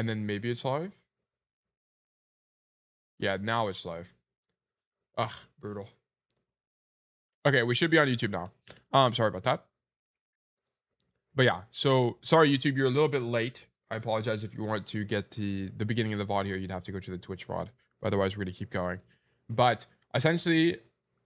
And then maybe it's live. Yeah, now it's live. Ugh, brutal. Okay, we should be on YouTube now. Sorry about that. But yeah, so sorry YouTube, you're a little bit late. I apologize. If you want to get to the beginning of the VOD here, you'd have to go to the Twitch VOD. Otherwise, we're gonna keep going. But essentially,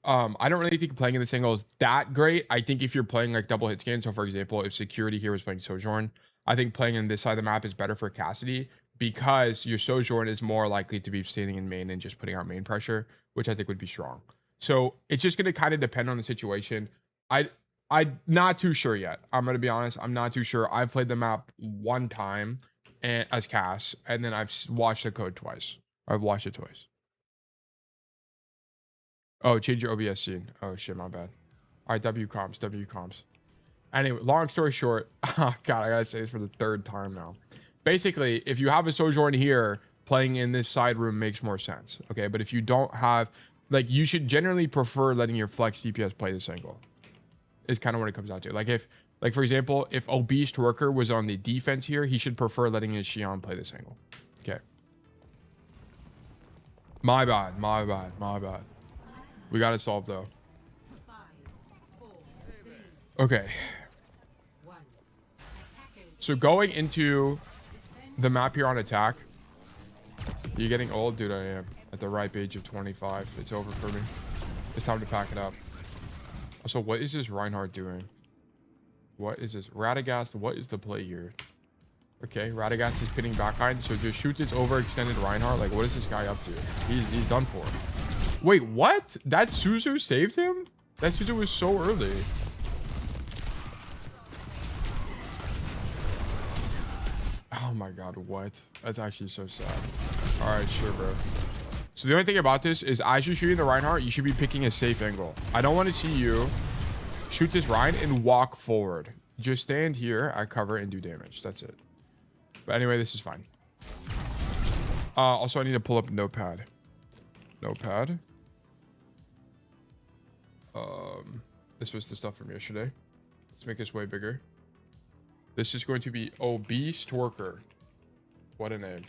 I don't really think playing in this angle is that great. I think if you're playing like double hit scan, so for example, if security here was playing Sojourn, I think playing in this side of the map is better for Cassidy because your Sojourn is more likely to be standing in main and just putting out main pressure, which I think would be strong. So it's just gonna kind of depend on the situation. I'm not too sure yet. I'm gonna be honest. I'm not too sure. I've played the map one time as Cass, and then I've watched the code twice. I've watched it twice. Oh, change your OBS scene. Oh shit, my bad. All right, W comms. Anyway, long story short, oh god, I gotta say this for the third time now. Basically, if you have a Sojourn here, playing in this side room makes more sense. Okay, but if you don't have, like, you should generally prefer letting your flex DPS play this angle. Is kind of what it comes down to. Like if, like for example, if Obese Twerker was on the defense here, he should prefer letting his Xion play this angle. Okay. My bad. We got it solved though. Okay. So going into the map here on attack. You getting old? Dude, I am. At the ripe age of 25. It's over for me. It's time to pack it up. So what is this Reinhardt doing? What is this? Radagast, what is the play here? Okay, Radagast is pinning backline, so just shoot this overextended Reinhardt. Like, what is this guy up to? He's done for. Wait, what? That Suzu saved him? That Suzu was so early. Oh my god, what? That's actually so sad. Alright, sure, bro. So the only thing about this is as you're shooting the Reinhardt, you should be picking a safe angle. I don't want to see you shoot this Rein and walk forward. Just stand here at cover and do damage. That's it. But anyway, this is fine. Also, I need to pull up Notepad. This was the stuff from yesterday. Let's make this way bigger. This is going to be Obese Twerker. What a name.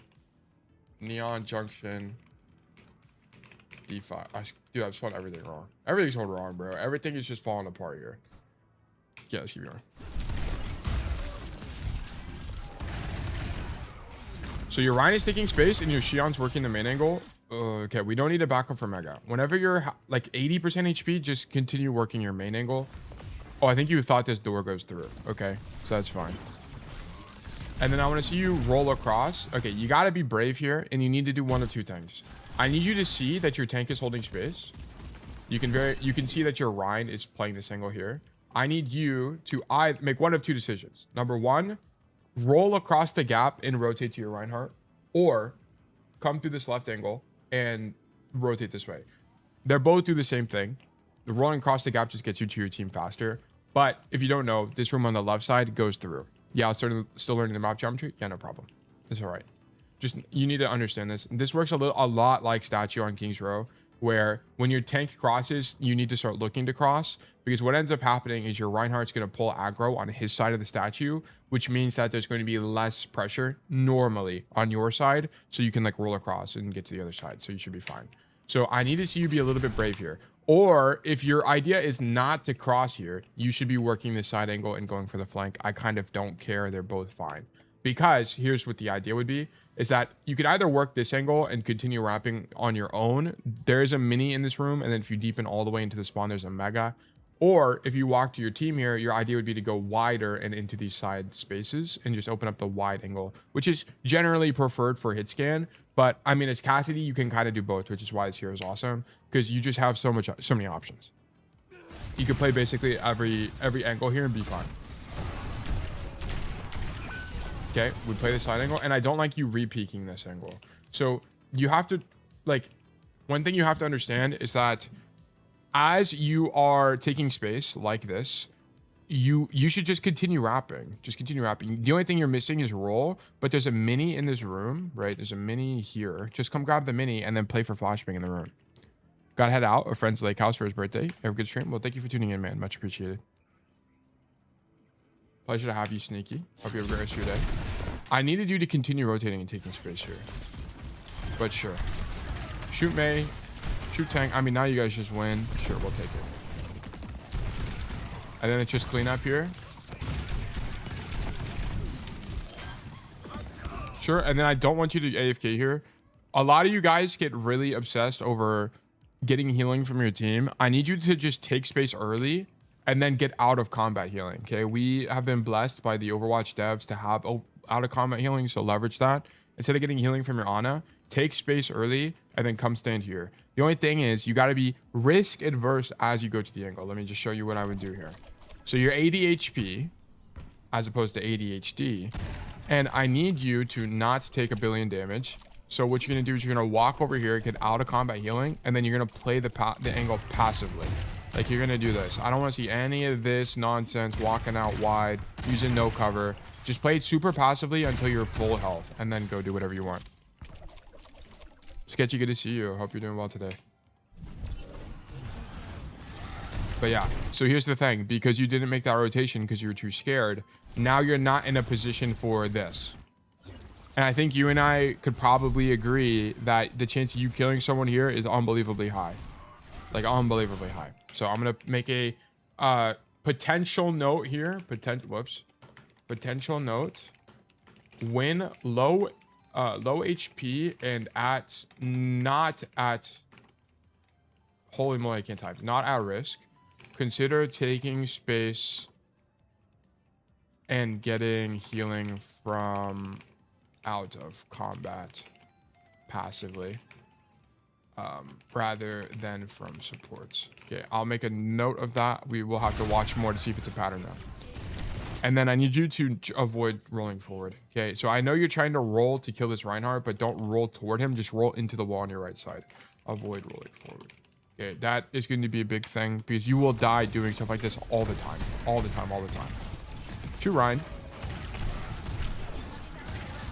Neon Junction. D5. Dude, I've spelled everything wrong. Everything's going wrong, bro. Everything is just falling apart here. Yeah, let's keep going. So your Ryan is taking space and your Xion's working the main angle. Okay, we don't need a backup for Mega. Whenever you're like 80% HP, just continue working your main angle. Oh, I think you thought this door goes through. Okay, so that's fine. And then I want to see you roll across. Okay, you got to be brave here, and you need to do one of two things. I need you to see that your tank is holding space. You can see that your Ryan is playing this angle here. I need you to make one of two decisions. Number one, roll across the gap and rotate to your Reinhardt, or come through this left angle and rotate this way. They're both do the same thing. The rolling across the gap just gets you to your team faster. But if you don't know, this room on the left side goes through. Yeah, I was still learning the map geometry. Yeah, no problem. It's all right. Just, you need to understand this. This works a lot like Statue on King's Row, where when your tank crosses, you need to start looking to cross, because what ends up happening is your Reinhardt's going to pull aggro on his side of the statue, which means that there's going to be less pressure normally on your side, so you can like roll across and get to the other side. So you should be fine. So I need to see you be a little bit brave here. Or if your idea is not to cross here, you should be working the side angle and going for the flank. I kind of don't care. They're both fine. Because here's what the idea would be, is that you could either work this angle and continue wrapping on your own. There's a mini in this room, and then if you deepen all the way into the spawn, there's a mega. Or if you walk to your team here, your idea would be to go wider and into these side spaces and just open up the wide angle, which is generally preferred for hit scan. But I mean, as Cassidy, you can kind of do both, which is why this hero is awesome, because you just have so many options. You can play basically every angle here and be fine. Okay, we play the side angle, and I don't like you re-peeking this angle. So you have to, like, one thing you have to understand is that as you are taking space like this, you should just continue wrapping. Just continue wrapping. The only thing you're missing is roll, but there's a mini in this room, right? There's a mini here. Just come grab the mini and then play for flashbang in the room. Gotta head out. A friend's lake house for his birthday. Have a good stream. Well, thank you for tuning in, man. Much appreciated. Pleasure to have you, Sneaky. Hope you have a great rest of your day. I needed you to continue rotating and taking space here. But sure. Shoot Mei. Shoot tank. I mean, now you guys just win. Sure, we'll take it. And then it's just clean up here. Sure. And then I don't want you to AFK here. A lot of you guys get really obsessed over getting healing from your team. I need you to just take space early and then get out of combat healing. Okay. We have been blessed by the Overwatch devs to have out of combat healing. So leverage that. Instead of getting healing from your Ana, take space early and then come stand here. The only thing is you got to be risk adverse as you go to the angle. Let me just show you what I would do here. So you're 80 HP as opposed to 80 HD. And I need you to not take 1 billion damage. So what you're going to do is you're going to walk over here, get out of combat healing, and then you're going to play the angle passively. Like you're going to do this. I don't want to see any of this nonsense walking out wide, using no cover. Just play it super passively until you're full health and then go do whatever you want. Sketchy, good to see you. Hope you're doing well today. But yeah, so here's the thing. Because you didn't make that rotation because you were too scared, now you're not in a position for this. And I think you and I could probably agree that the chance of you killing someone here is unbelievably high. Like unbelievably high. So I'm going to make a potential note here. Potential note. When low HP and not at, holy moly, I can't type. Not at risk. Consider taking space and getting healing from out of combat passively rather than from supports. Okay, I'll make a note of that. We will have to watch more to see if it's a pattern now. And then I need you to avoid rolling forward. Okay, so I know you're trying to roll to kill this Reinhardt, but don't roll toward him. Just roll into the wall on your right side. Avoid rolling forward. Okay, that is going to be a big thing because you will die doing stuff like this all the time. All the time. Shoot Ryan.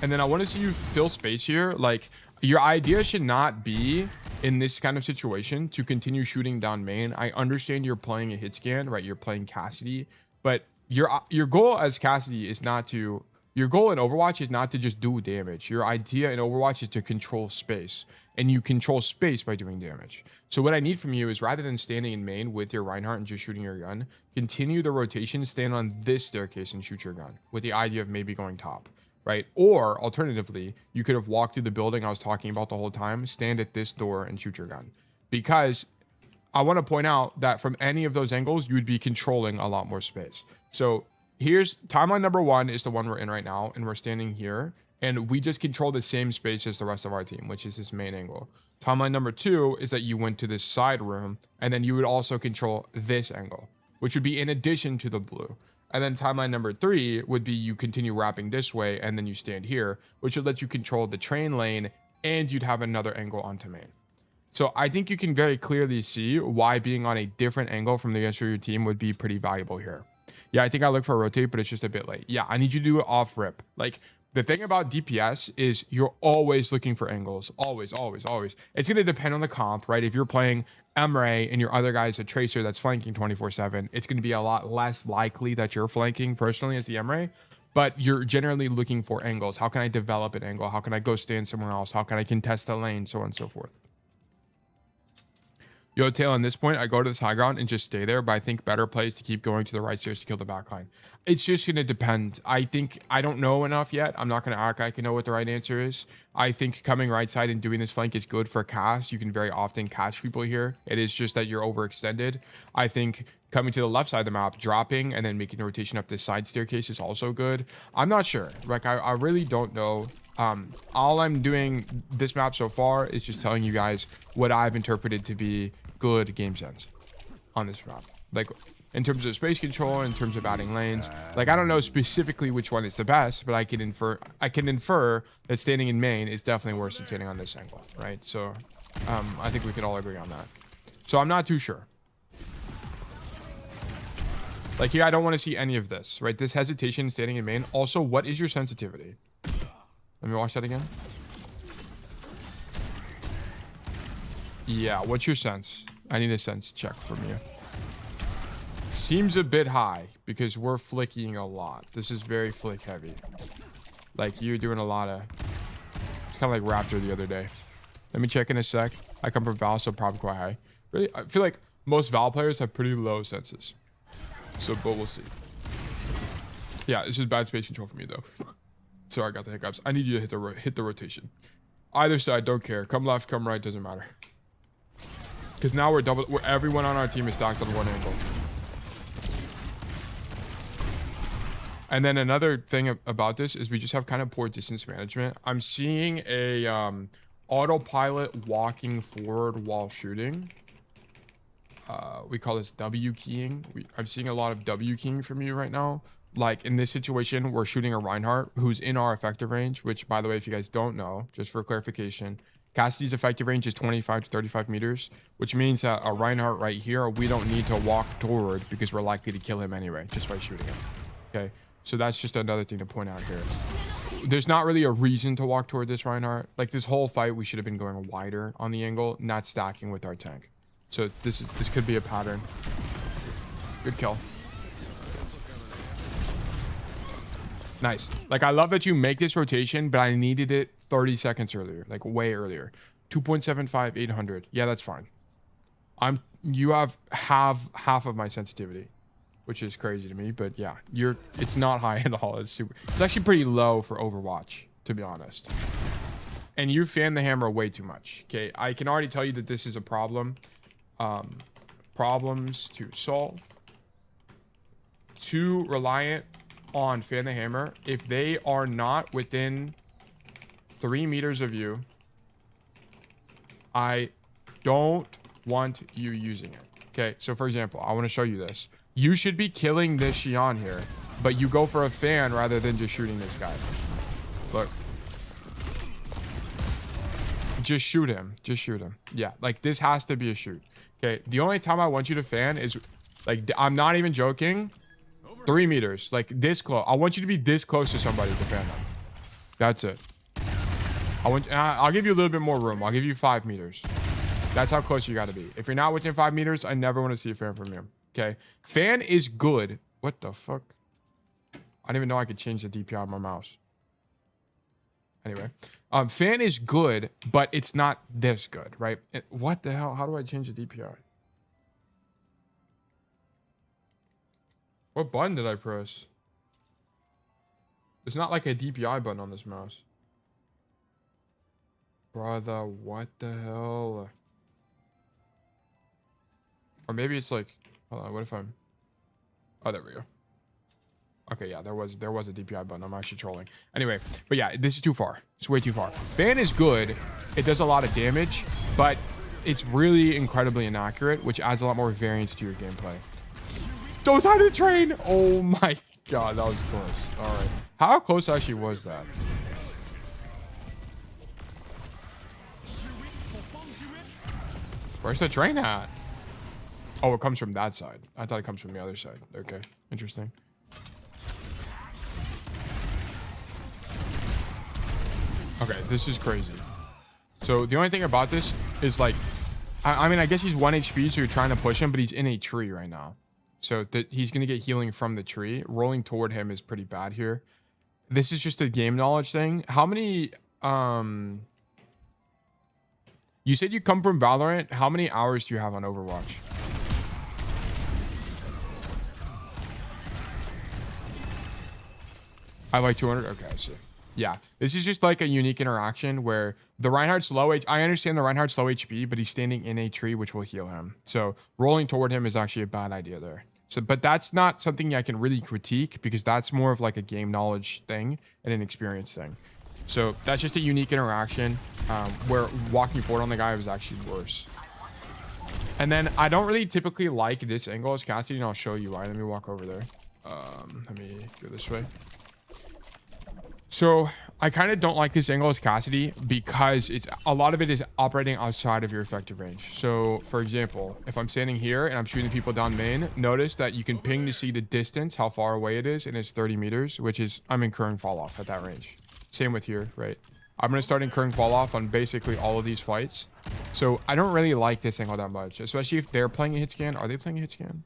And then I want to see you fill space here. Like, your idea should not be in this kind of situation to continue shooting down main. I understand you're playing a hit scan, right? You're playing Cassidy, but your goal as Cassidy is not to, your goal in Overwatch is not to just do damage. Your idea in Overwatch is to control space, and you control space by doing damage. So what I need from you is, rather than standing in main with your Reinhardt and just shooting your gun, continue the rotation, stand on this staircase and shoot your gun with the idea of maybe going top. Right? Or alternatively, you could have walked through the building I was talking about the whole time, stand at this door and shoot your gun. Because I want to point out that from any of those angles, you would be controlling a lot more space. So here's timeline number 1 is the one we're in right now. And we're standing here and we just control the same space as the rest of our team, which is this main angle. Timeline number 2 is that you went to this side room and then you would also control this angle, which would be in addition to the blue. And then timeline number 3 would be you continue wrapping this way and then you stand here, which would let you control the train lane and you'd have another angle onto main. So I think you can very clearly see why being on a different angle from the rest of your team would be pretty valuable here. Yeah, I think I look for a rotate, but it's just a bit late. Yeah, I need you to do it off rip. Like, the thing about DPS is you're always looking for angles. Always. It's going to depend on the comp, right? If you're playing Emre and your other guy's a tracer that's flanking 24/7, it's going to be a lot less likely that you're flanking personally as the Emre, but you're generally looking for angles. How can I develop an angle? How can I go stand somewhere else? How can I contest a lane? So on and so forth. Yo, Tail, on this point, I go to this high ground and just stay there, but I think better play is to keep going to the right stairs to kill the backline. It's just going to depend. I think I don't know enough yet. I'm not going to act like I know what the right answer is. I think coming right side and doing this flank is good for cast. You can very often catch people here. It is just that you're overextended. I think coming to the left side of the map, dropping, and then making a rotation up this side staircase is also good. I'm not sure. Like, I really don't know. All I'm doing this map so far is just telling you guys what I've interpreted to be good game sense on this map. Like, in terms of space control, in terms of adding lanes, like, I don't know specifically which one is the best, but I can infer that standing in main is definitely worse than standing on this angle, right? So I think we can all agree on that. So I'm not too sure. Like, here, I don't want to see any of this, right? This hesitation standing in main. Also, what is your sensitivity? Let me watch that again. Yeah, what's your sense? I need a sense check from you. Seems a bit high because we're flicking a lot. This is very flick heavy. Like you're doing a lot of, it's kind of like Raptor the other day. Let me check in a sec. I come from Val, so probably quite high. Really, I feel like most Val players have pretty low senses. So, but we'll see. Yeah, this is bad space control for me though. Sorry, I got the hiccups. I need you to hit the rotation. Either side, don't care. Come left, come right, doesn't matter. Because now we're everyone on our team is stacked on one angle. And then another thing about this is we just have kind of poor distance management. I'm seeing a autopilot walking forward while shooting. We call this W keying. I'm seeing a lot of W keying from you right now. Like in this situation, we're shooting a Reinhardt who's in our effective range, which by the way, if you guys don't know, just for clarification, Cassidy's effective range is 25 to 35 meters, which means that a Reinhardt right here, we don't need to walk toward because we're likely to kill him anyway, just by shooting him. Okay. So that's just another thing to point out here. There's not really a reason to walk toward this Reinhardt. Like this whole fight, we should have been going wider on the angle, not stacking with our tank. So this could be a pattern. Good kill. Nice. Like I love that you make this rotation, but I needed it 30 seconds earlier, like way earlier. 2.75, 800. Yeah, that's fine. You have half of my sensitivity, which is crazy to me, but yeah, it's not high at all. It's actually pretty low for Overwatch, to be honest. And you fan the hammer way too much. Okay, I can already tell you that this is a problem. Problems to solve. Too reliant on fan the hammer. If they are not within 3 meters of you, I don't want you using it. Okay, so for example, I want to show you this. You should be killing this Xian here, but you go for a fan rather than just shooting this guy. Look. Just shoot him. Just shoot him. Yeah, like this has to be a shoot. Okay, the only time I want you to fan is, like, I'm not even joking, 3 meters. Like this close. I want you to be this close to somebody to fan them. That's it. I'll give you a little bit more room. I'll give you 5 meters. That's how close you got to be. If you're not within 5 meters, I never want to see a fan from you. Okay, fan is good. What the fuck? I didn't even know I could change the DPI on my mouse. Anyway, fan is good, but it's not this good, right? What the hell? How do I change the DPI? What button did I press? There's not like a DPI button on this mouse. Brother, what the hell? Or maybe it's like, hold on, what if I'm, oh, there we go. Okay, yeah, there was a DPI button. I'm actually trolling. Anyway, but yeah, this is too far. It's way too far. Fan is good. It does a lot of damage, but it's really incredibly inaccurate, which adds a lot more variance to your gameplay. Don't tie the train! Oh my god, that was close. All right. How close actually was that? Where's the train at? Oh, it comes from that side. I thought it comes from the other side. Okay, interesting. Okay, this is crazy. So the only thing about this is like, I mean, I guess he's 1 HP, so you're trying to push him, but he's in a tree right now. So he's going to get healing from the tree. Rolling toward him is pretty bad here. This is just a game knowledge thing. How many, you said you come from Valorant. How many hours do you have on Overwatch? I like 200. Okay, I see. Yeah, this is just like a unique interaction where the Reinhardt's low H. I understand the Reinhardt's low HP, but he's standing in a tree, which will heal him. So rolling toward him is actually a bad idea there. So, but that's not something I can really critique because that's more of like a game knowledge thing and an experience thing. So that's just a unique interaction where walking forward on the guy was actually worse. And then I don't really typically like this angle as Cassidy, and I'll show you why. Let me walk over there. Let me go this way. So I kind of don't like this angle as Cassidy because a lot of it is operating outside of your effective range. So for example, if I'm standing here and I'm shooting people down main, notice that you can ping to see the distance, how far away it is, and it's 30 meters, which is I'm incurring fall off at that range. Same with here, right? I'm going to start incurring fall off on basically all of these fights. So I don't really like this angle that much, especially if they're playing a hit scan. Are they playing a hit scan?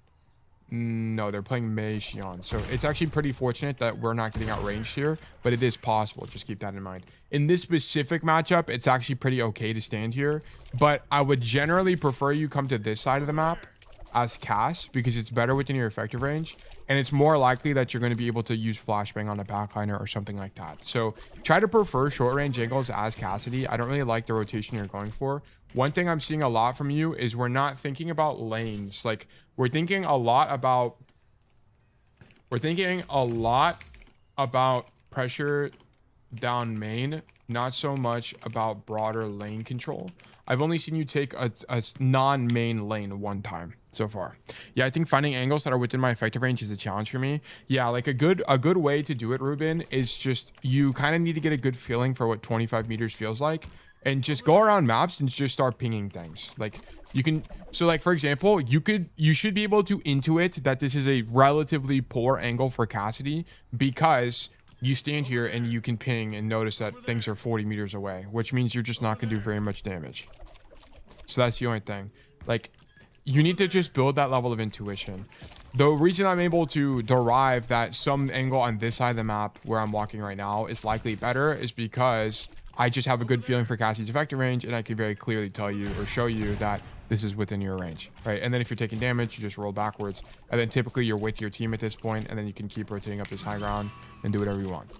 No, they're playing Mei Xion. So it's actually pretty fortunate that we're not getting outranged here, but it is possible. Just keep that in mind. In this specific matchup, it's actually pretty okay to stand here, but I would generally prefer you come to this side of the map as Cass because it's better within your effective range, and it's more likely that you're going to be able to use flashbang on a backliner or something like that. So try to prefer short range angles as Cassidy. I don't really like the rotation you're going for. One thing I'm seeing a lot from you is we're not thinking about lanes. Like we're thinking a lot about pressure down main, not so much about broader lane control. I've only seen you take a non-main lane one time so far. Yeah, I think finding angles that are within my effective range is a challenge for me. Yeah, like a good way to do it, Ruben, is just you kind of need to get a good feeling for what 25 meters feels like, and just go around maps and just start pinging things. Like you can, so like for example, you should be able to intuit that this is a relatively poor angle for Cassidy because you stand here and you can ping and notice that things are 40 meters away, which means you're just not going to do very much damage. So that's the only thing. Like, you need to just build that level of intuition. The reason I'm able to derive that some angle on this side of the map where I'm walking right now is likely better is because I just have a good feeling for Cassie's effective range, and I can very clearly tell you or show you that this is within your range, right? And then if you're taking damage, you just roll backwards, and then typically you're with your team at this point, and then you can keep rotating up this high ground and do whatever you want.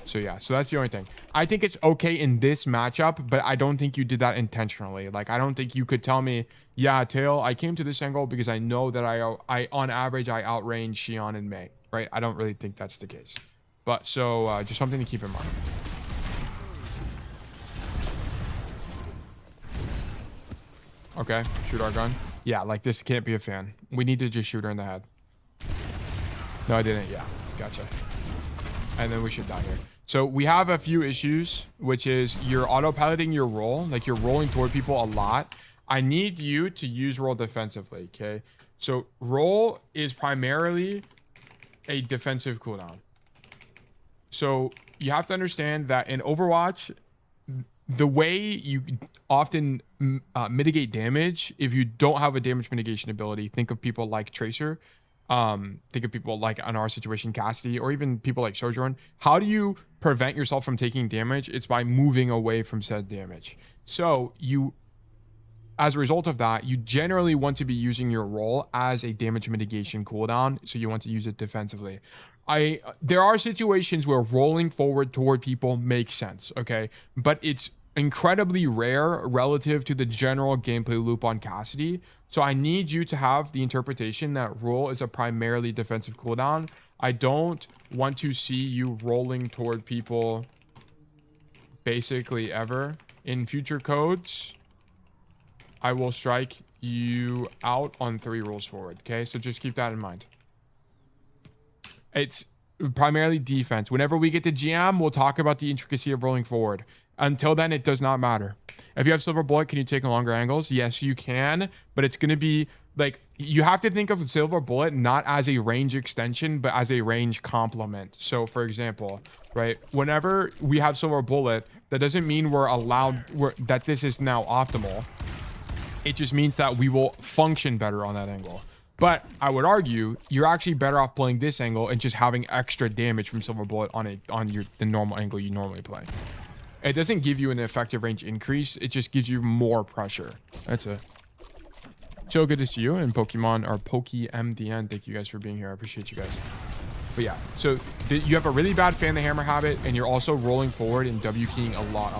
So yeah, so that's the only thing. I think it's okay in this matchup, but I don't think you did that intentionally. Like, I don't think you could tell me, yeah, Tail, I came to this angle because I know that I on average, I outrange Xion and Mei, right? I don't really think that's the case. But so just something to keep in mind. Okay, shoot our gun. Yeah, like this can't be a fan. We need to just shoot her in the head. No, I didn't. Yeah, gotcha. And then we should die here. So we have a few issues, which is you're autopiloting your roll. Like you're rolling toward people a lot. I need you to use roll defensively, okay? So roll is primarily a defensive cooldown. So you have to understand that in Overwatch, the way you often mitigate damage, if you don't have a damage mitigation ability, think of people like Tracer, think of people like, in our situation, Cassidy, or even people like Sojourn. How do you prevent yourself from taking damage? It's by moving away from said damage. So you, as a result of that, you generally want to be using your roll as a damage mitigation cooldown. So you want to use it defensively. There are situations where rolling forward toward people makes sense, okay? But it's incredibly rare relative to the general gameplay loop on Cassidy. So I need you to have the interpretation that roll is a primarily defensive cooldown. I don't want to see you rolling toward people basically ever. In future codes, I will strike you out on 3 rolls forward, okay? So just keep that in mind. It's primarily defense. Whenever we get to GM, we'll talk about the intricacy of rolling forward. Until then, it does not matter. If you have Silver Bullet, can you take longer angles? Yes, you can, but it's going to be like, you have to think of Silver Bullet not as a range extension, but as a range complement. So for example, right, whenever we have Silver Bullet, that doesn't mean we're allowed, that this is now optimal. It just means that we will function better on that angle. But I would argue you're actually better off playing this angle and just having extra damage from Silver Bullet on the normal angle you normally play. It doesn't give you an effective range increase. It just gives you more pressure. That's it. So good to see you, and Pokemon or PokeMDN. Thank you guys for being here. I appreciate you guys. But yeah, so you have a really bad fan the hammer habit, and you're also rolling forward and W keying a lot.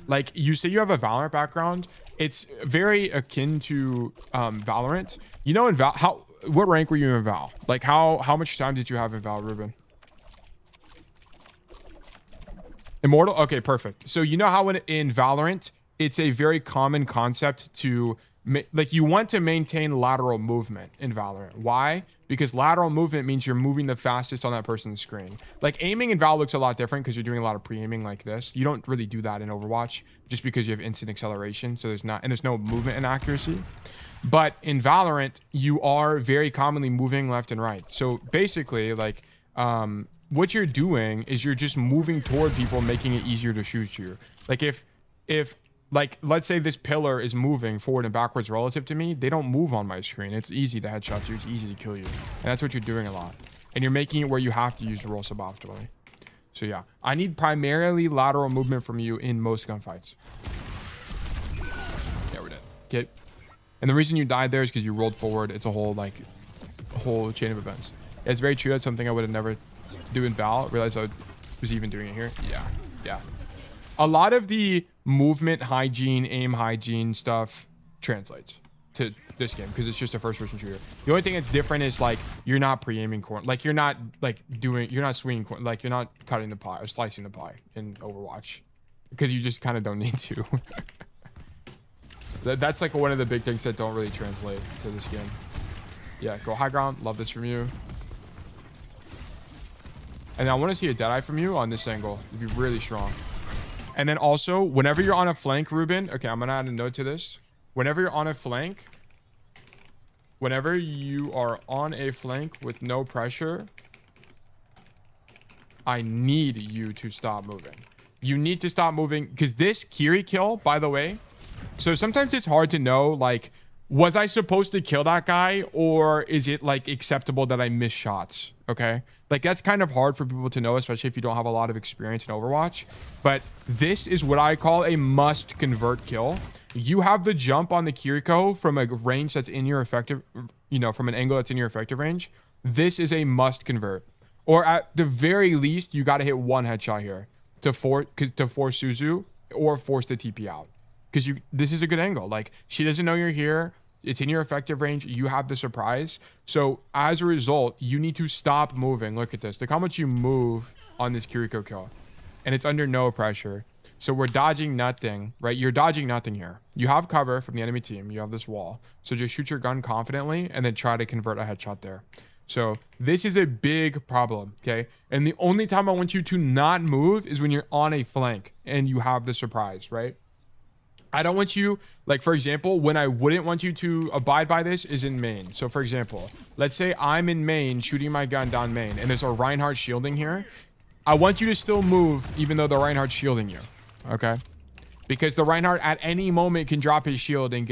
Like you say you have a Valorant background. It's very akin to Valorant. You know, in Val, what rank were you in Val? Like how much time did you have in Val, Ruben? Immortal? Okay, perfect. So you know how in Valorant, it's a very common concept to, like, you want to maintain lateral movement in Valorant. Why? Because lateral movement means you're moving the fastest on that person's screen. Like, aiming in Val looks a lot different because you're doing a lot of pre-aiming like this. You don't really do that in Overwatch just because you have instant acceleration. So there's no movement and accuracy. But in Valorant, you are very commonly moving left and right. So basically, like, what you're doing is you're just moving toward people, making it easier to shoot you. Like if Like, let's say this pillar is moving forward and backwards relative to me. They don't move on my screen. It's easy to headshot you. It's easy to kill you. And that's what you're doing a lot. And you're making it where you have to use the roll suboptimally. So yeah, I need primarily lateral movement from you in most gunfights. Yeah, we're dead. Okay. And the reason you died there is because you rolled forward. It's a whole chain of events. It's very true. That's something I would have never do in Val. Realized I was even doing it here. Yeah. A lot of the movement hygiene, aim hygiene stuff translates to this game because it's just a first-person shooter. The only thing that's different is like you're not pre-aiming corner, like you're not swinging corner, like you're not cutting the pie or slicing the pie in Overwatch because you just kind of don't need to. That's like one of the big things that don't really translate to this game. Yeah, go high ground. Love this from you. And I want to see a deadeye from you on this angle. It'd be really strong. And then also, whenever you're on a flank, Ruben. Okay, I'm gonna add a note to this. Whenever you are on a flank with no pressure, I need you to stop moving. You need to stop moving because this Kiri kill, by the way. So sometimes it's hard to know, like, was I supposed to kill that guy or is it like acceptable that I miss shots? Okay. Like that's kind of hard for people to know, especially if you don't have a lot of experience in Overwatch. But this is what I call a must convert kill. You have the jump on the Kiriko from a range that's in your effective, from an angle that's in your effective range. This is a must convert. Or at the very least, you got to hit one headshot here to force Suzu or force the TP out. Because this is a good angle. Like she doesn't know you're here. It's in your effective range. You have the surprise. So as a result, you need to stop moving. Look at this. Look how much you move on this Kiriko kill. And it's under no pressure. So we're dodging nothing, right? You're dodging nothing here. You have cover from the enemy team. You have this wall. So just shoot your gun confidently and then try to convert a headshot there. So this is a big problem, okay? And the only time I want you to not move is when you're on a flank and you have the surprise, right? I don't want you, like, for example, when I wouldn't want you to abide by this is in main. So, for example, let's say I'm in main shooting my gun down main and there's a Reinhardt shielding here. I want you to still move even though the Reinhardt's shielding you, okay? Because the Reinhardt at any moment can drop his shield and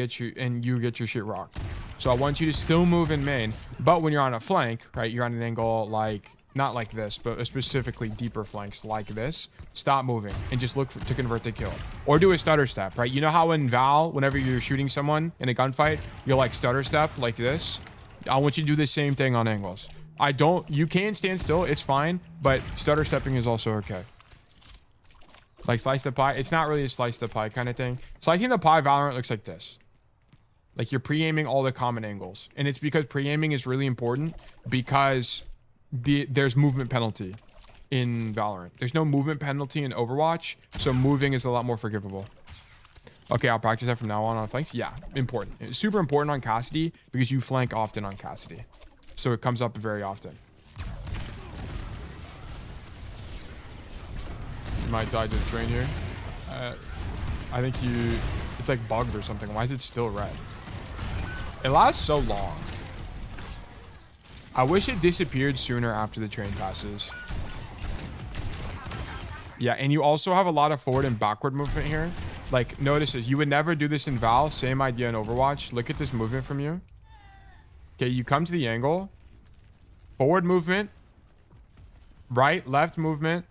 you get your shit rocked. So I want you to still move in main. But when you're on a flank, right, you're on an angle like, not like this, but specifically deeper flanks like this. Stop moving and just look to convert the kill or do a stutter step, right? You know how in Val, whenever you're shooting someone in a gunfight, you'll like stutter step like this. I want you to do the same thing on angles. You can stand still. It's fine. But stutter stepping is also okay. Like slice the pie. It's not really a slice the pie kind of thing. Slicing the pie Valorant looks like this. Like you're pre-aiming all the common angles. And it's because pre-aiming is really important because there's movement penalty in Valorant. There's no movement penalty in Overwatch, so moving is a lot more forgivable. Okay, I'll practice that from now on flanks. Yeah, important. It's super important on Cassidy because you flank often on Cassidy. So it comes up very often. You might die to the train here. I think it's like bugged or something. Why is it still red? It lasts so long. I wish it disappeared sooner after the train passes. Yeah, and you also have a lot of forward and backward movement here. Like, notice this. You would never do this in Val. Same idea in Overwatch. Look at this movement from you. Okay, you come to the angle. Forward movement. Right, left movement.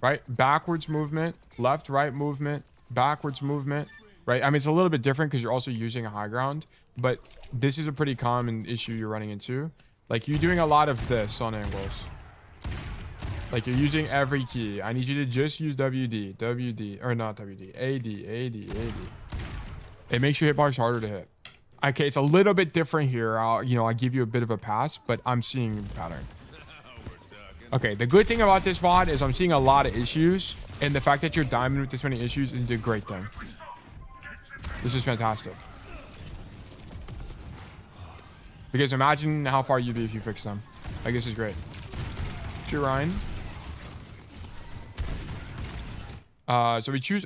Right, backwards movement. Left, right movement. Backwards movement. Right, I mean, it's a little bit different because you're also using a high ground. But this is a pretty common issue you're running into. Like, you're doing a lot of this on angles. Like, you're using every key. I need you to just use WD, or not WD, AD. It makes your hitbox harder to hit. Okay, it's a little bit different here. I'll give you a bit of a pass, but I'm seeing a pattern. Okay, the good thing about this VOD is I'm seeing a lot of issues, and the fact that you're diamond with this many issues is a great thing. This is fantastic. Because imagine how far you'd be if you fix them. Like, this is great. Shoot Ryan. So we choose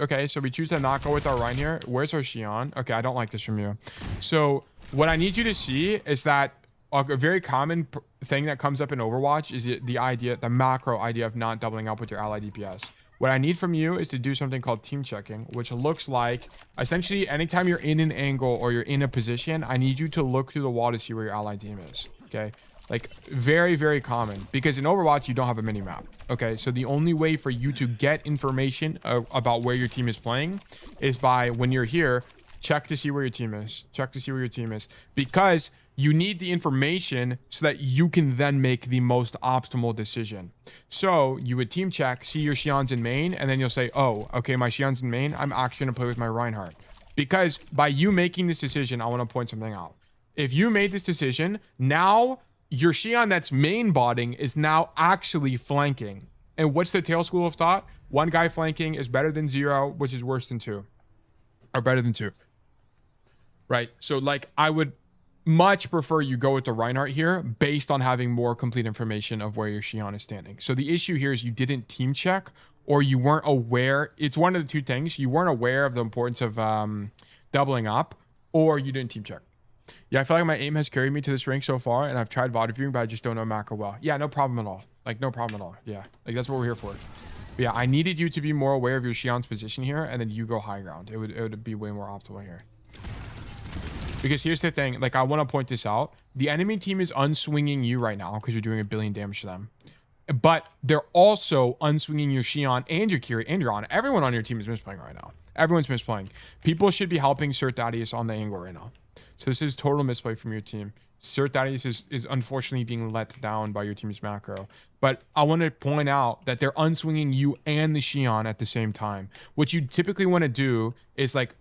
to not go with our Ryan here. Where's our Xion? Okay, I don't like this from you. So what I need you to see is that a very common thing that comes up in Overwatch is the macro idea of not doubling up with your ally DPS. What I need from you is to do something called team checking, which looks like essentially anytime you're in an angle or you're in a position, I need you to look through the wall to see where your allied team is. Okay. Like very, very common, because in Overwatch, you don't have a mini map. Okay. So the only way for you to get information about where your team is playing is by, when you're here, check to see where your team is. Check to see where your team is, because you need the information so that you can then make the most optimal decision. So you would team check, see your Xian's in main, and then you'll say, oh, okay, my Xian's in main. I'm actually going to play with my Reinhardt. Because by you making this decision, I want to point something out. If you made this decision, now your Xian that's main botting is now actually flanking. And what's the tail school of thought? One guy flanking is better than 0, which is worse than 2. Or better than 2. Right? So like I would much prefer you go with the Reinhardt here based on having more complete information of where your Xian is standing. So the issue here is you didn't team check, or you weren't aware. It's one of the two things. You weren't aware of the importance of doubling up, or you didn't team check. Yeah, I feel like my aim has carried me to this rank so far, and I've tried VOD viewing, but I just don't know macro well. Yeah, no problem at all. Like, no problem at all. Yeah, like that's what we're here for. But yeah, I needed you to be more aware of your Xian's position here, and then you go high ground. It would be way more optimal here. Because here's the thing, like I want to point this out. The enemy team is unswinging you right now because you're doing 1 billion damage to them. But they're also unswinging your Xian and your Kiri and your Ana. Everyone on your team is misplaying right now. Everyone's misplaying. People should be helping Sir Thaddeus on the angle right now. So this is total misplay from your team. Sir Thaddeus is unfortunately being let down by your team's macro. But I want to point out that they're unswinging you and the Xian at the same time. What you typically want to do is like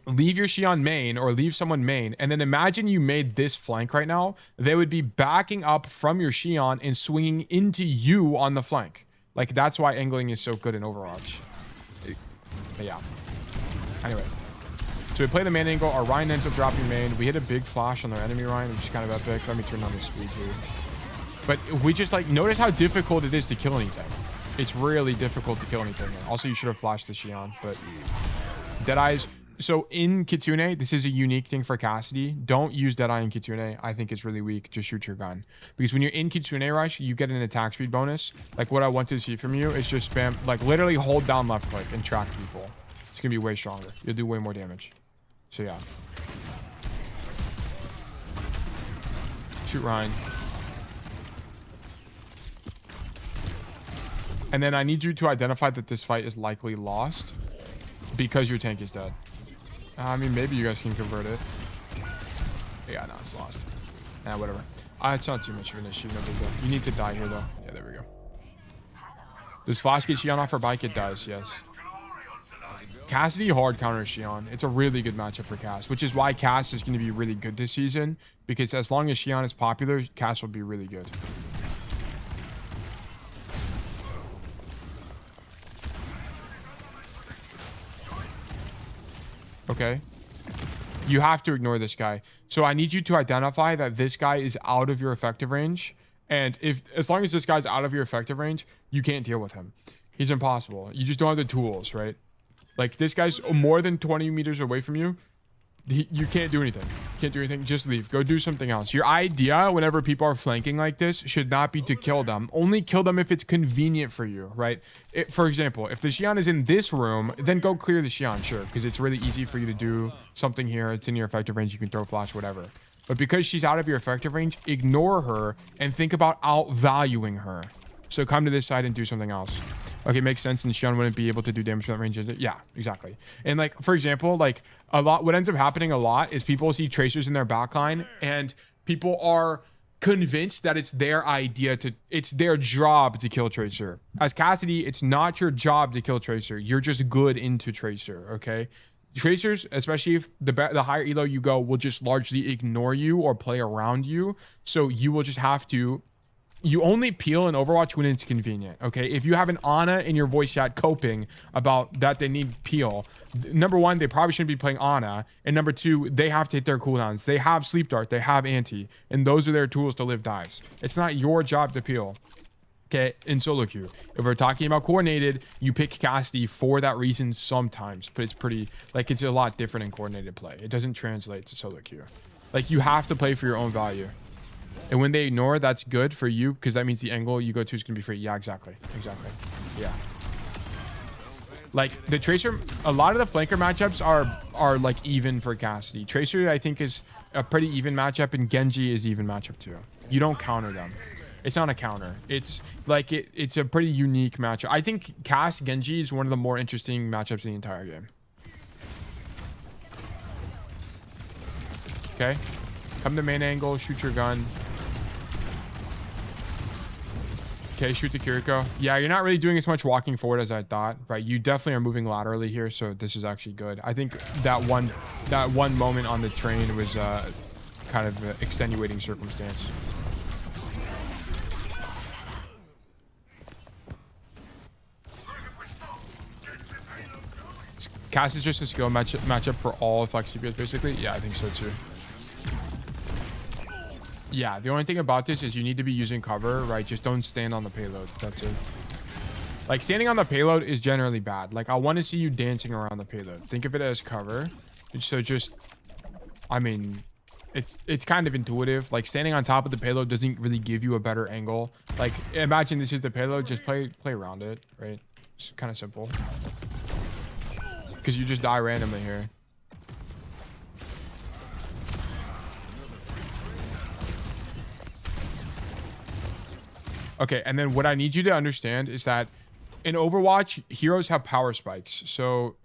leave your Xian main or leave someone main, and then imagine you made this flank right now. They would be backing up from your Xian and swinging into you on the flank. Like that's why angling is so good in Overwatch. But yeah. Anyway, so we play the main angle. Our Ryan ends up dropping main. We hit a big flash on their enemy Ryan, which is kind of epic. Let me turn on the speed here. But we just like notice how difficult it is to kill anything. It's really difficult to kill anything. Also, you should have flashed the Xian, but Deadeye's. So in Kitsune, this is a unique thing for Cassidy. Don't use Deadeye in Kitsune. I think it's really weak. Just shoot your gun. Because when you're in Kitsune Rush, you get an attack speed bonus. Like what I want to see from you is just spam, like literally hold down left click and track people. It's going to be way stronger. You'll do way more damage. So yeah. Shoot Ryan. And then I need you to identify that this fight is likely lost because your tank is dead. I mean, maybe you guys can convert it. Yeah, no, it's lost. Nah, whatever. It's not too much of an issue. No big deal. You need to die here, though. Yeah, there we go. Does Flash get Xian off her bike? It does, yes. Cassidy hard counters Xian. It's a really good matchup for Cass, which is why Cass is going to be really good this season. Because as long as Xian is popular, Cass will be really good. Okay, you have to ignore this guy. So I need you to identify that this guy is out of your effective range, and as long as this guy's out of your effective range, you can't deal with him. He's impossible. You just don't have the tools, right? Like this guy's more than 20 meters away from you. You can't do anything. Can't do anything. Just leave. Go do something else. Your idea whenever people are flanking like this should not be to kill them. Only kill them if it's convenient for you, right? For example, if the Xian is in this room, then go clear the Xian, sure, because it's really easy for you to do something here. It's in your effective range. You can throw flash, whatever. But because she's out of your effective range, ignore her and think about outvaluing her. So come to this side and do something else. Okay, makes sense. And Xian wouldn't be able to do damage from that range. Yeah, exactly. And like, for example, like what ends up happening a lot is people see tracers in their backline and people are convinced that it's their idea it's their job to kill tracer. As Cassidy, it's not your job to kill tracer. You're just good into tracer, okay? Tracers, especially if the higher elo you go, will just largely ignore you or play around you. So you will just have to... You only peel in Overwatch when it's convenient, okay? If you have an Ana in your voice chat coping about that they need peel, number one, they probably shouldn't be playing Ana. And number two, they have to hit their cooldowns. They have Sleep Dart, they have Anti, and those are their tools to live dives. It's not your job to peel, okay? In solo queue, if we're talking about coordinated, you pick Cassidy for that reason sometimes, but it's pretty, like, it's a lot different in coordinated play. It doesn't translate to solo queue. Like, you have to play for your own value. And when they ignore, that's good for you because that means the angle you go to is going to be free. Yeah, exactly. Exactly. Yeah. Like the Tracer, a lot of the flanker matchups are like even for Cassidy. Tracer, I think, is a pretty even matchup, and Genji is even matchup too. You don't counter them. It's not a counter. It's like it's a pretty unique matchup. I think Cass Genji is one of the more interesting matchups in the entire game. Okay, come to main angle, shoot your gun. Okay, shoot the Kiriko. Yeah, you're not really doing as much walking forward as I thought, right? You definitely are moving laterally here, so this is actually good. I think that one moment on the train was kind of an extenuating circumstance. Cass is just a skill matchup for all flex CPS, basically. Yeah, I think so too. Yeah, the only thing about this is you need to be using cover, right? Just don't stand on the payload. That's it. Like, standing on the payload is generally bad. Like, I want to see you dancing around the payload. Think of it as cover. So just, I mean, it's kind of intuitive. Like, standing on top of the payload doesn't really give you a better angle. Like, imagine this is the payload. Just play around it, right? It's kind of simple. Because you just die randomly here. Okay, and then what I need you to understand is that in Overwatch, heroes have power spikes. So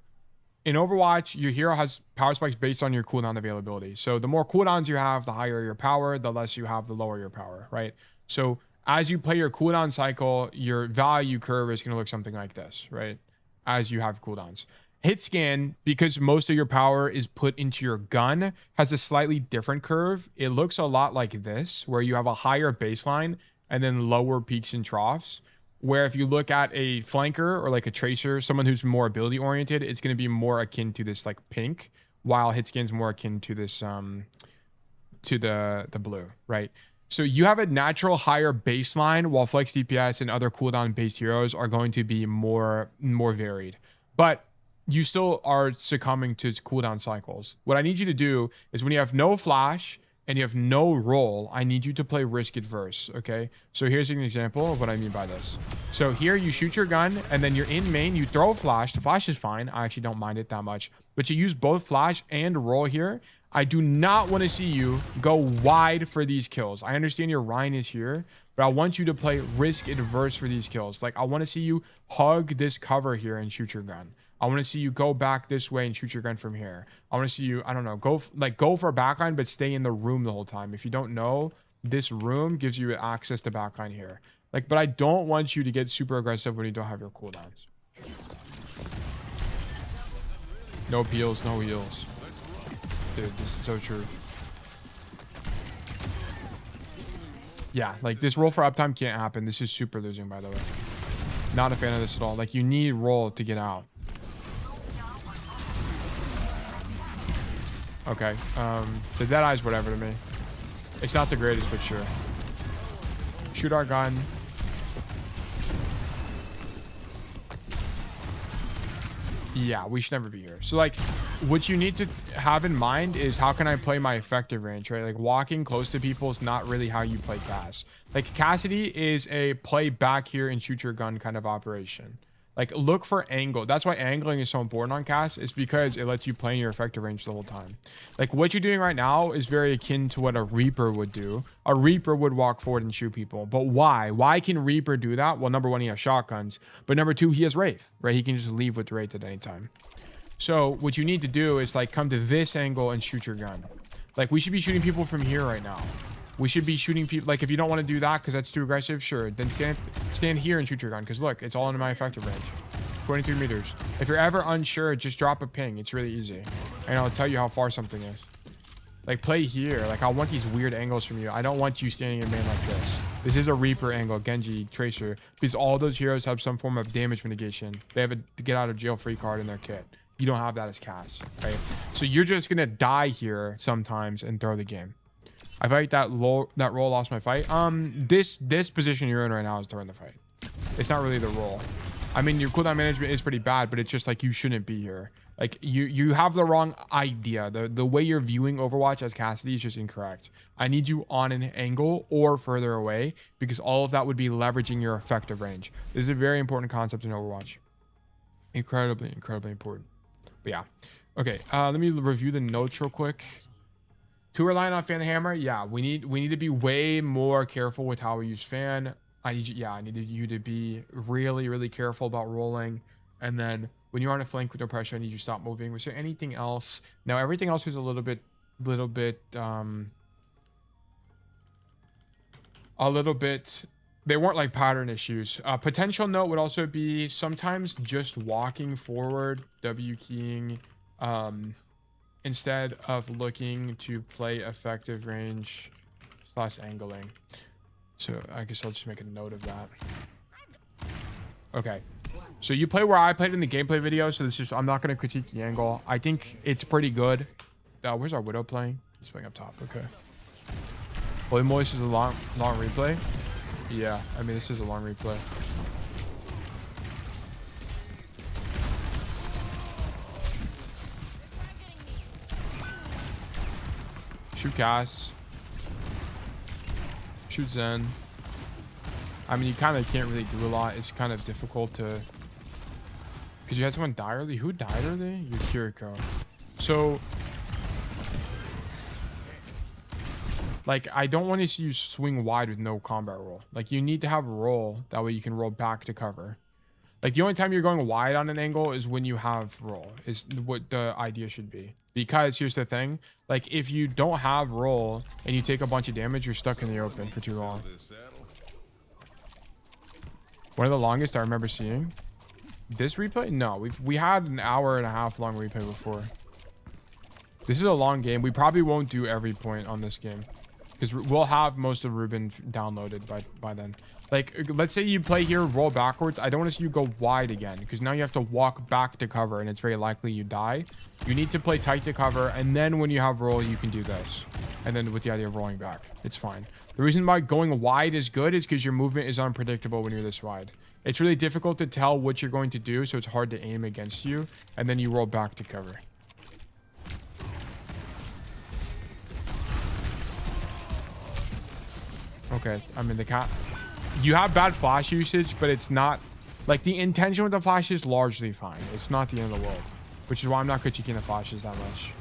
in Overwatch, your hero has power spikes based on your cooldown availability. So the more cooldowns you have, the higher your power. The less you have, the lower your power, right? So as you play your cooldown cycle, your value curve is going to look something like this, right? As you have cooldowns. Hit scan, because most of your power is put into your gun, has a slightly different curve. It looks a lot like this, where you have a higher baseline and then lower peaks and troughs. Where if you look at a flanker or like a tracer, someone who's more ability oriented, it's going to be more akin to this like pink, while hit scan's more akin to this to the blue, right? So you have a natural higher baseline, while flex DPS and other cooldown based heroes are going to be more varied. But you still are succumbing to cooldown cycles. What I need you to do is, when you have no flash and you have no roll, I need you to play risk adverse, okay? So here's an example of what I mean by this. So here you shoot your gun, and then you're in main, you throw a flash. The flash is fine. I actually don't mind it that much. But you use both flash and roll here. I do not want to see you go wide for these kills. I understand your Ryan is here, but I want you to play risk adverse for these kills. Like, I want to see you hug this cover here and shoot your gun. I want to see you go back this way and shoot your gun from here. I want to see you, I don't know, go for a backline, but stay in the room the whole time. If you don't know, this room gives you access to backline here. Like, but I don't want you to get super aggressive when you don't have your cooldowns. No peels, no heals. Dude, this is so true. Yeah, like this roll for uptime can't happen. This is super losing, by the way. Not a fan of this at all. Like, you need roll to get out. Okay, the Deadeye is whatever to me. It's not the greatest, but sure. Shoot our gun. Yeah, we should never be here. So, like, what you need to have in mind is, how can I play my effective range, right? Like, walking close to people is not really how you play Cass. Like, Cassidy is a play back here and shoot your gun kind of operation. Like, look for angle. That's why angling is so important on Cass, is because it lets you play in your effective range the whole time. Like, what you're doing right now is very akin to what a Reaper would do. A Reaper would walk forward and shoot people. But why? Why can Reaper do that? Well, number one, he has shotguns. But number two, he has Wraith, right? He can just leave with Wraith at any time. So what you need to do is, like, come to this angle and shoot your gun. Like, we should be shooting people from here right now. We should be shooting people. Like, if you don't want to do that because that's too aggressive, sure, then stand here and shoot your gun, because look, it's all in my effective range. 23 meters. If you're ever unsure, just drop a ping. It's really easy, and I'll tell you how far something is. Like, play here. Like, I want these weird angles from you. I don't want you standing in main like this. This is a Reaper angle, Genji, Tracer, because all those heroes have some form of damage mitigation. They have a get out of jail free card in their kit. You don't have that as Cass, right? So you're just gonna die here sometimes and throw the game. I fight that roll lost my fight. This position you're in right now is throwing the fight. It's not really the roll. I mean, your cooldown management is pretty bad, but it's just like, you shouldn't be here. Like, you have the wrong idea. The way you're viewing Overwatch as Cassidy is just incorrect. I need you on an angle or further away, because all of that would be leveraging your effective range. This is a very important concept in Overwatch. Incredibly, incredibly important. But yeah. Okay, let me review the notes real quick. Too reliant on fan hammer. Yeah, we need to be way more careful with how we use fan. I need you to be really, really careful about rolling. And then when you're on a flank with no pressure, I need you to stop moving. Was there anything else? Now everything else was a little bit they weren't like pattern issues. Potential note would also be sometimes just walking forward, W keying, instead of looking to play effective range / angling. So I guess I'll just make a note of that. Okay. So you play where I played in the gameplay video. So this is, I'm not going to critique the angle. I think it's pretty good. Where's our Widow playing? He's playing up top. Okay. Holy moly, this is a long replay. Yeah, I mean, this is a long replay. Shoot Cass. Shoot Zen. I mean, you kind of can't really do a lot. It's kind of difficult to... Because you had someone die early. Who died early? Your Kiriko. So... Like, I don't want to see you swing wide with no combat roll. Like, you need to have a roll. That way you can roll back to cover. Like, the only time you're going wide on an angle is when you have roll. Is what the idea should be. Because here's the thing. Like, if you don't have roll and you take a bunch of damage, you're stuck in the open for too long. One of the longest I remember seeing. This replay? No, we had an hour and a half long replay before. This is a long game. We probably won't do every point on this game. Because we'll have most of Ruben downloaded by then. Like, let's say you play here, roll backwards. I don't want to see you go wide again. Because now you have to walk back to cover. And it's very likely you die. You need to play tight to cover. And then when you have roll, you can do this. And then with the idea of rolling back. It's fine. The reason why going wide is good is because your movement is unpredictable when you're this wide. It's really difficult to tell what you're going to do. So it's hard to aim against you. And then you roll back to cover. Okay, I mean, you have bad flash usage, but it's not like the intention with the flash is largely fine. It's not the end of the world, which is why I'm not critiquing the flashes that much.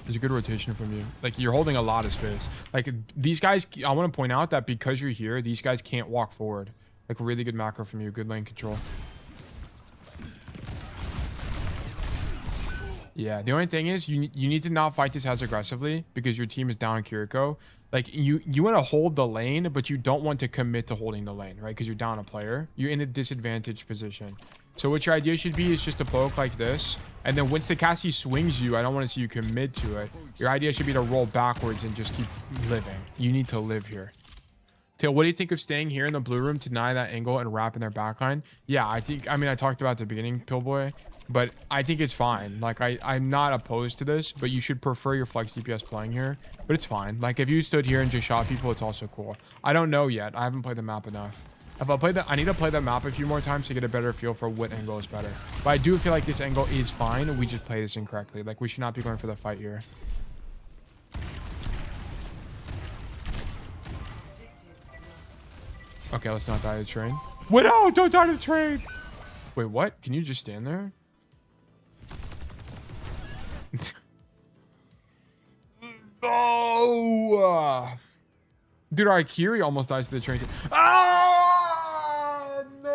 There's a good rotation from you. Like, you're holding a lot of space. Like, these guys, I want to point out that because you're here, these guys can't walk forward. Like, really good macro from you. Good lane control. Yeah, the only thing is you need to not fight this as aggressively because your team is down Kiriko. Like, you want to hold the lane, but you don't want to commit to holding the lane, right? Because you're down a player. You're in a disadvantaged position. So what your idea should be is just to poke like this. And then once the Cassidy swings you, I don't want to see you commit to it. Your idea should be to roll backwards and just keep living. You need to live here. Tail, what do you think of staying here in the blue room to deny that angle and wrapping their backline? Yeah, I mean, I talked about at the beginning, Pillboy. But I think it's fine. Like, I'm not opposed to this, but you should prefer your flex DPS playing here. But it's fine. Like, if you stood here and just shot people, it's also cool. I don't know yet. I haven't played the map enough. If I play I need to play the map a few more times to get a better feel for what angle is better. But I do feel like this angle is fine. We just play this incorrectly. Like, we should not be going for the fight here. Okay, let's not die to the train. What? No, don't die to the train. Wait, what? Can you just stand there? No! Dude, our Kiri almost dies to the train. Ah! No!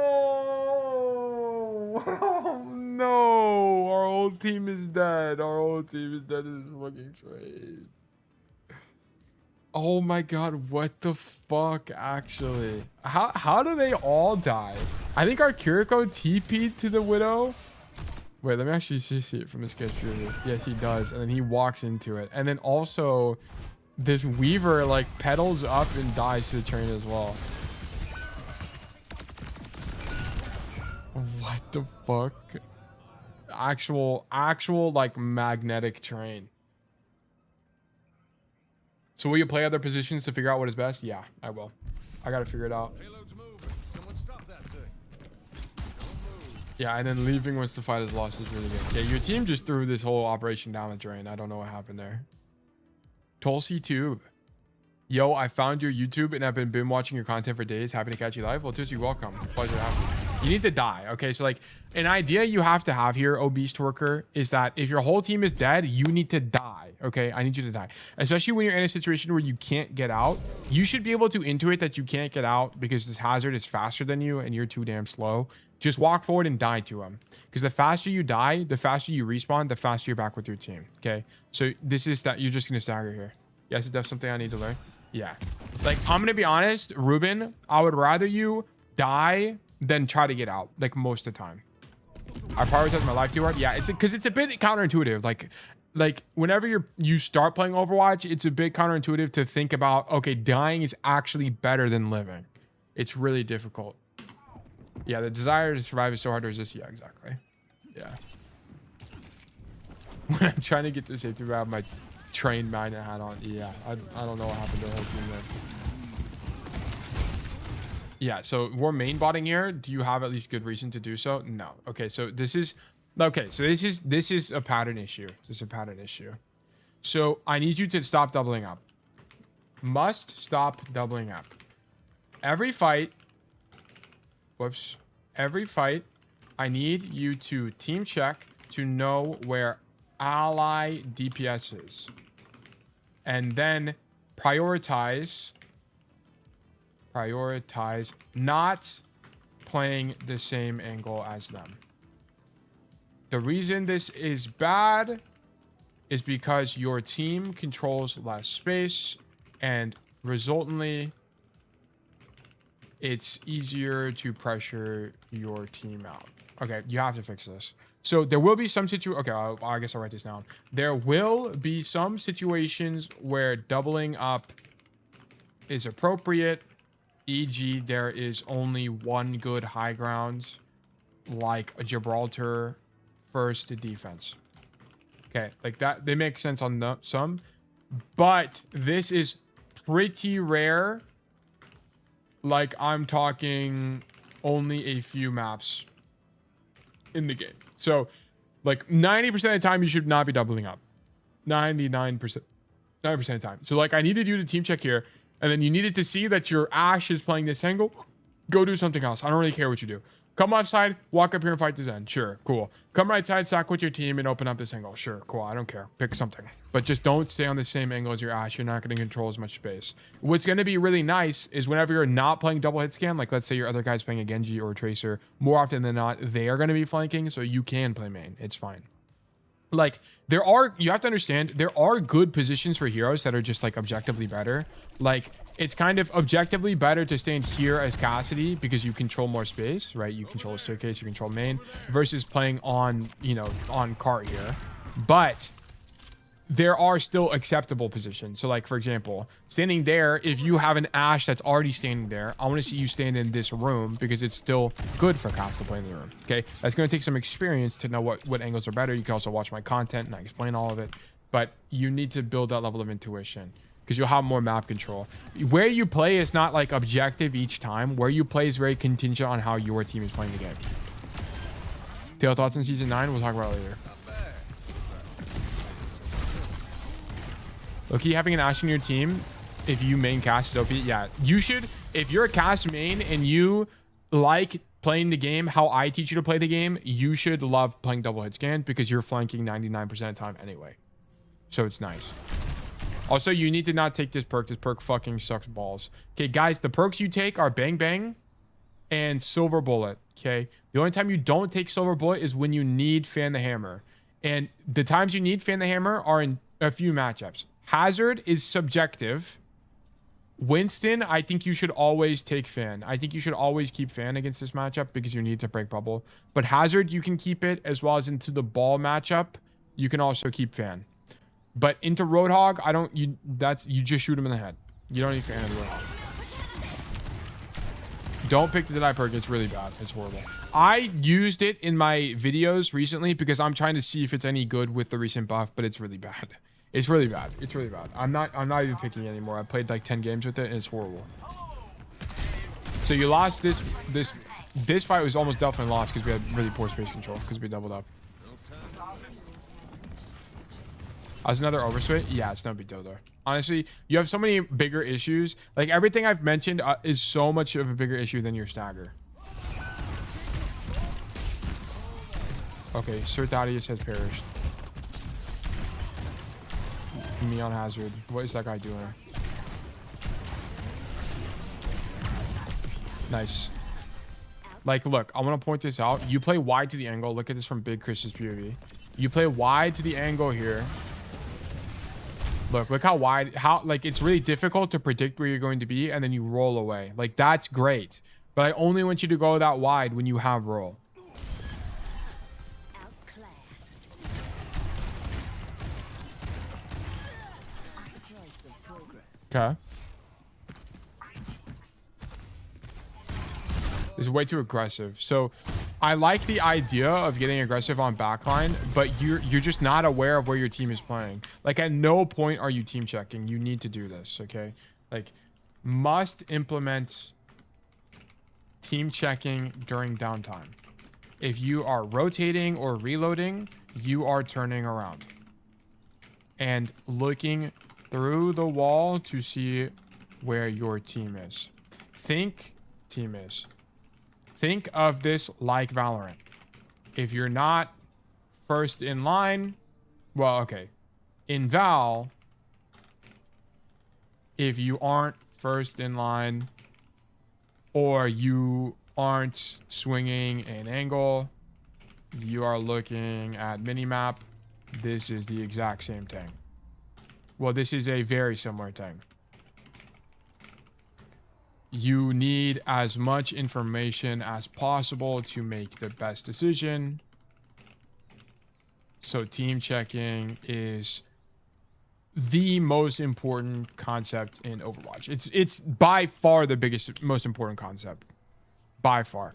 Oh, no! Our whole team is dead. Our whole team is dead in this fucking train. Oh my god, what the fuck, actually? How do they all die? I think our Kiriko TP'd to the Widow. Wait, let me actually see it from the sketch view. Yes, he does. And then he walks into it. And then also, this Weaver, like, pedals up and dies to the train as well. What the fuck? Actual, like, magnetic train. So will you play other positions to figure out what is best? Yeah, I will. I gotta figure it out. Yeah, and then leaving once the fight is lost is really good. Yeah, your team just threw this whole operation down the drain. I don't know what happened there. Tulsi Tube. Yo, I found your YouTube and I've been watching your content for days. Happy to catch you live. Well, Tulsi, welcome. Pleasure to have you. You need to die. Okay, so like an idea you have to have here, obese twerker, is that if your whole team is dead, you need to die. Okay, I need you to die, especially when you're in a situation where you can't get out. You should be able to intuit that you can't get out because this hazard is faster than you and you're too damn slow. Just walk forward and die to him, because the faster you die, the faster you respawn, the faster you're back with your team. Okay, so this is that you're just gonna stagger here. Yes, is that something I need to learn? Yeah, like I'm gonna be honest, Ruben, I would rather you die than try to get out, like most of the time. I prioritize my life too hard. Yeah, it's because it's a bit counterintuitive. Like whenever you start playing Overwatch, it's a bit counterintuitive to think about, okay, dying is actually better than living. It's really difficult. Yeah, the desire to survive is so hard to resist. Yeah, exactly. Yeah. When I'm trying to get to safety, I have my trained magnet hat on. Yeah, I don't know what happened to the whole team there. Yeah, so we're main botting here. Do you have at least good reason to do so? No. Okay, so this is a pattern issue. This is a pattern issue. So I need you to stop doubling up. Must stop doubling up. Every fight. Whoops. Every fight, I need you to team check to know where ally DPS is. And then prioritize not playing the same angle as them. The reason this is bad is because your team controls less space, and resultantly it's easier to pressure your team out. Okay, you have to fix this. So there will be some okay, I guess I'll write this down. There will be some situations where doubling up is appropriate. E.g., there is only one good high ground, like a Gibraltar first defense. Okay, like that, they make sense on some, but this is pretty rare. Like I'm talking only a few maps in the game. So like 90% of the time, you should not be doubling up. 90% of the time. So like I needed you to team check here. And then you needed to see that your Ashe is playing this angle. Go do something else. I don't really care what you do. Come left side, walk up here and fight to Zen. Sure, cool. Come right side, stack with your team and open up this angle. Sure, cool. I don't care. Pick something. But just don't stay on the same angle as your Ashe. You're not going to control as much space. What's going to be really nice is whenever you're not playing double hit scan, like let's say your other guy's playing a Genji or a Tracer, more often than not, they are going to be flanking. So you can play main. It's fine. Like you have to understand, there are good positions for heroes that are just like objectively better. Like it's kind of objectively better to stand here as Cassidy because you control more space, right? You control a staircase, you control main, versus playing on, on cart here. But there are still acceptable positions. So like, for example, standing there, if you have an Ashe that's already standing there, I want to see you stand in this room because it's still good for Cass to play in the room. Okay, that's going to take some experience to know what angles are better. You can also watch my content and I explain all of it, but you need to build that level of intuition because you'll have more map control. Where you play is not like objective each time. Where you play is very contingent on how your team is playing the game. Tail thoughts in season 9, we'll talk about it later. Okay, having an Ashe in your team, if you main cast is OP, yeah, you should. If you're a cast main and you like playing the game how I teach you to play the game, you should love playing double hit scan because you're flanking 99% of the time anyway. So it's nice. Also, you need to not take this perk. This perk fucking sucks balls. Okay, guys, the perks you take are Bang Bang and Silver Bullet. Okay, the only time you don't take Silver Bullet is when you need Fan the Hammer. And the times you need Fan the Hammer are in a few matchups. Hazard is subjective. Winston, I think you should always take Fan. I think you should always keep Fan against this matchup because you need to break bubble. But Hazard, you can keep it, as well as into the ball matchup, you can also keep Fan. But into Roadhog, you just shoot him in the head. You don't need Fan in Roadhog. Don't pick the Deny perk. It's really bad. It's horrible. I used it in my videos recently because I'm trying to see if it's any good with the recent buff, but it's really bad. It's really bad. It's really bad. I'm not even picking it anymore. I played like 10 games with it and it's horrible. So you lost this fight was almost definitely lost because we had really poor space control because we doubled up. As another overswitch? Yeah, it's no big deal though. Honestly, you have so many bigger issues. Like everything I've mentioned is so much of a bigger issue than your stagger. Okay, Sir Thaddeus has perished. Neon Hazard. What is that guy doing? Nice. Like, look, I want to point this out. You play wide to the angle. Look at this from Big Chris's POV. You play wide to the angle here. Look how wide, like, it's really difficult to predict where you're going to be, and then you roll away. Like, that's great. But I only want you to go that wide when you have roll. Okay. This is way too aggressive. So I like the idea of getting aggressive on backline, but you're just not aware of where your team is playing. Like, at no point are you team checking. You need to do this, okay? Like, must implement team checking during downtime. If you are rotating or reloading, you are turning around and looking through the wall to see where your team is. Think team is. Think of this like Valorant. If you're not first in line, well, okay. In Val, if you aren't first in line or you aren't swinging an angle, you are looking at minimap. This is the exact same thing. Well, this is a very similar thing. You need as much information as possible to make the best decision. So team checking is the most important concept in Overwatch. It's by far the biggest, most important concept. By far.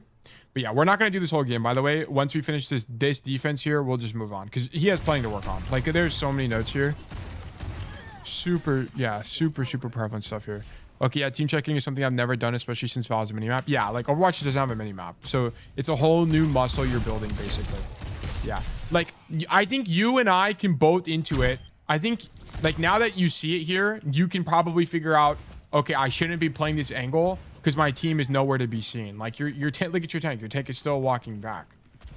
But yeah, we're not going to do this whole game. By the way, once we finish this defense here, we'll just move on. Because he has plenty to work on. Like, there's so many notes here. Super prevalent stuff here. Okay, yeah, team checking is something I've never done, especially since Val's a minimap. Yeah, like, Overwatch doesn't have a minimap. So it's a whole new muscle you're building, basically. Yeah. Like, I think you and I can both into it. I think, like, now that you see it here, you can probably figure out, okay, I shouldn't be playing this angle because my team is nowhere to be seen. Like, look at your tank. Your tank is still walking back.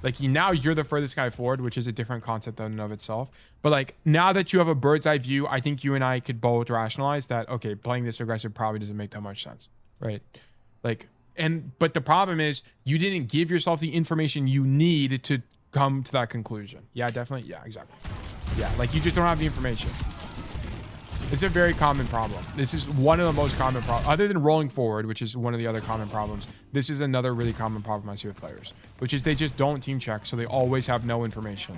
Like, now you're the furthest guy forward, which is a different concept in and of itself. But, like, now that you have a bird's eye view, I think you and I could both rationalize that, okay, playing this aggressive probably doesn't make that much sense, right? Like, but the problem is you didn't give yourself the information you need to come to that conclusion. Yeah, definitely. Yeah, exactly. Yeah, like, you just don't have the information. It's a very common problem. This is one of the most common problems. Other than rolling forward, which is one of the other common problems, this is another really common problem I see with players, which is they just don't team check, so they always have no information.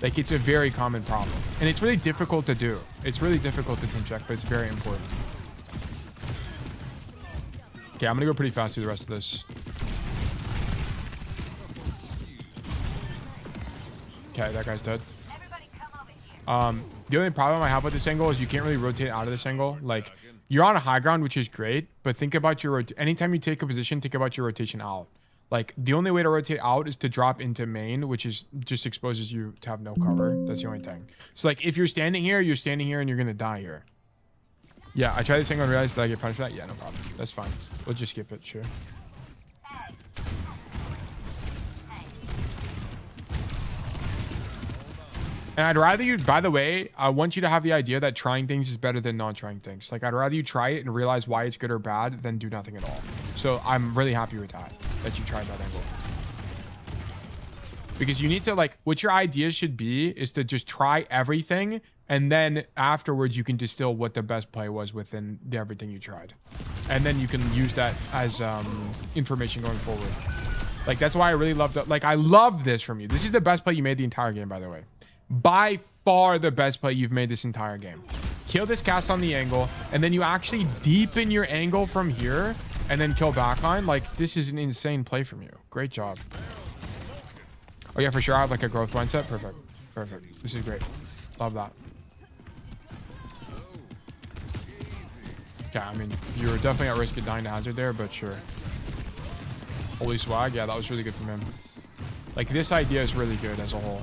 Like, it's a very common problem. And it's really difficult to do. It's really difficult to team check, but it's very important. Okay, I'm going to go pretty fast through the rest of this. Okay, that guy's dead. The only problem I have with this angle is you can't really rotate out of this angle. Like, you're on a high ground, which is great, but think about your anytime you take a position, think about your rotation out. Like, the only way to rotate out is to drop into main, which is just exposes you to have no cover. That's the only thing. So, like, if you're standing here and you're gonna die here. Yeah, I tried this angle and realized that I get punished for that. Yeah, no problem. That's fine. We'll just skip it. Sure. And I'd rather you, by the way, I want you to have the idea that trying things is better than not trying things. Like, I'd rather you try it and realize why it's good or bad than do nothing at all. So I'm really happy with that you tried that angle. Because you need to, like, what your idea should be is to just try everything. And then afterwards, you can distill what the best play was within everything you tried. And then you can use that as information going forward. Like, that's why I really loved it. Like, I love this from you. This is the best play you made the entire game, by the way. By far the best play you've made this entire game. Kill this cast on the angle, and then you actually deepen your angle from here, and then kill backline. Like, this is an insane play from you. Great job. Oh yeah, for sure. I have like a growth mindset. Perfect. Perfect. This is great. Love that. Yeah, I mean, you were definitely at risk of dying to hazard there, but sure. Holy swag. Yeah, that was really good from him. Like, this idea is really good as a whole.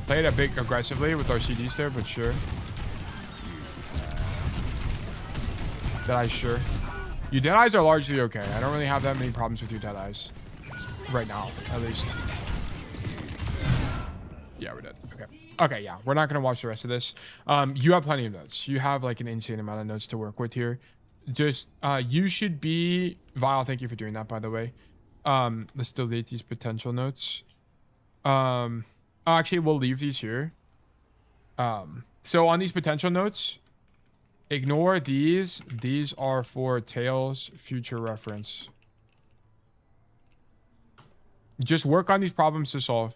Played a bit aggressively with our CDs there, but sure. Deadeyes, sure. Your Deadeyes are largely okay. I don't really have that many problems with your Deadeyes. Right now, at least. Yeah, we did. Okay. Okay, yeah. We're not going to watch the rest of this. You have plenty of notes. You have like an insane amount of notes to work with here. Just, you should be... Vile, thank you for doing that, by the way. Let's delete these potential notes. Actually, we'll leave these here. So on these potential notes, ignore these. These are for Tails' future reference. Just work on these problems to solve.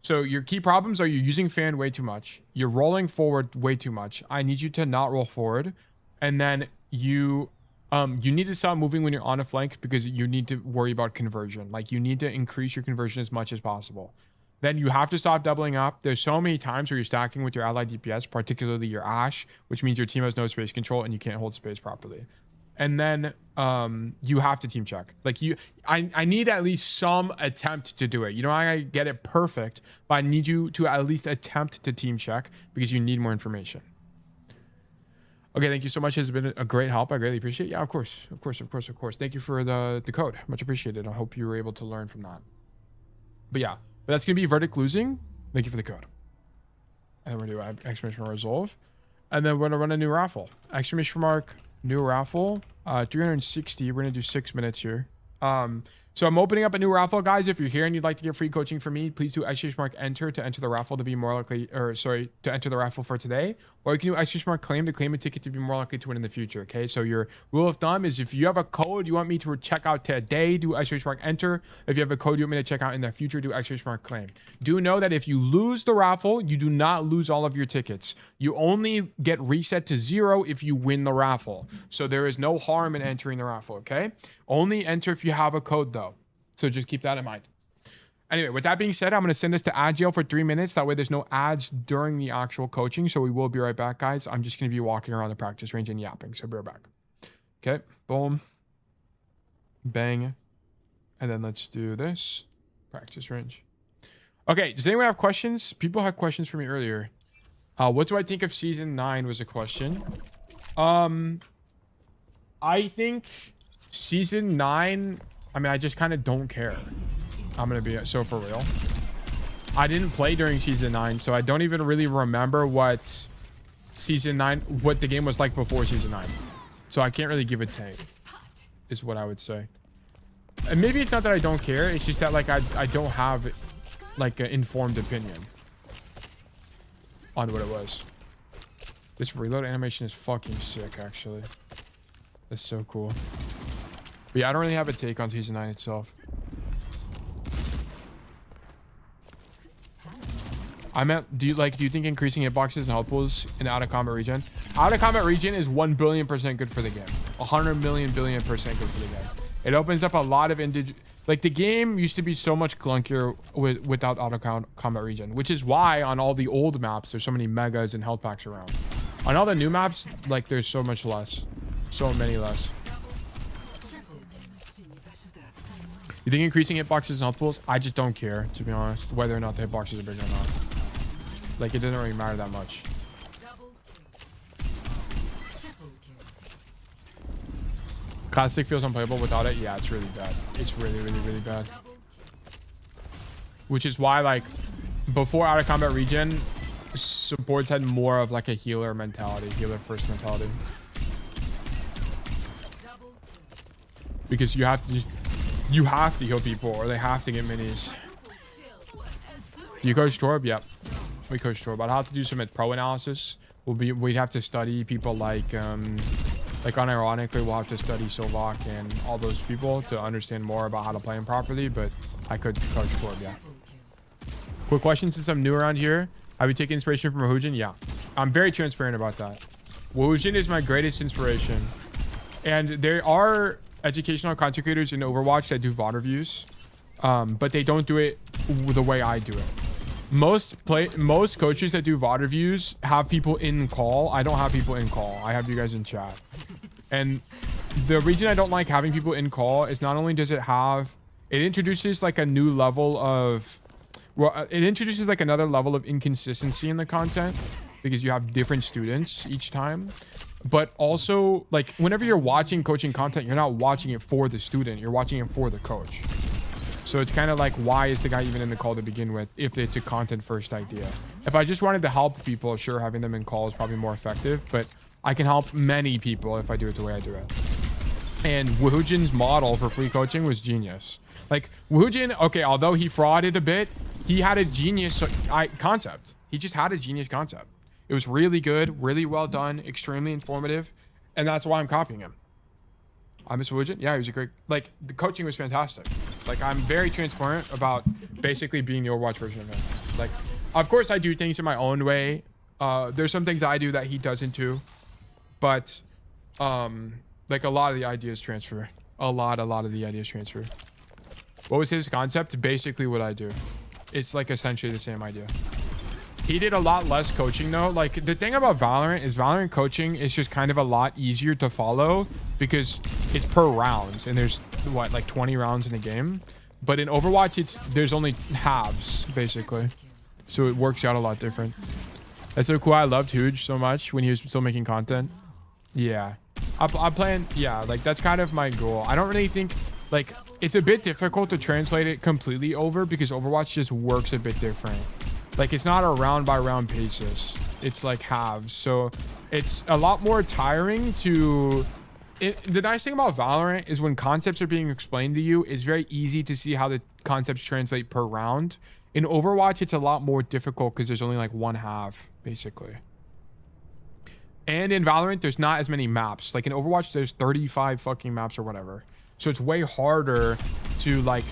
So your key problems are you're using fan way too much. You're rolling forward way too much. I need you to not roll forward. And then you need to stop moving when you're on a flank because you need to worry about conversion. Like you need to increase your conversion as much as possible. Then you have to stop doubling up. There's so many times where you're stacking with your allied DPS, particularly your Ashe, which means your team has no space control and you can't hold space properly. And then you have to team check. Like I need at least some attempt to do it. You know, I get it perfect, but I need you to at least attempt to team check because you need more information. Okay, thank you so much. It's been a great help. I greatly appreciate it. Yeah, of course. Thank you for the code. Much appreciated. I hope you were able to learn from that. But yeah, but that's going to be verdict losing. Thank you for the code. And then we're going to do exclamation mark resolve. And then we're going to run a new raffle. Exclamation mark new raffle. 360. We're going to do 6 minutes here. So I'm opening up a new raffle, guys. If you're here and you'd like to get free coaching from me, please do exclamation mark enter to enter the raffle to be more likely, or sorry, to enter the raffle for today. Or you can do exclamation mark claim to claim a ticket to be more likely to win in the future. Okay, so your rule of thumb is if you have a code you want me to check out today, do exclamation mark enter. If you have a code you want me to check out in the future, do exclamation mark claim. Do know that if you lose the raffle, you do not lose all of your tickets. You only get reset to 0 if you win the raffle. So there is no harm in entering the raffle. Okay, only enter if you have a code though. So just keep that in mind. Anyway, with that being said, I'm going to send this to ad jail for 3 minutes. That way there's no ads during the actual coaching. So we will be right back, guys. I'm just going to be walking around the practice range and yapping. So be right back. Okay. Boom. Bang. And then let's do this. Practice range. Okay. Does anyone have questions? People had questions for me earlier. What do I think of season 9 was a question. I think season 9... I mean, I just kind of don't care. I'm going to be so for real. I didn't play during season 9, so I don't even really remember what season 9, what the game was like before season 9. So I can't really give a take, is what I would say. And maybe it's not that I don't care. It's just that like I don't have like an informed opinion on what it was. This reload animation is fucking sick, actually. That's so cool. But yeah, I don't really have a take on season 9 itself. I meant, do you think increasing hitboxes and health pools in out of combat region? Out of combat region is 1 billion% good for the game. 100 million billion% good for the game. It opens up a lot of like the game used to be so much clunkier without out of combat region, which is why on all the old maps there's so many megas and health packs around. On all the new maps, like there's so much less, so many less. You think increasing hitboxes and health pools? I just don't care, to be honest, whether or not the hitboxes are big or not. Like, it doesn't really matter that much. Classic feels unplayable without it. Yeah, it's really bad. It's really, really, really bad. Which is why, like, before out of combat region, supports had more of like a healer mentality, healer first mentality. Because you have to heal people or they have to get minis. Do you coach Torb? Yep. We coach Torb. I'd have to do some pro analysis. We'd have to study people like unironically we'll have to study Silvok and all those people to understand more about how to play him properly, but I could coach Torb, yeah. Quick question, since I'm new around here, have you taken inspiration from Wahujin? Yeah. I'm very transparent about that. Wahujin is my greatest inspiration. And there are educational content creators in Overwatch that do VOD reviews, but they don't do it the way I do it. Most coaches that do VOD reviews have people in call. I don't have people in call. I have you guys in chat. And the reason I don't like having people in call is not only does it introduces like a new level of, well, it introduces like another level of inconsistency in the content because you have different students each time. But also, like, whenever you're watching coaching content, you're not watching it for the student. You're watching it for the coach. So it's kind of like, why is the guy even in the call to begin with if it's a content first idea? If I just wanted to help people, sure, having them in call is probably more effective, but I can help many people if I do it the way I do it. And Woohoojin's model for free coaching was genius. Like Woohoojin, okay, although he frauded a bit, he had a genius concept. He just had a genius concept. It was really good, really well done, extremely informative, and that's why I'm copying him. I miss Woojin. Yeah, he was a great, like, the coaching was fantastic. Like, I'm very transparent about basically being the Overwatch version of him. Like, of course I do things in my own way. There's some things I do that he doesn't too, but like a lot of the ideas transfer. A lot of the ideas transfer. What was his concept? Basically what I do. It's like essentially the same idea. He did a lot less coaching though. Like the thing about Valorant is Valorant coaching is just kind of a lot easier to follow because it's per rounds and there's what, like 20 rounds in a game. But in Overwatch, there's only halves basically. So it works out a lot different. That's so cool. I loved Hooge so much when he was still making content. Yeah. I'm playing, yeah, like that's kind of my goal. I don't really think, like, it's a bit difficult to translate it completely over because Overwatch just works a bit different. Like, it's not a round by round basis. It's like halves. So it's a lot more tiring to... the nice thing about Valorant is when concepts are being explained to you, it's very easy to see how the concepts translate per round. In Overwatch, it's a lot more difficult because there's only like one half, basically. And in Valorant, there's not as many maps. Like in Overwatch, there's 35 fucking maps or whatever. So it's way harder to like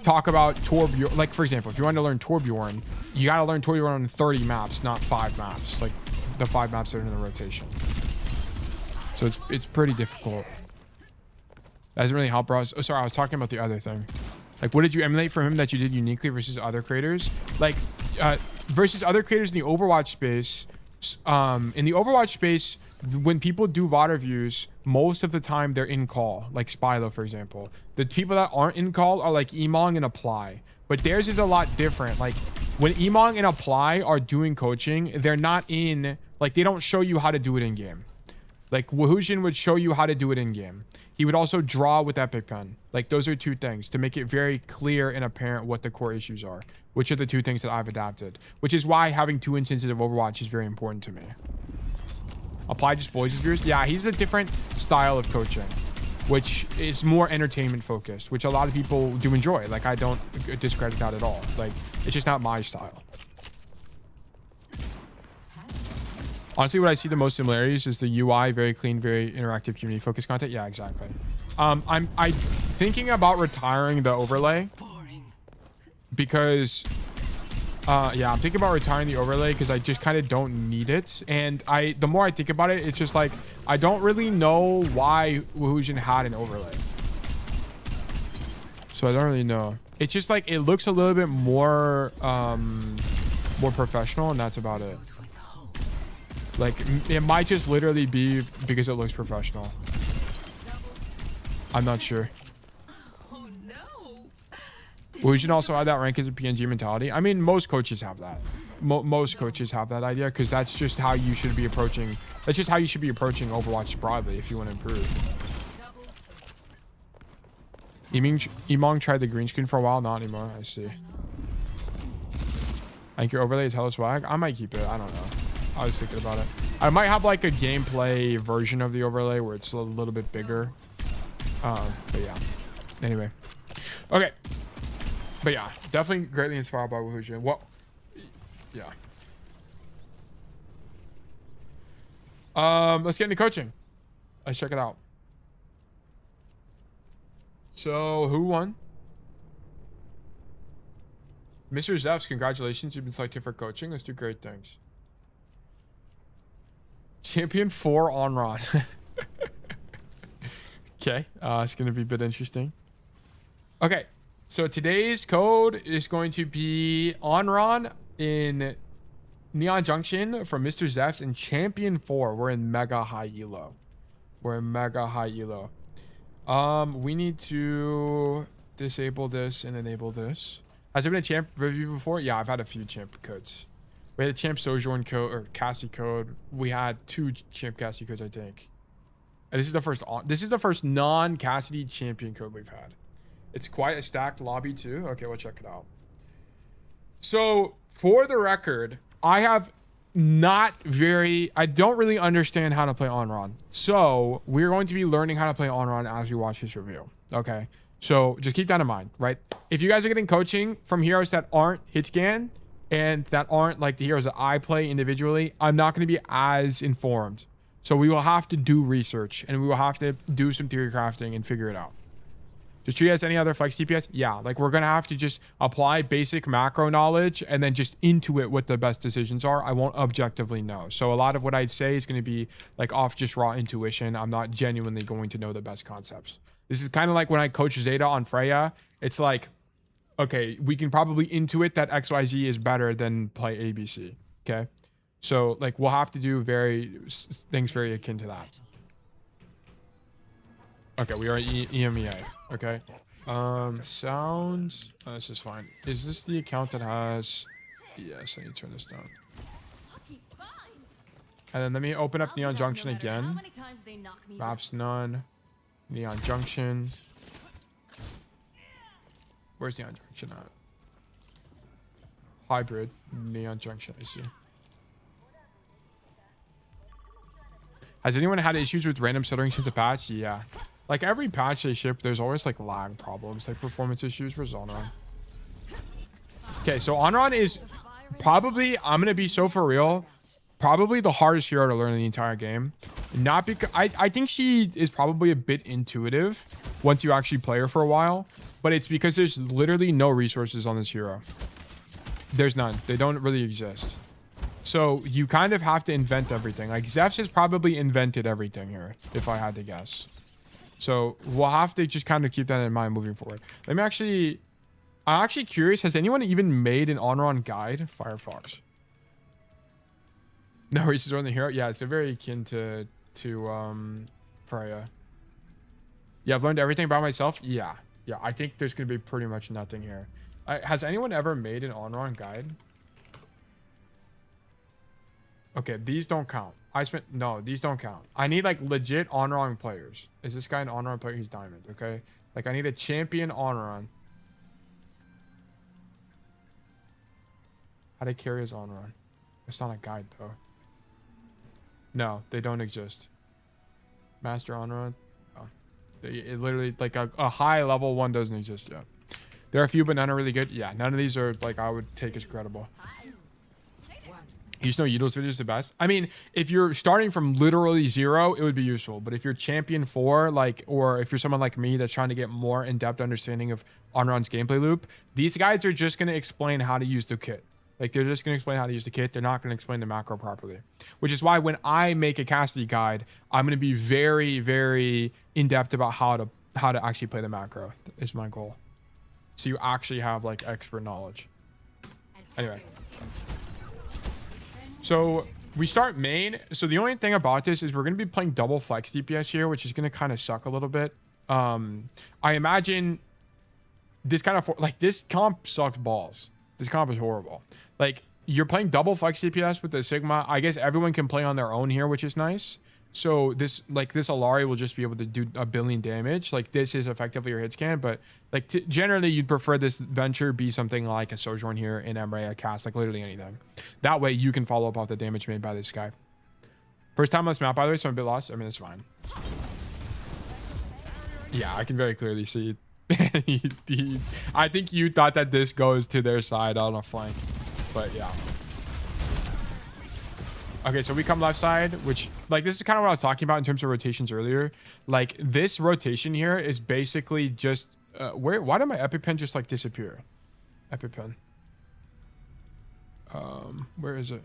talk about Torbjorn. Like for example, if you want to learn Torbjorn, you got to learn Torbjorn on 30 maps, not 5 maps. Like the 5 maps that are in the rotation. So it's pretty difficult. That doesn't really help us. Oh, sorry, I was talking about the other thing. Like, what did you emulate from him that you did uniquely versus other creators? Like, versus other creators in the Overwatch space. In the Overwatch space, when people do VOD reviews, most of the time they're in call, like Spylo, for example. The people that aren't in call are like Emong and Apply. But theirs is a lot different. Like, when Emong and Apply are doing coaching, they're not in, like, they don't show you how to do it in game. Like, Woohoojin would show you how to do it in game. He would also draw with Epic Pen. Like, those are 2 things to make it very clear and apparent what the core issues are, which are the 2 things that I've adapted, which is why having 2 instances of Overwatch is very important to me. Apply just bullies his viewers. Yeah, he's a different style of coaching, which is more entertainment focused, which a lot of people do enjoy. Like, I don't discredit that at all. Like, it's just not my style. Honestly, what I see the most similarities is the UI, very clean, very interactive, community focused content. Yeah, exactly. I'm thinking about retiring the overlay because yeah, I'm thinking about retiring the overlay because I just kind of don't need it. And the more I think about it, it's just like I don't really know why Woohoojin had an overlay. So I don't really know. It's just like it looks a little bit more more professional, and that's about it. Like, it might just literally be because it looks professional. I'm not sure. Oh, no. We should also add that rank as a PNG mentality. I mean, most coaches have that. Most coaches have that idea because that's just how you should be approaching. That's just how you should be approaching Overwatch broadly if you want to improve. Emong tried the green screen for a while. Not anymore. I see. I think your overlay is hella swag. I might keep it. I don't know. I was thinking about it. I might have like a gameplay version of the overlay where it's a little bit bigger. But yeah. Anyway. Okay. But yeah, definitely greatly inspired by Woohoojin. What? Yeah. Let's get into coaching. Let's check it out. So who won? Mr. Zepps, congratulations. You've been selected for coaching. Let's do great things. Champion 4 Anran. Okay, it's gonna be a bit interesting. Okay, so today's code is going to be Anran in Neon Junction from Mr. Zepps and Champion 4. We're in mega high elo. We're in mega high elo. We need to disable this and enable this. Has there been a champ review before? Yeah, I've had a few champ codes. We had a champ Sojourn code or Cassie code. We had 2 champ Cassie codes, I think. And this is the first non-Cassidy champion code we've had. It's quite a stacked lobby too. Okay, we'll check it out. So for the record, I don't really understand how to play Anran. So we're going to be learning how to play Anran as we watch this review. Okay. So just keep that in mind, right? If you guys are getting coaching from heroes that aren't hit scan and that aren't like the heroes that I play individually, I'm not going to be as informed. So we will have to do research and we will have to do some theory crafting and figure it out. Just treat it as any other flex DPS. Yeah, like we're going to have to just apply basic macro knowledge and then just intuit what the best decisions are. I won't objectively know. So a lot of what I'd say is going to be like off just raw intuition. I'm not genuinely going to know the best concepts. This is kind of like when I coach Zeta on Freya. It's like, okay, we can probably intuit that XYZ is better than play ABC. Okay. So like we'll have to do things very akin to that. Okay, we are EMEA. Okay. Sounds. This is fine. Is this the account that has? Yes, I need to turn this down. And then let me open up Neon Junction again. Maps none. Neon Junction. Where's Neon Junction at? Hybrid. Neon Junction, I see. Has anyone had issues with random stuttering since the patch? Yeah. Like every patch they ship, there's always like lag problems, like performance issues for Anran. Okay, so Anran is probably, I'm going to be so for real, probably the hardest hero to learn in the entire game. Not because, I think she is probably a bit intuitive once you actually play her for a while, but it's because there's literally no resources on this hero. There's none. They don't really exist. So you kind of have to invent everything. Like Zeph's has probably invented everything here, if I had to guess. So we'll have to just kind of keep that in mind moving forward. I'm actually curious. Has anyone even made an Anran guide? Firefox. No reasons on the hero. Yeah, it's very akin to Freya. Yeah, I've learned everything by myself. Yeah. I think there's gonna be pretty much nothing here. Has anyone ever made an Anran guide? Okay, these don't count. No, these don't count. I need like legit Anran players. Is this guy an Anran player? He's diamond, okay? Like I need a champion Anran. How to carry his Anran? It's not a guide though. No, they don't exist. Master Anran. Oh. It literally like a high level one doesn't exist yet. There are a few, but none are really good. Yeah, none of these are like I would take as credible. You just know Yudo's video is the best. I mean, if you're starting from literally 0, it would be useful. But if you're champion 4, like, or if you're someone like me that's trying to get more in-depth understanding of Anran's gameplay loop, these guys are just going to explain how to use the kit. Like, they're just going to explain how to use the kit. They're not going to explain the macro properly. Which is why when I make a Cassidy guide, I'm going to be very, very in-depth about how to actually play the macro is my goal. So you actually have, like, expert knowledge. Anyway. So we start main. So the only thing about this is we're going to be playing double flex DPS here, which is going to kind of suck a little bit. I imagine this kind of like this comp sucks balls. This comp is horrible. Like you're playing double flex DPS with the Sigma. I guess everyone can play on their own here, which is nice. So this Alari will just be able to do 1 billion damage. Like this is effectively your hit scan, but like generally you'd prefer this venture be something like a Sojourn here in Emre, a cast, like literally anything. That way you can follow up off the damage made by this guy. First time on this map, by the way, so I'm a bit lost. I mean, it's fine. Yeah, I can very clearly see it. I think you thought that this goes to their side on a flank, but yeah. Okay, so we come left side, which like this is kind of what I was talking about in terms of rotations earlier. Like this rotation here is basically just why did my EpiPen just like disappear? EpiPen. Where is it?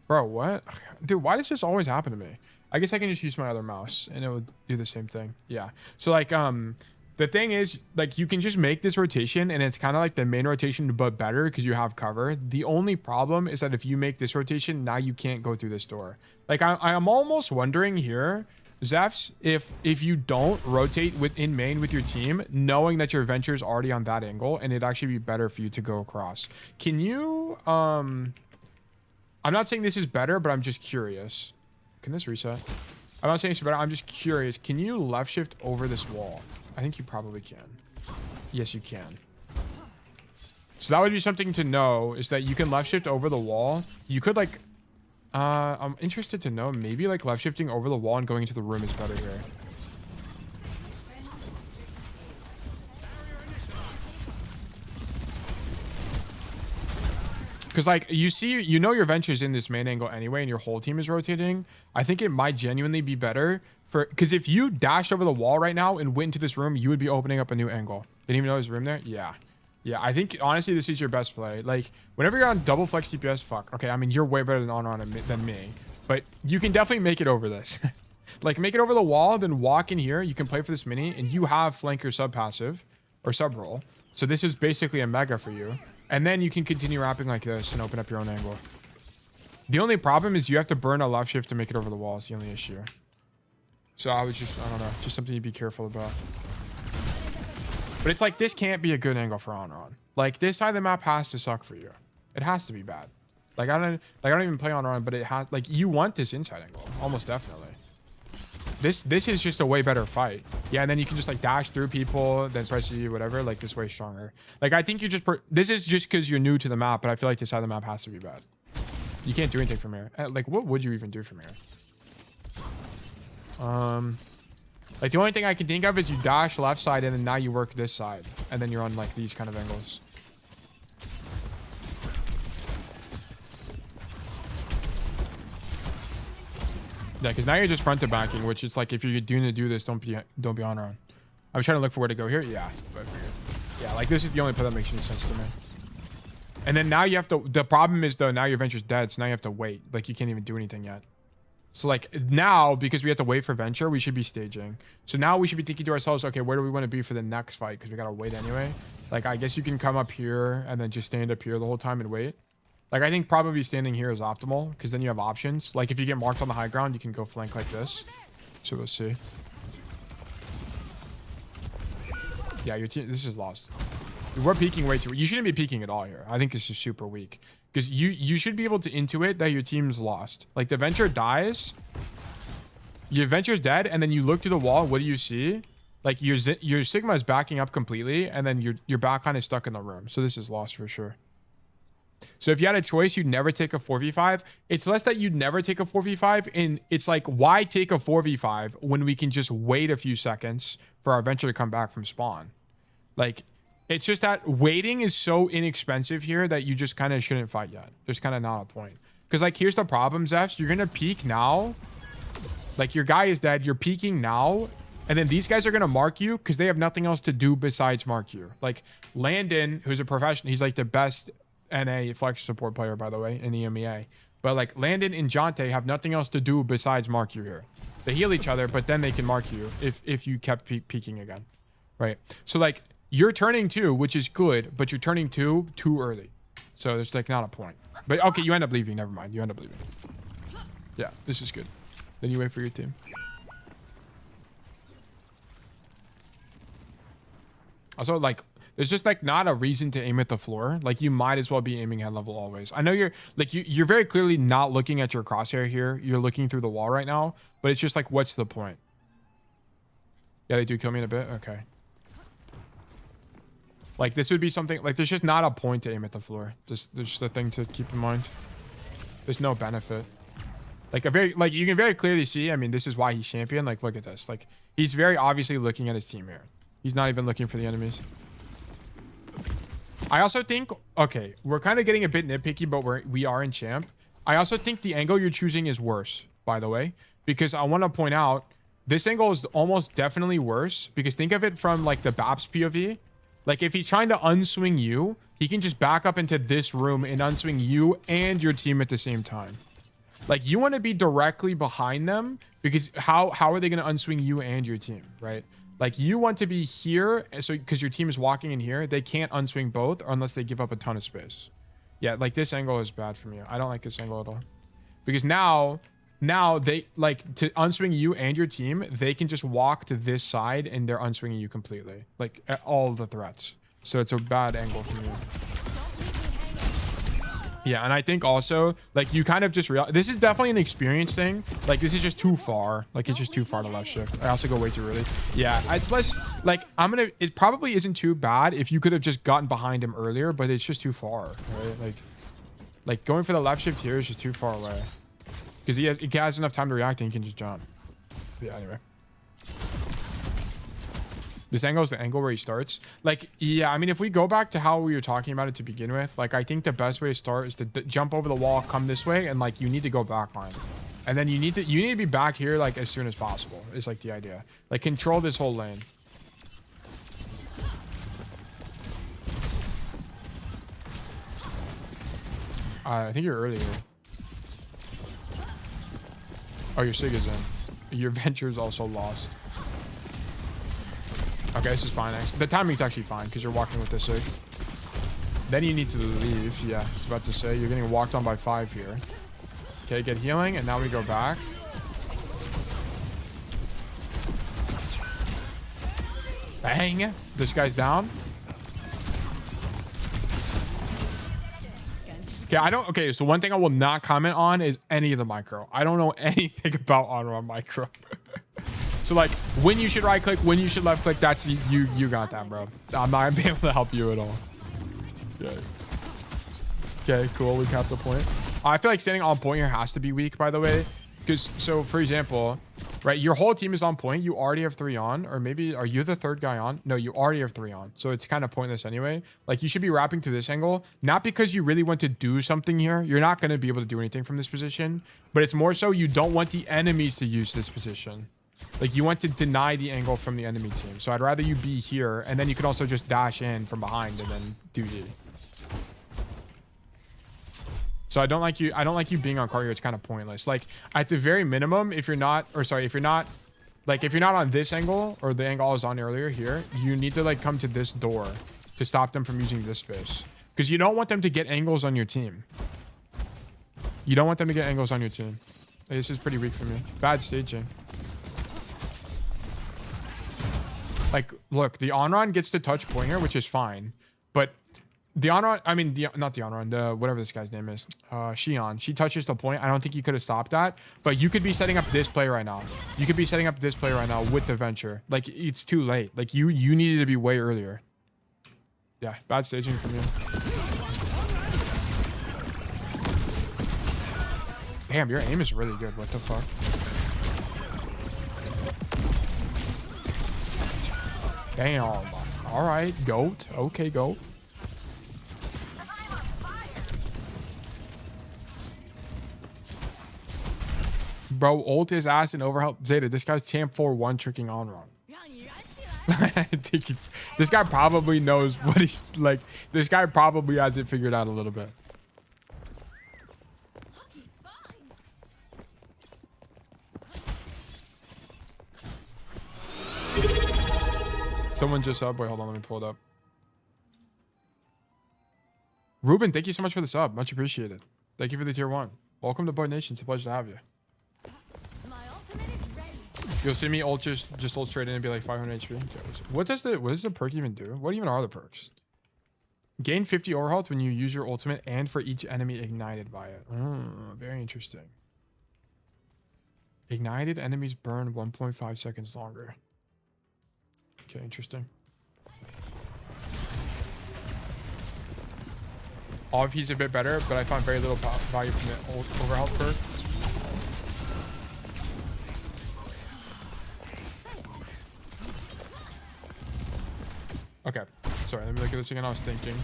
Bro, what? Dude, why does this always happen to me? I guess I can just use my other mouse and it would do the same thing. Yeah. So like the thing is, like, you can just make this rotation and it's kind of like the main rotation, but better because you have cover. The only problem is that if you make this rotation, now you can't go through this door. Like, I'm almost wondering here, Zephs, if you don't rotate within main with your team, knowing that your venture is already on that angle, and it'd actually be better for you to go across. Can you, I'm not saying this is better, but I'm just curious. Can this reset? I'm not saying it's better. I'm just curious. Can you left shift over this wall? I think you probably can. Yes, you can. So that would be something to know, is that you can left shift over the wall. You could like, I'm interested to know, maybe like left shifting over the wall and going into the room is better here. Because like you see, you know your venture's in this main angle anyway, and your whole team is rotating. I think it might genuinely be better for, because if you dashed over the wall right now and went into this room, you would be opening up a new angle. Didn't even know there's a room there. Yeah. Yeah, I think honestly this is your best play. Like whenever you're on double flex DPS, fuck. Okay, I mean you're way better than Anran than me, but you can definitely make it over this. Like make it over the wall, then walk in here. You can play for this mini, and you have flanker sub passive or sub roll. So this is basically a mega for you, and then you can continue wrapping like this and open up your own angle. The only problem is you have to burn a left shift to make it over the wall. It's the only issue. So I don't know, just something to be careful about. But it's like, this can't be a good angle for Anran. Like this side of the map has to suck for you. It has to be bad. Like I don't even play Anran, but it has, like, you want this inside angle almost definitely. This is just a way better fight. Yeah, and then you can just like dash through people, then press E, whatever. Like this way stronger. Like I think you just this is just because you're new to the map, but I feel like this side of the map has to be bad. You can't do anything from here. Like what would you even do from here? Like the only thing I can think of is you dash left side and then now you work this side, and then you're on like these kind of angles. Yeah, because now you're just front to backing, which is like, if you're doing to do this, don't be Anran. I was trying to look for where to go here. Yeah, but yeah, like this is the only play that makes any sense to me. And then now you have to, the problem is though, now your venture's dead, so now you have to wait. Like you can't even do anything yet. So like now, because we have to wait for venture, we should be staging. So now we should be thinking to ourselves, okay, where do we want to be for the next fight? Because we gotta wait anyway. Like I guess you can come up here and then just stand up here the whole time and wait. Like I think probably standing here is optimal, because then you have options. Like if you get marked on the high ground, you can go flank like this. So we'll see. Yeah, your team, this is lost. We're peeking way too. You shouldn't be peeking at all here. I think this is super weak. Because you should be able to intuit that your team's lost. Like the venture dies, your venture's dead, and then you look to the wall. What do you see? Like your Sigma is backing up completely, and then your back kind of stuck in the room. So this is lost for sure. So if you had a choice, you'd never take a 4v5. It's less that you'd never take a 4v5, and it's like, why take a 4v5 when we can just wait a few seconds for our venture to come back from spawn? Like, it's just that waiting is so inexpensive here that you just kind of shouldn't fight yet. There's kind of not a point. Because, like, here's the problem, Zefs. You're going to peek now. Like, your guy is dead. You're peeking now. And then these guys are going to mark you because they have nothing else to do besides mark you. Like, Landon, who's a professional, he's, like, the best NA flex support player, by the way, in EMEA. But, like, Landon and Jante have nothing else to do besides mark you here. They heal each other, but then they can mark you if you kept peeking again. Right? So, like, you're turning 2, which is good, but you're turning 2 too early. So there's like not a point. But okay, you end up leaving. Never mind. You end up leaving. Yeah, this is good. Then you wait for your team. Also, like, there's just like not a reason to aim at the floor. Like you might as well be aiming head level always. I know you're like, you're very clearly not looking at your crosshair here. You're looking through the wall right now, but it's just like, what's the point? Yeah, they do kill me in a bit. Okay. Like, this would be something, like, there's just not a point to aim at the floor. There's just a thing to keep in mind. There's no benefit. Like, you can very clearly see, I mean, this is why he's champion. Like, look at this. Like, he's very obviously looking at his team here. He's not even looking for the enemies. I also think, okay, we're kind of getting a bit nitpicky, but we are in champ. I also think the angle you're choosing is worse, by the way, because I want to point out, this angle is almost definitely worse, because think of it from, like, the BAPS POV. Like, if he's trying to unswing you, he can just back up into this room and unswing you and your team at the same time. Like, you want to be directly behind them, because how are they going to unswing you and your team, right? Like, you want to be here, so because your team is walking in here. They can't unswing both unless they give up a ton of space. Yeah, like, this angle is bad for me. I don't like this angle at all. Because now they, like, to unswing you and your team, they can just walk to this side and they're unswinging you completely. Like, all the threats. So it's a bad angle for me. Yeah, and I think also, like, you kind of just realize this is definitely an experience thing. Like, this is just too far. Like, it's just too far to left shift. I also go way too early. Yeah, it's less like it probably isn't too bad if you could have just gotten behind him earlier, but it's just too far, right? Like going for the left shift here is just too far away because he has enough time to react and he can just jump. Yeah, anyway. This angle is the angle where he starts. Like, yeah, I mean, if we go back to how we were talking about it to begin with, like, I think the best way to start is to jump over the wall, come this way, and, like, you need to go backline. And then you need to be back here, like, as soon as possible, is, like, the idea. Like, control this whole lane. I think you're early here. Oh, your Sig is in. Your Venture is also lost. Okay, this is fine. Actually. The timing's actually fine because you're walking with this Sig. Then you need to leave. Yeah, I was about to say. You're getting walked on by 5 here. Okay, get healing. And now we go back. Bang. This guy's down. Okay, okay, so one thing I will not comment on is any of the micro. I don't know anything about Anran micro. So, like, when you should right click, when you should left click, that's you got that, bro. I'm not gonna be able to help you at all. Okay. Okay, cool. We capped the point. I feel like standing on point here has to be weak, by the way. Because, so, for example, right, your whole team is on point. You already have 3 on. Or maybe, are you the 3rd guy on? No, you already have 3 on. So, it's kind of pointless anyway. Like, you should be wrapping to this angle. Not because you really want to do something here. You're not going to be able to do anything from this position. But it's more so you don't want the enemies to use this position. Like, you want to deny the angle from the enemy team. So I'd rather you be here, and then you can also just dash in from behind and then do D. So I don't like you being on cart here. It's kind of pointless. Like, at the very minimum, if you're not on this angle, or the angle I was on earlier here, you need to, like, come to this door to stop them from using this space. Because you don't want them to get angles on your team. You don't want them to get angles on your team. This is pretty weak for me. Bad staging. Like, look, the Anran gets to touch point here, which is fine. But the Anran, I mean, not the Anran, the whatever this guy's name is, Xion. She touches the point. I don't think you could have stopped that. But you could be setting up this play right now. You could be setting up this play right now with the Venture. Like, it's too late. Like, you needed to be way earlier. Yeah, bad staging from you. Damn, your aim is really good. What the fuck? Damn. All right, goat. Okay, goat. Bro, ult his ass and overhelp Zeta. This guy's champ 4-1 tricking Anran. This guy probably knows what he's like. This guy probably has it figured out a little bit. Someone just sub. Wait, hold on. Let me pull it up. Ruben, thank you so much for the sub. Much appreciated. Thank you for the tier 1. Welcome to Boyd Nation. It's a pleasure to have you. You'll see me ult just ult straight in and be like 500 HP. What does the perk even do? What even are the perks? Gain 50 overhealth when you use your ultimate and for each enemy ignited by it. Very interesting. Ignited enemies burn 1.5 seconds longer. Okay, interesting. Off, he's a bit better, but I found very little value from the overhealth perk. Okay, sorry, let me look at this again. I was thinking.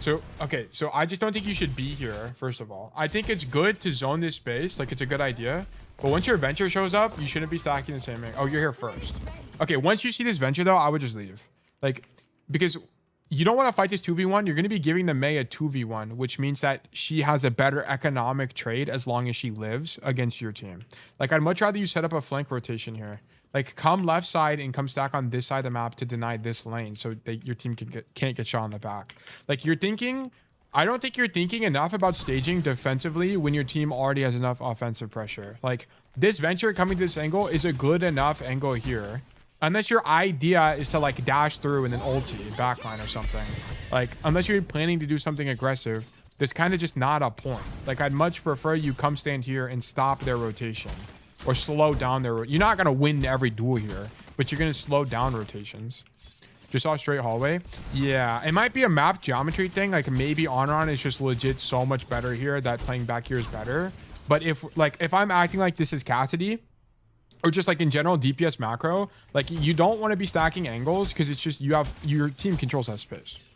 So, okay, so I just don't think you should be here, first of all. I think it's good to zone this space. Like, it's a good idea. But once your Venture shows up, you shouldn't be stacking the same thing. Oh, you're here first. Okay, once you see this Venture, though, I would just leave. Like, because you don't want to fight this 2v1. You're going to be giving the Mei a 2v1, which means that she has a better economic trade as long as she lives against your team. Like, I'd much rather you set up a flank rotation here. Like, come left side and come stack on this side of the map to deny this lane so that your team can't get shot on the back. Like, you're thinking... I don't think you're thinking enough about staging defensively when your team already has enough offensive pressure. Like, this Venture coming to this angle is a good enough angle here. Unless your idea is to, like, dash through and then ulti, backline or something. Like, unless you're planning to do something aggressive, there's kind of just not a point. Like, I'd much prefer you come stand here and stop their rotation or slow down their... You're not going to win every duel here, but you're going to slow down rotations. Just saw a straight hallway. Yeah, it might be a map geometry thing. Like, maybe Anran is just legit so much better here that playing back here is better. But if I'm acting like this is Cassidy, or just like in general DPS macro, like you don't want to be stacking angles because it's just your team controls that space.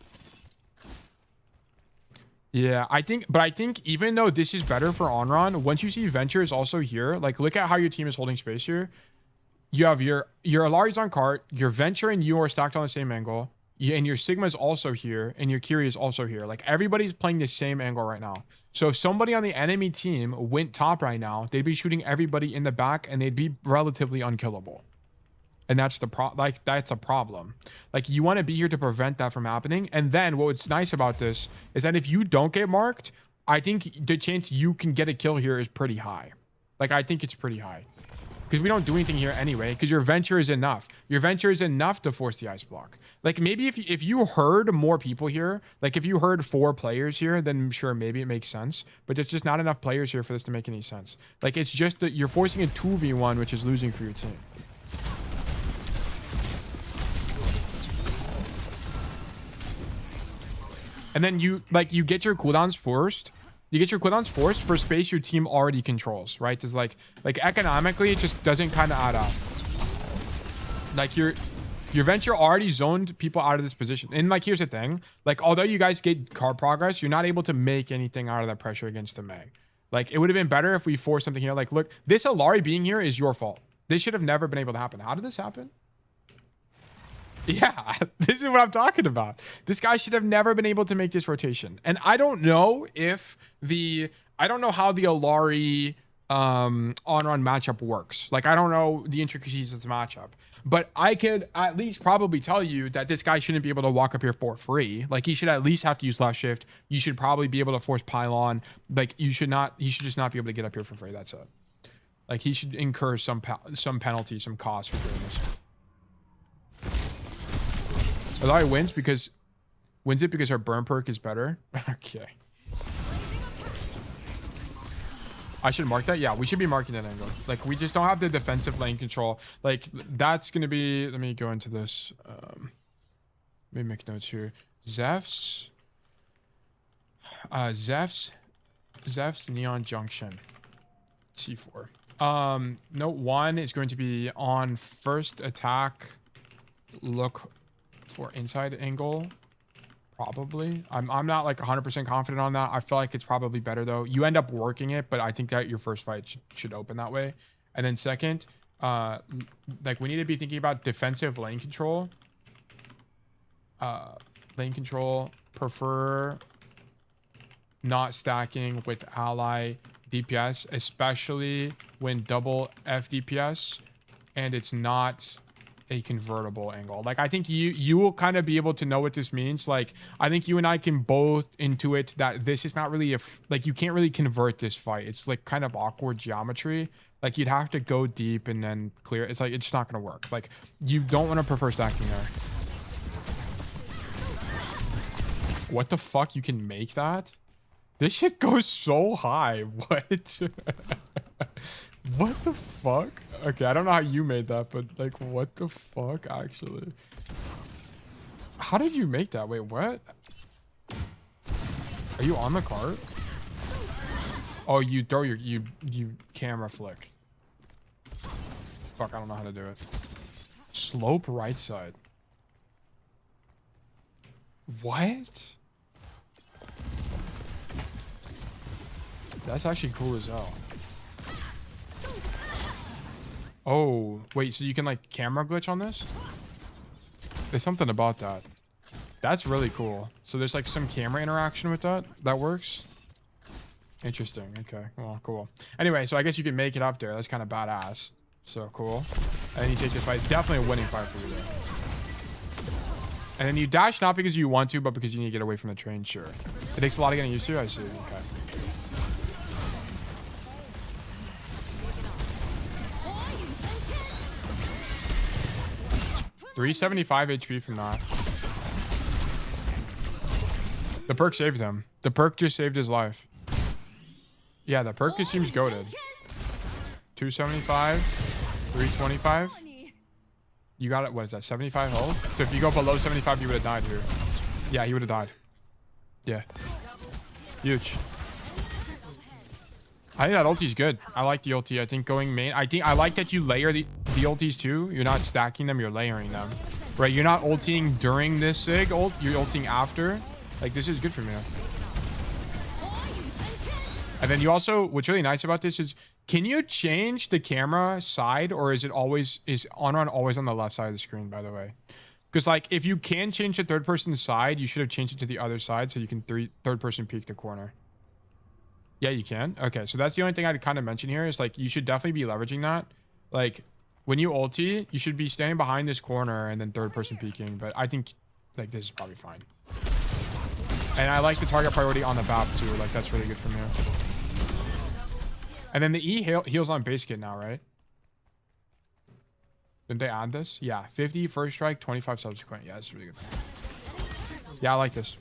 Yeah, I think even though this is better for Anran, once you see Venture is also here, like look at how your team is holding space here. You have your Alari's on cart, your Venture and you are stacked on the same angle, and your Sigma is also here, and your Kiri is also here. Like everybody's playing the same angle right now. So if somebody on the enemy team went top right now, they'd be shooting everybody in the back, and they'd be relatively unkillable. And that's that's a problem. Like you want to be here to prevent that from happening. And then what's nice about this is that if you don't get marked, I think the chance you can get a kill here is pretty high. Like I think it's pretty high. Because we don't do anything here anyway, because your Venture is enough. Your Venture is enough to force the ice block. Like maybe if you heard more people here, like if you heard 4 players here, then sure, maybe it makes sense. But there's just not enough players here for this to make any sense. Like it's just that you're forcing a 2v1, which is losing for your team. And then you get your cooldowns forced. You get your cooldowns forced for space your team already controls, right? It's like economically, it just doesn't kind of add up. Like your Venture already zoned people out of this position. And like, here's the thing. Like, although you guys get card progress, you're not able to make anything out of that pressure against the Meg. Like, it would have been better if we forced something here. Like, look, this Alari being here is your fault. This should have never been able to happen. How did this happen? Yeah, this is what I'm talking about. This guy should have never been able to make this rotation. And I don't know how the Alari Anran matchup works. Like, I don't know the intricacies of the matchup. But I could at least probably tell you that this guy shouldn't be able to walk up here for free. Like, he should at least have to use left shift. You should probably be able to force pylon. Like, he should just not be able to get up here for free. That's it. Like, he should incur some penalty, some cost for doing this. Alari wins it because her burn perk is better. Okay. I should mark that. Yeah, we should be marking that angle. Like we just don't have the defensive lane control. Like that's gonna be. Let me go into this. Let me make notes here. Zeph's Neon Junction. C4. Note 1 is going to be on first attack. Look for inside angle, probably. I'm not like 100% confident on that. I feel like it's probably better though. You end up working it, but I think that your first fight should open that way. And then second, like we need to be thinking about defensive lane control. Prefer not stacking with ally DPS, especially when double F DPS and it's not a convertible angle. Like I think you will kind of be able to know what this means. Like I think you and I can both intuit that this is not really like you can't really convert this fight. It's like kind of awkward geometry. Like you'd have to go deep and then clear. It's like it's not gonna work. Like you don't want to prefer stacking there. What the fuck? You can make that? This shit goes so high. What? What the fuck? Okay, I don't know how you made that, but like, what the fuck, actually? How did you make that? Wait, what? Are you on the cart? Oh, you throw you camera flick. Fuck, I don't know how to do it. Slope right side. What? That's actually cool as hell. Oh, wait, so you can like camera glitch on this? There's something about that. That's really cool. So there's like some camera interaction with that. That works. Interesting. Okay. Well, cool. Anyway, so I guess you can make it up there. That's kind of badass. So cool. And then you take this fight. Definitely a winning fight for you there. And then you dash not because you want to, but because you need to get away from the train. Sure. It takes a lot of getting used to. I see. Okay. 375 HP from that. The perk saved him. The perk just saved his life. Yeah, the perk just seems goated. 275, 325. You got it. What is that? 75 health? So if you go below 75, you would have died here. Yeah, he would have died. Yeah. Huge. I think that ulti's good. I like the ulti. I think going main. I like that you layer the ultis too. You're not stacking them. You're layering them. Right? You're not ulting during this sig ult. You're ulting after. Like, this is good for me. And then you also, what's really nice about this is, can you change the camera side, or is Anran always on the left side of the screen, by the way? Because, like, if you can change the third person side, you should have changed it to the other side so you can third person peek the corner. Yeah, you can. Okay, so that's the only thing I'd kind of mention here is, like, you should definitely be leveraging that. Like, when you ulti, you should be standing behind this corner and then third person peeking. But I think, like, this is probably fine. And I like the target priority on the BAP too. Like, that's really good from here. And then the E heals on base kit now, right? Didn't they add this? Yeah, 50 first strike, 25 subsequent. Yeah, that's really good. Yeah, I like this.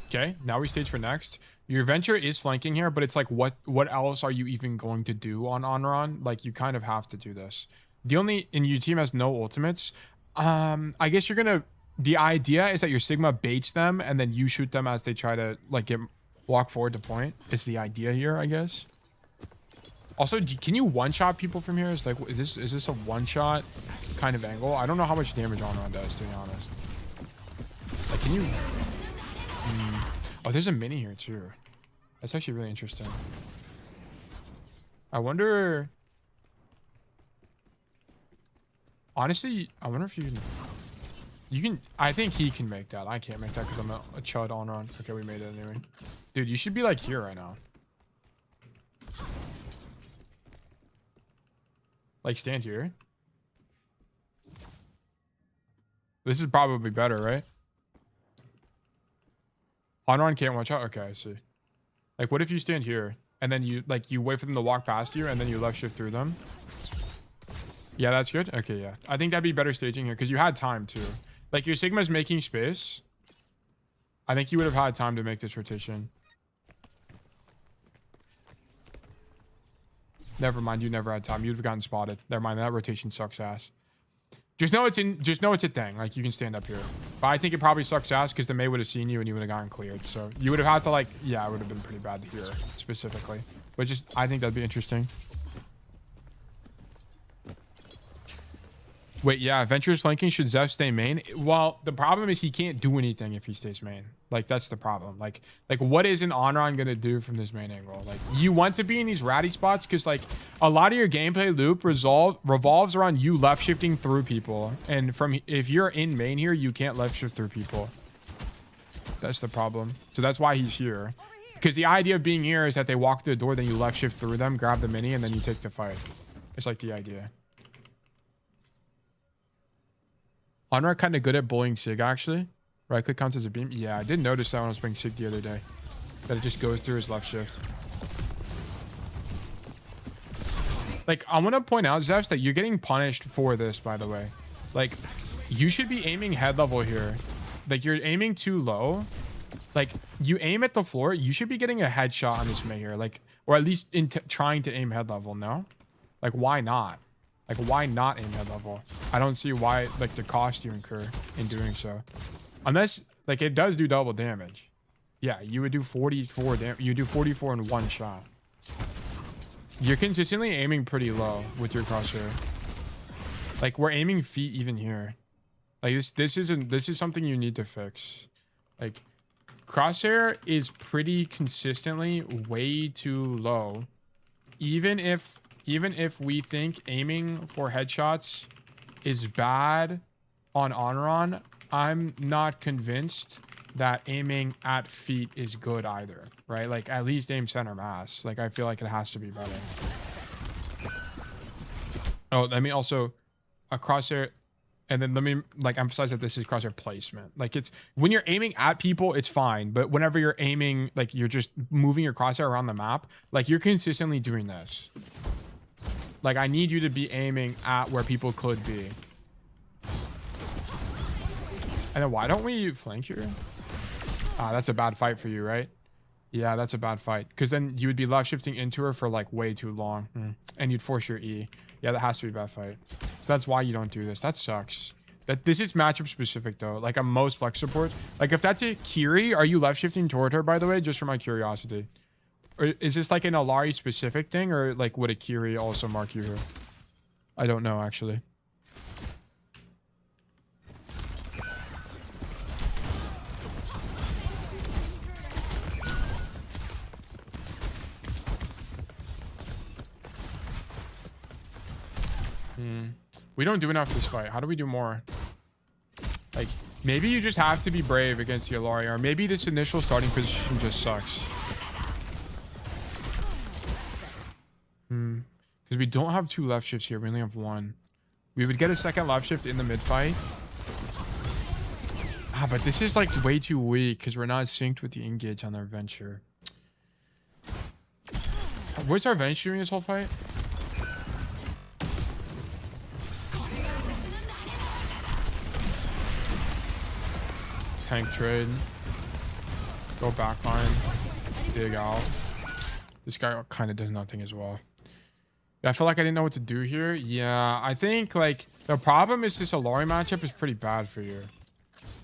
Okay, now we stage for next. Your venture is flanking here, but it's like, what else are you even going to do on Anran? Like, you kind of have to do this. And your team has no ultimates. I guess you're gonna. The idea is that your Sigma baits them and then you shoot them as they try to, like, walk forward to point. Is the idea here, I guess. Also, can you one-shot people from here? Is this a one-shot kind of angle? I don't know how much damage Anran does, to be honest. Like, can you? Oh, there's a mini here too. That's actually really interesting. I wonder. Honestly, I wonder if you can. You can. I think he can make that. I can't make that because I'm a chud on run. Okay, we made it anyway. Dude, you should be like here right now. Like, stand here. This is probably better, right? Anran can't watch out. Okay, I see. Like, what if you stand here and then you wait for them to walk past you and then you left shift through them? Yeah, that's good. Okay, yeah. I think that'd be better staging here because you had time too. Like, your Sigma's making space. I think you would have had time to make this rotation. Never mind, you never had time. You'd have gotten spotted. Never mind, that rotation sucks ass. Just know it's a thing. Like, you can stand up here. But I think it probably sucks ass because the Mei would have seen you and you would have gotten cleared. So you would have had to, like, yeah, it would have been pretty bad here specifically. But just, I think that'd be interesting. Wait, yeah, Venture's flanking. Should Zeph stay main? Well, the problem is he can't do anything if he stays main. Like, that's the problem. Like what is an Anran gonna do from this main angle? Like, you want to be in these ratty spots because, like, a lot of your gameplay loop revolves around you left shifting through people. And if you're in main here, you can't left shift through people. That's the problem. So that's why he's here. Because the idea of being here is that they walk through the door, then you left shift through them, grab the mini, and then you take the fight. It's like the idea. Anran kind of good at bullying Sig, actually. Right click counts as a beam. Yeah, I did notice that when I was playing Sig the other day. That it just goes through his left shift. Like, I want to point out, Zeph, that you're getting punished for this, by the way. Like, you should be aiming head level here. Like, you're aiming too low. Like, you aim at the floor, you should be getting a headshot on this Mei here. Like, or at least trying to aim head level, no? Like, why not? Like, why not aim head level? I don't see why, like, the cost you incur in doing so. Unless, like, it does do double damage. Yeah, you would do 44 damage. You do 44 in one shot. You're consistently aiming pretty low with your crosshair. Like, we're aiming feet even here. Like, this is something you need to fix. Like, crosshair is pretty consistently way too low. Even if we think aiming for headshots is bad on Anran, I'm not convinced that aiming at feet is good either, right? Like, at least aim center mass. Like, I feel like it has to be better. Oh, let me also a crosshair, and then let me, like, emphasize that this is crosshair placement. Like, it's when you're aiming at people, it's fine, but whenever you're aiming, like, you're just moving your crosshair around the map, like, you're consistently doing this. Like, I need you to be aiming at where people could be. And then why don't we flank here? Ah, that's a bad fight for you, right? Yeah, that's a bad fight. Because then you would be left shifting into her for like way too long. And you'd force your E. Yeah, that has to be a bad fight. So that's why you don't do this. That sucks. This is matchup specific though. Like, I'm most flex support. Like, if that's a Kiri, are you left shifting toward her, by the way? Just for my curiosity. Or is this like an Alari specific thing? Or like, would a Kiri also mark you here? I don't know, actually. We don't do enough this fight. How do we do more? Like, maybe you just have to be brave against the Alari, or maybe this initial starting position just sucks. Because we don't have 2 left shifts here. We only have 1. We would get a second left shift in the mid fight. Ah, but this is like way too weak because we're not synced with the engage on their venture. What's our venture doing this whole fight? Tank trade. Go backline. Dig out. This guy kind of does nothing as well. I feel like I didn't know what to do here. Yeah, I think like the problem is this Alari matchup is pretty bad for you.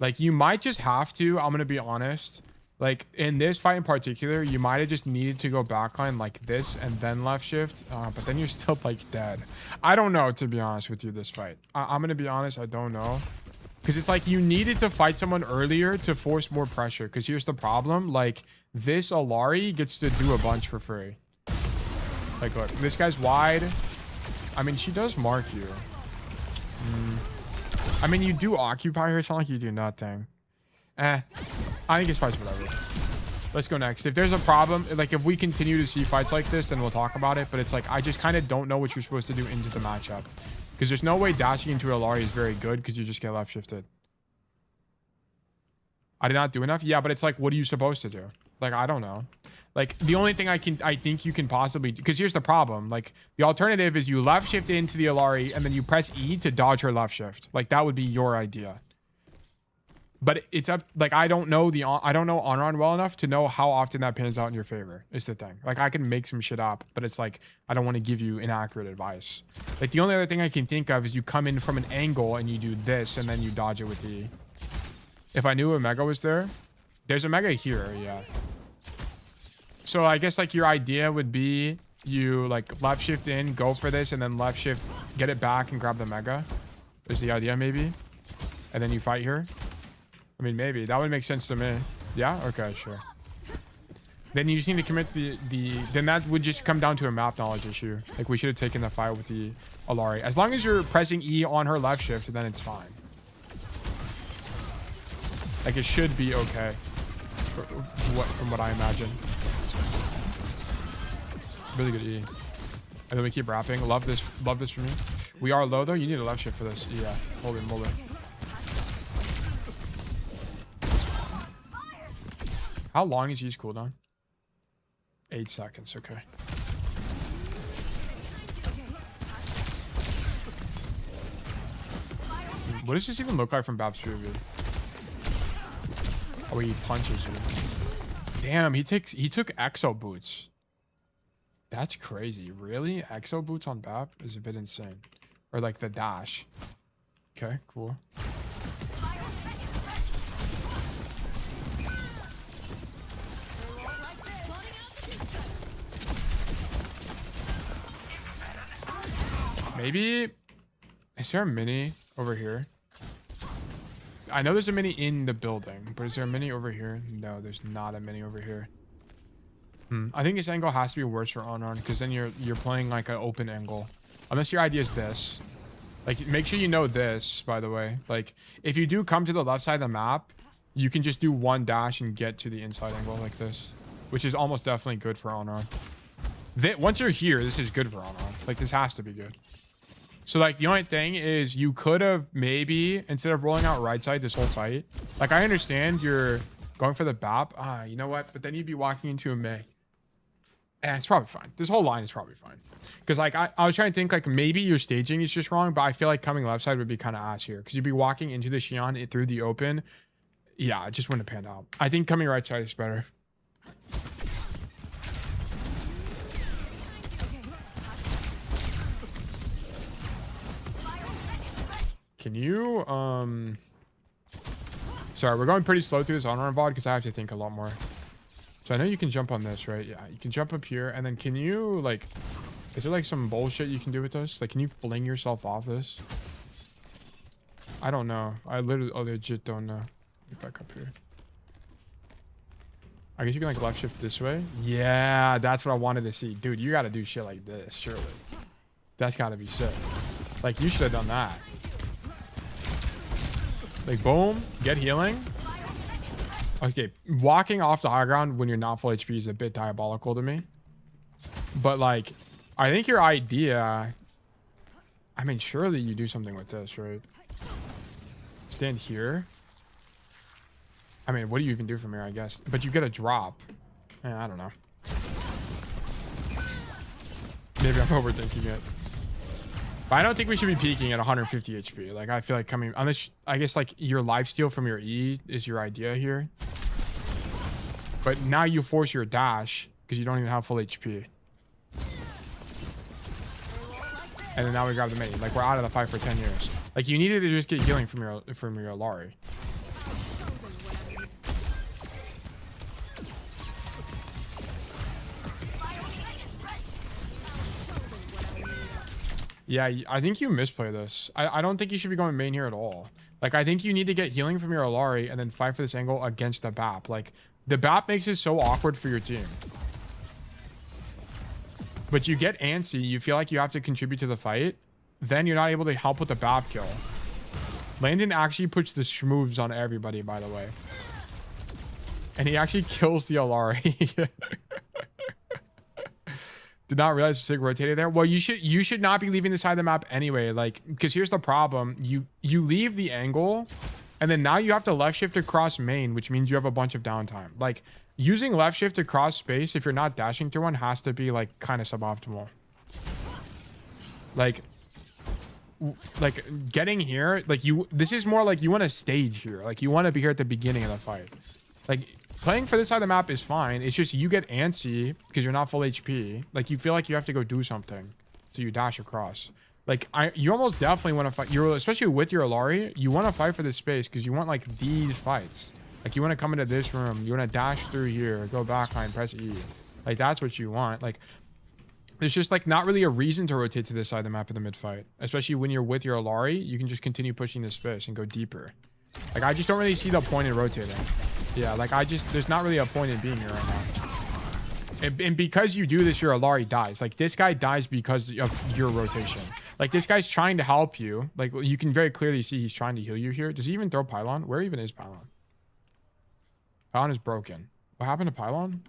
Like, you might just have to, I'm going to be honest. Like, in this fight in particular, you might have just needed to go backline like this and then left shift. But then you're still like dead. I don't know, to be honest with you, this fight. I'm going to be honest, I don't know. Because it's like you needed to fight someone earlier to force more pressure. Because here's the problem. Like, this Alari gets to do a bunch for free. Like, look, this guy's wide. I mean, she does mark you. I mean, you do occupy her. It's not like you do nothing. I think it's fight's whatever. Let's go next. If there's a problem, like if we continue to see fights like this, then we'll talk about it. But it's like, I just kind of don't know what you're supposed to do into the matchup. Because there's no way dashing into Alari is very good because you just get left shifted. I did not do enough. Yeah, but it's like, what are you supposed to do? Like, I don't know. Like, the only thing I think you can possibly do, because here's the problem. Like, the alternative is you left shift into the Alari and then you press E to dodge her left shift. Like, that would be your idea. But it's up, like, I don't know Anran well enough to know how often that pans out in your favor, is the thing. Like, I can make some shit up, but it's like, I don't want to give you inaccurate advice. Like, the only other thing I can think of is you come in from an angle and you do this and then you dodge it with E. If I knew a Mega was there, there's a Mega here, yeah. So I guess like your idea would be you like left shift in, go for this, and then left shift, get it back and grab the Mega. Is the idea maybe? And then you fight here. I mean, maybe that would make sense to me. Yeah. Okay. Sure. Then you just need to commit to then that would just come down to a map knowledge issue. Like, we should have taken the fight with the Alari. As long as you're pressing E on her left shift, then it's fine. Like, it should be okay. From what I imagine. Really good E. And then we keep wrapping. Love this from you. We are low though. You need a left shift for this. Yeah. Hold it. How long is E's cooldown? 8 seconds. Okay. What does this even look like from Bab's POV? Oh, he punches you. Damn, he took exo boots. That's crazy. Really? Exo boots on BAP is a bit insane. Or like the dash. Okay, cool. Maybe... Is there a mini over here? I know there's a mini in the building, but is there a mini over here? No, there's not a mini over here. I think this angle has to be worse for Anran because then you're playing like an open angle. Unless your idea is this. Like, make sure you know this, by the way. Like, if you do come to the left side of the map, you can just do one dash and get to the inside angle like this. Which is almost definitely good for Anran. Once you're here, this is good for Anran. Like, this has to be good. So, like, the only thing is you could have maybe, instead of rolling out right side this whole fight, like, I understand you're going for the BAP. You know what? But then you'd be walking into a Mei. It's probably fine. This whole line is probably fine. Because like I was trying to think like maybe your staging is just wrong, but I feel like coming left side would be kind of ass here because you'd be walking into the Xi'an through the open. Yeah, it just wouldn't have panned out. I think coming right side is better. Can you sorry, we're going pretty slow through this Anran VOD because I have to think a lot more. So I know you can jump on this, right? Yeah, you can jump up here, and then can you like, is there like some bullshit you can do with this? Like, can you fling yourself off this? I don't know. I literally, legit don't know. Get back up here. I guess you can like left shift this way. Yeah, that's what I wanted to see. Dude, you got to do shit like this, surely. That's got to be sick. Like, you should have done that. Like, boom, get healing. Okay, walking off the high ground when you're not full HP is a bit diabolical to me. But, like, I think your idea... I mean, surely you do something with this, right? Stand here. I mean, what do you even do from here, I guess? But you get a drop. I don't know. Maybe I'm overthinking it. But I don't think we should be peaking at 150 HP. Like, I feel like coming... Unless, I guess, like, your lifesteal from your E is your idea here. But now you force your dash because you don't even have full HP. And then now we grab the mate. Like, we're out of the fight for 10 years. Like, you needed to just get healing from your Alari. Yeah, I think you misplay this. I don't think you should be going main here at all. Like, I think you need to get healing from your Alari and then fight for this angle against the BAP. Like, the BAP makes it so awkward for your team. But you get antsy, you feel like you have to contribute to the fight, then you're not able to help with the BAP kill. Landon actually puts the schmoves on everybody, by the way. And he actually kills the Alari. Did not realize Sig rotated there. Well, you should not be leaving the side of the map anyway. Like, because here's the problem. You leave the angle, and then now you have to left shift across main, which means you have a bunch of downtime. Like, using left shift across space if you're not dashing through one has to be like kind of suboptimal. Like getting here, like this is more like you want to stage here. Like, you want to be here at the beginning of the fight. Like, playing for this side of the map is fine. It's just you get antsy because you're not full HP. Like, you feel like you have to go do something, so you dash across. Like, you almost definitely want to fight. Especially with your Alari, you want to fight for this space because you want like these fights. Like, you want to come into this room, you want to dash through here, go backline, press E. Like, that's what you want. Like, there's just like not really a reason to rotate to this side of the map in the mid fight. Especially when you're with your Alari, you can just continue pushing this space and go deeper. Like, I just don't really see the point in rotating. Yeah, like, there's not really a point in being here right now. And because you do this, your Alari dies. Like, this guy dies because of your rotation. Like, this guy's trying to help you. Like, you can very clearly see he's trying to heal you here. Does he even throw Pylon? Where even is Pylon? Pylon is broken. What happened to Pylon?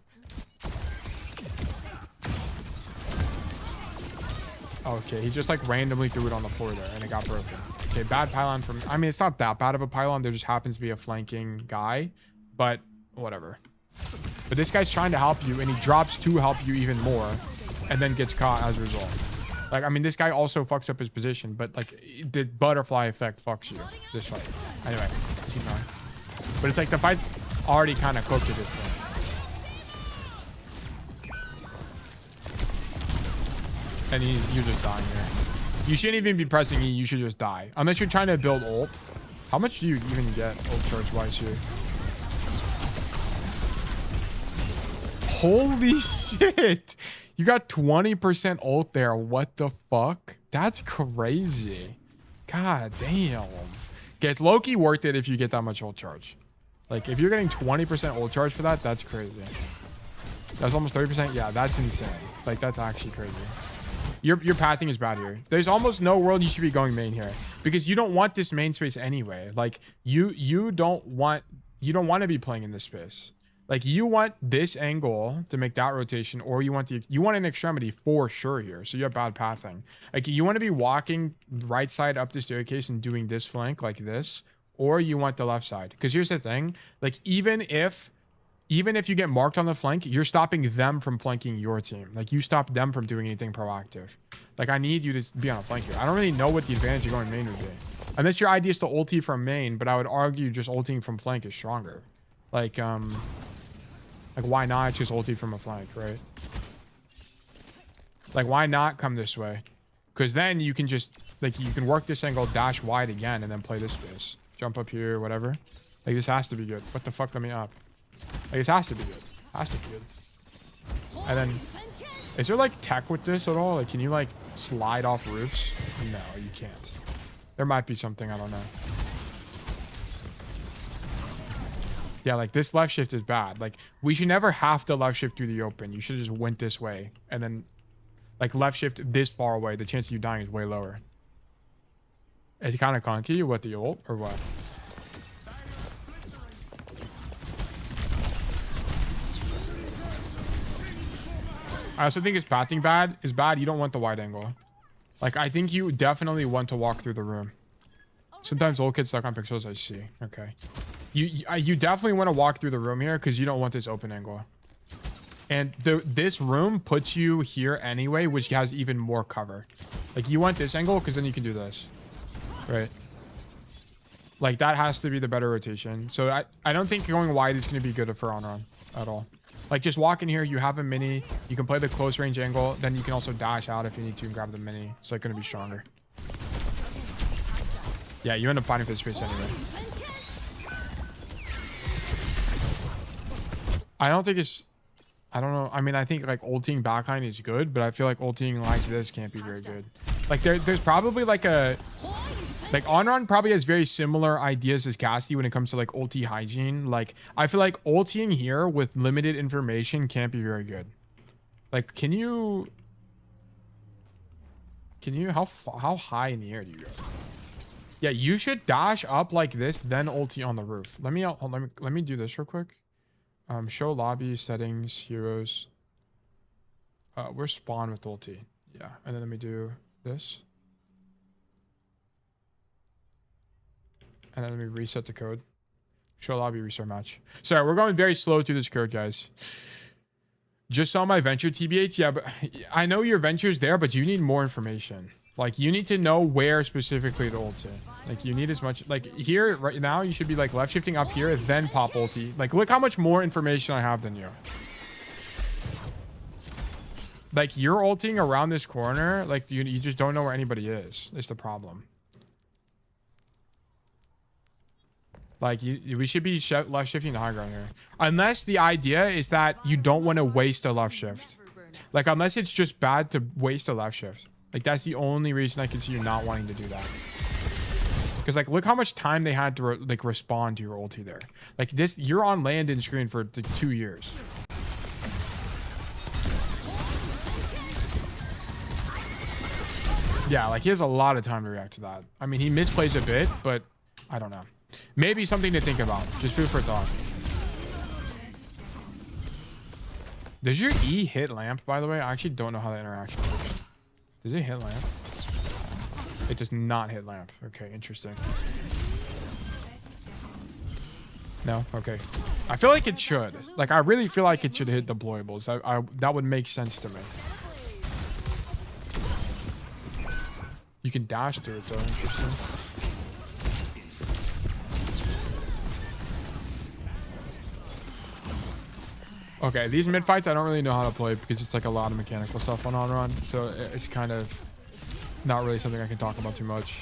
Okay, he just like randomly threw it on the floor there and it got broken. Okay, bad Pylon from... I mean, it's not that bad of a Pylon. There just happens to be a flanking guy. But whatever. But this guy's trying to help you and he drops to help you even more and then gets caught as a result. Like, I mean, this guy also fucks up his position, but like the butterfly effect fucks you this fight. Anyway, keep going. But it's like the fight's already kind of cooked at this point. And you're just dying here. You shouldn't even be pressing E. You should just die. Unless you're trying to build ult. How much do you even get ult charge wise here? Holy shit. You got 20% ult there. What the fuck? That's crazy. God damn. Okay, it's low-key worth it if you get that much ult charge. Like, if you're getting 20% ult charge for that, that's crazy. That's almost 30%. Yeah, that's insane. Like, that's actually crazy. Your pathing is bad here. There's almost no world you should be going main here because you don't want this main space anyway. Like, you don't want to be playing in this space. Like, you want this angle to make that rotation, or you want an extremity for sure here. So you have bad pathing. Like, you want to be walking right side up the staircase and doing this flank like this, or you want the left side. Because here's the thing, like, even if even if you get marked on the flank, you're stopping them from flanking your team. Like, you stop them from doing anything proactive. Like, I need you to be on a flank here. I don't really know what the advantage of going main would be. Unless your idea is to ulti from main, but I would argue just ulting from flank is stronger. Like why not just ulti from a flank, right? Like, why not come this way? Because then you can just, like, you can work this angle, dash wide again, and then play this space. Jump up here, whatever. Like, this has to be good. What the fuck? Let me up. Like, this has to be good. Has to be good. And then, is there, like, tech with this at all? Like, can you, like, slide off roofs? No, you can't. There might be something, I don't know. Yeah, like, this left shift is bad. Like, we should never have to left shift through the open. You should have just went this way. And then, like, left shift this far away. The chance of you dying is way lower. It's kind of clunky with the ult, or what? I also think his pathing bad is bad. You don't want the wide angle. Like, I think you definitely want to walk through the room. Sometimes ult gets stuck on pixels. I see. Okay. You definitely want to walk through the room here because you don't want this open angle. And this room puts you here anyway, which has even more cover. Like, you want this angle because then you can do this. Right? Like, that has to be the better rotation. So I don't think going wide is going to be good for Anran at all. Like, just walk in here. You have a mini. You can play the close range angle. Then you can also dash out if you need to and grab the mini. It's like going to be stronger. Yeah, you end up fighting for the space anyway. I don't think it's... I don't know. I mean, I think, like, ulting backline is good, but I feel like ulting like this can't be very good. Like, there's probably, like, a... Like, Anran probably has very similar ideas as Cassidy when it comes to, like, ulti hygiene. Like, I feel like ulting here with limited information can't be very good. Like, can you... How high in the air do you go? Yeah, you should dash up like this, then ulti on the roof. Let me do this real quick. Show lobby, settings, heroes. We're spawn with ulti. Yeah, and then let me do this. And then let me reset the code. Show lobby, restart match. Sorry, we're going very slow through this code, guys. Just saw my venture, TBH. Yeah, but I know your venture's there, but you need more information. Like, you need to know where specifically to ult in. Like, you need as much... Like, here, right now, you should be, like, left shifting up here, then pop ulti. Like, look how much more information I have than you. Like, you're ulting around this corner. Like, you just don't know where anybody is. It's the problem. Like, we should be left shifting the high ground here. Unless the idea is that you don't want to waste a left shift. Like, unless it's just bad to waste a left shift. Like, that's the only reason I can see you not wanting to do that. Because, like, look how much time they had to, like, respond to your ulti there. Like, this, you're on land-in screen for 2 years. Yeah, like, he has a lot of time to react to that. I mean, he misplays a bit, but I don't know. Maybe something to think about. Just food for thought. Does your E hit lamp, by the way? I actually don't know how that interaction works. Does it hit lamp? It does not hit lamp. Okay, interesting. No? Okay. I feel like it should. Like, I really feel like it should hit deployables. That would make sense to me. You can dash through it, though. Interesting. Okay, these mid fights I don't really know how to play because it's like a lot of mechanical stuff on Anran, so it's kind of not really something I can talk about too much.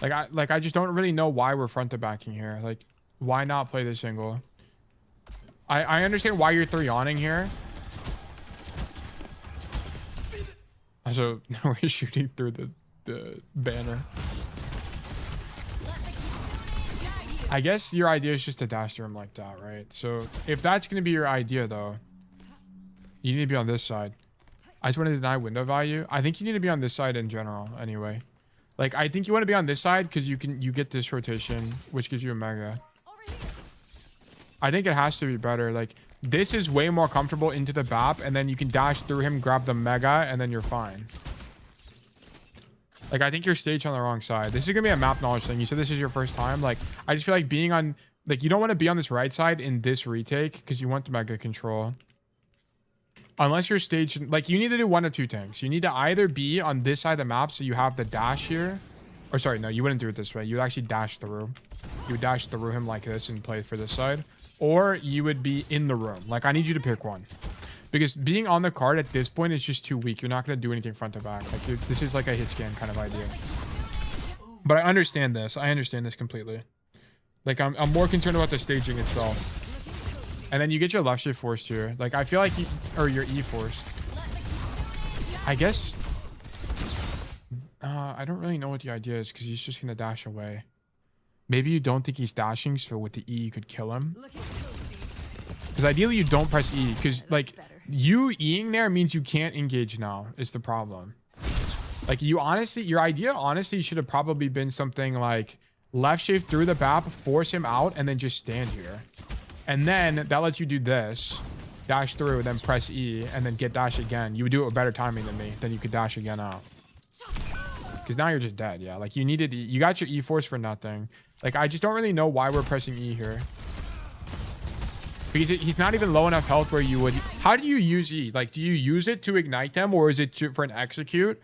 I just don't really know why we're front to backing here. Like, why not play this angle? I understand why you're 3-oning here. So we're shooting through the banner. I guess your idea is just to dash through him like that, right? So if that's going to be your idea, though, you need to be on this side. I just want to deny window value. I think you need to be on this side in general anyway. Like, I think you want to be on this side because you get this rotation, which gives you a mega. I think it has to be better. Like, This is way more comfortable into the BAP, and then you can dash through him, grab the mega, and then you're fine. Like, I think you're staged on the wrong side. This is gonna be a map knowledge thing. You said this is your first time. Like, I just feel like being on, like, you don't want to be on this right side in this retake because you want the mega control. Unless you're staged, like, you need to do one of two things. You need to either be on this side of the map so you have the dash here. Or sorry, no, you wouldn't do it this way. You would actually dash through. You would dash through him like this and play for this side. Or you would be in the room. Like, I need you to pick one. Because being on the card at this point is just too weak. You're not going to do anything front to back. Like, this is like a hit scan kind of idea. But I understand this. I understand this completely. Like, I'm more concerned about the staging itself. And then you get your left shift forced here. Like, I feel like or your E forced. I guess. I don't really know what the idea is because he's just going to dash away. Maybe you don't think he's dashing, so with the E, you could kill him. Because ideally, you don't press E. Because, like, you Eing there means you can't engage now, is the problem. Like, you honestly, your idea honestly should have probably been something like left shift through the BAP, force him out, and then just stand here. And then that lets you do this, dash through, then press E, and then get dash again. You would do it with better timing than me. Then you could dash again out. Because now you're just dead, yeah. Like, you got your E force for nothing. Like, I just don't really know why we're pressing E here. Because he's not even low enough health where you would... How do you use E? Like, do you use it to ignite them, or is it for an execute?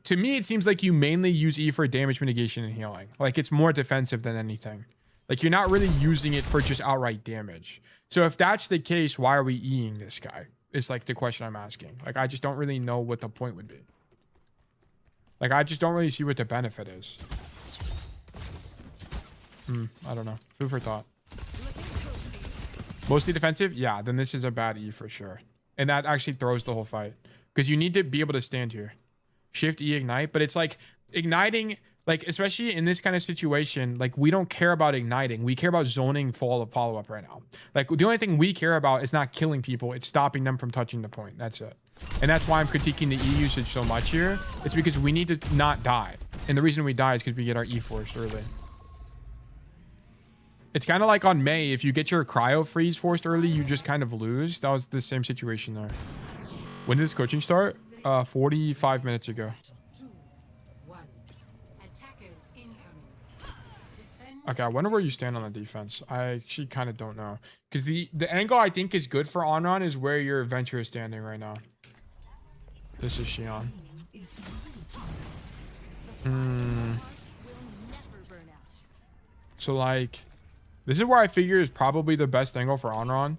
To me, it seems like you mainly use E for damage mitigation and healing. Like, it's more defensive than anything. Like, you're not really using it for just outright damage. So if that's the case, why are we Eing this guy? It's like the question I'm asking. Like, I just don't really know what the point would be. Like, I just don't really see what the benefit is. I don't know. Food for thought. Mostly defensive? Yeah, then this is a bad E for sure. And that actually throws the whole fight. Because you need to be able to stand here. Shift E ignite. But it's like igniting... Like, especially in this kind of situation, like, we don't care about igniting. We care about zoning follow-up right now. Like, the only thing we care about is not killing people. It's stopping them from touching the point. That's it. And that's why I'm critiquing the E usage so much here. It's because we need to not die. And the reason we die is because we get our E forced early. It's kind of like on May. If you get your cryo freeze forced early, you just kind of lose. That was the same situation there. When did this coaching start? 45 minutes ago. Okay, I wonder where you stand on the defense. I actually kind of don't know. Because the angle I think is good for Anran is where your Venture is standing right now. This is Xion. So, like, this is where I figure is probably the best angle for Anran.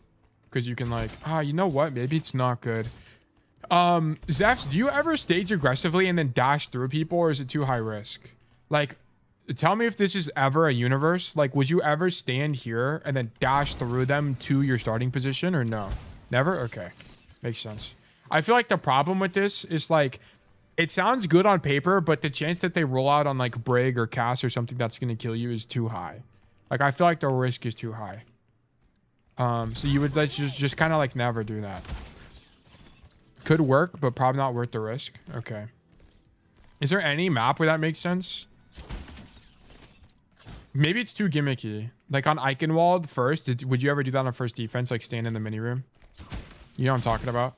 Because you can, like, you know what? Maybe it's not good. Zeph, do you ever stage aggressively and then dash through people, or is it too high risk? Like... Tell me if this is ever a universe. Like, would you ever stand here and then dash through them to your starting position, or no? Never? Okay. Makes sense. I feel like the problem with this is, like, it sounds good on paper, but the chance that they roll out on, like, Brig or Cass or something that's going to kill you is too high. Like, I feel like the risk is too high. So you would just kind of, like, never do that. Could work, but probably not worth the risk. Okay. Is there any map where that makes sense? Maybe it's too gimmicky. Like on Eichenwald first, would you ever do that on first defense? Like stand in the mini room? You know what I'm talking about?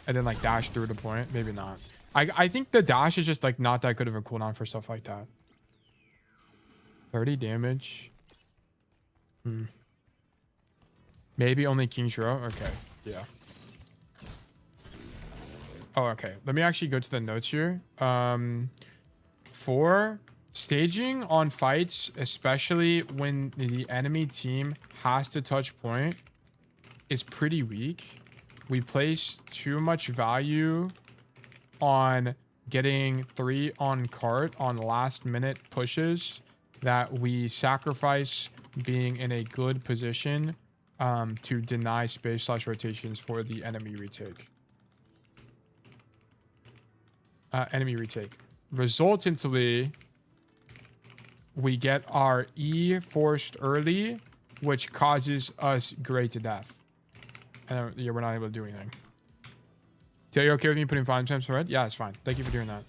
And then like dash through the point? Maybe not. I think the dash is just like not that good of a cooldown for stuff like that. 30 damage. Maybe only King's Row? Okay. Yeah. Oh, okay. Let me actually go to the notes here. For... Staging on fights, especially when the enemy team has to touch point, is pretty weak. We place too much value on getting 3 on cart on last minute pushes that we sacrifice being in a good position to deny space/rotations for the enemy retake. Resultantly, we get our E forced early, which causes us gray to death. And yeah, we're not able to do anything. So you okay with me putting 5 times for red? Yeah, it's fine. Thank you for doing that.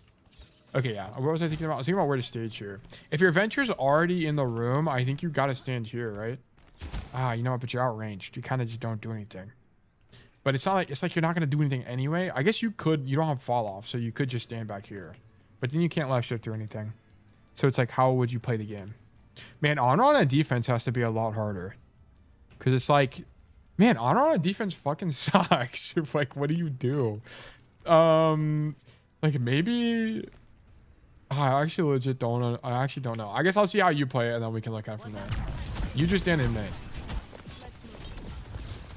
Okay, yeah. What was I thinking about? I was thinking about where to stage here. If your Venture's already in the room, I think you got to stand here, right? You know what? But you're outranged. You kind of just don't do anything. But it's not like, it's like you're not going to do anything anyway. I guess you could, you don't have fall off, so you could just stand back here. But then you can't left shift or anything. So it's like, how would you play the game? Man, Anran on defense has to be a lot harder. Because it's like, man, Anran on defense fucking sucks. Like, what do you do? Like, maybe... I actually legit don't know. I actually don't know. I guess I'll see how you play it, and then we can look at it from there. You just stand in main.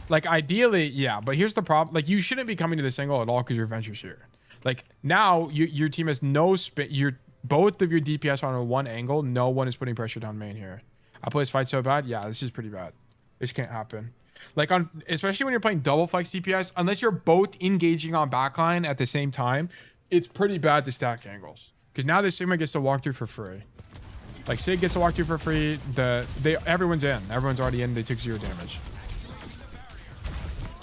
Like, ideally, yeah. But here's the problem. Like, you shouldn't be coming to this angle at all because your venture's here. Like, now, your team has no spin. Both of your DPS are on one angle. No one is putting pressure down main here. I play this fight so bad. Yeah, this is pretty bad. This can't happen. Like, especially when you're playing double flex DPS, unless you're both engaging on backline at the same time, it's pretty bad to stack angles. Because now this Sigma gets to walk through for free. Like, Sig gets to walk through for free. Everyone's in. Everyone's already in. They took 0 damage.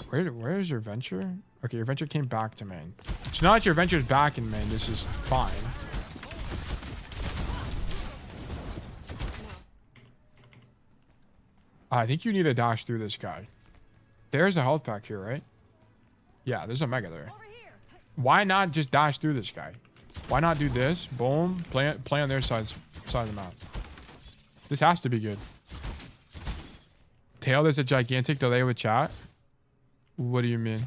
Where is your venture? Okay, your venture came back to main. So now that your venture's back in main, this is fine. I think you need to dash through this guy. There's a health pack here, right? Yeah, there's a mega there. Why not just dash through this guy? Why not do this? Boom. Play on their side of the map. This has to be good. Tail, there's a gigantic delay with chat. What do you mean?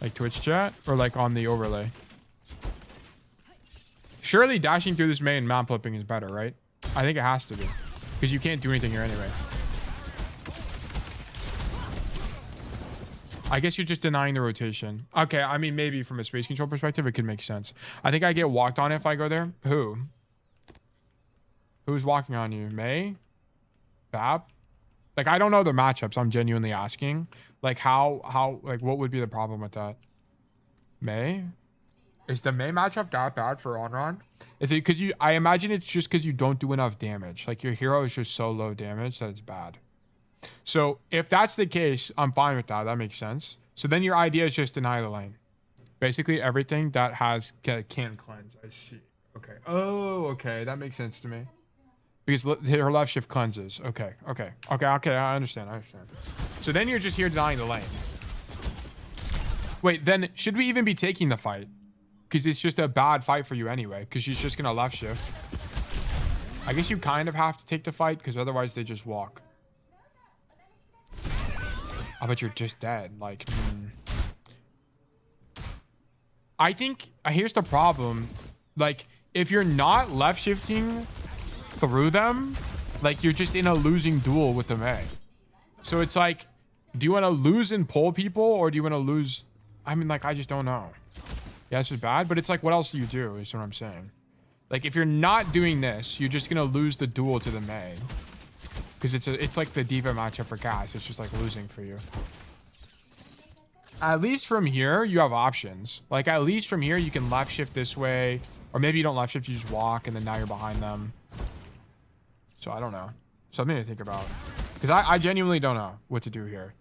Like Twitch chat? Or like on the overlay? Surely dashing through this main map flipping is better, right? I think it has to be. Because you can't do anything here anyway. I guess you're just denying the rotation. Okay, I mean, maybe from a space control perspective, it could make sense. I think I get walked on if I go there. Who? Who's walking on you? May? Bab? Like, I don't know the matchups. I'm genuinely asking. Like, like, what would be the problem with that? May? Is the May matchup that bad for Anran? Is it because I imagine it's just because you don't do enough damage. Like, your hero is just so low damage that it's bad. So if that's the case, I'm fine with that. That makes sense. So then your idea is just deny the lane. Basically everything that can cleanse. I see. Okay. Oh, okay. That makes sense to me. Because her left shift cleanses. Okay. I understand. So then you're just here denying the lane. Wait, then should we even be taking the fight? Because it's just a bad fight for you anyway. Because she's just going to left shift. I guess you kind of have to take the fight because otherwise they just walk. I bet you're just dead. Like, I think here's the problem. Like, if you're not left shifting through them, like, you're just in a losing duel with the May. So it's like, do you want to lose and pull people, or do you want to lose? I mean, like, I just don't know. Yeah, this is bad, but it's like, what else do you do? Is what I'm saying. Like, if you're not doing this, you're just gonna lose the duel to the May. Because it's like the diva matchup for Cass. It's just like losing for you. At least from here, you have options. Like, at least from here, you can left shift this way. Or maybe you don't left shift, you just walk, and then now you're behind them. So, I don't know. Something to think about. Because I genuinely don't know what to do here.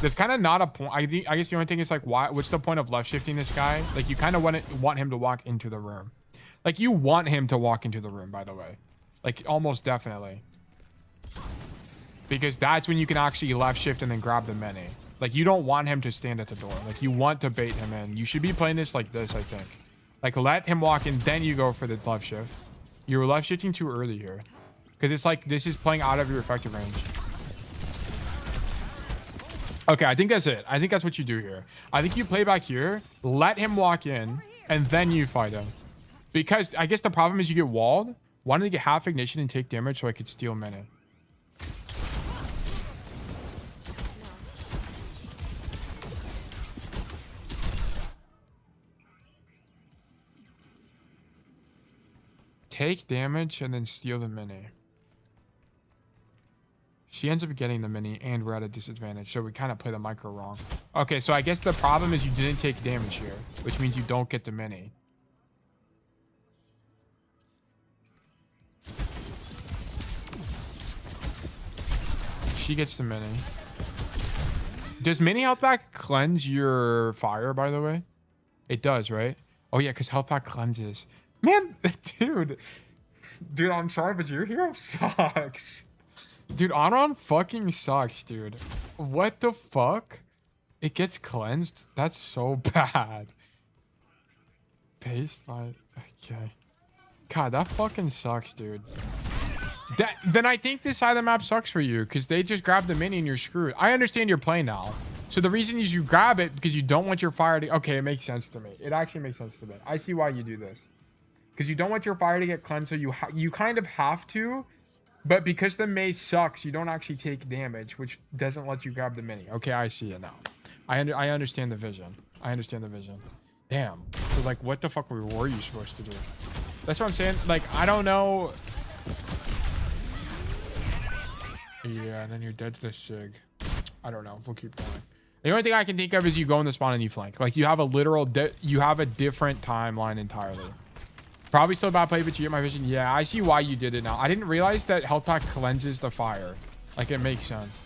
There's kind of not a point. I guess the only thing is like, what's the point of left shifting this guy? Like, you kind of want him to walk into the room. Like, you want him to walk into the room, by the way. Like, almost definitely. Because that's when you can actually left shift and then grab the mini. Like, you don't want him to stand at the door. Like, you want to bait him in. You should be playing this like this, I think. Like, let him walk in, then you go for the left shift. You're left shifting too early here. Because it's like, this is playing out of your effective range. Okay, I think that's it. I think that's what you do here. I think you play back here, let him walk in, and then you fight him. Because I guess the problem is you get walled. Wanted to get half ignition and take damage so I could steal minute. Take damage and then steal the mini. She ends up getting the mini and we're at a disadvantage. So we kind of play the micro wrong. Okay, so I guess the problem is you didn't take damage here, which means you don't get the mini. She gets the mini. Does mini health pack cleanse your fire, by the way? It does, right? Oh yeah, because health pack cleanses. Man, Dude, I'm sorry, but your hero sucks. Dude, Anran fucking sucks, dude. What the fuck? It gets cleansed? That's so bad. Base 5. Okay. God, that fucking sucks, dude. Then I think this side of the map sucks for you because they just grab the mini and you're screwed. I understand your play now. So the reason is you grab it because you don't want your fire to... Okay, it makes sense to me. It actually makes sense to me. I see why you do this. Because you don't want your fire to get cleansed, so you kind of have to. But because the maze sucks, you don't actually take damage, which doesn't let you grab the mini. Okay, I see it now. I understand the vision. I understand the vision. Damn. So, like, what the fuck were you supposed to do? That's what I'm saying. Like, I don't know... Yeah, and then you're dead to the Sig. I don't know. We'll keep going. The only thing I can think of is you go in the spawn and you flank. Like, you have a literal... you have a different timeline entirely. Probably still a bad play, but you get my vision. Yeah, I see why you did it now. I didn't realize that health pack cleanses the fire. Like, it makes sense.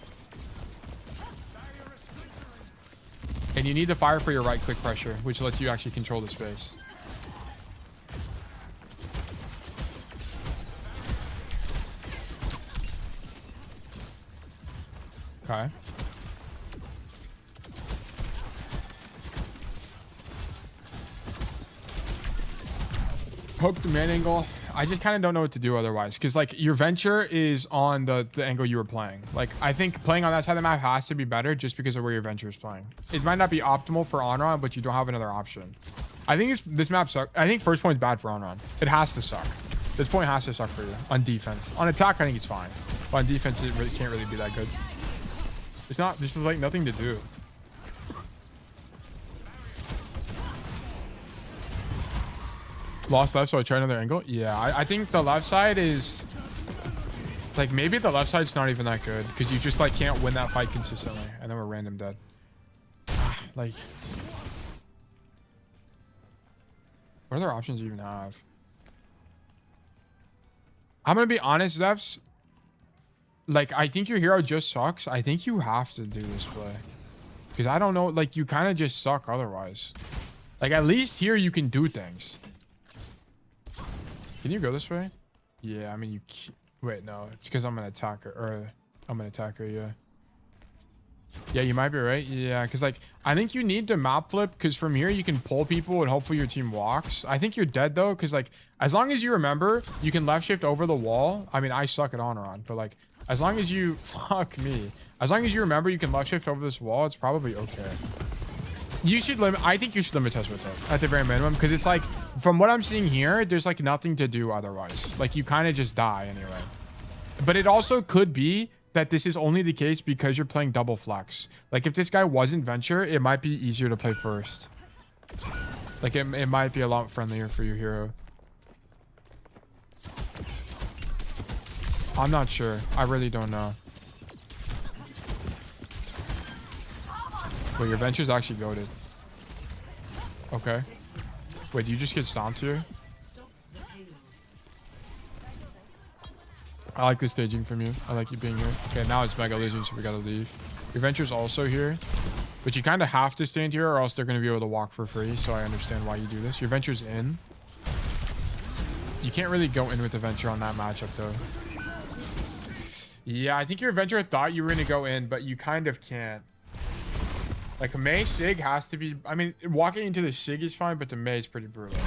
And you need the fire for your right click pressure, which lets you actually control the space. Okay. Poke the man angle. I just kind of don't know what to do otherwise. Because, like, your venture is on the angle you were playing. Like, I think playing on that side of the map has to be better just because of where your venture is playing. It might not be optimal for Anran, but you don't have another option. I think this map sucks. I think first point is bad for Anran. It has to suck. This point has to suck for you on defense. On attack, I think it's fine. But on defense, it really can't really be that good. It's not, this is like nothing to do. Lost left, so I try another angle. Yeah, I think the left side is like, maybe the left side's not even that good because you just like can't win that fight consistently, and then we're random dead. Like, what other options do you even have? I'm gonna be honest, Zefs. Like, I think your hero just sucks. I think you have to do this play. Because I don't know, like, you kind of just suck otherwise. Like, at least here you can do things. Can you go this way? Yeah, I mean, you can't. Wait, no. It's because I'm an attacker. Or, I'm an attacker, yeah. Yeah, you might be right. Yeah, because, like, I think you need to map flip. Because from here, you can pull people and hopefully your team walks. I think you're dead, though. Because, like, as long as you remember, you can left shift over the wall. I mean, I suck at Anran. But, like, as long as you... Fuck me. As long as you remember you can left shift over this wall, it's probably okay. You should limit... I think you should limit test with it at the very minimum. Because it's like... From what I'm seeing here, there's like nothing to do otherwise. Like, you kind of just die anyway. But it also could be that this is only the case because you're playing double flex. Like, if this guy wasn't venture, it might be easier to play first. Like, it might be a lot friendlier for your hero. I'm not sure. I really don't know. Wait, your venture's actually goated. Okay. Wait, do you just get stomped here? I like the staging from you. I like you being here. Okay, now it's mega losing, so we gotta leave. Your venture's also here. But you kind of have to stand here or else they're going to be able to walk for free. So I understand why you do this. Your venture's in. You can't really go in with the venture on that matchup, though. Yeah, I think your venture thought you were going to go in, but you kind of can't. Like, a Mei Sig has to be... I mean, walking into the Sig is fine, but the Mei is pretty brutal.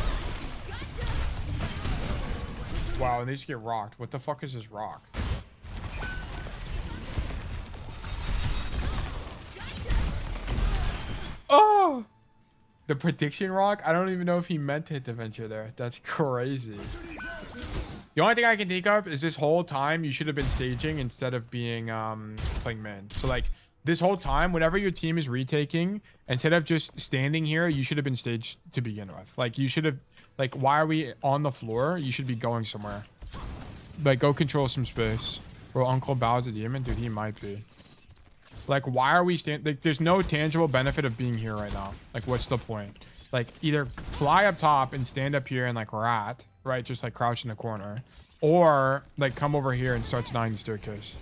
Wow, and they just get rocked. What the fuck is this rock? Oh! The prediction rock? I don't even know if he meant to hit the venture there. That's crazy. The only thing I can think of is this whole time you should have been staging instead of being playing man. So, like, this whole time, whenever your team is retaking, instead of just standing here, you should have been staged to begin with. Like, you should have... Like, why are we on the floor? You should be going somewhere. Like, go control some space. Bro, Uncle Bow's a demon? Dude, he might be. Like, why are we like, there's no tangible benefit of being here right now. Like, what's the point? Like, either fly up top and stand up here and, like, rat, right? Just, like, crouch in the corner. Or, like, come over here and start denying the staircase.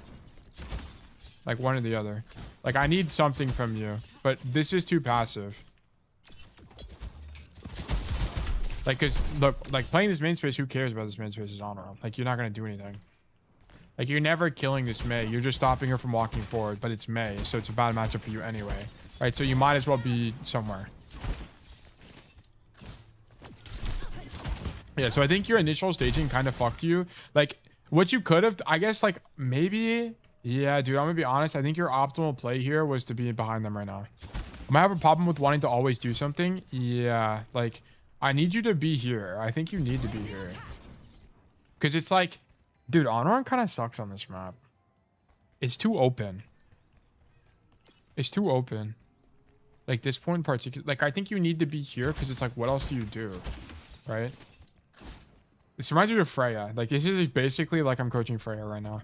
Like, one or the other. Like, I need something from you. But this is too passive. Like, cause look, like playing this main space, who cares about this main space is Anran. Like, you're not gonna do anything. Like, you're never killing this Mei. You're just stopping her from walking forward, but it's Mei, so it's a bad matchup for you anyway. Right? So you might as well be somewhere. Yeah, so I think your initial staging kind of fucked you. Like, what you could have, I guess, like, maybe... Yeah, dude, I'm gonna be honest. I think your optimal play here was to be behind them right now. I might have a problem with wanting to always do something. Yeah, like, I need you to be here. I think you need to be here. Because it's like... Dude, Anran kind of sucks on this map. It's too open. It's too open. Like, this point in particular... Like, I think you need to be here because it's like, what else do you do? Right? This reminds me of Freya. Like, this is basically like I'm coaching Freya right now.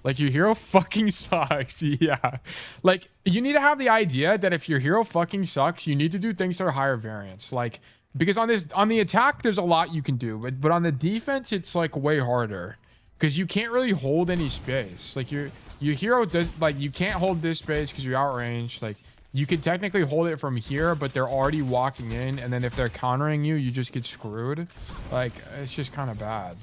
Like, your hero fucking sucks. Yeah. Like, you need to have the idea that if your hero fucking sucks, you need to do things that are higher variance. Like, because on the attack, there's a lot you can do. But on the defense, it's, like, way harder. Because you can't really hold any space. Like, your hero does... Like, you can't hold this space because you're outranged. Like, you could technically hold it from here, but they're already walking in. And then if they're countering you, you just get screwed. Like, it's just kind of bad.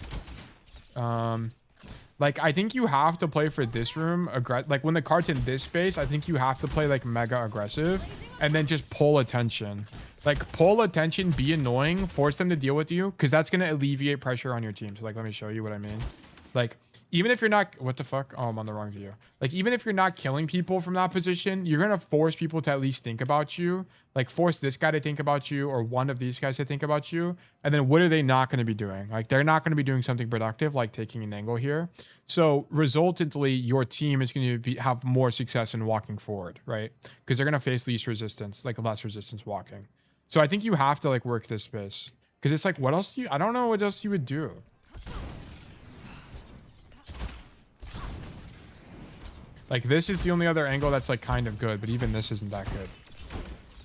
Like, I think you have to play for this room. Like, when the card's in this space, I think you have to play, like, mega aggressive. And then just pull attention. Like, pull attention, be annoying, force them to deal with you. Because that's going to alleviate pressure on your team. So, like, let me show you what I mean. Like, even if you're not... What the fuck? Oh, I'm on the wrong view. Like, even if you're not killing people from that position, you're going to force people to at least think about you. Like, force this guy to think about you or one of these guys to think about you. And then what are they not going to be doing? Like, they're not going to be doing something productive, like taking an angle here. So, resultantly, your team is going to have more success in walking forward, right? Because they're going to face least resistance, like less resistance walking. So, I think you have to, like, work this space. Because it's like, what else do you... I don't know what else you would do. Like, this is the only other angle that's, like, kind of good. But even this isn't that good.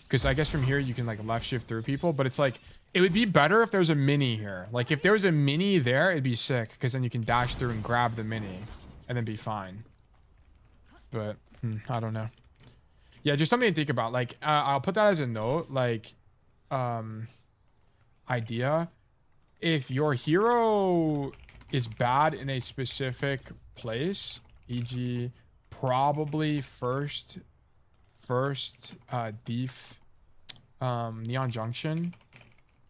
Because I guess from here, you can, like, left shift through people. But it's, like, it would be better if there was a mini here. Like, if there was a mini there, it'd be sick. Because then you can dash through and grab the mini. And then be fine. But, I don't know. Yeah, just something to think about. Like, I'll put that as a note. Like, idea. If your hero is bad in a specific place, e.g., probably first def Neon Junction,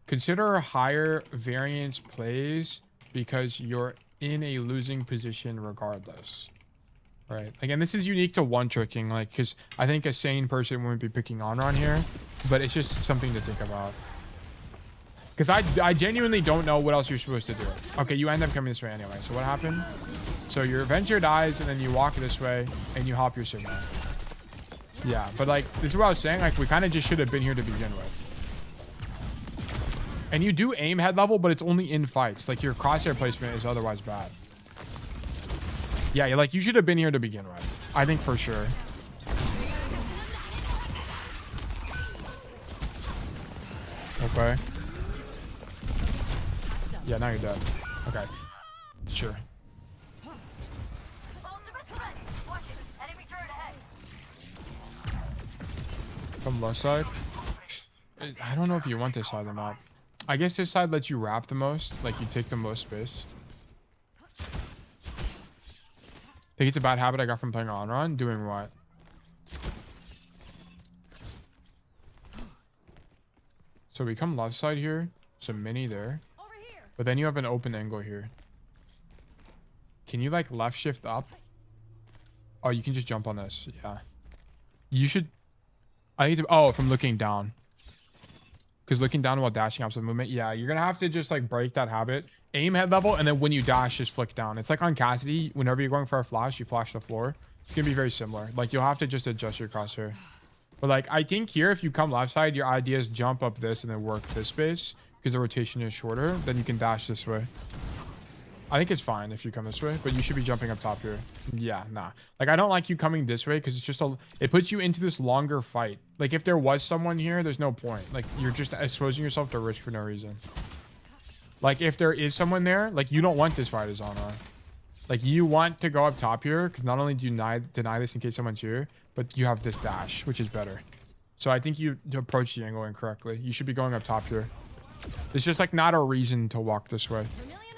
consider higher variance plays because you're in a losing position regardless, right? Again, this is unique to one tricking, like, because I think a sane person wouldn't be picking Anran here, but it's just something to think about. Because I genuinely don't know what else you're supposed to do. Okay, you end up coming this way anyway. So what happened? So your Avenger dies, and then you walk this way, and you hop your signal. Yeah, but like, this is what I was saying. Like, we kind of just should have been here to begin with. And you do aim head level, but it's only in fights. Like, your crosshair placement is otherwise bad. Yeah, like, you should have been here to begin with. I think for sure. Okay. Yeah, now you're dead. Okay. Sure. From left side? I don't know if you want this side or not. I guess this side lets you wrap the most. Like, you take the most space. Think it's a bad habit I got from playing Anran? Doing what? So we come left side here. Some mini there. But then you have an open angle here. Can you, like, left shift up? Oh, you can just jump on this. Yeah. You should... I need to... Oh, from looking down. Because looking down while dashing up some movement. Yeah, you're going to have to just, like, break that habit. Aim head level, and then when you dash, just flick down. It's like on Cassidy. Whenever you're going for a flash, you flash the floor. It's going to be very similar. Like, you'll have to just adjust your crosshair. But, like, I think here, if you come left side, your idea is jump up this and then work this space. Because the rotation is shorter, then you can dash this way. I think it's fine if you come this way, but you should be jumping up top here. Yeah, nah. Like, I don't like you coming this way because it's just it puts you into this longer fight. Like, if there was someone here, there's no point. Like, you're just exposing yourself to risk for no reason. Like, if there is someone there, like, you don't want this fight as Anran. Like, you want to go up top here because not only do you deny this in case someone's here, but you have this dash, which is better. So I think you approach the angle incorrectly. You should be going up top here. There's just like not a reason to walk this way.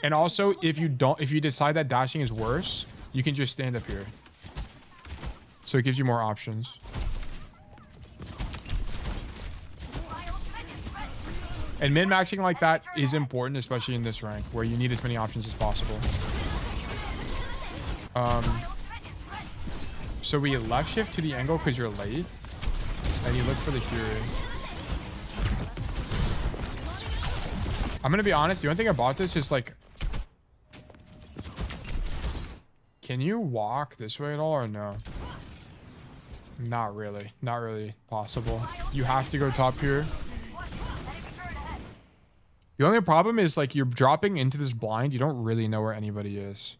And also, if you decide that dashing is worse, you can just stand up here. So it gives you more options. And min-maxing like that is important, especially in this rank, where you need as many options as possible. So we left shift to the angle because you're late. And you look for the Fury. I'm gonna be honest, the only thing about this is like, can you walk this way at all or no? Not really. Not really possible. You have to go top here. The only problem is like you're dropping into this blind. You don't really know where anybody is.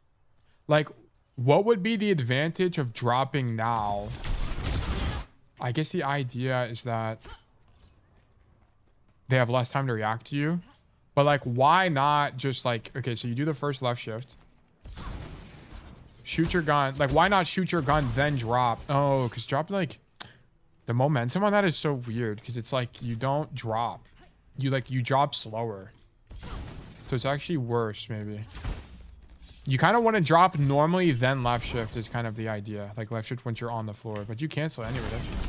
Like, what would be the advantage of dropping now? I guess the idea is that they have less time to react to you. But like, why not just like, okay, so you do the first left shift. Shoot your gun. Like, why not shoot your gun, then drop? Oh, because drop, like, the momentum on that is so weird. Because it's like, you don't drop. You drop slower. So it's actually worse, maybe. You kind of want to drop normally, then left shift is kind of the idea. Like, left shift once you're on the floor. But you cancel anyway.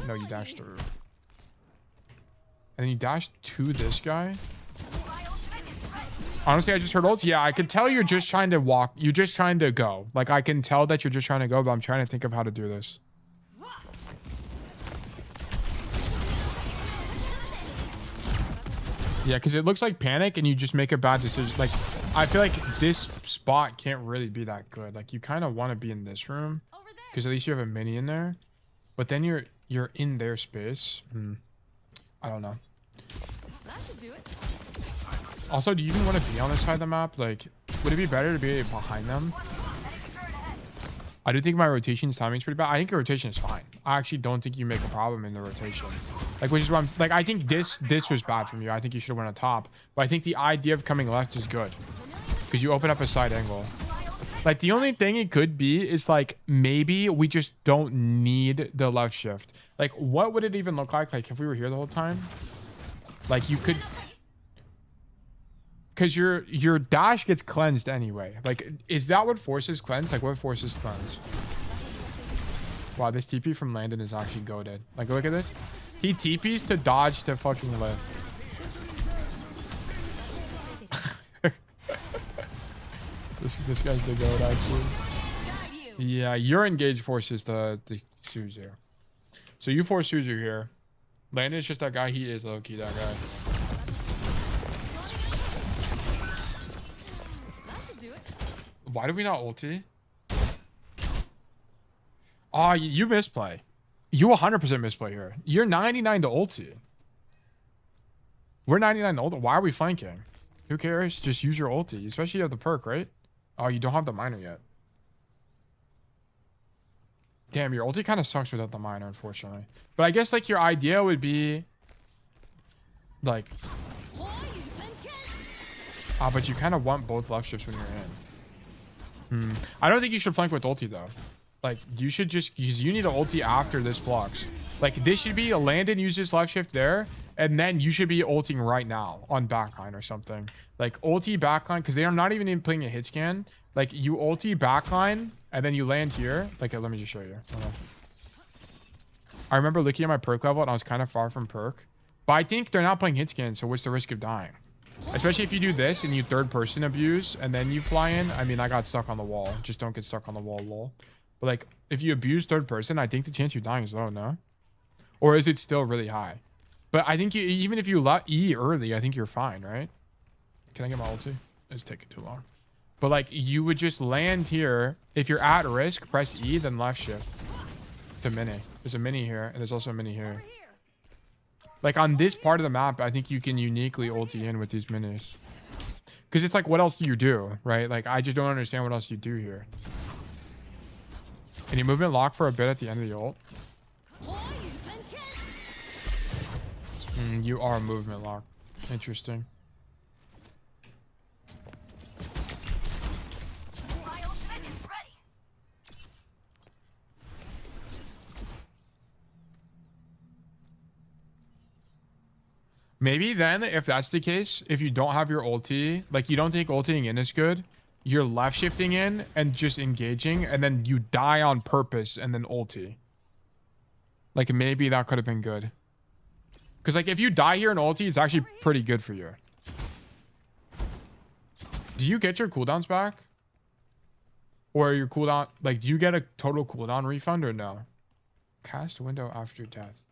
No, you dash through. And then you dash to this guy. Honestly, I just heard ults. Yeah, I can tell you're just trying to walk. You're just trying to go. Like, I can tell that you're just trying to go, but I'm trying to think of how to do this. Yeah, because it looks like panic and you just make a bad decision. Like, I feel like this spot can't really be that good. Like, you kind of want to be in this room because at least you have a mini in there. But then you're in their space. I don't know. That should do it. Also, do you even want to be on this side of the map? Like, would it be better to be behind them? I do think my rotation's timing is pretty bad. I think your rotation is fine. I actually don't think you make a problem in the rotation. Like, which is what I'm like. I think this was bad from you. I think you should have went on top. But I think the idea of coming left is good because you open up a side angle. Like, the only thing it could be is like maybe we just don't need the left shift. Like, what would it even look like if we were here the whole time? Like, you could. Because your dash gets cleansed anyway. Like, is that what forces cleanse? Like, what forces cleanse? Wow, this TP from Landon is actually goated. Like, look at this. He TPs to dodge to fucking live. this guy's the goat, actually. Yeah, your engage forces the Suzu. So you force Suzu here. Landon's just that guy. He is low-key that guy. Why do we not ulti? Oh, you misplay. You 100% misplay here. You're 99 to ulti. We're 99 to ulti. Why are we flanking? Who cares? Just use your ulti. Especially you have the perk, right? Oh, you don't have the minor yet. Damn, your ulti kind of sucks without the minor, unfortunately. But I guess, like, your idea would be... Like... Ah, but you kind of want both left shifts when you're in. I don't think you should flank with ulti though. Like, you should just, because you need an ulti after this flux. Like, this should be a Landon uses left shift there, and then you should be ulting right now on backline or something. Like, ulti backline, because they are not even playing a hit scan. Like, you ulti backline, and then you land here. Like, let me just show you. I remember looking at my perk level, and I was kind of far from perk. But I think they're not playing hit scan, so what's the risk of dying? Especially if you do this and you third person abuse and then you fly in. I mean, I got stuck on the wall. Just don't get stuck on the wall, lol. But like, if you abuse third person, I think the chance you dying is low, no? Or is it still really high? But I think even if you E early, I think you're fine, right? Can I get my ulti? It's taking too long. But like, you would just land here. If you're at risk, press E, then left shift to mini. There's a mini here, and there's also a mini here. Like, on this part of the map, I think you can uniquely ulti in with these minis. Because it's like, what else do you do, right? Like, I just don't understand what else you do here. Can you movement lock for a bit at the end of the ult? You are movement lock. Interesting. Maybe then, if that's the case, if you don't have your ulti, like you don't think ulting in is good, you're left shifting in and just engaging, and then you die on purpose and then ulti. Like maybe that could have been good. Because like if you die here in ulti, it's actually pretty good for you. Do you get your cooldowns back? Or your cooldown, like do you get a total cooldown refund or no? Cast window after death.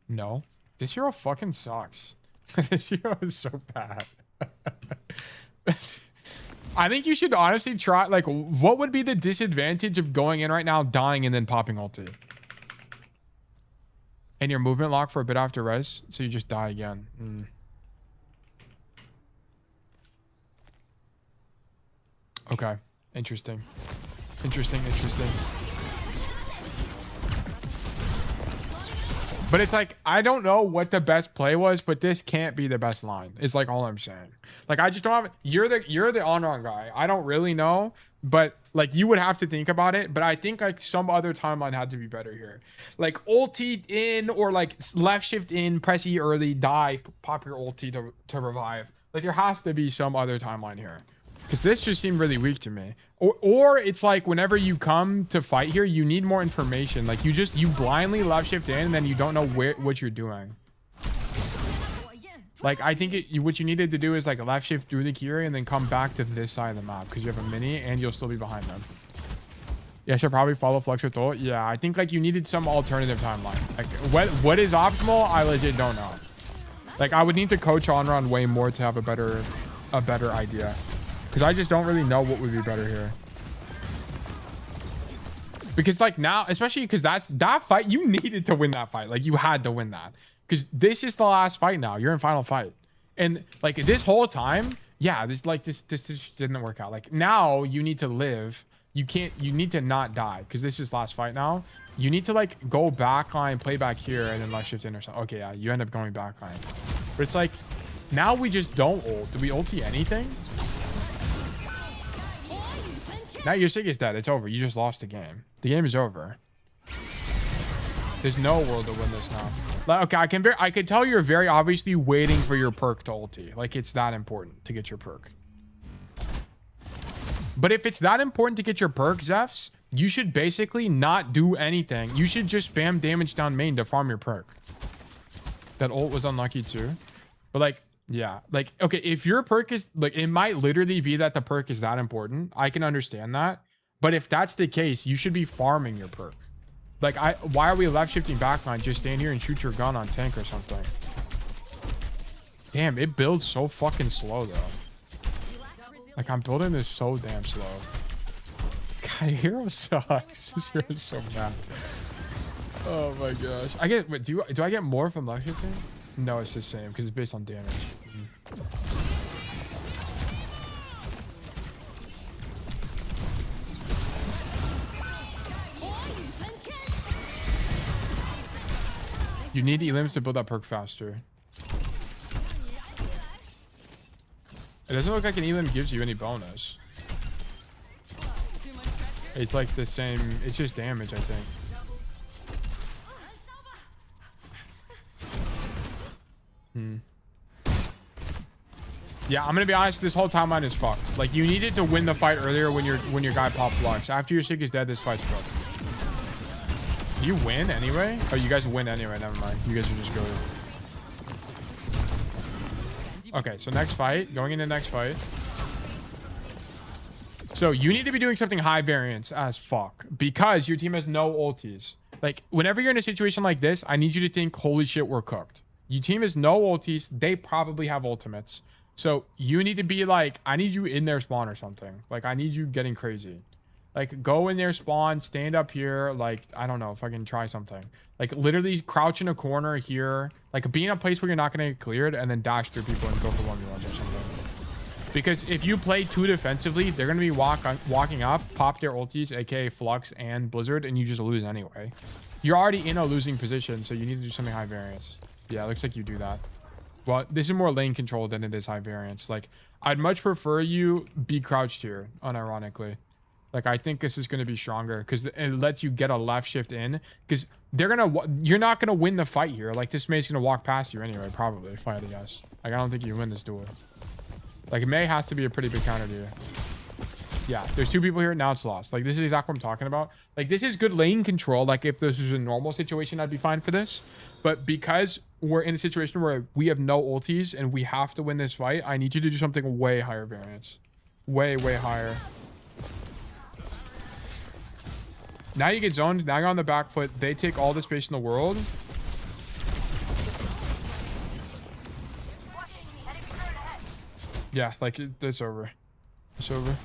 No. This hero fucking sucks. This hero is so bad. I think you should honestly try, like, what would be the disadvantage of going in right now, dying, and then popping ulti? And your movement lock for a bit after res, so you just die again. Okay. Interesting. Interesting. But it's like, I don't know what the best play was, but this can't be the best line. Is like all I'm saying. Like I just don't have. You're the Anran guy. I don't really know, but like you would have to think about it. But I think like some other timeline had to be better here. Like ulti in or like left shift in, press E early, die, pop your ulti to revive. Like there has to be some other timeline here. Because this just seemed really weak to me. Or it's like whenever you come to fight here, you need more information. Like you blindly left shift in and then you don't know what you're doing. Like I think what you needed to do is like left shift through the Kiri and then come back to this side of the map because you have a mini and you'll still be behind them. Yeah, should probably follow Flux with ult. Yeah, I think like you needed some alternative timeline. Like what is optimal, I legit don't know. Like I would need to coach Anran way more to have a better idea. Because I just don't really know what would be better here. Because like now, especially because that fight, you needed to win that fight. Like you had to win that. Because this is the last fight now. You're in final fight. And like this whole time, yeah, this just didn't work out. Like now you need to live. You need to not die. Because this is last fight now. You need to like go back line, play back here, and then left shift in or something. Okay, yeah, you end up going back line. But it's like, now we just don't ult. Do we ulti anything? Now your Sig is dead. It's over. You just lost the game. The game is over. There's no world to win this now. Like, okay, I can tell you're very obviously waiting for your perk to ulti. Like it's that important to get your perk. But if it's that important to get your perk, Zephs, you should basically not do anything. You should just spam damage down main to farm your perk. That ult was unlucky too. But like, yeah, like, okay, if your perk is like, it might literally be that the perk is that important. I can understand that. But if that's the case, you should be farming your perk. Like, why are we left shifting backline? Just stand here and shoot your gun on tank or something. Damn, it builds so fucking slow though. Like, I'm building this so damn slow. God, your hero sucks. This hero is so bad. Oh my gosh. Wait, do I get more from left shifting? No, it's the same because it's based on damage. You need elims to build that perk faster. It doesn't look like an elim gives you any bonus. It's like the same. It's just damage, I think. Yeah, I'm gonna be honest, this whole timeline is fucked. Like you needed to win the fight earlier when your guy popped flux. After your Sig is dead, this fight's fucked. You win anyway? Oh, you guys win anyway, never mind. You guys are just good. Okay, so next fight, going into next fight. So you need to be doing something high variance as fuck because your team has no ultis. Like whenever you're in a situation like this, I need you to think, holy shit, we're cooked. Your team has no ultis. They probably have ultimates. So you need to be like, I need you in their spawn or something. Like I need you getting crazy. Like go in their spawn, stand up here. Like, I don't know if I can try something. Like literally crouch in a corner here. Like be in a place where you're not going to get cleared and then dash through people and go for 1v1s or something. Because if you play too defensively, they're going to be walking up, pop their ultis, aka Flux and Blizzard, and you just lose anyway. You're already in a losing position, so you need to do something high variance. Yeah, it looks like you do that. Well, this is more lane control than it is high variance. Like, I'd much prefer you be crouched here, unironically. Like, I think this is going to be stronger because it lets you get a left shift in. Because you're not going to win the fight here. Like, this May's going to walk past you anyway, probably, if I had to guess. Like, I don't think you win this duel. Like, May has to be a pretty big counter to you. Yeah, there's 2 people here. Now it's lost. Like, this is exactly what I'm talking about. Like, this is good lane control. Like, if this was a normal situation, I'd be fine for this. But because we're in a situation where we have no ultis and we have to win this fight, I need you to do something way higher variance. Way, way higher. Now you get zoned. Now you're on the back foot. They take all the space in the world. Yeah, like, it's over. It's over.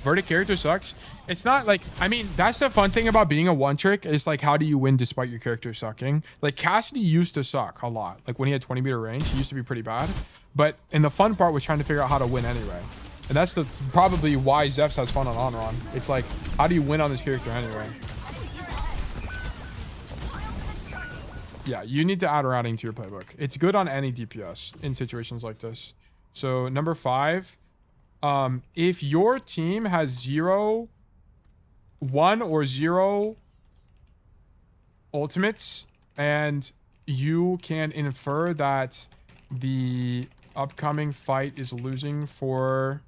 Verdict character sucks. It's not like, I mean, that's the fun thing about being a one trick is like, how do you win despite your character sucking? Like, Cassidy used to suck a lot. Like, when he had 20-meter range, he used to be pretty bad. And the fun part was trying to figure out how to win anyway. And that's probably why Zephs has fun on Anran. It's like, how do you win on this character anyway? Yeah, you need to add routing to your playbook. It's good on any DPS in situations like this. So number 5, if your team has 0, 1 or 0 ultimates, and you can infer that the upcoming fight is losing for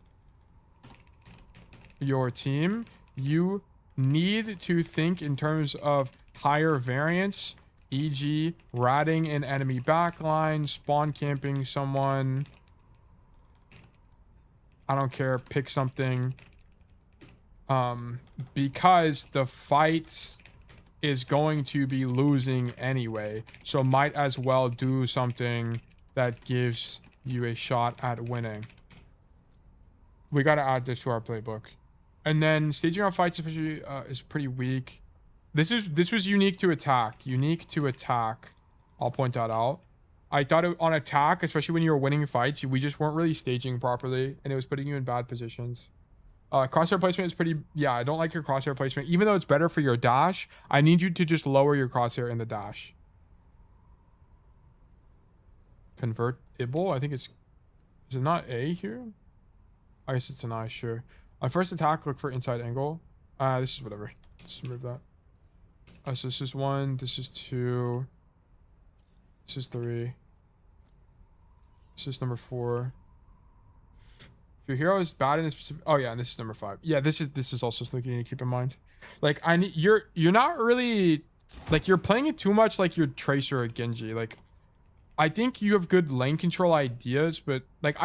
your team, you need to think in terms of higher variance, e.g. ratting an enemy backline, spawn camping someone. I don't care, pick something. Because the fight is going to be losing anyway, so might as well do something that gives you a shot at winning. We got to add this to our playbook. And then staging on fights especially is pretty weak. This was unique to attack. Unique to attack. I'll point that out. I thought on attack, especially when you were winning fights, we just weren't really staging properly, and it was putting you in bad positions. Crosshair placement is pretty... Yeah, I don't like your crosshair placement. Even though it's better for your dash, I need you to just lower your crosshair in the dash. Convertible? I think it's... Is it not A here? I guess it's an I, sure. On first attack, look for inside angle. This is whatever. Let's remove that. So this is 1. This is 2. This is 3. This is number 4. If your hero is bad in a specific... Oh yeah, and this is number 5. Yeah, this is also something you need to keep in mind. Like, you're not really... Like, you're playing it too much like you're Tracer or Genji. Like, I think you have good lane control ideas, but like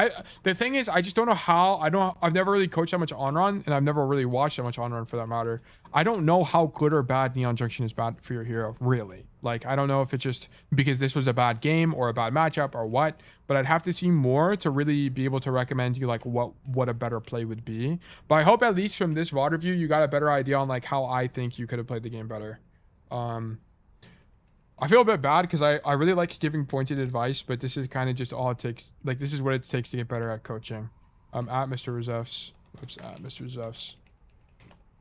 the thing is, I just don't know how. I've never really coached that much Anran, and I've never really watched that much Anran for that matter. I don't know how good or bad Neon Junction is bad for your hero, really. Like, I don't know if it's just because this was a bad game or a bad matchup or what, but I'd have to see more to really be able to recommend you like what a better play would be. But I hope at least from this VOD review, you got a better idea on like how I think you could have played the game better. I feel a bit bad because I really like giving pointed advice, but this is kind of just all it takes. Like, this is what it takes to get better at coaching. At Mr. Zephs. Oops, at Mr. Zephs.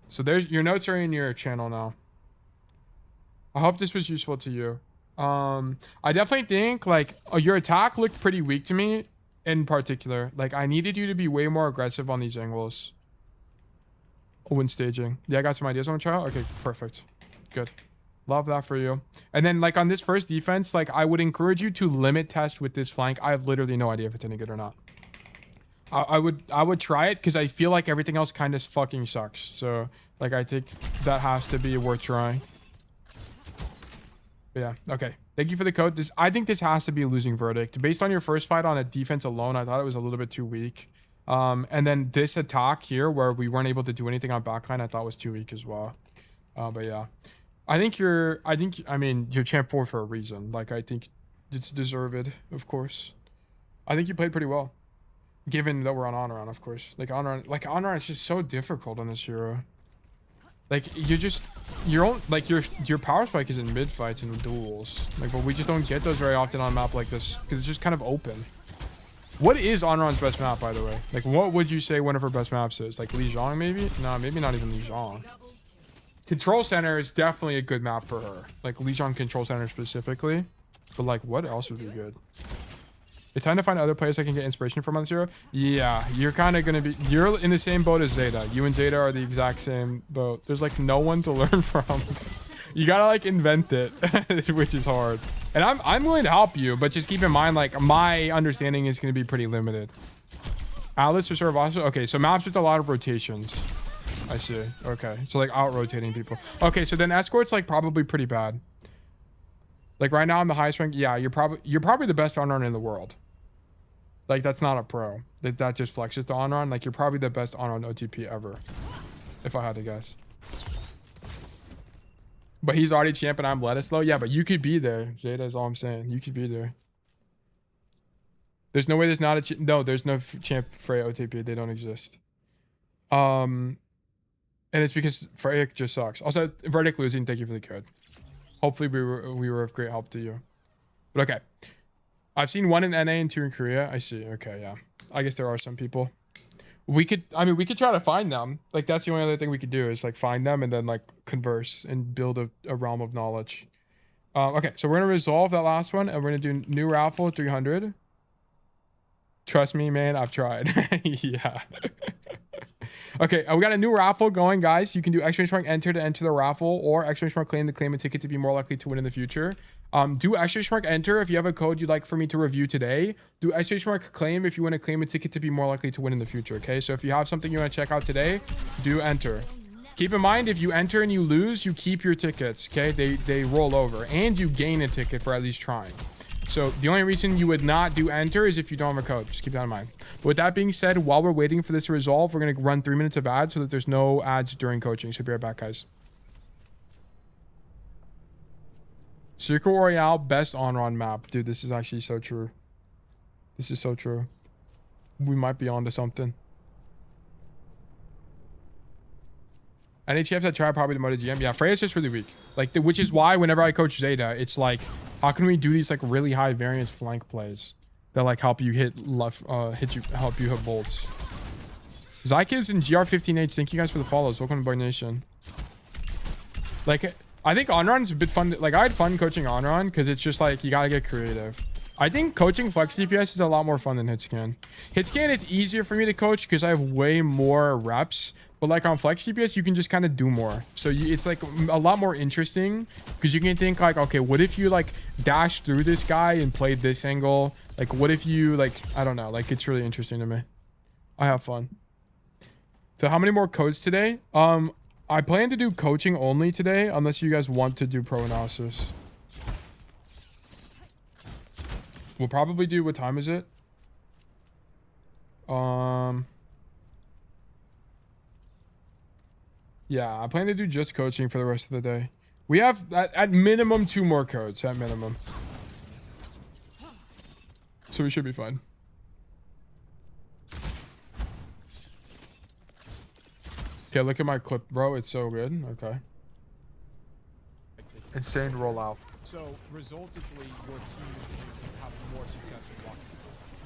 So there's your notes are in your channel now. I hope this was useful to you. I definitely think like your attack looked pretty weak to me in particular. Like, I needed you to be way more aggressive on these angles when staging. Yeah, I got some ideas on the trial. Okay, perfect. Good. Love that for you. And then like on this first defense, like I would encourage you to limit test with this flank. I have literally no idea if it's any good or not. I would try it because I feel like everything else kind of fucking sucks. So like I think that has to be worth trying. But yeah, okay. Thank you for the code. I think this has to be a losing verdict. Based on your first fight on a defense alone, I thought it was a little bit too weak. And then this attack here where we weren't able to do anything on backline, I thought was too weak as well. But yeah. I mean, you're champ 4 for a reason. Like, I think it's deserved, of course. I think you played pretty well. Given that we're on Anran, of course. Like, Anran is just so difficult on this hero. Like, your power spike is in mid fights and duels. Like, but we just don't get those very often on a map like this. Because it's just kind of open. What is Anran's best map, by the way? Like, what would you say one of her best maps is? Like, Lijiang, maybe? No, maybe not even Lijiang. Control Center is definitely a good map for her. Like, Lijiang Control Center specifically. But, like, what else would be good? It's time to find other players I can get inspiration from on Zero. Yeah, you're kind of going to be... You're in the same boat as Zeta. You and Zeta are the exact same boat. There's like no one to learn from. You got to like invent it, which is hard. And I'm willing to help you, but just keep in mind like my understanding is going to be pretty limited. Alice or Saravasu? Okay, so maps with a lot of rotations. I see. Okay, so like out-rotating people. Okay, so then Escort's like probably pretty bad. Like right now I'm the highest rank. Yeah, you're probably the best Anran in the world. Like that's not a pro. That just flexes to Anran. Like you're probably the best Anran OTP ever, if I had to guess. But he's already champ and I'm Lettuce. Yeah, but you could be there. Zeta is all I'm saying. You could be there. There's no way there's not a no. There's no champ Freya OTP. They don't exist. And it's because Freya just sucks. Also, Verdict losing. Thank you for the code. Hopefully we were of great help to you. But okay. I've seen 1 in NA and 2 in Korea. I see. Okay, yeah. I guess there are some people. We could try to find them. Like that's the only other thing we could do is like find them and then like converse and build a realm of knowledge. Okay, so we're gonna resolve that last one and we're gonna do new Raffle 300. Trust me, man, I've tried. Yeah. Okay, we got a new raffle going, guys. You can do exclamation mark enter to enter the raffle or exclamation mark claim to claim a ticket to be more likely to win in the future. Do exclamation mark enter if you have a code you'd like for me to review today. Do exclamation mark claim if you want to claim a ticket to be more likely to win in the future, okay? So if you have something you want to check out today, do enter. Keep in mind, if you enter and you lose, you keep your tickets, okay? They roll over and you gain a ticket for at least trying. So the only reason you would not do enter is if you don't have a code. Just keep that in mind. But with that being said, while we're waiting for this to resolve, we're going to run 3 minutes of ads so that there's no ads during coaching. So be right back, guys. Circle Royale, best Anran map. Dude, this is actually so true. This is so true. We might be onto something. Any champs that try probably the mode GM. Yeah, Freya's just really weak. Like, which is why whenever I coach Zeta, it's like, how can we do these like really high variance flank plays that like help you hit left, help you hit bolts. Zykiz and GR15H, thank you guys for the follows. Welcome to Boy Nation. Like, I think Anran's a bit fun. Like, I had fun coaching Anran because it's just like you gotta get creative. I think coaching flex DPS is a lot more fun than hitscan. Hitscan, it's easier for me to coach because I have way more reps. But like on flex DPS, you can just kind of do more. So it's like a lot more interesting because you can think like, okay, what if you like dash through this guy and played this angle? Like, what if you like, I don't know. Like, it's really interesting to me. I have fun. So how many more codes today? I plan to do coaching only today unless you guys want to do pro analysis. We'll probably do, what time is it? Yeah, I plan to do just coaching for the rest of the day. We have at minimum 2 more codes at minimum. So we should be fine. Okay, look at my clip, bro. It's so good. Okay. Insane rollout. So, resultantly, your team will have more success in blocking.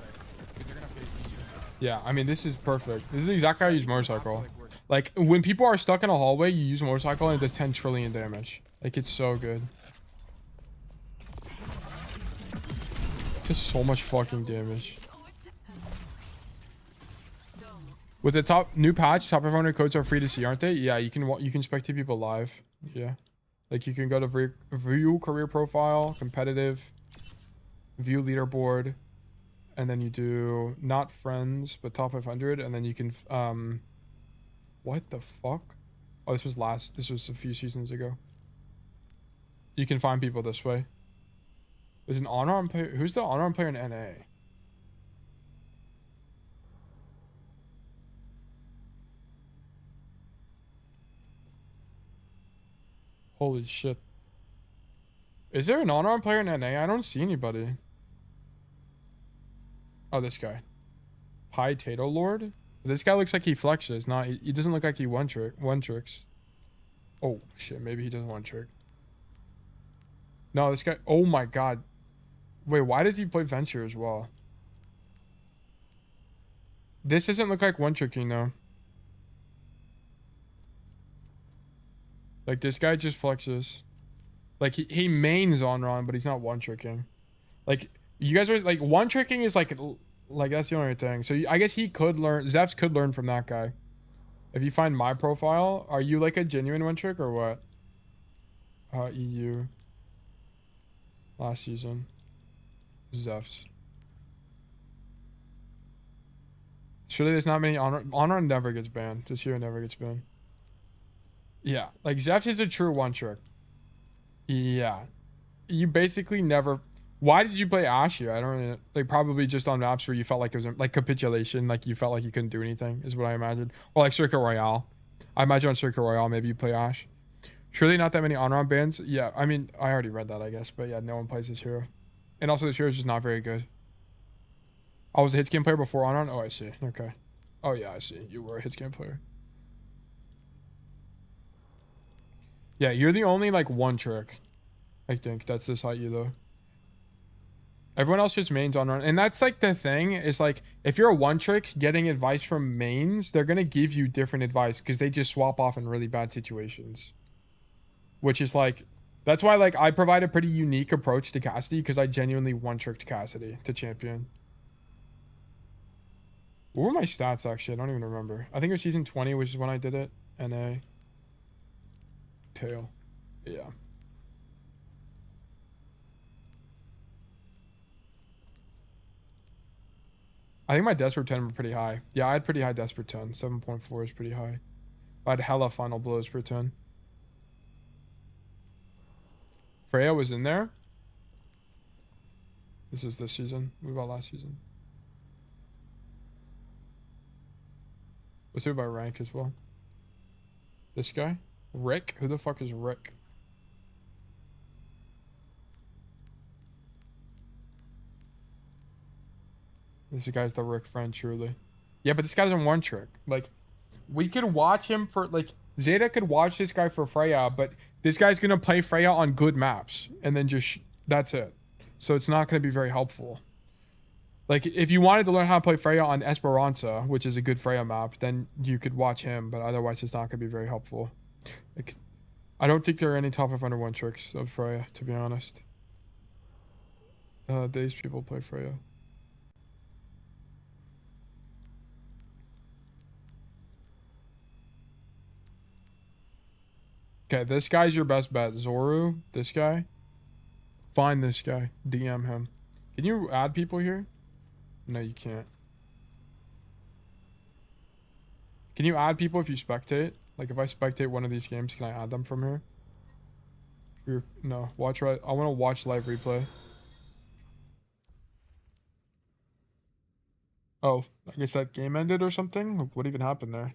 Right? Because they're going to face easier. Yeah, I mean, this is perfect. This is exactly how I use motorcycle. Like, when people are stuck in a hallway, you use motorcycle and it does 10 trillion damage. Like, it's so good. Just so much fucking damage. With the top new patch, top 500 codes are free to see, aren't they? Yeah, you can spectate people live. Yeah. Like, you can go to view career profile, competitive, view leaderboard, and then you do not friends, but top 500, and then you can, what the fuck? Oh, this was a few seasons ago. You can find people this way. There's an Anran player. Who's the Anran player in NA? Holy shit. Is there an Anran player in NA? I don't see anybody. Oh, this guy. Potato Lord? This guy looks like he flexes. Not, he doesn't look like he one tricks. Oh shit, maybe he doesn't one trick. No, this guy. Oh my god. Wait, why does he play Venture as well? This doesn't look like one tricking though. Like, this guy just flexes. Like, he mains Anran, but he's not one tricking. Like, You guys are like one tricking is like that's the only thing. So I guess he could learn. Zevs could learn from that guy. If you find my profile, are you like a genuine one trick or what? EU last season. Zevs. Surely there's not many honor never gets banned. This year never gets banned. Yeah, like Zevs is a true one trick. Yeah, you basically never. Why did you play Ash here? I don't really like. Probably just on maps where you felt like it was like capitulation, like you felt like you couldn't do anything, is what I imagined. Or like Circuit Royale. I imagine on Circuit Royale maybe you play Ash. Surely not that many Anran bans. Yeah, I mean I already read that I guess, but yeah, no one plays this hero, and also this hero is just not very good. I was a hitscan player before Anran. Oh, I see. Okay. Oh yeah, I see. You were a hitscan player. Yeah, you're the only like one trick. I think that's this height you though. Everyone else just mains on run. And that's like the thing is like if you're a one trick getting advice from mains, they're gonna give you different advice because they just swap off in really bad situations. Which is like that's why like I provide a pretty unique approach to Cassidy because I genuinely one tricked Cassidy to champion. What were my stats actually? I don't even remember. I think it was season 20, which is when I did it. NA. Tail. Yeah. I think my Desperate 10 were pretty high. Yeah, I had pretty high Desperate 10. 7.4 is pretty high. I had hella final blows per 10. Freya was in there. This is this season. What about last season? Let's do it by rank as well. This guy? Rick? Who the fuck is Rick? This guy's the Rick friend, truly. Yeah, but this guy's in one trick. Like, we could watch him for, like, Zeta could watch this guy for Freya, but this guy's gonna play Freya on good maps. And then just, that's it. So it's not gonna be very helpful. Like, if you wanted to learn how to play Freya on Esperanza, which is a good Freya map, then you could watch him, but otherwise it's not gonna be very helpful. Like, I don't think there are any top 500 one tricks of Freya, to be honest. These people play Freya. Okay, this guy's your best bet. Zoru, this guy. Find this guy. DM him. Can you add people here? No, you can't. Can you add people if you spectate? Like, if I spectate one of these games, can I add them from here? No, watch right. I want to watch live replay. Oh, I guess that game ended or something? Like, what even happened there?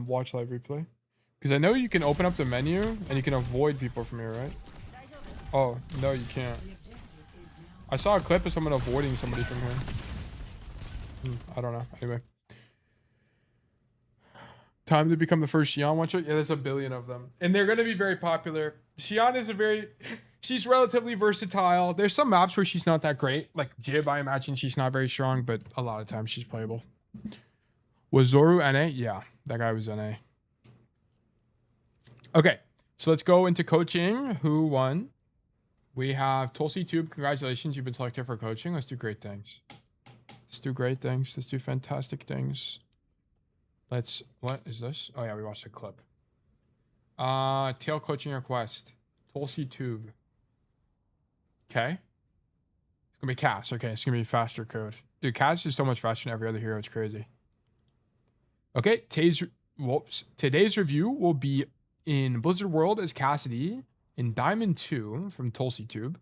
Watch live replay. Because I know you can open up the menu and you can avoid people from here, right? Oh, no, you can't. I saw a clip of someone avoiding somebody from here. I don't know. Anyway. Time to become the first Xion one trick. Yeah, there's a billion of them. And they're going to be very popular. Xion is a very... She's relatively versatile. There's some maps where she's not that great. Like Jib, I imagine she's not very strong, but a lot of times she's playable. Was Zoru NA? Yeah, that guy was NA. Okay, so let's go into coaching. Who won? We have Tulsi Tube. Congratulations, you've been selected for coaching. Let's do great things. Let's do great things. Let's do fantastic things. Let's... What is this? Oh, yeah, we watched the clip. Tail coaching request. Tulsi Tube. Okay. It's gonna be Cass. Okay, it's gonna be faster code. Dude, Cass is so much faster than every other hero. It's crazy. Okay, today's review will be in Blizzard World as Cassidy, in Diamond 2 from Tulsi Tube.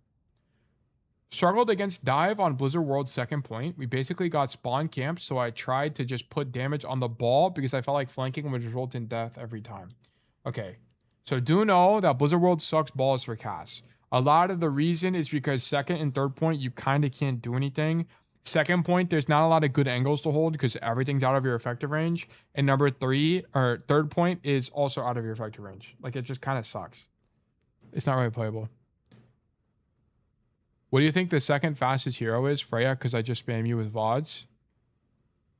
Struggled against Dive on Blizzard World's second point. We basically got spawn camped, so I tried to just put damage on the ball because I felt like flanking would result in death every time. Okay, so do know that Blizzard World sucks balls for Cass. A lot of the reason is because second and third point, you kind of can't do anything. Second point, there's not a lot of good angles to hold because everything's out of your effective range. And number three, or third point, is also out of your effective range. Like, it just kind of sucks. It's not really playable. What do you think the second fastest hero is? Freya, because I just spam you with VODs?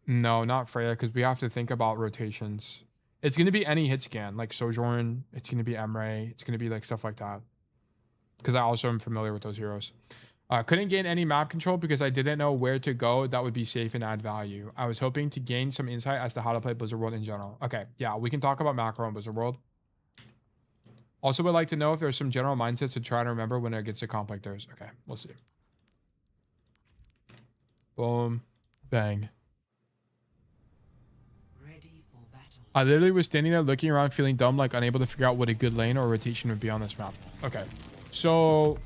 No, not Freya, because we have to think about rotations. It's going to be any hit scan, like Sojourn. It's going to be Emre. It's going to be like stuff like that. Because I also am familiar with those heroes. Couldn't gain any map control because I didn't know where to go that would be safe and add value. I was hoping to gain some insight as to how to play Blizzard World in general. Okay, yeah, we can talk about macro and Blizzard World. Also would like to know if there's some general mindsets to try to remember when it gets to comp like theirs. Okay, we'll see. Boom. Bang. I literally was standing there looking around feeling dumb, like unable to figure out what a good lane or rotation would be on this map. Okay, so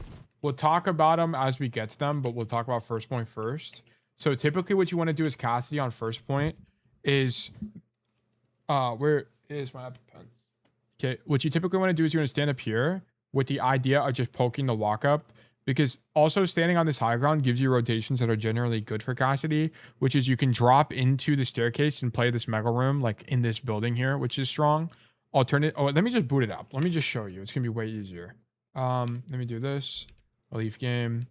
we'll talk about them as we get to them, but we'll talk about first point first. So typically what you want to do as Cassidy on first point is... where is my pen? Okay, what you typically want to do is you want to stand up here with the idea of just poking the walk up, because also standing on this high ground gives you rotations that are generally good for Cassidy, which is you can drop into the staircase and play this mega room like in this building here, which is strong. Alternate. Oh, let me just boot it up. Let me just show you. It's gonna be way easier. Let me do this. Leaf game,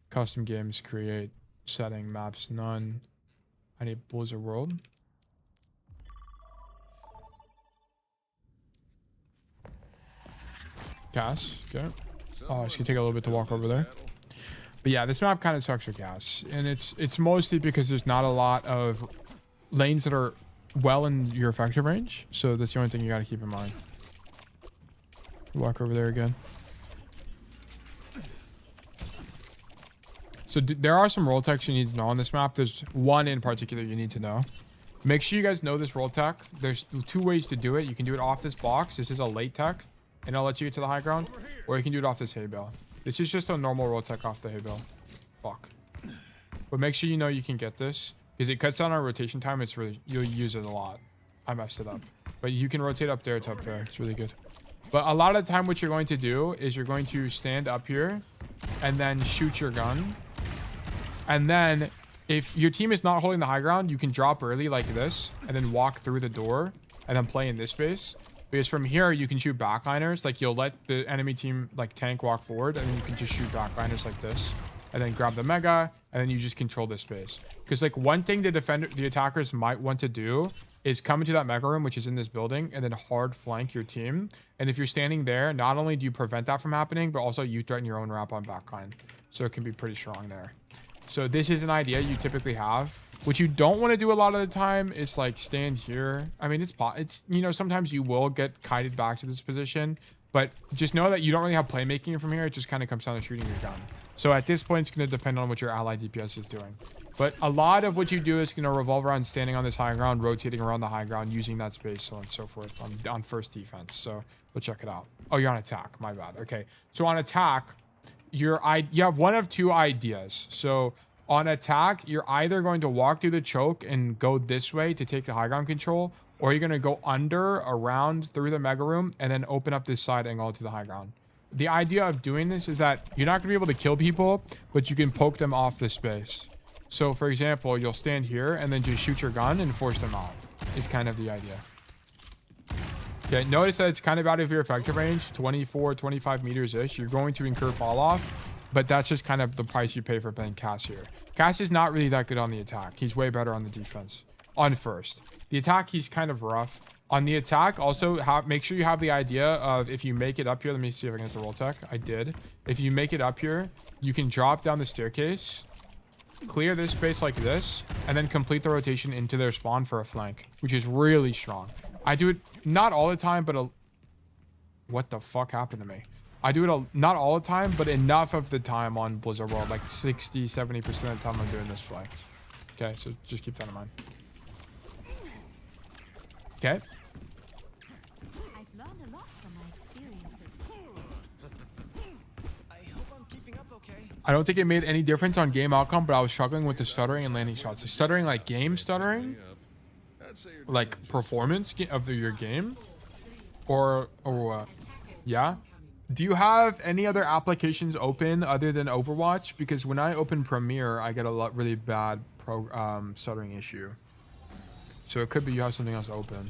custom games, create, setting, maps, none. I need Blizzard World. Cass, okay. Oh, it's gonna take a little bit to walk over there. But yeah, this map kind of sucks for Cass. And it's mostly because there's not a lot of lanes that are well in your effective range. So that's the only thing you gotta keep in mind. Walk over there again. So there are some role techs you need to know on this map. There's one in particular you need to know. Make sure you guys know this role tech. There's two ways to do it. You can do it off this box. This is a late tech, and I'll let you get to the high ground. Or you can do it off this hay bale. This is just a normal role tech off the hay bale. Fuck. But make sure you know you can get this, because it cuts down our rotation time. It's really, you'll use it a lot. I messed it up. But you can rotate up there to up there. It's really good. But a lot of the time what you're going to do is you're going to stand up here and then shoot your gun. And then if your team is not holding the high ground, you can drop early like this and then walk through the door and then play in this space. Because from here, you can shoot backliners. Like you'll let the enemy team like tank walk forward, and then you can just shoot backliners like this and then grab the mega, and then you just control this space. Because like one thing the attackers might want to do is come into that mega room, which is in this building, and then hard flank your team. And if you're standing there, not only do you prevent that from happening, but also you threaten your own wrap on backline. So it can be pretty strong there. So this is an idea you typically have. What you don't want to do a lot of the time is like stand here. I mean, it's you know, sometimes you will get kited back to this position, but just know that you don't really have playmaking from here. It just kind of comes down to shooting your gun. So at this point, it's going to depend on what your ally DPS is doing. But a lot of what you do is going to revolve around standing on this high ground, rotating around the high ground, using that space, so on and so forth on first defense. So we'll check it out. Oh, you're on attack. My bad. Okay. So on attack, you have one of two ideas. So on attack, you're either going to walk through the choke and go this way to take the high ground control, or you're going to go under, around, through the mega room, and then open up this side angle to the high ground. The idea of doing this is that you're not going to be able to kill people, but you can poke them off the space. So for example, you'll stand here and then just shoot your gun and force them out. Is kind of the idea. Okay, notice that it's kind of out of your effective range, 24, 25 meters-ish. You're going to incur fall off, but that's just kind of the price you pay for playing Cass here. Cass is not really that good on the attack. He's way better on the defense. On first. The attack, he's kind of rough. On the attack, also make sure you have the idea of if you make it up here. Let me see if I can get the roll tech. I did. If you make it up here, you can drop down the staircase, clear this space like this, and then complete the rotation into their spawn for a flank, which is really strong. I do it not all the time, but what the fuck happened to me? I do it not all the time, but enough of the time on Blizzard World, like 60, 70% of the time I'm doing this play. Okay, so just keep that in mind. Okay. I've learned a lot from my experiences. I hope I'm keeping up okay. I don't think it made any difference on game outcome, but I was struggling with the stuttering and landing shots. The stuttering, like game stuttering, like performance of your game, or what? Yeah. Do you have any other applications open other than Overwatch? Because when I open Premiere, I get a really bad stuttering issue. So it could be you have something else open.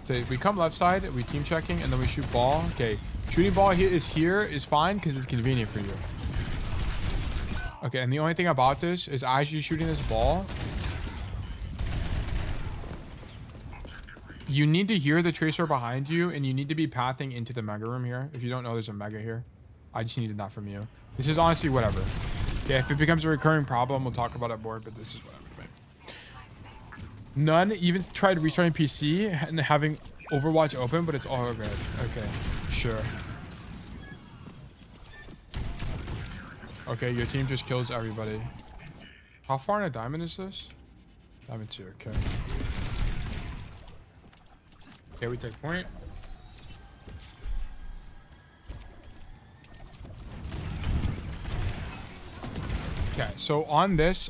So if we come left side, we team checking, and then we shoot ball. Okay, shooting ball here is fine because it's convenient for you. Okay, and the only thing about this is as you're shooting this ball, You need to hear the tracer behind you, and you need to be pathing into the mega room here. If you don't know there's a mega here, I just needed that from you. This is honestly whatever. Yeah, if it becomes a recurring problem, we'll talk about it more, but this is whatever, man. None even tried restarting PC and having Overwatch open, but it's all good. Okay, sure. Okay, your team just kills everybody. How far in a diamond is this? Diamond's here, okay. Okay, we take point. Okay, so on this,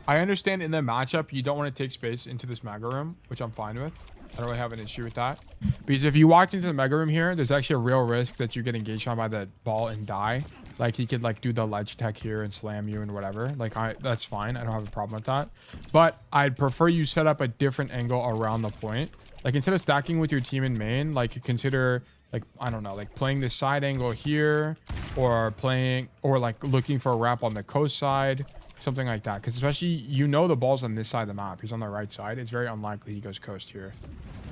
I understand in the matchup, you don't want to take space into this mega room, which I'm fine with. I don't really have an issue with that. Because if you walk into the mega room here, there's actually a real risk that you get engaged on by the ball and die. Like he could like do the ledge tech here and slam you and whatever. Like that's fine. I don't have a problem with that. But I'd prefer you set up a different angle around the point. Like instead of stacking with your team in main, like consider like, I don't know, like playing this side angle here or playing or like looking for a wrap on the coast side, something like that. Because especially, you know, the ball's on this side of the map. He's on the right side. It's very unlikely he goes coast here.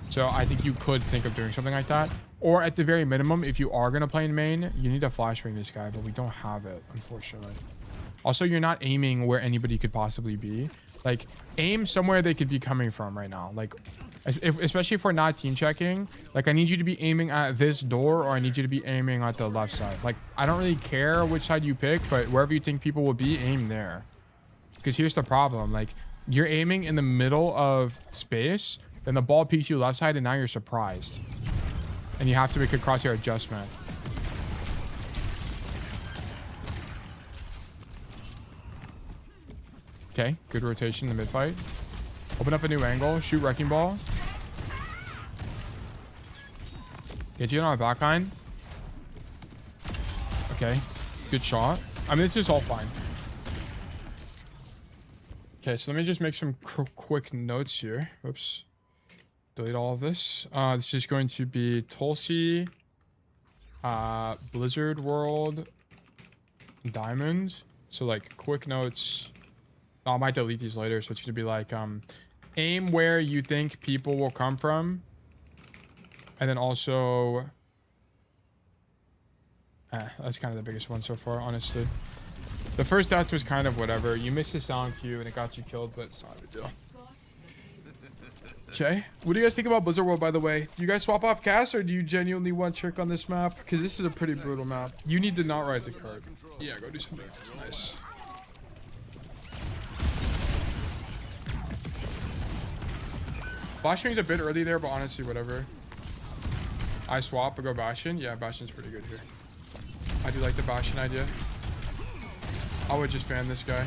So I think you could think of doing something like that. Or at the very minimum, if you are going to play in main, you need to flash ring this guy, but we don't have it, unfortunately. Also, you're not aiming where anybody could possibly be. Like, aim somewhere they could be coming from right now. Like, especially if we're not team checking, like, I need you to be aiming at this door, or I need you to be aiming at the left side. Like, I don't really care which side you pick, but wherever you think people will be, aim there. Because here's the problem. Like, you're aiming in the middle of space, then the ball peeks you left side, and now you're surprised. And you have to make a crosshair adjustment. Okay, good rotation in the mid fight. Open up a new angle, shoot wrecking ball. Get you on a back line. Okay, good shot. I mean, this is all fine. Okay, so let me just make some quick notes here. Oops. Delete all of this. This is going to be Tulsi, Blizzard World, Diamond. So like quick notes. I might delete these later. So it's going to be like aim where you think people will come from. And then also, that's kind of the biggest one so far, honestly. The first death was kind of whatever. You missed the sound cue and it got you killed, but it's not a big deal. Okay, what do you guys think about Blizzard World, by the way? Do you guys swap off Cass, or do you genuinely want trick on this map? Because this is a pretty brutal map. You need to not ride the card. Yeah, go do something else. Nice. Flashing's a bit early there, but honestly, whatever. I swap, but go Bastion. Yeah, Bastion's pretty good here. I do like the Bastion idea. I would just fan this guy.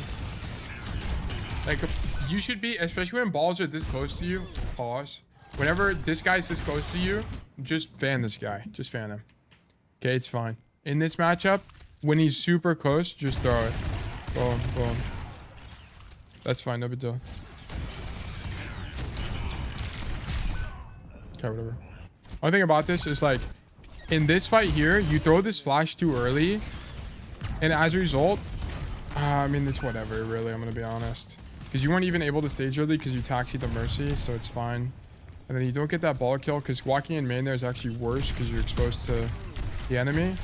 Like, you should be, especially when balls are this close to you, pause. Whenever this guy's this close to you, just fan this guy. Just fan him. Okay, it's fine. In this matchup, when he's super close, just throw it. Boom, boom. That's fine, no big deal. Okay, whatever. One thing about this is, like, in this fight here, you throw this flash too early, and as a result, I mean, it's whatever, really, I'm gonna be honest. Because you weren't even able to stage early because you taxied the Mercy, so it's fine. And then you don't get that ball kill because walking in main there is actually worse because you're exposed to the enemy.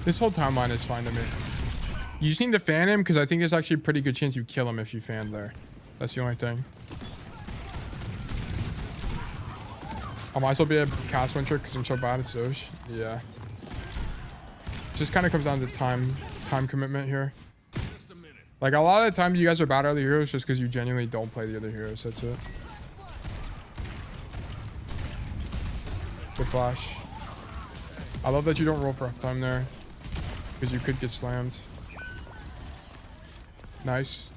This whole timeline is fine to me. You just need to fan him because I think there's actually a pretty good chance you kill him if you fan there. That's the only thing. I might as well be a cast one trick because I'm so bad at Soch. Yeah. Just kind of comes down to time commitment here. Like, a lot of the time you guys are bad at other heroes just because you genuinely don't play the other heroes. That's it. Good flash. I love that you don't roll for uptime there because you could get slammed. Nice.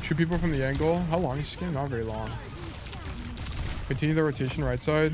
Shoot people from the angle. How long is this game? Not very long. Continue the rotation right side.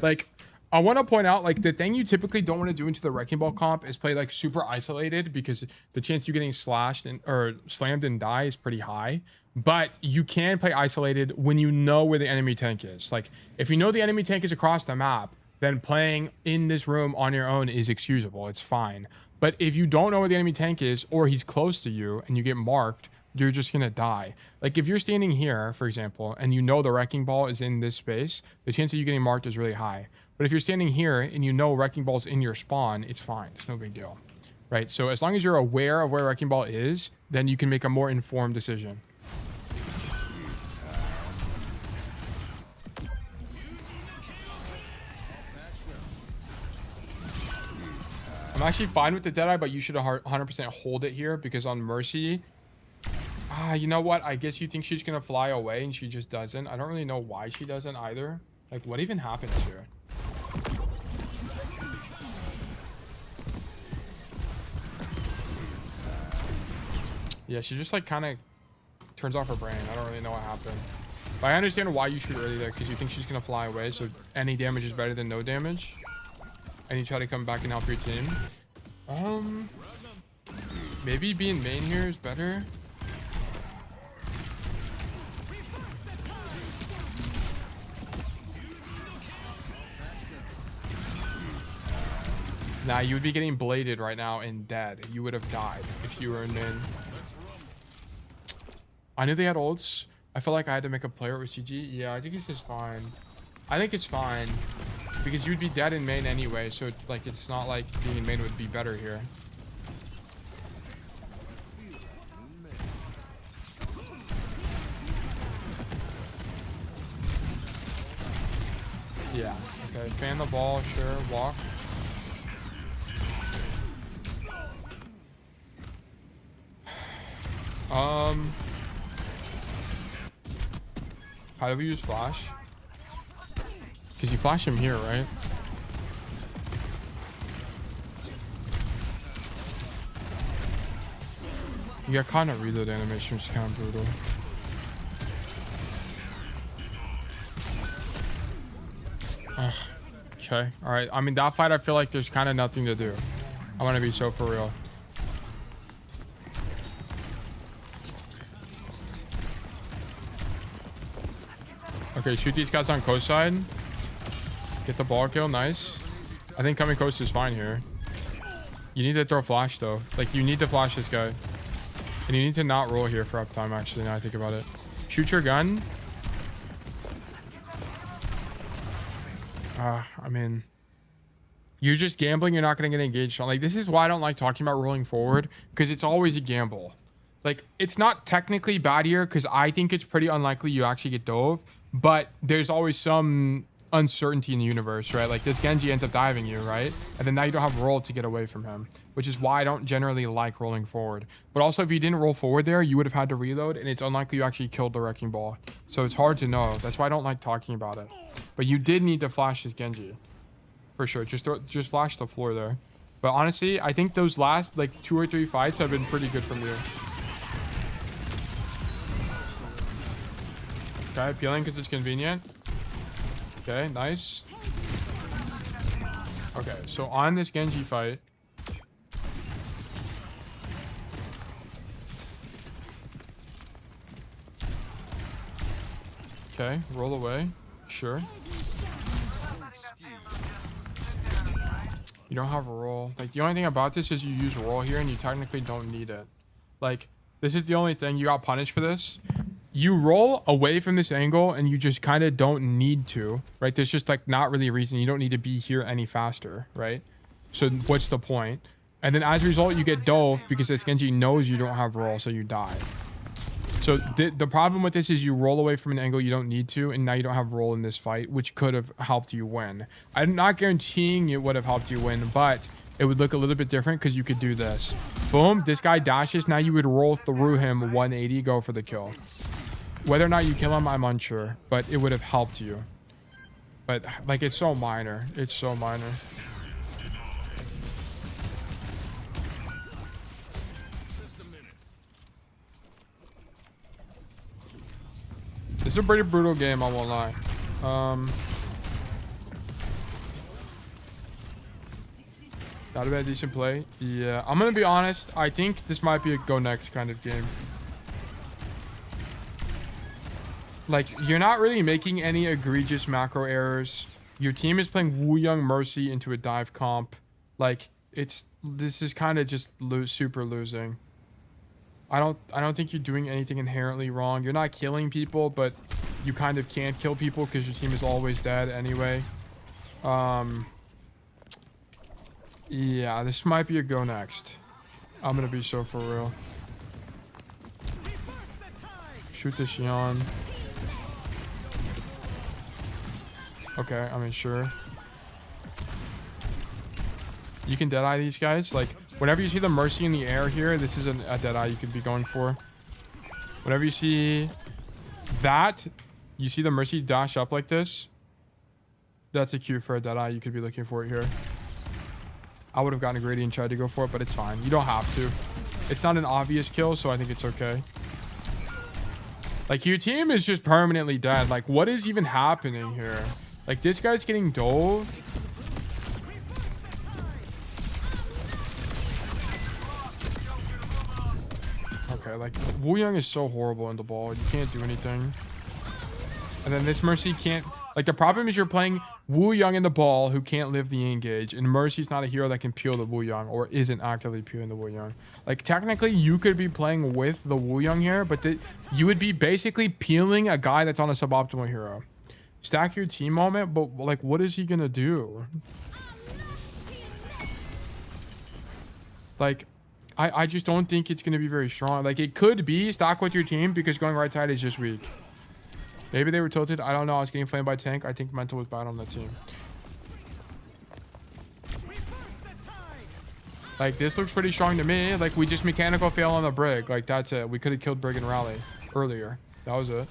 Like, I want to point out, like, the thing you typically don't want to do into the Wrecking Ball comp is play, like, super isolated because the chance you getting slashed and or slammed and die is pretty high. But you can play isolated when you know where the enemy tank is. Like, if you know the enemy tank is across the map, then playing in this room on your own is excusable. It's fine. But if you don't know where the enemy tank is or he's close to you and you get marked, you're just gonna die. Like if you're standing here, for example, and you know the wrecking ball is in this space, the chance of you getting marked is really high. But if you're standing here and you know wrecking ball's in your spawn, it's fine. It's no big deal, right? So as long as you're aware of where wrecking ball is, then you can make a more informed decision. I'm actually fine with the Deadeye, but you should 100% hold it here because on Mercy, you know what? I guess you think she's gonna fly away and she just doesn't. I don't really know why she doesn't either. Like, what even happens here? Yeah, she just like kind of turns off her brain. I don't really know what happened. But I understand why you shoot early there because you think she's gonna fly away. So any damage is better than no damage. And you try to come back and help your team. Maybe being main here is better. Nah, you would be getting bladed right now and dead. You would have died if you were in main. I knew they had ults. I felt like I had to make a player with CG. Yeah, I think it's just fine. I think it's fine. Because you'd be dead in main anyway, so like it's not like being in main would be better here. Yeah. Okay. Fan the ball, sure. Walk. How do we use flash? Because you flash him here, right? You got kind of reload animation, which is kind of brutal. Okay, all right. I mean, that fight, I feel like there's kind of nothing to do. I want to be so for real. Okay, shoot these guys on coast side. Get the ball kill, nice. I think coming coast is fine here. You need to throw flash though. Like you need to flash this guy. And you need to not roll here for uptime actually, now I think about it. Shoot your gun. I mean, you're just gambling, you're not gonna get engaged on. Like this is why I don't like talking about rolling forward, because it's always a gamble. Like it's not technically bad here, because I think it's pretty unlikely you actually get dove, but there's always some uncertainty in the universe, right? Like this Genji ends up diving you, right? And then now you don't have roll to get away from him, which is why I don't generally like rolling forward. But also if you didn't roll forward there, you would have had to reload, and it's unlikely you actually killed the wrecking ball. So it's hard to know. That's why I don't like talking about it. But you did need to flash this Genji for sure. Just flash the floor there. But honestly, I think those last like 2 or 3 fights have been pretty good from you. Okay, peeling because it's convenient. Okay, nice. Okay, so on this Genji fight, okay, roll away. Sure. You don't have a roll. Like the only thing about this is you use roll here and you technically don't need it. Like this is the only thing. You got punished for this. You roll away from this angle and you just kind of don't need to, right? There's just like not really a reason. You don't need to be here any faster, right? So what's the point? And then as a result, you get dove because this Genji knows you don't have roll, so you die. So the problem with this is you roll away from an angle you don't need to, and now you don't have roll in this fight, which could have helped you win. I'm not guaranteeing it would have helped you win, but it would look a little bit different because you could do this. Boom, this guy dashes. Now you would roll through him 180, go for the kill. Whether or not you kill him, I'm unsure, but it would have helped you. But like, it's so minor. It's so minor. This is a pretty brutal game, I won't lie. That'd be a decent play. Yeah, I'm gonna be honest. I think this might be a go next kind of game. Like, you're not really making any egregious macro errors. Your team is playing Wu Young Mercy into a dive comp. Like, this is kind of just super losing. I don't think you're doing anything inherently wrong. You're not killing people, but you kind of can't kill people because your team is always dead anyway. Yeah, this might be a go next. I'm gonna be so for real. Shoot the Xion. Okay, I mean, sure. You can Deadeye these guys. Like, whenever you see the Mercy in the air here, this is a Deadeye you could be going for. Whenever you see that, you see the Mercy dash up like this, that's a cue for a Deadeye. You could be looking for it here. I would have gotten a greedy and tried to go for it, but it's fine. You don't have to. It's not an obvious kill, so I think it's okay. Like, your team is just permanently dead. Like, what is even happening here? Like, this guy's getting dove. Okay, like, Wu Young is so horrible in the ball. You can't do anything. And then this Mercy can't... Like, the problem is you're playing Wu Young in the ball who can't live the engage. And Mercy's not a hero that can peel the Wu Young or isn't actively peeling the Wu Young. Like, technically, you could be playing with the Wu Young here, but you would be basically peeling a guy that's on a suboptimal hero. Stack your team moment, but, like, what is he gonna do? Like... I just don't think it's going to be very strong. Like, it could be stack with your team because going right side is just weak. Maybe they were tilted. I don't know. I was getting flamed by tank. I think mental was bad on that team. Like, this looks pretty strong to me. Like, we just mechanical fail on the Brig. Like, that's it. We could have killed Brig and Rally earlier. That was it.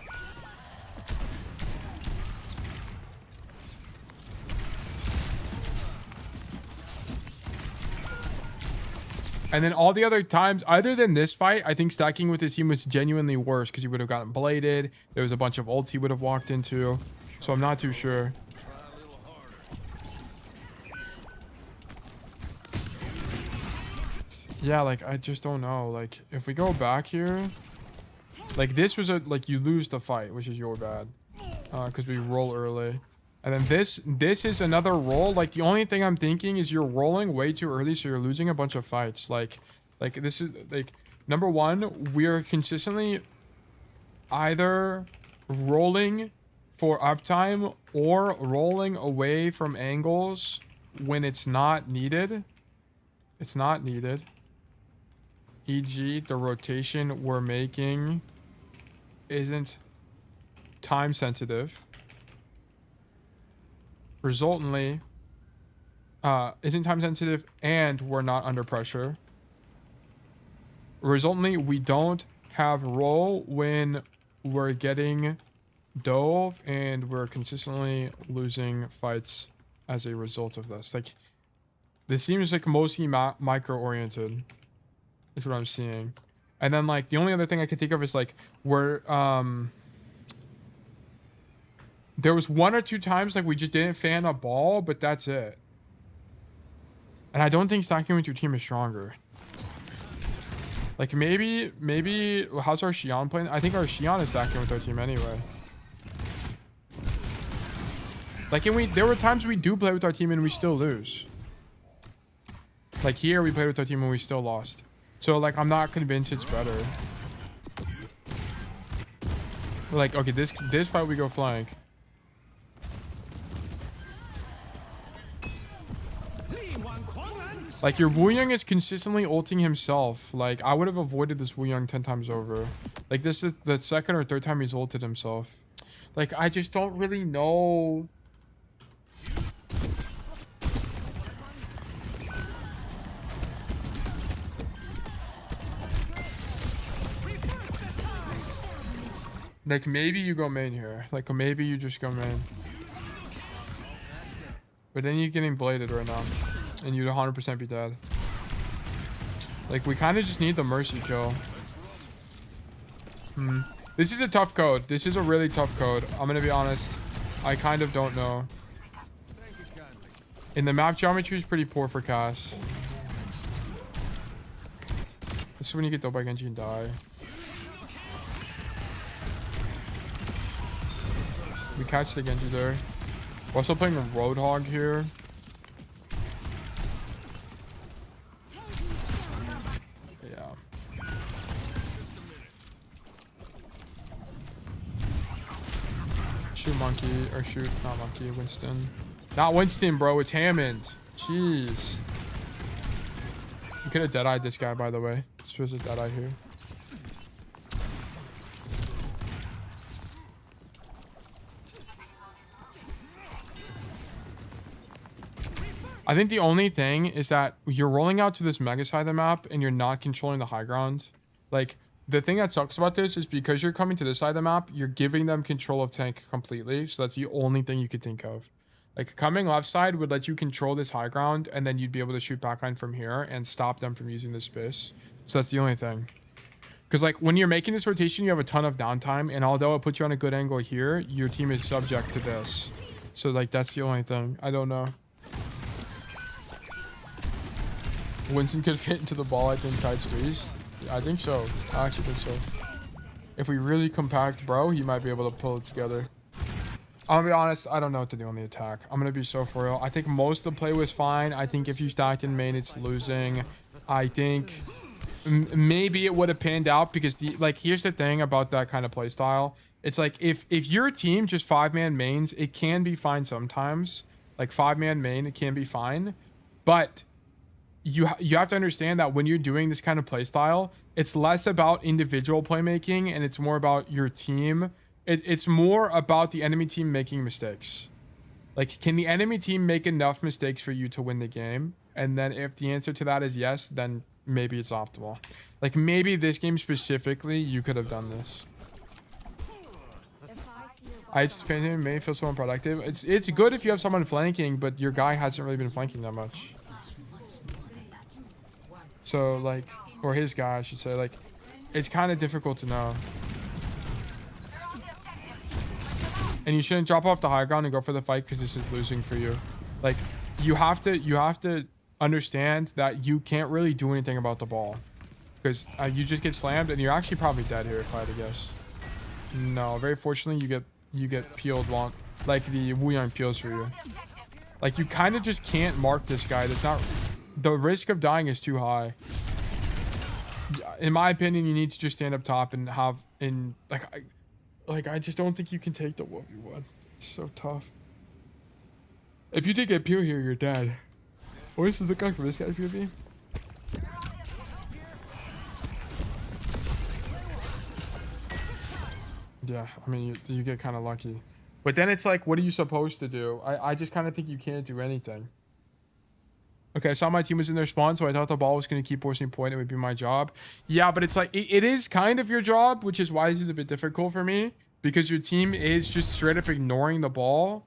And then all the other times, other than this fight, I think stacking with his team was genuinely worse because he would have gotten bladed. There was a bunch of ults he would have walked into. So I'm not too sure. Yeah, like, I just don't know. Like, if we go back here, like, this was like, you lose the fight, which is your bad. Because we roll early. And then this is another roll. Like, the only thing I'm thinking is you're rolling way too early, so you're losing a bunch of fights. Like this is, like, number one, we're consistently either rolling for uptime or rolling away from angles when it's not needed. It's not needed. E.g., the rotation we're making isn't time sensitive. Resultantly, isn't time sensitive and we're not under pressure. Resultantly, we don't have roll when we're getting dove and we're consistently losing fights as a result of this. Like, this seems like mostly micro oriented is what I'm seeing. And then, like, the only other thing I can think of is, like, we're there was one or two times, like, we just didn't fan a ball, but that's it. And I don't think stacking with your team is stronger. Like, maybe, how's our Xion playing? I think our Xion is stacking with our team anyway. Like, and there were times we do play with our team and we still lose. Like, here we played with our team and we still lost. So, like, I'm not convinced it's better. Like, okay, this fight we go flank. Like, your Wu Young is consistently ulting himself. Like, I would have avoided this Wu Young 10 times over. Like, this is the second or third time he's ulted himself. Like, I just don't really know. Like, maybe you go main here. Like, maybe you just go main. But then you're getting bladed right now. And you'd 100% be dead. Like, we kind of just need the Mercy kill. This is a tough code. This is a really tough code. I'm going to be honest. I kind of don't know. And the map geometry is pretty poor for Cass. This is when you get double by Genji and die. We catch the Genji there. We're also playing a Roadhog here. Monkey, or shoot, not Monkey, Winston. Not Winston, bro. It's Hammond. Jeez. You could have dead-eyed this guy, by the way. This was a dead-eye here. I think the only thing is that you're rolling out to this mega side of the map and you're not controlling the high ground. Like, the thing that sucks about this is because you're coming to this side of the map, you're giving them control of tank completely. So that's the only thing you could think of. Like, coming left side would let you control this high ground, and then you'd be able to shoot backline from here and stop them from using this space. So that's the only thing. Because, like, when you're making this rotation, you have a ton of downtime, and although it puts you on a good angle here, your team is subject to this. So, like, that's the only thing. I don't know. Winston could fit into the ball, I think, tight squeeze. Yeah, I think so. I actually think so. If we really compact bro, he might be able to pull it together. I'm gonna be honest, I don't know what to do on the attack. I'm gonna be so for real. I think most of the play was fine. I think if you stacked in main, it's losing. I think maybe it would have panned out because here's the thing about that kind of play style. It's like if your team just 5-man mains, it can be fine sometimes. Like 5-man main, it can be fine. But you have to understand that when you're doing this kind of play style, it's less about individual playmaking and it's more about your team. It's more about the enemy team making mistakes. Like, can the enemy team make enough mistakes for you to win the game? And then if the answer to that is yes, then maybe it's optimal. Like, maybe this game specifically, you could have done this. I just may feel so unproductive. It's good if you have someone flanking, but your guy hasn't really been flanking that much. So, like, or his guy, I should say, like, it's kind of difficult to know. And you shouldn't drop off the high ground and go for the fight because this is losing for you. Like, you have to understand that you can't really do anything about the ball because you just get slammed and you're actually probably dead here if I had to guess. No, very fortunately you get peeled like the Wuyang peels for you. Like, you kind of just can't mark this guy. There's not. The risk of dying is too high. In my opinion, you need to just stand up top and have I just don't think you can take the 1v1. It's so tough. If you did get peel here, you're dead. What does this look like for this guy's POV? Yeah, I mean, you get kind of lucky. But then it's like, what are you supposed to do? I just kind of think you can't do anything. Okay, I saw my team was in their spawn, so I thought the ball was going to keep forcing point. It would be my job. Yeah, but it's like, it is kind of your job, which is why this is a bit difficult for me. Because your team is just straight up ignoring the ball.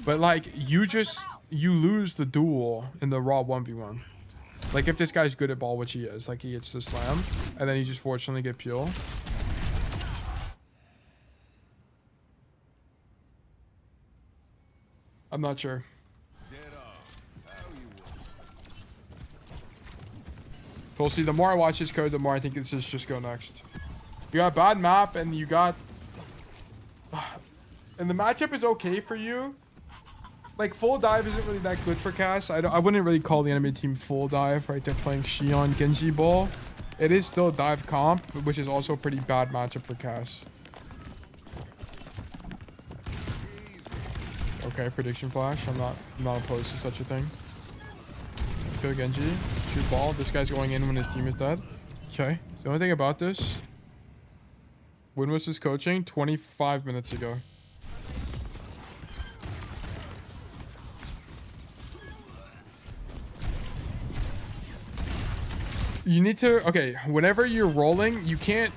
But, like, you lose the duel in the raw 1v1. Like, if this guy's good at ball, which he is. Like, he gets the slam, and then you just fortunately get peel. I'm not sure. We'll see. The more I watch this code, the more I think this is just go next. You got a bad map, and you got... And the matchup is okay for you. Like, full dive isn't really that good for Cass. I wouldn't really call the enemy team full dive, right? They're playing Xion Genji ball. It is still dive comp, which is also a pretty bad matchup for Cass. Okay, prediction flash. I'm not opposed to such a thing. Kill Genji. Shoot ball. This guy's going in when his team is dead. Okay. The only thing about this... When was this coaching? 25 minutes ago. You need to... Okay, whenever you're rolling, you can't...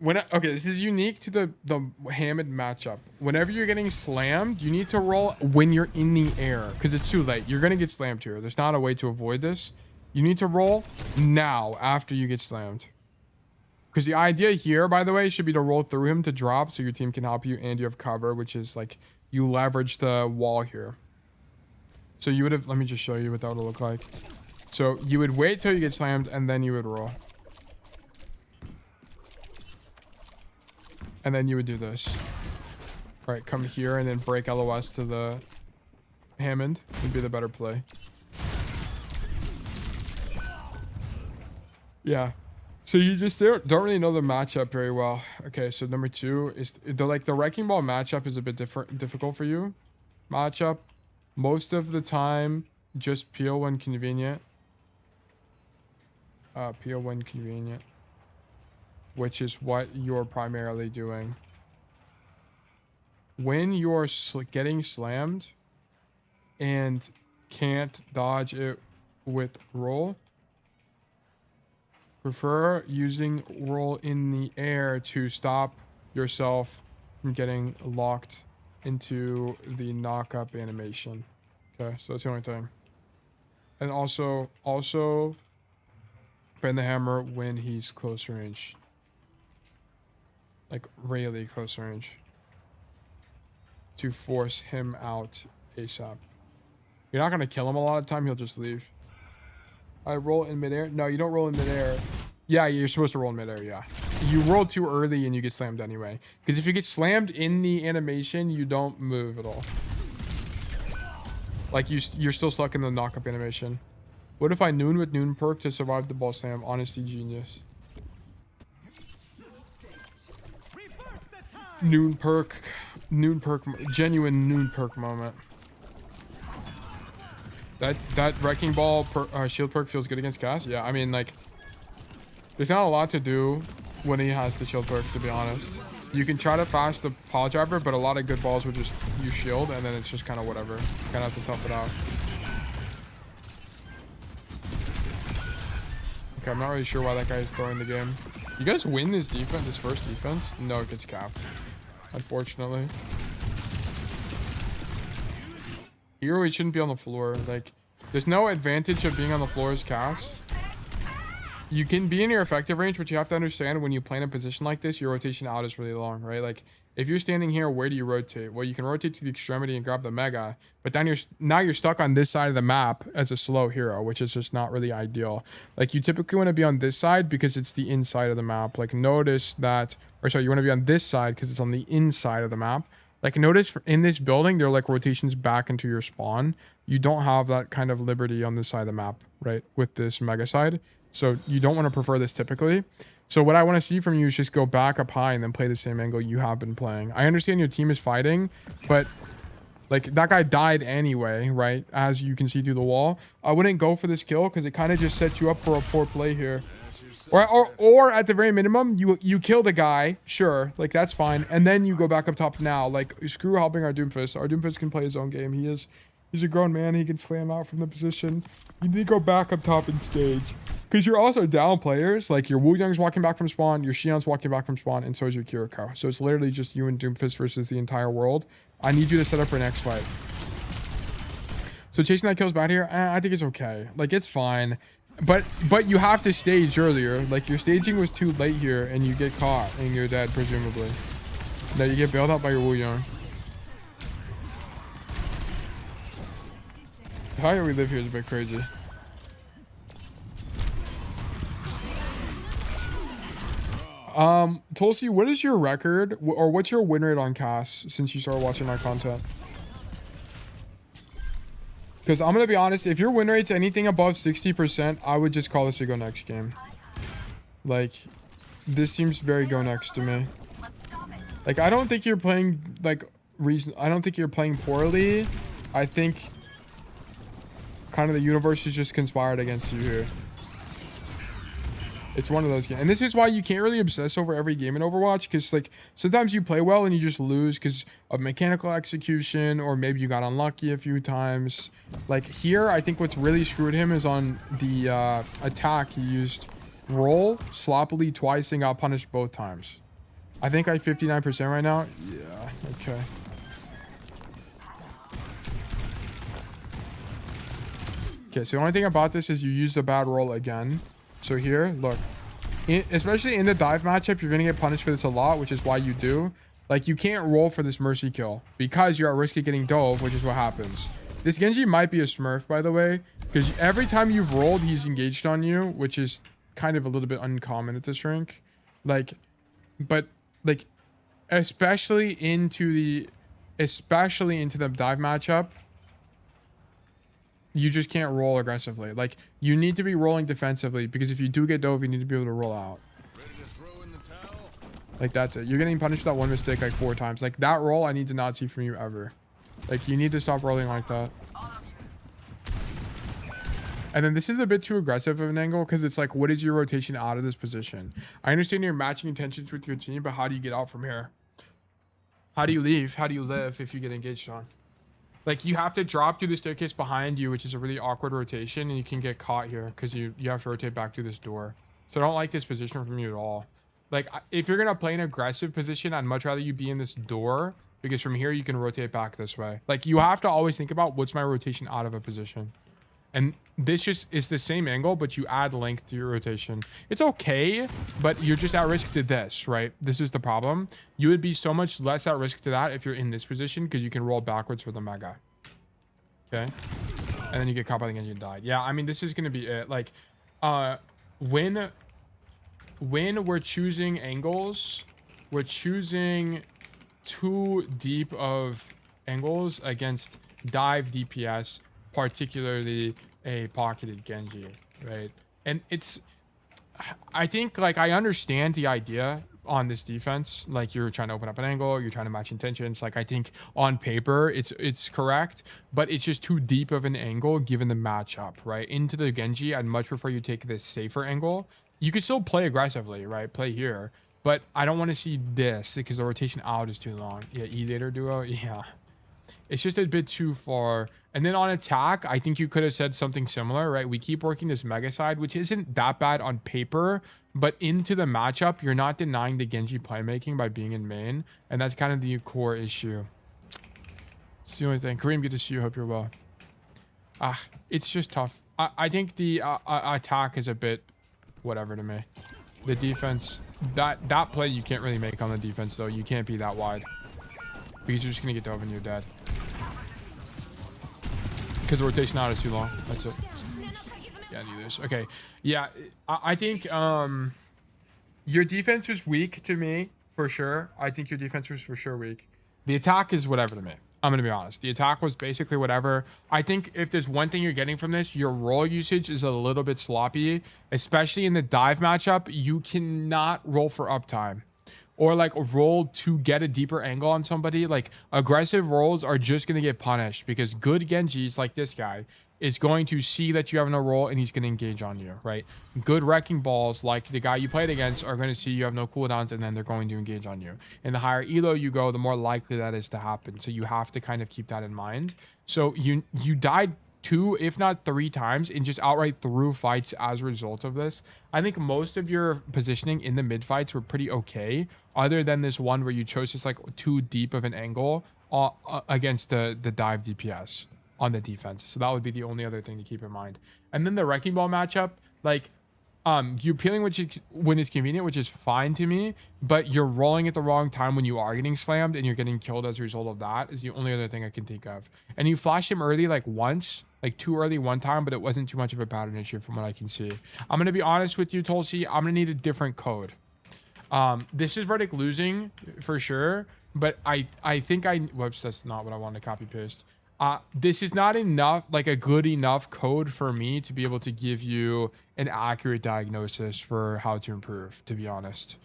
Okay, this is unique to the Hammond matchup. Whenever you're getting slammed, you need to roll when you're in the air. Because it's too late. You're going to get slammed here. There's not a way to avoid this. You need to roll now after you get slammed. Because the idea here, by the way, should be to roll through him to drop so your team can help you and you have cover, which is like you leverage the wall here. So you would have... Let me just show you what that would look like. So you would wait till you get slammed and then you would roll. And then you would do this. All right, come here and then break LOS to the Hammond would be the better play. Yeah. So you just don't really know the matchup very well. Okay, so number 2 is the wrecking ball matchup is a bit difficult for you. Matchup, most of the time, just peel when convenient. Peel when convenient, which is what you're primarily doing. When you're getting slammed and can't dodge it with roll, prefer using roll in the air to stop yourself from getting locked into the knock-up animation. Okay, so that's the only thing. And also bend the hammer when he's close range. Like really close range. To force him out ASAP. You're not gonna kill him a lot of the time, he'll just leave. I roll in midair. No, you don't roll in midair. Yeah, you're supposed to roll in midair, yeah. You roll too early and you get slammed anyway. Because if you get slammed in the animation, you don't move at all. Like you're still stuck in the knock-up animation. What if I noon with noon perk to survive the ball slam? Honesty genius. Noon perk, genuine noon perk moment. That wrecking ball shield perk feels good against Cass. Yeah, I mean, like, there's not a lot to do when he has the shield perk, to be honest. You can try to fast the pile driver, but a lot of good balls would just use shield, and then it's just kind of whatever. You kind of have to tough it out. Okay, I'm not really sure why that guy is throwing the game. You guys win this defense, this first defense? No, it gets capped, unfortunately. Here we shouldn't be on the floor. Like, there's no advantage of being on the floor as Cass. You can be in your effective range, but you have to understand when you play in a position like this, your rotation out is really long, right? Like, if you're standing here, where do you rotate? Well, you can rotate to the extremity and grab the mega, but then now you're stuck on this side of the map as a slow hero, which is just not really ideal. Like, you typically want to be on this side because it's the inside of the map. Like, notice that, or sorry, you want to be on this side because it's on the inside of the map. Like, notice in this building, there are like rotations back into your spawn. You don't have that kind of liberty on this side of the map, right? With this mega side. So you don't want to prefer this typically. So what I want to see from you is just go back up high and then play the same angle you have been playing. I understand your team is fighting, but like that guy died anyway, right? As you can see through the wall. I wouldn't go for this kill because it kind of just sets you up for a poor play here. Or at the very minimum, you kill the guy, sure, like that's fine, and then you go back up top now. Like, screw helping our Doomfist. Our Doomfist can play his own game. He's a grown man. He can slam out from the position. You need to go back up top and stage, because you're also down players. Like, your Wu Young's walking back from spawn, your Xion's walking back from spawn, and so is your Kiriko. So it's literally just you and Doomfist versus the entire world. I need you to set up for next fight. So chasing that kill's bad here. I think it's okay. Like, it's fine. But you have to stage earlier. Like, your staging was too late here, and you get caught, and you're dead, presumably. No, you get bailed out by your Wu Young. How we live here is a bit crazy. Tulsi, what is your record, or what's your win rate on Cass since you started watching my content? Because I'm going to be honest, if your win rate's anything above 60%, I would just call this a go next game. Like, this seems very go next to me. Like, I don't think you're playing, like, I don't think you're playing poorly. I think kind of the universe is just conspired against you here. It's one of those games. And this is why you can't really obsess over every game in Overwatch, because, like, sometimes you play well and you just lose because of mechanical execution, or maybe you got unlucky a few times. Like, here, I think what's really screwed him is on the attack. He used roll sloppily twice and got punished both times. I think I 59% right now. Yeah, okay. Okay, so the only thing about this is you used a bad roll again. So here, look, especially in the dive matchup, you're going to get punished for this a lot, which is why you do. Like, you can't roll for this mercy kill because you're at risk of getting dove, which is what happens. This Genji might be a smurf, by the way, because every time you've rolled, he's engaged on you, which is kind of a little bit uncommon at this rank. Like, but like, especially into the dive matchup, you just can't roll aggressively. Like, you need to be rolling defensively, because if you do get dove, you need to be able to roll out. Like, that's it. You're getting punished for that one mistake like 4 times. Like, that roll I need to not see from you ever. Like, you need to stop rolling like that. And then this is a bit too aggressive of an angle, because it's like, what is your rotation out of this position? I understand you're matching intentions with your team, but how do you get out from here? How do you leave? How do you live if you get engaged on? Like, you have to drop through the staircase behind you, which is a really awkward rotation, and you can get caught here because you have to rotate back through this door. So I don't like this position from you at all. Like, if you're going to play an aggressive position, I'd much rather you be in this door, because from here you can rotate back this way. Like, you have to always think about what's my rotation out of a position. And this just is the same angle, but you add length to your rotation. It's okay, but you're just at risk to this, right? This is the problem. You would be so much less at risk to that if you're in this position, because you can roll backwards for the mega. Okay. And then you get caught by the Genji and died. Yeah, I mean, this is going to be it. Like, when we're choosing angles, we're choosing too deep of angles against dive DPS, particularly a pocketed Genji, right? And it's, I think, like, I understand the idea on this defense. Like, you're trying to open up an angle, you're trying to match intentions. Like, I think on paper it's correct, but it's just too deep of an angle given the matchup, right? Into the Genji, I'd much prefer you take this safer angle. You could still play aggressively, right? Play here, but I don't want to see this because the rotation out is too long. Yeah, E-Dater duo, yeah. It's just a bit too far. And then on attack, I think you could have said something similar, right? We keep working this mega side, which isn't that bad on paper, but into the matchup, you're not denying the Genji playmaking by being in main. And that's kind of the core issue. It's the only thing. Kareem, good to see you. Hope you're well. It's just tough. I think the attack is a bit whatever to me. The defense, that play you can't really make on the defense, though. You can't be that wide, because you're just going to get dove and you're dead. Because the rotation out is too long. That's it. Yeah, I knew this. Okay. Yeah, I think your defense was weak to me, for sure. I think your defense was for sure weak. The attack is whatever to me. I'm going to be honest. The attack was basically whatever. I think if there's one thing you're getting from this, your roll usage is a little bit sloppy, especially in the dive matchup. You cannot roll for uptime, or like roll to get a deeper angle on somebody. Like, aggressive rolls are just going to get punished, because good Genjis like this guy is going to see that you have no roll and he's going to engage on you, right? Good wrecking balls like the guy you played against are going to see you have no cooldowns, and then they're going to engage on you. And the higher elo you go, the more likely that is to happen. So you have to kind of keep that in mind. So you died 2, if not 3 times, and just outright through fights as a result of this. I think most of your positioning in the mid fights were pretty okay, other than this one where you chose just like too deep of an angle against the dive DPS on the defense. So that would be the only other thing to keep in mind. And then the wrecking ball matchup, like, you're peeling when it's convenient, which is fine to me, but you're rolling at the wrong time when you are getting slammed, and you're getting killed as a result of that is the only other thing I can think of. And you flashed him early, like once, like too early one time, but it wasn't too much of a pattern issue from what I can see. I'm going to be honest with you, Tulsi. I'm going to need a different code. This is verdict losing for sure, but I think whoops, that's not what I wanted to copy paste. This is not enough, like a good enough code for me to be able to give you an accurate diagnosis for how to improve, to be honest.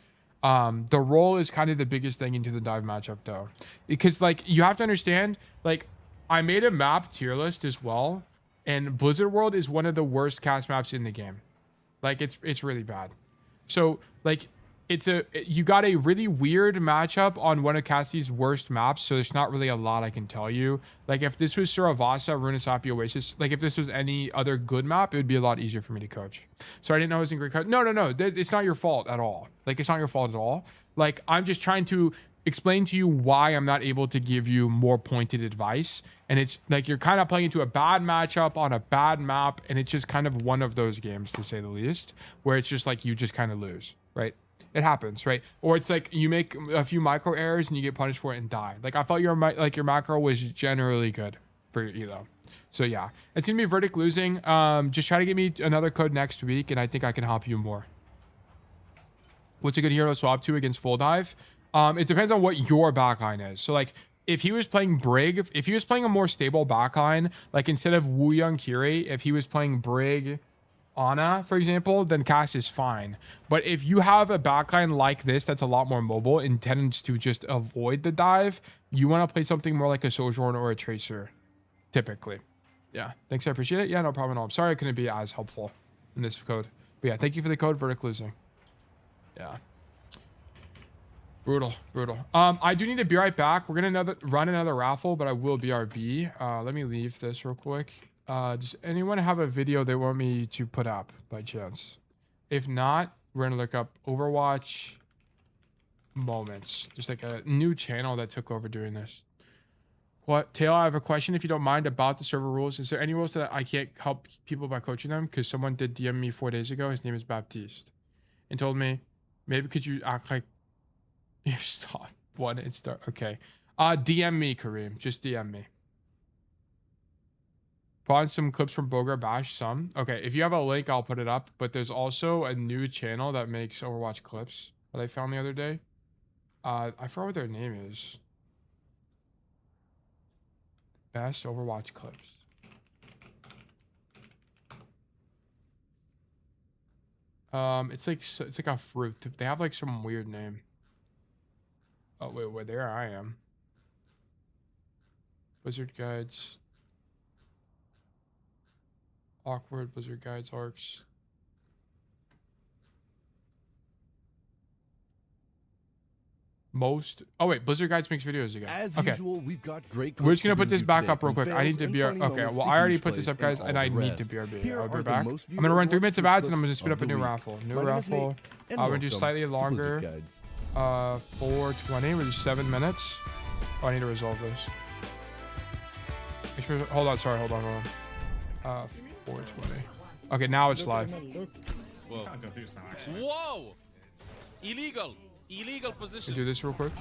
The roll is kind of the biggest thing into the dive matchup, though, because like you have to understand, like, I made a map tier list as well, and Blizzard World is one of the worst cast maps in the game. Like, it's really bad. So like, you got a really weird matchup on one of Cassidy's worst maps, so there's not really a lot I can tell you. Like, if this was Suravasa, Runasapi, Oasis, like if this was any other good map, it would be a lot easier for me to coach. So I didn't know it was in great code. No, it's not your fault at all. Like, it's not your fault at all. Like, I'm just trying to explain to you why I'm not able to give you more pointed advice. And it's like you're kind of playing into a bad matchup on a bad map, and it's just kind of one of those games, to say the least, where it's just like you just kind of lose, right? It happens, right? Or it's like you make a few micro errors and you get punished for it and die. Like, I felt your macro was generally good for your elo. So yeah, it's gonna be verdict losing. Just try to give me another code next week, and I think I can help you more. What's a good hero to swap to against full dive? It depends on what your backline is. So like, if he was playing Brig, if he was playing a more stable backline, like instead of Wu Young Kiri, if he was playing Brig, Ana, for example, then Cass is fine. But if you have a backline like this that's a lot more mobile and tends to just avoid the dive, you want to play something more like a Sojourn or a Tracer, typically. Yeah, thanks. I appreciate it. Yeah, no problem at all. I'm sorry I couldn't be as helpful in this code. But yeah, thank you for the code. Vertic losing. Yeah. Brutal, brutal. I do need to be right back. We're gonna run another raffle, but I will BRB. Let me leave this real quick. Does anyone have a video they want me to put up by chance? If not, we're gonna look up Overwatch moments. Just like a new channel that took over doing this. What, Taylor, I have a question if you don't mind about the server rules. Is there any rules that I can't help people by coaching them? Because someone did DM me 4 days ago. His name is Baptiste. And told me, maybe could you act like you stop one and start. Okay. DM me, Kareem. Just DM me. Find some clips from Bogar Bash, some. Okay, if you have a link, I'll put it up. But there's also a new channel that makes Overwatch clips that I found the other day. I forgot what their name is. Best Overwatch clips. It's like a fruit. They have like some weird name. Oh wait, there I am. Blizzard guides. Awkward Blizzard guides arcs. Most. Oh wait, Blizzard guides makes videos again. As okay. usual, we've got great. We're just gonna put this back up real quick. I need to be. Okay, well I already put this up, guys, and I need to BRB. I'll be back. I'm gonna run 3 minutes of ads, and I'm gonna spit up a new raffle. New raffle. I'm gonna do slightly longer. 420, which is 7 minutes. Oh, I need to resolve this. Hold on, sorry, hold on. 420. Okay, now it's live. Whoa. Whoa! Illegal! Illegal position. Do this real quick.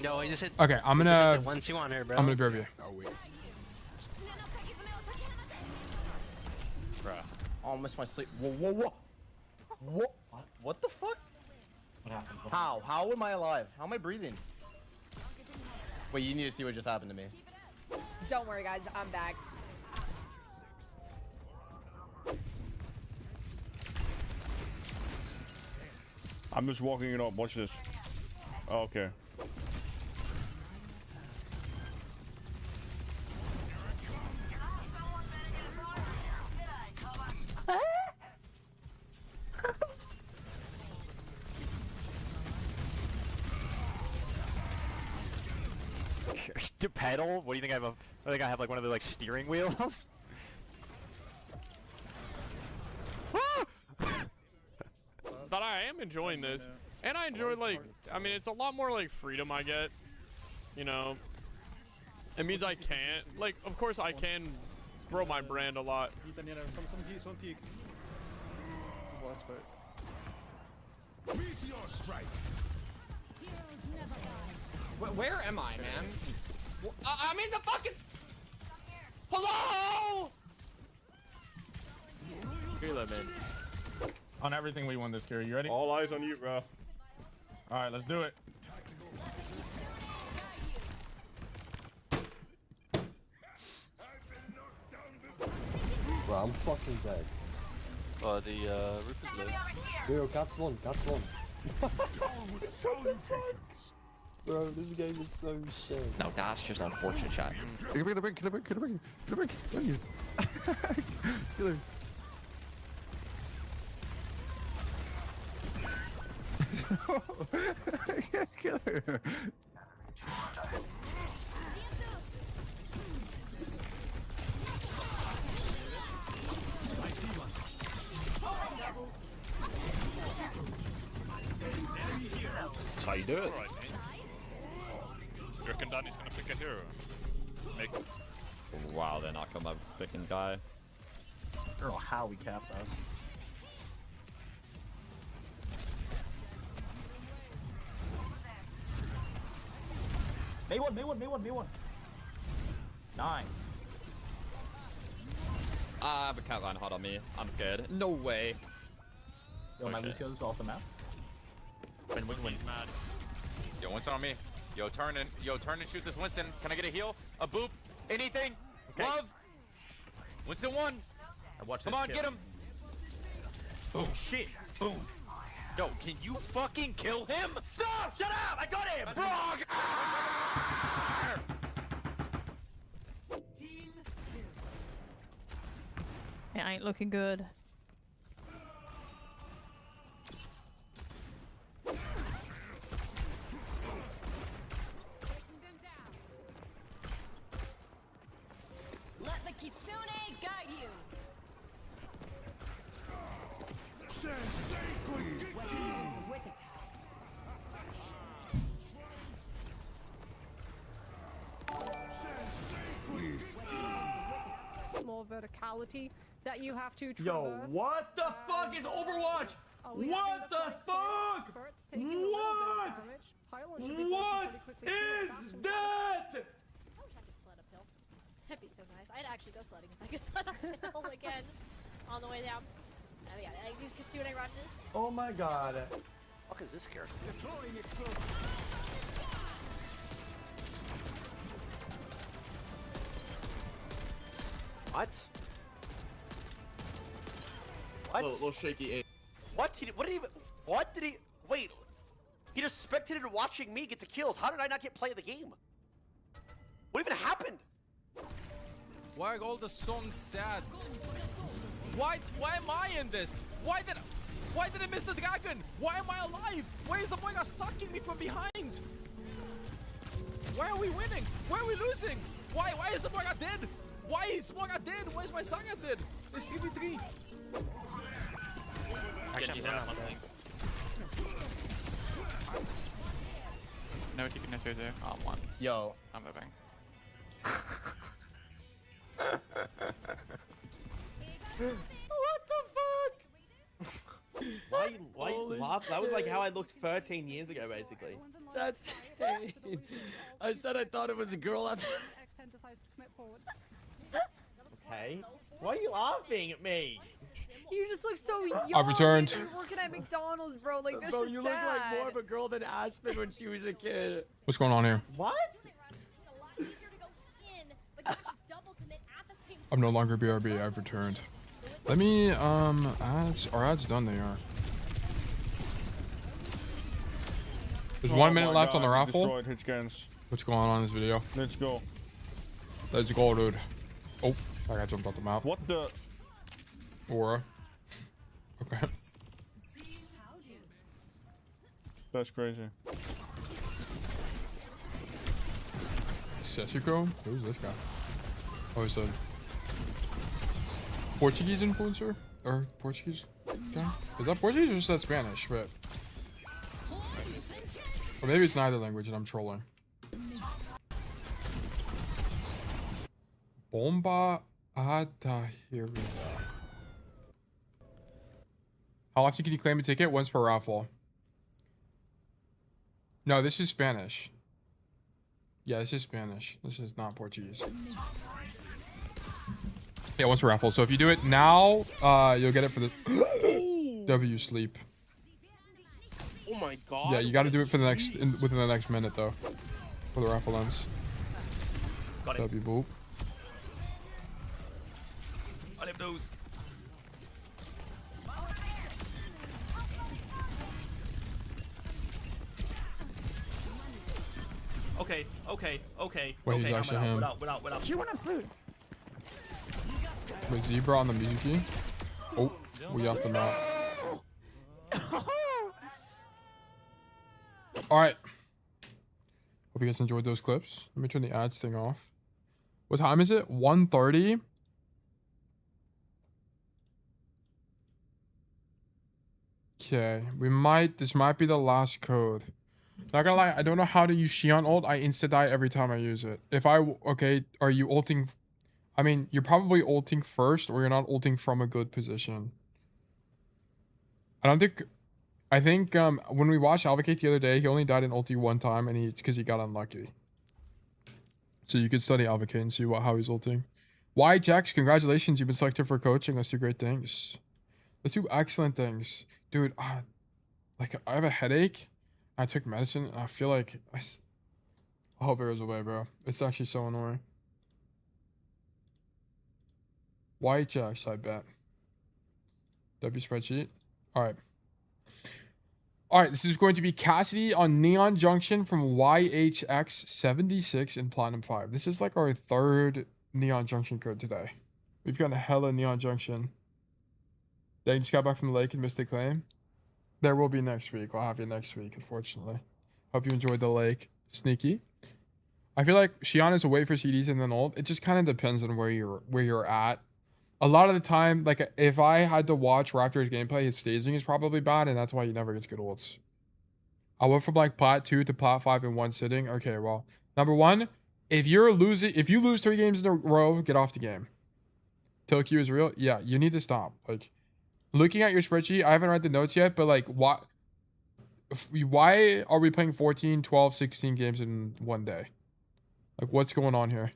No, he just hit. Okay, I'm gonna. 1-2 on her, bro. I'm gonna grab you. Bruh. Oh, I missed my sleep. Whoa. What the fuck? What happened? How am I alive? How am I breathing? Wait, you need to see what just happened to me. Don't worry, guys. I'm back. I'm just walking it up. Watch this. Oh, okay. To pedal? What do you think I have? I think I have like one of the like steering wheels. But I am enjoying this, and I enjoy like. I mean, it's a lot more like freedom I get. You know, it means I can't. Like, of course, I can grow my brand a lot. Some peak. This last fight. Meteor strike. Where am I, man? I'm in the fucking. Hello. Feel it, man. On everything we won this year. You ready? All eyes on you, bro. All right, let's do it. Bro, I'm fucking dead. Oh, the roof is low. Yo, cat's one. Bro, this game is so shit. No, that's just an unfortunate shot. Kill him. Kill her. That's how you do it. Alright, mate. You reckon Danny's gonna pick a hero? Wow, they're not coming up picking guy. I don't know how we capped that. May one. Nice. I have a cat line hot on me. I'm scared. No way. Yo, my Lucio's off the map. He's mad. Yo, Winston on me. Yo, turn and shoot this Winston. Can I get a heal? A boop? Anything? Okay. Love? Winston won. Come on, get him. Oh shit. Boom. Yo, can you fucking kill him? Stop! Shut up! I got him! Brog! It ain't looking good. Let the Kitsune guide you. More verticality that you have to traverse. Yo, what the fuck is Overwatch? What the fuck? What? What is that? I wish I could sled uphill. That'd be so nice. I'd actually go sledding if I could sled uphill again on the way down. Oh yeah, like these Kitsune rushes. Oh my god. What is this character? What? What? Little shaky aim. What did he? Wait. He just spectated watching me get the kills. How did I not get play of the game? What even happened? Why are all the songs sad? Why am I in this? Why did I miss the dragon? Why am I alive? Why is the Moira sucking me from behind? Why are we winning? Why are we losing? Why is the Moira dead? Why is Moira dead? Why is my Saga dead? It's 3v3. Actually, I'm something. No TP necessary there. Oh, I'm one. Yo. I'm moving. What the fuck? Why you laugh? That was like how I looked 13 years ago, basically. That's I said I thought it was a girl after. Okay. Why are you laughing at me? You just look so young. I've returned. You're working at McDonald's, bro. Like this Bro, is you sad. look like more of a girl than Aspen when she was a kid. What's going on here? What? I'm no longer BRB. I've returned. Let me ads. Our ads done. They are. There's 1 minute left on the raffle. What's going on in this video? Let's go. Let's go, dude. Oh, I got jumped off the map. What the? Aura. Okay. That's crazy. Sesiko? Who's this guy? Oh, it's a Portuguese influencer? Or Portuguese guy? Is that Portuguese or is that Spanish? But or maybe it's neither language and I'm trolling. Bomba Ada. Here we go. How often can you claim a ticket? Once per raffle. No, this is Spanish. Yeah, this is Spanish. This is not Portuguese. Yeah, once per raffle. So if you do it now, you'll get it for the W sleep. Oh my god. Yeah, you got to do it for the next within the next minute though, for the raffle ends. Got him. W boop. Got him, those. Okay. Wait, he's actually him. Without. You went absolute. Wait, Zebra on the music key. Oh, we off the map. All right. Hope you guys enjoyed those clips. Let me turn the ads thing off. What time is it? 1:30. Okay, this might be the last code. Not gonna lie, I don't know how to use Xion ult. I insta-die every time I use it. Okay, are you ulting? I mean, you're probably ulting first or you're not ulting from a good position. I think when we watched Alvacate the other day, he only died in ulti one time and it's because he got unlucky. So you could study Alvacate and see how he's ulting. Why, Jax, congratulations, you've been selected for coaching. Let's do great things. Let's do excellent things. Dude, like I have a headache I took medicine. I feel like I hope it goes away, bro. It's actually so annoying. YHX, I bet. W spreadsheet. All right. All right, this is going to be Cassidy on Neon Junction from YHX76 in Platinum 5. This is like our third Neon Junction code today. We've got a hella Neon Junction. They just got back from the lake and missed the claim. There will be next week. I'll have you next week, unfortunately. Hope you enjoyed the lake. Sneaky. I feel like Xion is away for CDs and then ult. It just kind of depends on where you're at. A lot of the time, like if I had to watch Raptor's gameplay, his staging is probably bad, and that's why he never gets good ults. I went from like plat 2 to plat 5 in one sitting. Okay, well, number one, if you lose 3 games in a row, get off the game. Till Q is real. Yeah, you need to stop. Like, looking at your spreadsheet, I haven't read the notes yet, but like, why are we playing 14, 12, 16 games in one day? Like, what's going on here?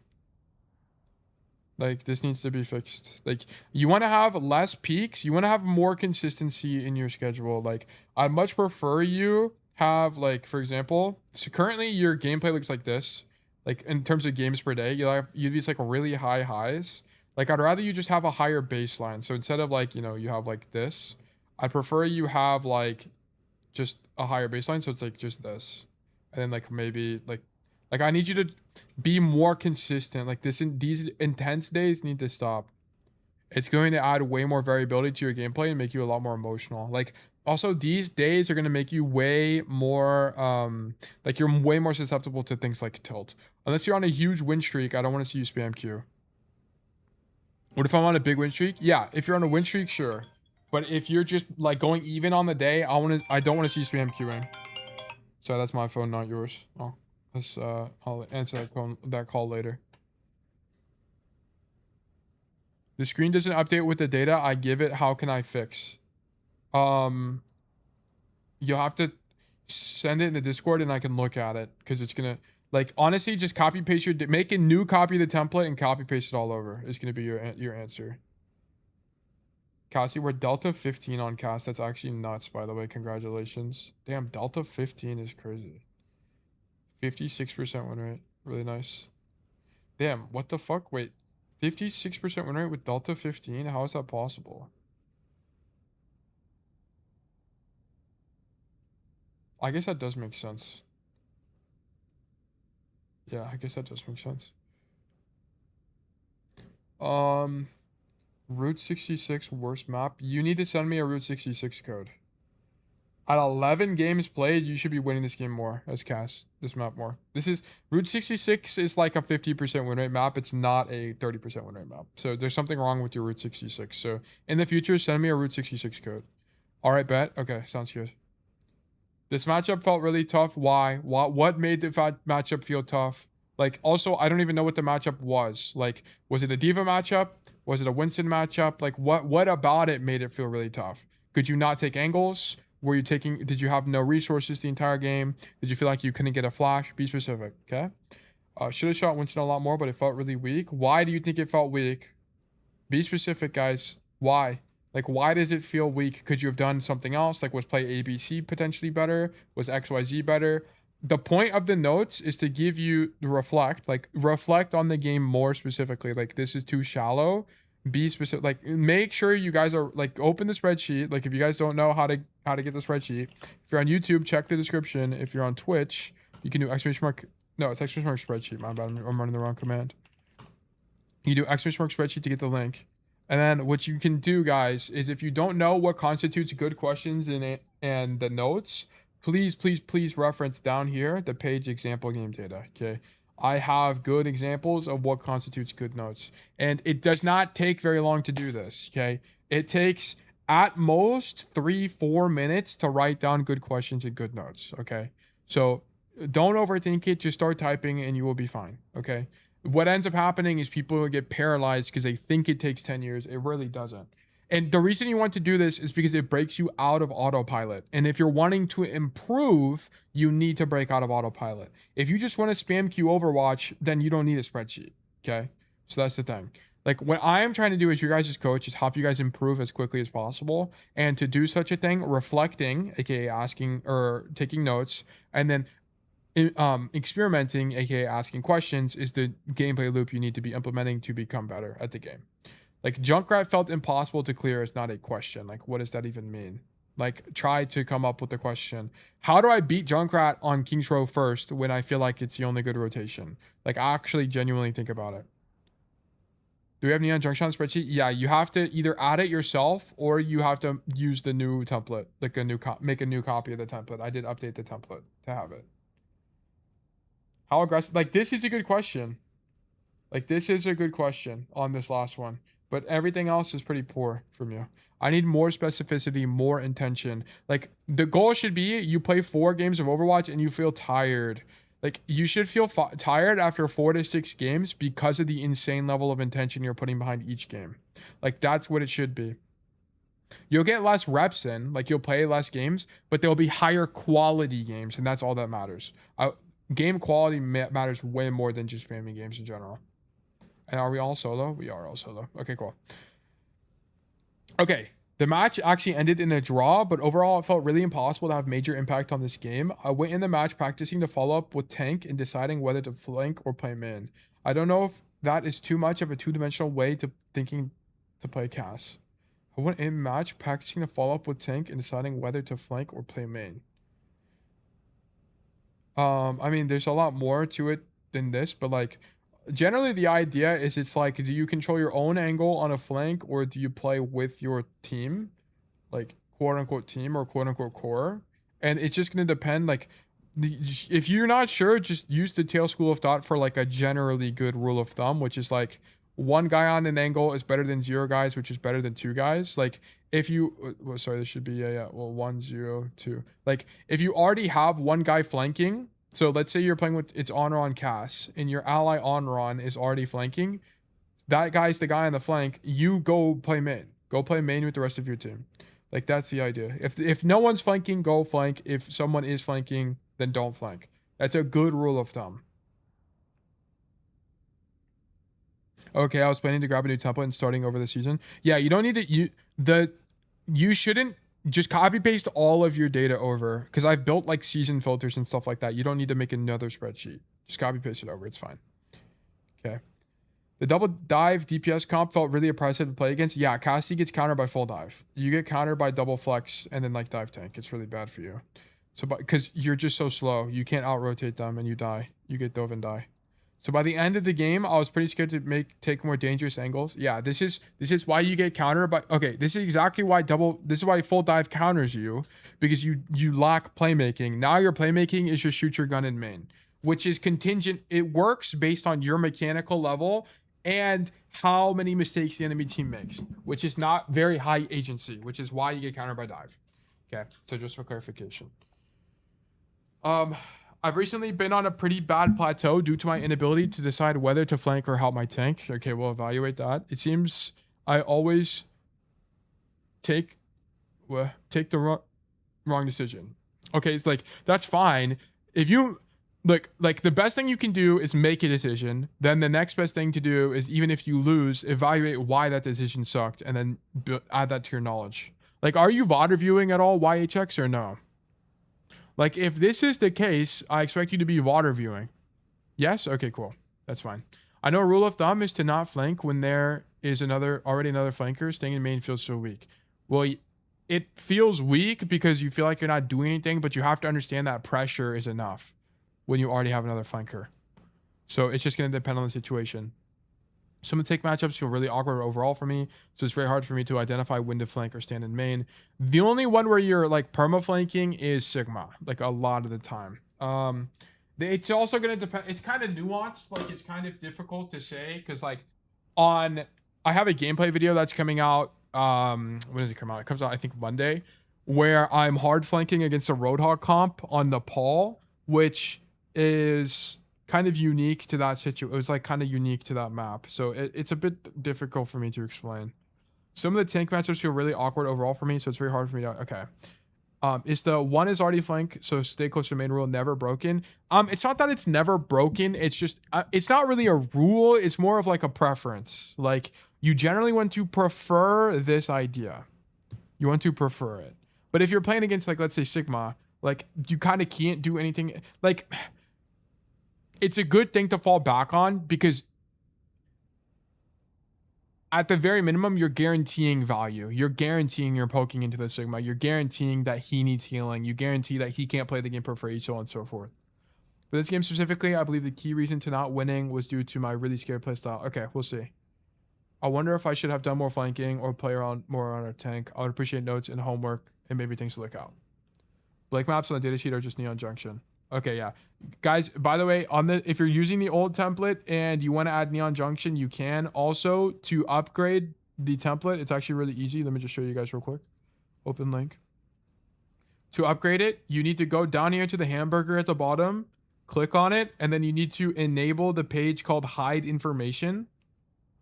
Like, this needs to be fixed. Like, you want to have less peaks. You want to have more consistency in your schedule. Like, I'd much prefer you have, like, for example, so currently your gameplay looks like this. Like, in terms of games per day, you have these, like, really high highs. Like, I'd rather you just have a higher baseline. So instead of, like, you know, you have, like, this, I'd prefer you have, like, just a higher baseline. So it's, like, just this. And then, like, maybe, like, I need you to be more consistent. Like these intense days need to stop. It's going to add way more variability to your gameplay and make you a lot more emotional. Like also these days are going to make you way more like you're way more susceptible to things like tilt. Unless you're on a huge win streak, I don't want to see you spam Q. What if I'm on a big win streak? Yeah, if you're on a win streak, sure. But if you're just like going even on the day, I don't want to see you spam Qing. So that's my phone, not yours. Oh. I'll answer that call later. The screen doesn't update with the data I give it. How can I fix? You'll have to send it in the Discord and I can look at it because it's gonna like honestly just copy paste make a new copy of the template and copy paste it all over. It's gonna be your answer. Cassie, we're Delta 15 on cast. That's actually nuts, by the way. Congratulations. Damn, Delta 15 is crazy. 56% win rate. Really nice. Damn, what the fuck? Wait. 56% win rate with Delta 15? How is that possible? I guess that does make sense. Yeah, I guess that does make sense. Route 66 worst map. You need to send me a Route 66 code. At 11 games played, you should be winning this game more as Cass. This map more. This is Route 66 is like a 50% win rate map. It's not a 30% win rate map. So there's something wrong with your Route 66. So in the future, send me a Route 66 code. All right, bet. Okay, sounds good. This matchup felt really tough. Why? What made the matchup feel tough? Like, also, I don't even know what the matchup was. Like, was it a Diva matchup? Was it a Winston matchup? Like, what about it made it feel really tough? Could you not take angles? Did you have no resources the entire game? Did you feel like you couldn't get a flash? Be specific, okay? Should have shot Winston a lot more, but it felt really weak. Why do you think it felt weak? Be specific, guys. Why? Like, why does it feel weak? Could you have done something else? Like, was play ABC potentially better? Was XYZ better? The point of the notes is to give you reflect on the game more specifically. Like, this is too shallow. Be specific. Like, make sure you guys are like open the spreadsheet. Like, if you guys don't know how to get the spreadsheet, if you're on YouTube, check the description. If you're on Twitch, you can do exclamation mark. No, it's exclamation mark spreadsheet. My bad. I'm running the wrong command. You do exclamation mark spreadsheet to get the link. And then what you can do, guys, is if you don't know what constitutes good questions in it and the notes, please reference down here the page example game data. Okay. I have good examples of what constitutes good notes. And it does not take very long to do this, okay? It takes at most 3-4 minutes to write down good questions and good notes, okay? So don't overthink it. Just start typing and you will be fine, okay? What ends up happening is people will get paralyzed because they think it takes 10 years. It really doesn't. And the reason you want to do this is because it breaks you out of autopilot. And if you're wanting to improve, you need to break out of autopilot. If you just want to spam Q Overwatch, then you don't need a spreadsheet, okay? So that's the thing. Like what I am trying to do as your guys' coach is help you guys improve as quickly as possible. And to do such a thing, reflecting, aka asking or taking notes, and then experimenting, aka asking questions, is the gameplay loop you need to be implementing to become better at the game. Like Junkrat felt impossible to clear is not a question. Like what does that even mean? Like try to come up with the question. How do I beat Junkrat on King's Row first when I feel like it's the only good rotation? Like actually genuinely think about it. Do we have Neon Junction on spreadsheet? Yeah, you have to either add it yourself or you have to use the new template, like a new make a new copy of the template. I did update the template to have it. How aggressive? Like this is a good question. Like this is a good question on this last one, but everything else is pretty poor from you. I need more specificity, more intention. Like the goal should be you play 4 games of Overwatch and you feel tired. Like you should feel tired after 4 to 6 games because of the insane level of intention you're putting behind each game. Like that's what it should be. You'll get less reps in, like you'll play less games, but there'll be higher quality games, and that's all that matters. Game quality matters way more than just spamming games in general. And are we all solo? We are all solo. Okay, cool. Okay, the match actually ended in a draw, but overall it felt really impossible to have major impact on this game. I went in the match practicing to follow up with tank and deciding whether to flank or play main. I don't know if that is too much of a two-dimensional way to thinking to play Cass. I went in match practicing to follow up with tank and deciding whether to flank or play main. I mean, there's a lot more to it than this, but like generally the idea is it's like, do you control your own angle on a flank or do you play with your team, like quote unquote team or quote unquote core? And it's just going to depend. Like if you're not sure, just use the tail school of thought for like a generally good rule of thumb, which is like 1 guy on an angle is better than 0 guys, which is better than 2 guys. Like if you, well, sorry, this should be, well, 1, 0, 2. Like if you already have 1 guy flanking, so let's say you're playing with, it's Anran Cass, and your ally Anran is already flanking, that guy's the guy on the flank, you go play main. Go play main with the rest of your team. Like that's the idea. If no one's flanking, go flank. If someone is flanking, then don't flank. That's a good rule of thumb. Okay, I was planning to grab a new template and starting over the season. Yeah, you don't need to, you shouldn't just copy paste all of your data over, because I've built like season filters and stuff like that. You don't need to make another spreadsheet. Just copy paste it over. It's fine. Okay. The double dive DPS comp felt really oppressive to play against. Yeah, Cassidy gets countered by full dive. You get countered by double flex and then like dive tank. It's really bad for you. So, because you're just so slow, you can't out rotate them and you die. You get dove and die. So by the end of the game, I was pretty scared to take more dangerous angles. Yeah, this is why you get countered by, okay, this is exactly why this is why full dive counters you, because you lack playmaking. Now your playmaking is just shoot your gun in main, which is contingent. It works based on your mechanical level and how many mistakes the enemy team makes, which is not very high agency, which is why you get countered by dive. Okay, so just for clarification. I've recently been on a pretty bad plateau due to my inability to decide whether to flank or help my tank. Okay, we'll evaluate that. It seems I always take the wrong decision. Okay, it's like, that's fine. If you, like the best thing you can do is make a decision. Then the next best thing to do is, even if you lose, evaluate why that decision sucked and then add that to your knowledge. Like, are you VOD reviewing at all YHX or no? Like, if this is the case, I expect you to be VOD reviewing. Yes? Okay, cool. That's fine. I know a rule of thumb is to not flank when there is already another flanker. Staying in main feels so weak. Well, it feels weak because you feel like you're not doing anything, but you have to understand that pressure is enough when you already have another flanker. So it's just going to depend on the situation. Some of the take matchups feel really awkward overall for me, so it's very hard for me to identify when to flank or stand in main. The only one where you're like perma-flanking is Sigma, like a lot of the time. It's also going to depend. It's kind of nuanced. Like, it's kind of difficult to say because like I have a gameplay video that's coming out. When does it come out? It comes out, I think, Monday, where I'm hard flanking against a Roadhog comp on Nepal, which is kind of unique to that situation. It was like kind of unique to that map. So it's a bit difficult for me to explain. Some of the tank matchups feel really awkward overall for me, so it's very hard for me to, okay. Is the one is already flank, so stay close to main rule, never broken. It's not that it's never broken. It's just it's not really a rule. It's more of like a preference. Like you generally want to prefer this idea. You want to prefer it. But if you're playing against like let's say Sigma, like you kind of can't do anything. Like it's a good thing to fall back on because at the very minimum, you're guaranteeing value. You're guaranteeing you're poking into the Sigma. You're guaranteeing that he needs healing. You free, that he can't play the game for free, so on and so forth. For this game specifically, I believe the key reason to not winning was due to my really scared playstyle. Okay, we'll see. I wonder if I should have done more flanking or play around more on our tank. I would appreciate notes and homework and maybe things to look out. Blake maps on the datasheet are just Neon Junction. Okay, yeah. Guys, by the way, if you're using the old template and you want to add Neon Junction, you can. Also, to upgrade the template, it's actually really easy. Let me just show you guys real quick. Open link. To upgrade it, you need to go down here to the hamburger at the bottom, click on it, and then you need to enable the page called Hide Information.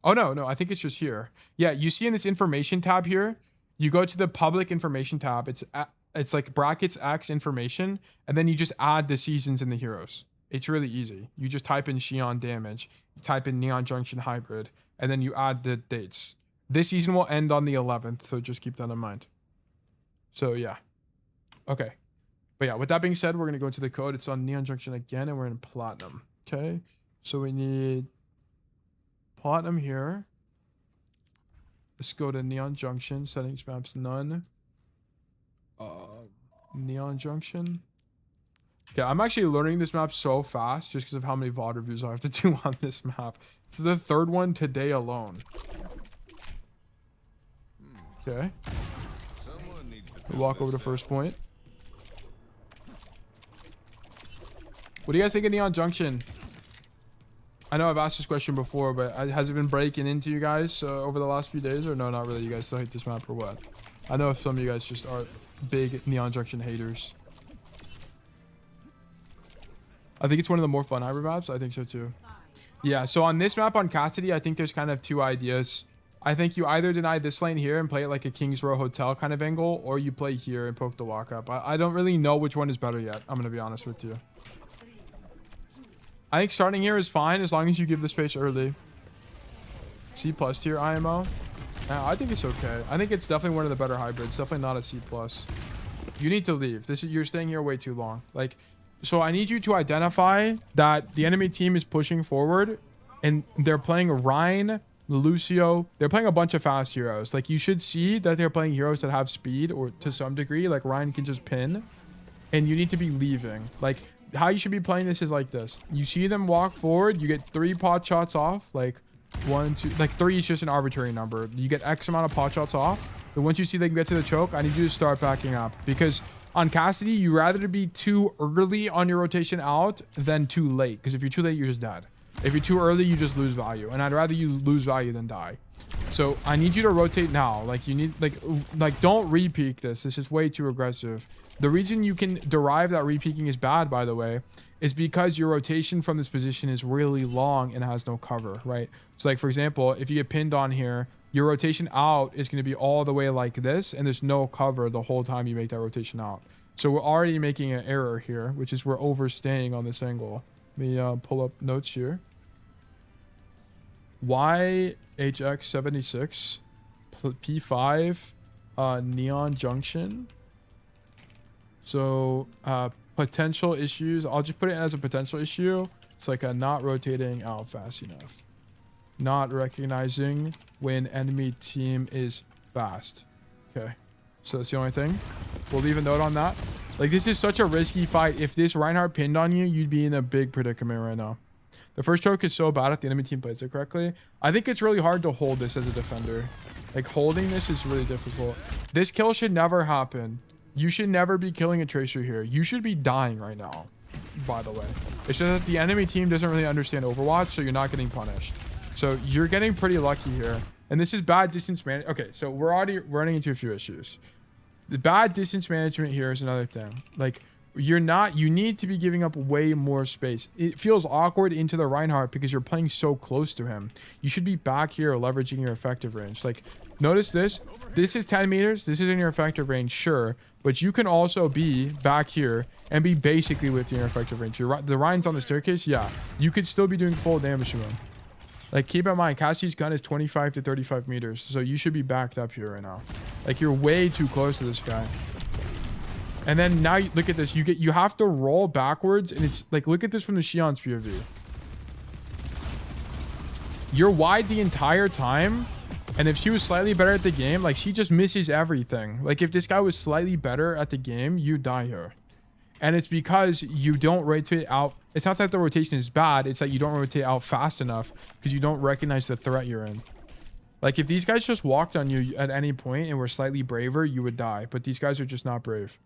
Oh, no, I think it's just here. Yeah, you see in this information tab here, you go to the public information tab. It's like brackets X information, and then you just add the seasons and the heroes. It's really easy. You just type in Xion damage, you type in Neon Junction hybrid, and then you add the dates. This season will end on the 11th, so just keep that in mind. So yeah. Okay. But yeah, with that being said, we're going to go into the code. It's on Neon Junction again, and we're in Platinum. Okay. So we need Platinum here. Let's go to Neon Junction, settings maps none. Neon Junction. Okay, I'm actually learning this map so fast just because of how many VOD reviews I have to do on this map. This is the third one today alone. Okay. We'll walk over to first point. What do you guys think of Neon Junction? I know I've asked this question before, but has it been breaking into you guys over the last few days? Or no, not really? You guys still hate this map or what? I know if some of you guys just are big Neon Junction haters. I think it's one of the more fun hybrid maps. I think so too. Yeah, so on this map on Cassidy, I think there's kind of two ideas. I think you either deny this lane here and play it like a Kings Row Hotel kind of angle, or you play here and poke the walk up. I don't really know which one is better yet. I'm going to be honest with you. I think starting here is fine as long as you give the space early. C+ tier IMO. I think it's okay. I think it's definitely one of the better hybrids. Definitely not a C+. You need to leave. You're staying here way too long. Like, so I need you to identify that the enemy team is pushing forward and they're playing Ryan, Lucio. They're playing a bunch of fast heroes. Like, you should see that they're playing heroes that have speed, or to some degree, like Ryan can just pin, and you need to be leaving. Like, how you should be playing this is like this. You see them walk forward, you get 3 pot shots off, like 1, 2, like 3 is just an arbitrary number. You get X amount of pot shots off. But once you see they can get to the choke, I need you to start backing up, because on Cassidy, you rather be too early on your rotation out than too late. Because if you're too late, you're just dead. If you're too early, you just lose value, and I'd rather you lose value than die. So I need you to rotate now. Like, you need, like don't re-peek this. This is way too aggressive. The reason you can derive that re-peeking is bad, by the way, is because your rotation from this position is really long and has no cover, right? So like, for example, if you get pinned on here, your rotation out is going to be all the way like this, and there's no cover the whole time you make that rotation out. So we're already making an error here, which is we're overstaying on this angle. Let me pull up notes here. YHX76 P5 Neon Junction. So potential issues, I'll just put it as a potential issue. It's like a not rotating out fast enough, not recognizing when enemy team is fast. Okay, so that's the only thing. We'll leave a note on that. Like, this is such a risky fight. If this Reinhardt pinned on you, you'd be in a big predicament right now. The first choke is so bad if the enemy team plays it correctly. I think it's really hard to hold this as a defender. Like, holding this is really difficult. This kill should never happen. You should never be killing a Tracer here. You should be dying right now, by the way. It's just that the enemy team doesn't really understand Overwatch, so you're not getting punished. So you're getting pretty lucky here. And this is bad distance management. Okay, so we're already running into a few issues. The bad distance management here is another thing. Like, you're not. You need to be giving up way more space. It feels awkward into the Reinhardt because you're playing so close to him. You should be back here leveraging your effective range. Like, notice this. This is 10 meters. This is in your effective range, sure. But you can also be back here and be basically within your effective range. The Ryan's on the staircase. Yeah, you could still be doing full damage to him. Like, keep in mind, Cassidy's gun is 25 to 35 meters. So you should be backed up here right now. Like, you're way too close to this guy. And then now you look at this. You have to roll backwards, and it's like, look at this from the Shion's POV. You're wide the entire time, and if she was slightly better at the game, like, she just misses everything. Like, if this guy was slightly better at the game, you die here. And it's because you don't rotate out. It's not that the rotation is bad, it's that you don't rotate out fast enough because you don't recognize the threat you're in. Like, if these guys just walked on you at any point and were slightly braver, you would die. But these guys are just not brave.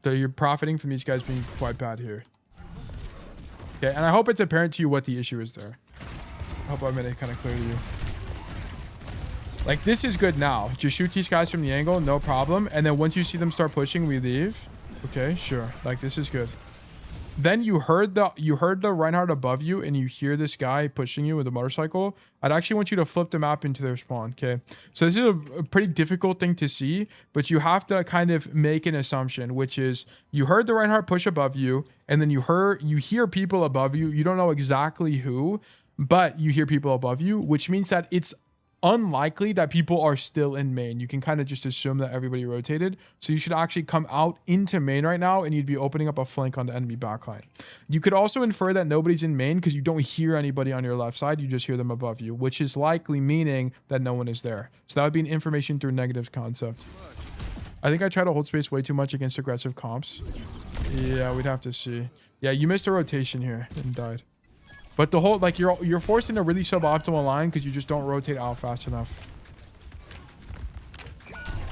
So you're profiting from these guys being quite bad here. Okay, and I hope it's apparent to you what the issue is there. I hope I made it kind of clear to you. Like, this is good now. Just shoot these guys from the angle, no problem. And then once you see them start pushing, we leave. Okay, sure. Like, this is good. Then you heard the Reinhardt above you, and you hear this guy pushing you with a motorcycle. I'd actually want you to flip the map into their spawn, okay? So this is a pretty difficult thing to see, but you have to kind of make an assumption, which is you heard the Reinhardt push above you, and then you hear people above you. You don't know exactly who, but you hear people above you, which means that it's unlikely that people are still in main. You can kind of just assume that everybody rotated. So you should actually come out into main right now, and you'd be opening up a flank on the enemy backline. You could also infer that nobody's in main because you don't hear anybody on your left side. You just hear them above you, which is likely meaning that no one is there. So that would be an information through negative concept. I think I try to hold space way too much against aggressive comps. Yeah, we'd have to see. Yeah, you missed a rotation here and died. But the whole, like, you're forced in a really suboptimal line because you just don't rotate out fast enough.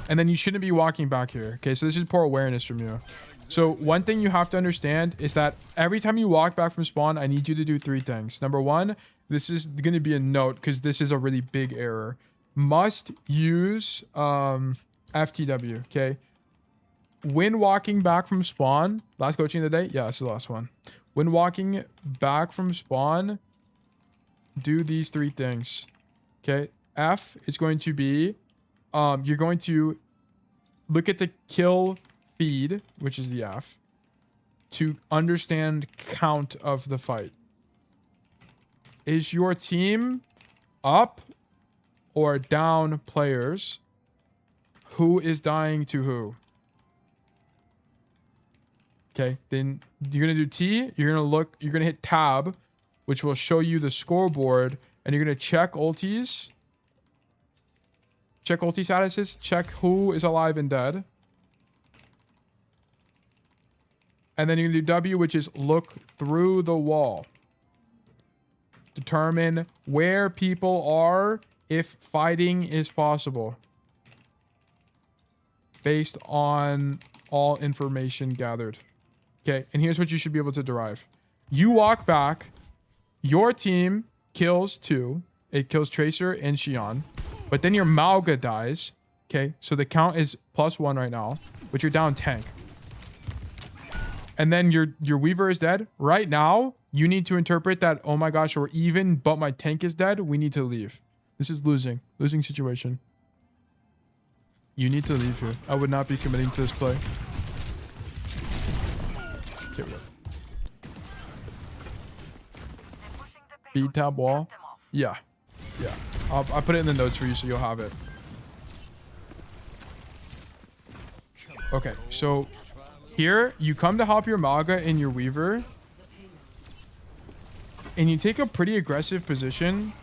And then you shouldn't be walking back here. Okay, so this is poor awareness from you. So one thing you have to understand is that every time you walk back from spawn, I need you to do 3 things. Number 1, this is going to be a note because this is a really big error. Must use FTW, okay? When walking back from spawn, last coaching of the day? Yeah, this is the last one. When walking back from spawn, do these 3 things. Okay. F is going to be, you're going to look at the kill feed, which is the F, to understand count of the fight. Is your team up or down players? Who is dying to who? Okay, then you're going to do T. You're going to hit tab, which will show you the scoreboard, and you're going to check ultis. Check ulti statuses. Check who is alive and dead. And then you're going to do W, which is look through the wall. Determine where people are if fighting is possible. Based on all information gathered. Okay, and here's what you should be able to derive. You walk back. Your team kills 2. It kills Tracer and Xion. But then your Mauga dies. Okay, so the count is +1 right now. But you're down tank. And then your Weaver is dead. Right now, you need to interpret that, oh my gosh, we're even, but my tank is dead. We need to leave. This is losing. Losing situation. You need to leave here. I would not be committing to this play. Here we go. B-tab wall. Yeah. Yeah. I'll put it in the notes for you so you'll have it. Okay. So here you come to hop your Maga and your Weaver. And you take a pretty aggressive position.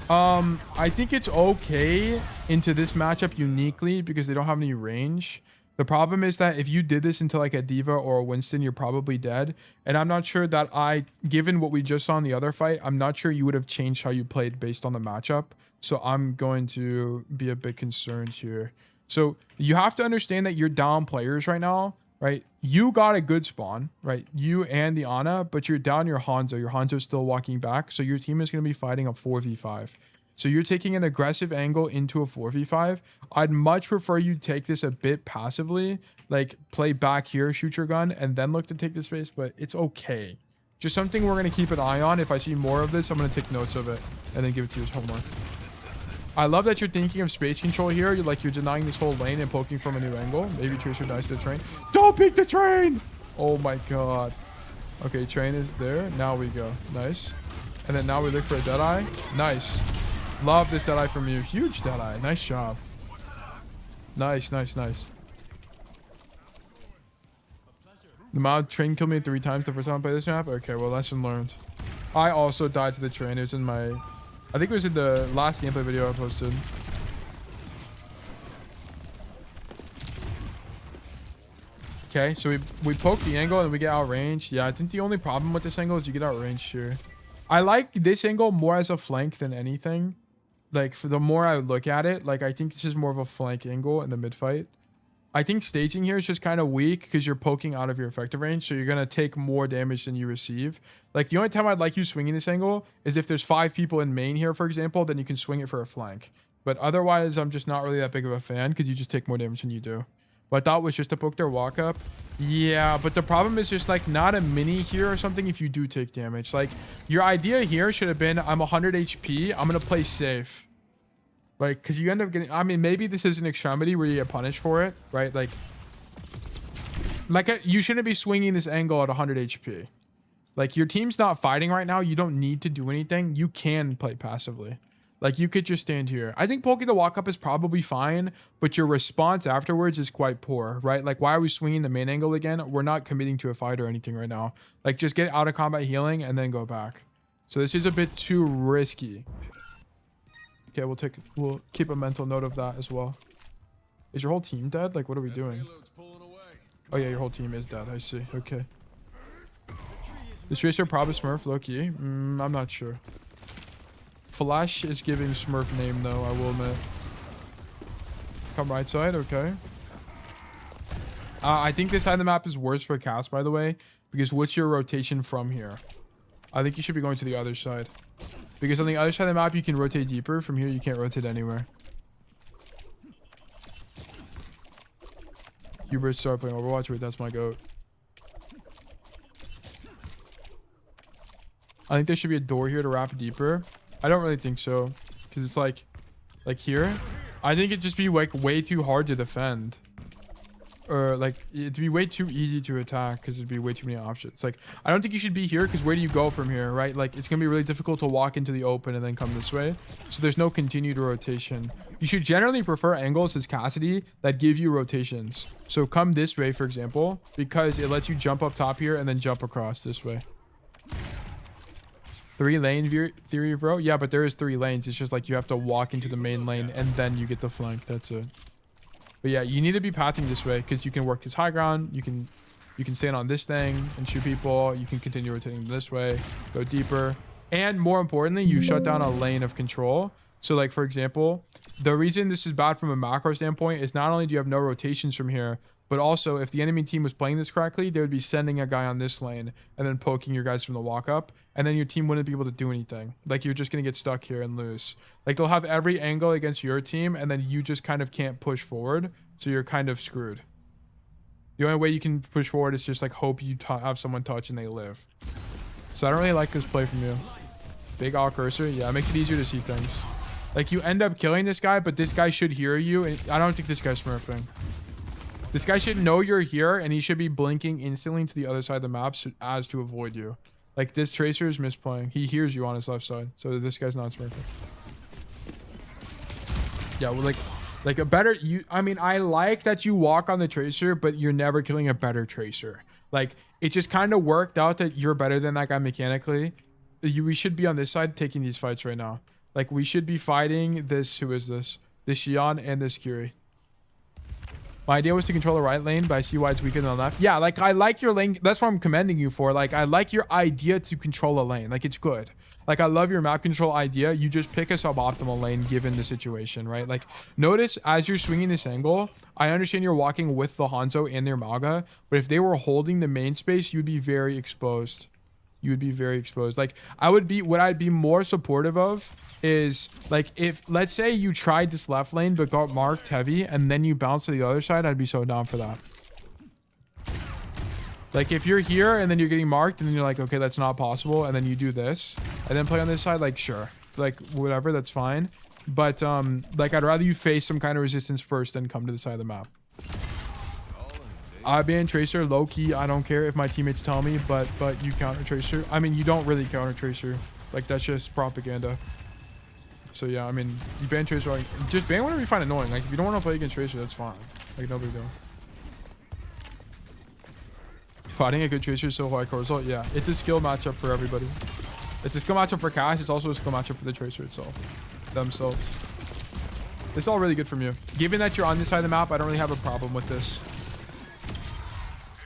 I think it's okay into this matchup uniquely because they don't have any range. The problem is that if you did this into like a Diva or a Winston, you're probably dead. And I'm not sure that given what we just saw in the other fight, I'm not sure you would have changed how you played based on the matchup. So I'm going to be a bit concerned here. So you have to understand that you're down players right now, right? You got a good spawn, right? You and the Ana, but you're down your Hanzo. Your Hanzo's still walking back. So your team is going to be fighting a 4v5. So you're taking an aggressive angle into a 4v5. I'd much prefer you take this a bit passively, like play back here, shoot your gun, and then look to take the space, but it's okay. Just something we're going to keep an eye on. If I see more of this, I'm going to take notes of it and then give it to you as homework. I love that you're thinking of space control here. You're denying this whole lane and poking from a new angle. Maybe Tracer dies to the train. Don't peek the train! Oh my god. Okay, train is there. Now we go. Nice. And then now we look for a Deadeye. Nice. Love this Deadeye from you. Huge Deadeye. Nice job. Nice, nice, nice. The mod train killed me 3 times the first time I played this map. Okay, well, lesson learned. I also died to the train. It was in my... I think it was in the last gameplay video I posted. Okay, so we poke the angle and we get outranged. Yeah, I think the only problem with this angle is you get outranged here. I like this angle more as a flank than anything. Like, for the more I look at it, like, I think this is more of a flank angle in the mid fight. I think staging here is just kind of weak because you're poking out of your effective range, so you're going to take more damage than you receive. Like, the only time I'd like you swinging this angle is if there's 5 people in main here, for example, then you can swing it for a flank. But otherwise, I'm just not really that big of a fan because you just take more damage than you do. What I thought was just to poke their walk up. Yeah, but the problem is just, like, not a mini here or something if you do take damage. Like, your idea here should have been, I'm 100 HP, I'm going to play safe. Like, because you end up getting... I mean, maybe this is an extremity where you get punished for it, right? Like you shouldn't be swinging this angle at 100 HP. Like, your team's not fighting right now. You don't need to do anything. You can play passively. Like, you could just stand here. I think poking the walk up is probably fine, but your response afterwards is quite poor, right? Like, why are we swinging the main angle again? We're not committing to a fight or anything right now. Like, just get out of combat healing and then go back. So this is a bit too risky. Okay, we'll keep a mental note of that as well. Is your whole team dead? Like, what are we doing? Oh yeah, your whole team is dead. I see. Okay. Is Tracer probably Smurf low-key? I'm not sure. Flash is giving Smurf name though, I will admit. Come right side, okay. I think this side of the map is worse for Cass, by the way, because what's your rotation from here? I think you should be going to the other side. Because on the other side of the map, you can rotate deeper. From here, you can't rotate anywhere. Hubert start playing Overwatch. Wait, that's my goat. I think there should be a door here to wrap deeper. I don't really think so. Because it's like here. I think it'd just be like way too hard to defend. Or like it'd be way too easy to attack because it'd be way too many options. Like, I don't think you should be here because where do you go from here, right? Like, it's gonna be really difficult to walk into the open and then come this way. So there's no continued rotation. You should generally prefer angles as Cassidy that give you rotations. So come this way, for example, because it lets you jump up top here and then jump across this way. 3 lane theory, bro. Yeah, but there is 3 lanes. It's just like you have to walk into the main lane and then you get the flank. That's it. But yeah, you need to be pathing this way because you can work this high ground. You can stand on this thing and shoot people. You can continue rotating this way, go deeper. And more importantly, you shut down a lane of control. So like, for example, the reason this is bad from a macro standpoint is not only do you have no rotations from here, but also if the enemy team was playing this correctly, they would be sending a guy on this lane and then poking your guys from the walk up. And then your team wouldn't be able to do anything. Like, you're just going to get stuck here and lose. Like, they'll have every angle against your team and then you just kind of can't push forward. So you're kind of screwed. The only way you can push forward is just like hope you have someone touch and they live. So I don't really like this play from you. Big alt cursor. Yeah, it makes it easier to see things. Like, you end up killing this guy, but this guy should hear you. And I don't think this guy's smurfing. This guy should know you're here and he should be blinking instantly to the other side of the map as to avoid you. Like, this Tracer is misplaying. He hears you on his left side. So this guy's not smurfing. Yeah, well, like a better... I mean, I like that you walk on the Tracer, but you're never killing a better Tracer. Like, it just kind of worked out that you're better than that guy mechanically. We should be on this side taking these fights right now. Like, we should be fighting this... Who is this? This Xion and this Curie. My idea was to control the right lane, but I see why it's weaker than the left. Yeah, like, I like your lane. That's what I'm commending you for. Like, I like your idea to control a lane. Like, it's good. Like, I love your map control idea. You just pick a suboptimal lane given the situation, right? Like, notice as you're swinging this angle, I understand you're walking with the Hanzo and their Maga, but if they were holding the main space, you'd be very exposed. you would be very exposed. Like what I'd be more supportive of is like if let's say you tried this left lane but got marked heavy and then you bounce to the other side, I'd be so down for that. Like if you're here and then you're getting marked and then you're like, okay, that's not possible, and then you do this and then play on this side, like sure, like whatever, that's fine. But like I'd rather you face some kind of resistance first than come to the side of the map. I ban Tracer low key. I don't care if my teammates tell me, but you counter Tracer. I mean, you don't really counter Tracer. Like that's just propaganda. So yeah, I mean, you ban Tracer. Like, just ban whatever you find annoying. Like if you don't want to play against Tracer, that's fine. Like no big deal. Fighting a good Tracer is so hard result. Yeah, it's a skill matchup for everybody. It's a skill matchup for Cass. It's also a skill matchup for the Tracer itself. Themselves. It's all really good from you. Given that you're on this side of the map, I don't really have a problem with this.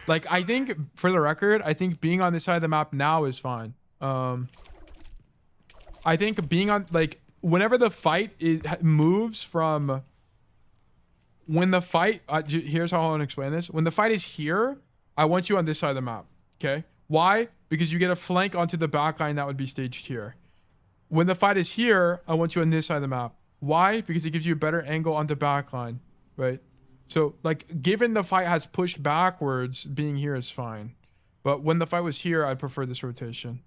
Like, I think, for the record, I think being on this side of the map now is fine. I think being on, like, whenever the fight moves from... When the fight... here's how I want to explain this. When the fight is here, I want you on this side of the map. Okay? Why? Because you get a flank onto the back line that would be staged here. When the fight is here, I want you on this side of the map. Why? Because it gives you a better angle on the back line. Right? So, like, given the fight has pushed backwards, being here is fine. But when the fight was here, I prefer this rotation.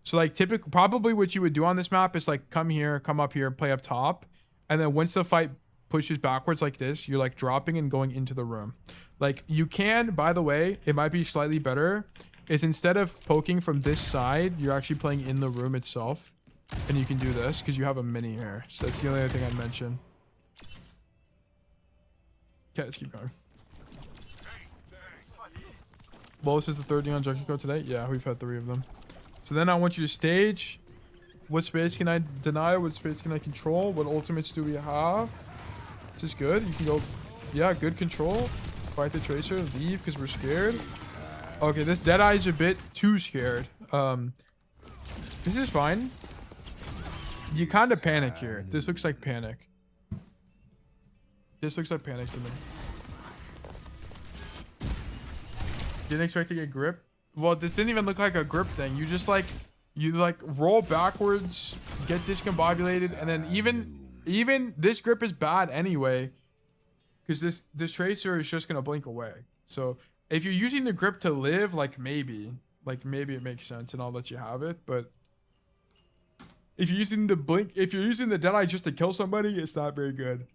So, like, typically, probably what you would do on this map is, like, come here, come up here, play up top. And then once the fight pushes backwards like this, you're, like, dropping and going into the room. Like, you can, by the way, it might be slightly better, is instead of poking from this side, you're actually playing in the room itself. And you can do this because you have a mini here. So that's the only other thing I'd mention. Okay, let's keep going. Well, this is the third Neon Junction code today. Yeah, we've had 3 of them. So then I want you to stage. What space can I deny? What space can I control? What ultimates do we have? This is good. You can go... Yeah, good control. Fight the Tracer. Leave because we're scared. Okay, this Deadeye is a bit too scared. This is fine. You kind of panic here. This looks like panic. This looks like panic to me. Didn't expect to get grip. Well, this didn't even look like a grip thing. You just like, you like roll backwards, get discombobulated, and then even this grip is bad anyway, because this Tracer is just gonna blink away. So if you're using the grip to live, like maybe it makes sense and I'll let you have it. But if you're using the blink, if you're using the Deadeye just to kill somebody, it's not very good.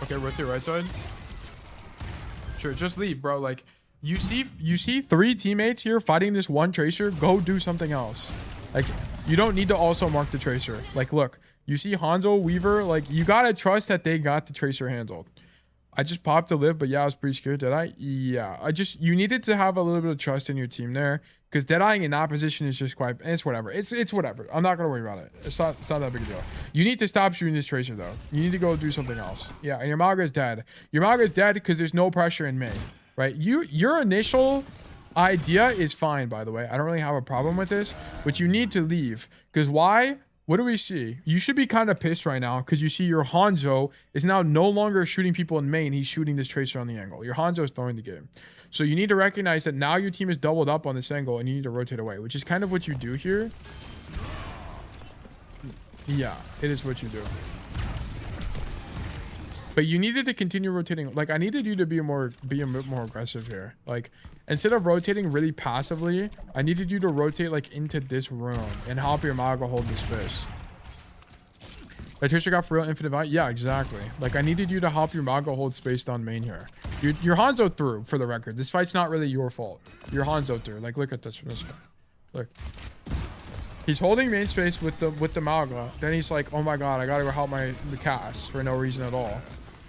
Okay, rotate right side. Sure, just leave, bro. Like, you see 3 teammates here fighting this one Tracer. Go do something else. Like, you don't need to also mark the Tracer. Like, look, you see Hanzo, Weaver. Like, you gotta trust that they got the Tracer handled. I just popped to live, but yeah, I was pretty scared. Did I? Yeah. You needed to have a little bit of trust in your team there, because Deadeyeing in that position is just quite... It's whatever. It's whatever. I'm not gonna worry about it. It's not that big a deal. You need to stop shooting this Tracer though. You need to go do something else. Yeah, and your Maga is dead. Your Maga is dead because there's no pressure in main, right? Your initial idea is fine, by the way. I don't really have a problem with this, but you need to leave. Because why? What do we see? You should be kind of pissed right now because you see your Hanzo is now no longer shooting people in main. He's shooting this Tracer on the angle. Your Hanzo is throwing the game. So you need to recognize that now your team is doubled up on this angle and you need to rotate away, which is kind of what you do here. Yeah, it is what you do. But you needed to continue rotating. Like, I needed you to be a bit more aggressive here. Like, instead of rotating really passively, I needed you to rotate like into this room and help your Maga hold the space. That Tracer got for real infinite value? Yeah, exactly. Like, I needed you to help your Maga hold space down main here. Your Hanzo threw, for the record. This fight's not really your fault. Your Hanzo threw. Like, look at this from this one. Look. He's holding main space with the Maga. Then he's like, oh my god, I gotta go help the Cass for no reason at all.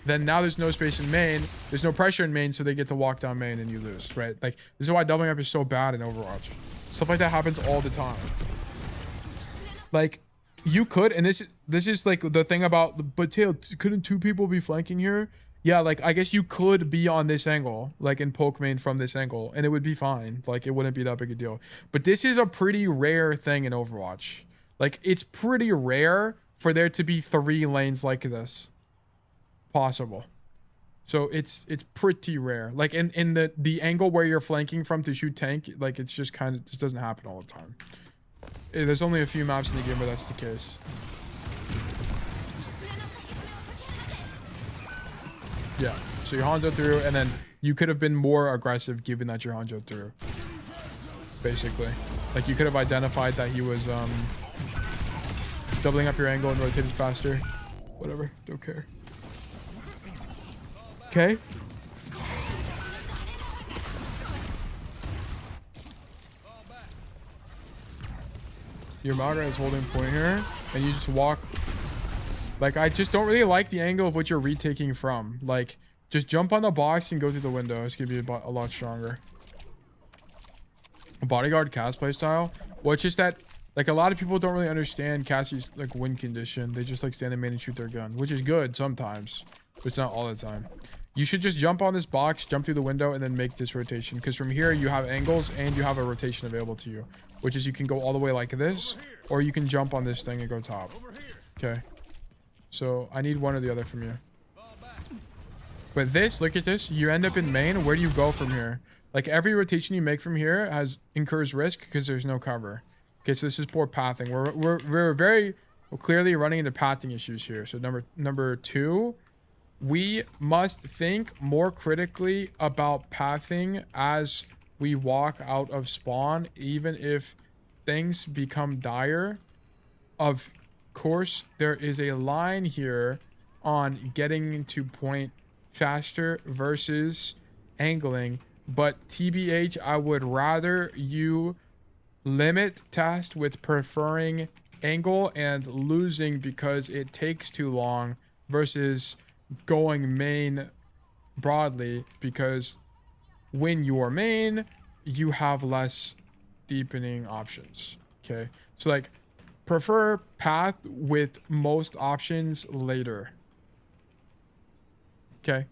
Then now there's no space in main. There's no pressure in main, so they get to walk down main and you lose, right? Like, this is why doubling up is so bad in Overwatch. Stuff like that happens all the time. Like, you could, and this is like the thing about, but Tail, couldn't 2 people be flanking here? Yeah, like, I guess you could be on this angle, like in poke main from this angle, and it would be fine. Like, it wouldn't be that big a deal. But this is a pretty rare thing in Overwatch. Like, it's pretty rare for there to be 3 lanes like this. possible. So it's pretty rare. Like in the angle where you're flanking from to shoot tank, like it's just kind of just doesn't happen all the time. There's only a few maps in the game where that's the case. Yeah. So you're Hanzo through, and then you could have been more aggressive given that you're Hanzo through. Basically, like you could have identified that he was doubling up your angle and rotated faster. Whatever. Don't care. Okay. Your Magra is holding point here, and you just walk. Like, I just don't really like the angle of what you're retaking from. Like, just jump on the box and go through the window. It's gonna be a lot stronger. Bodyguard Cass playstyle. Well, it's just that, like, a lot of people don't really understand Cassie's, like, win condition. They just, like, stand in main and shoot their gun, which is good sometimes, but it's not all the time. You should just jump on this box, jump through the window, and then make this rotation. Because from here, you have angles and you have a rotation available to you. Which is you can go all the way like this, or you can jump on this thing and go top. Okay. So I need one or the other from you. But this, look at this. You end up in main. Where do you go from here? Like every rotation you make from here incurs risk because there's no cover. Okay, so this is poor pathing. We're very clearly running into pathing issues here. So number 2. We must think more critically about pathing as we walk out of spawn, even if things become dire. Of course, there is a line here on getting to point faster versus angling, but TBH, I would rather you limit test with preferring angle and losing because it takes too long versus going main broadly, because when you're main you have less deepening options. Okay, so like prefer path with most options later. Okay,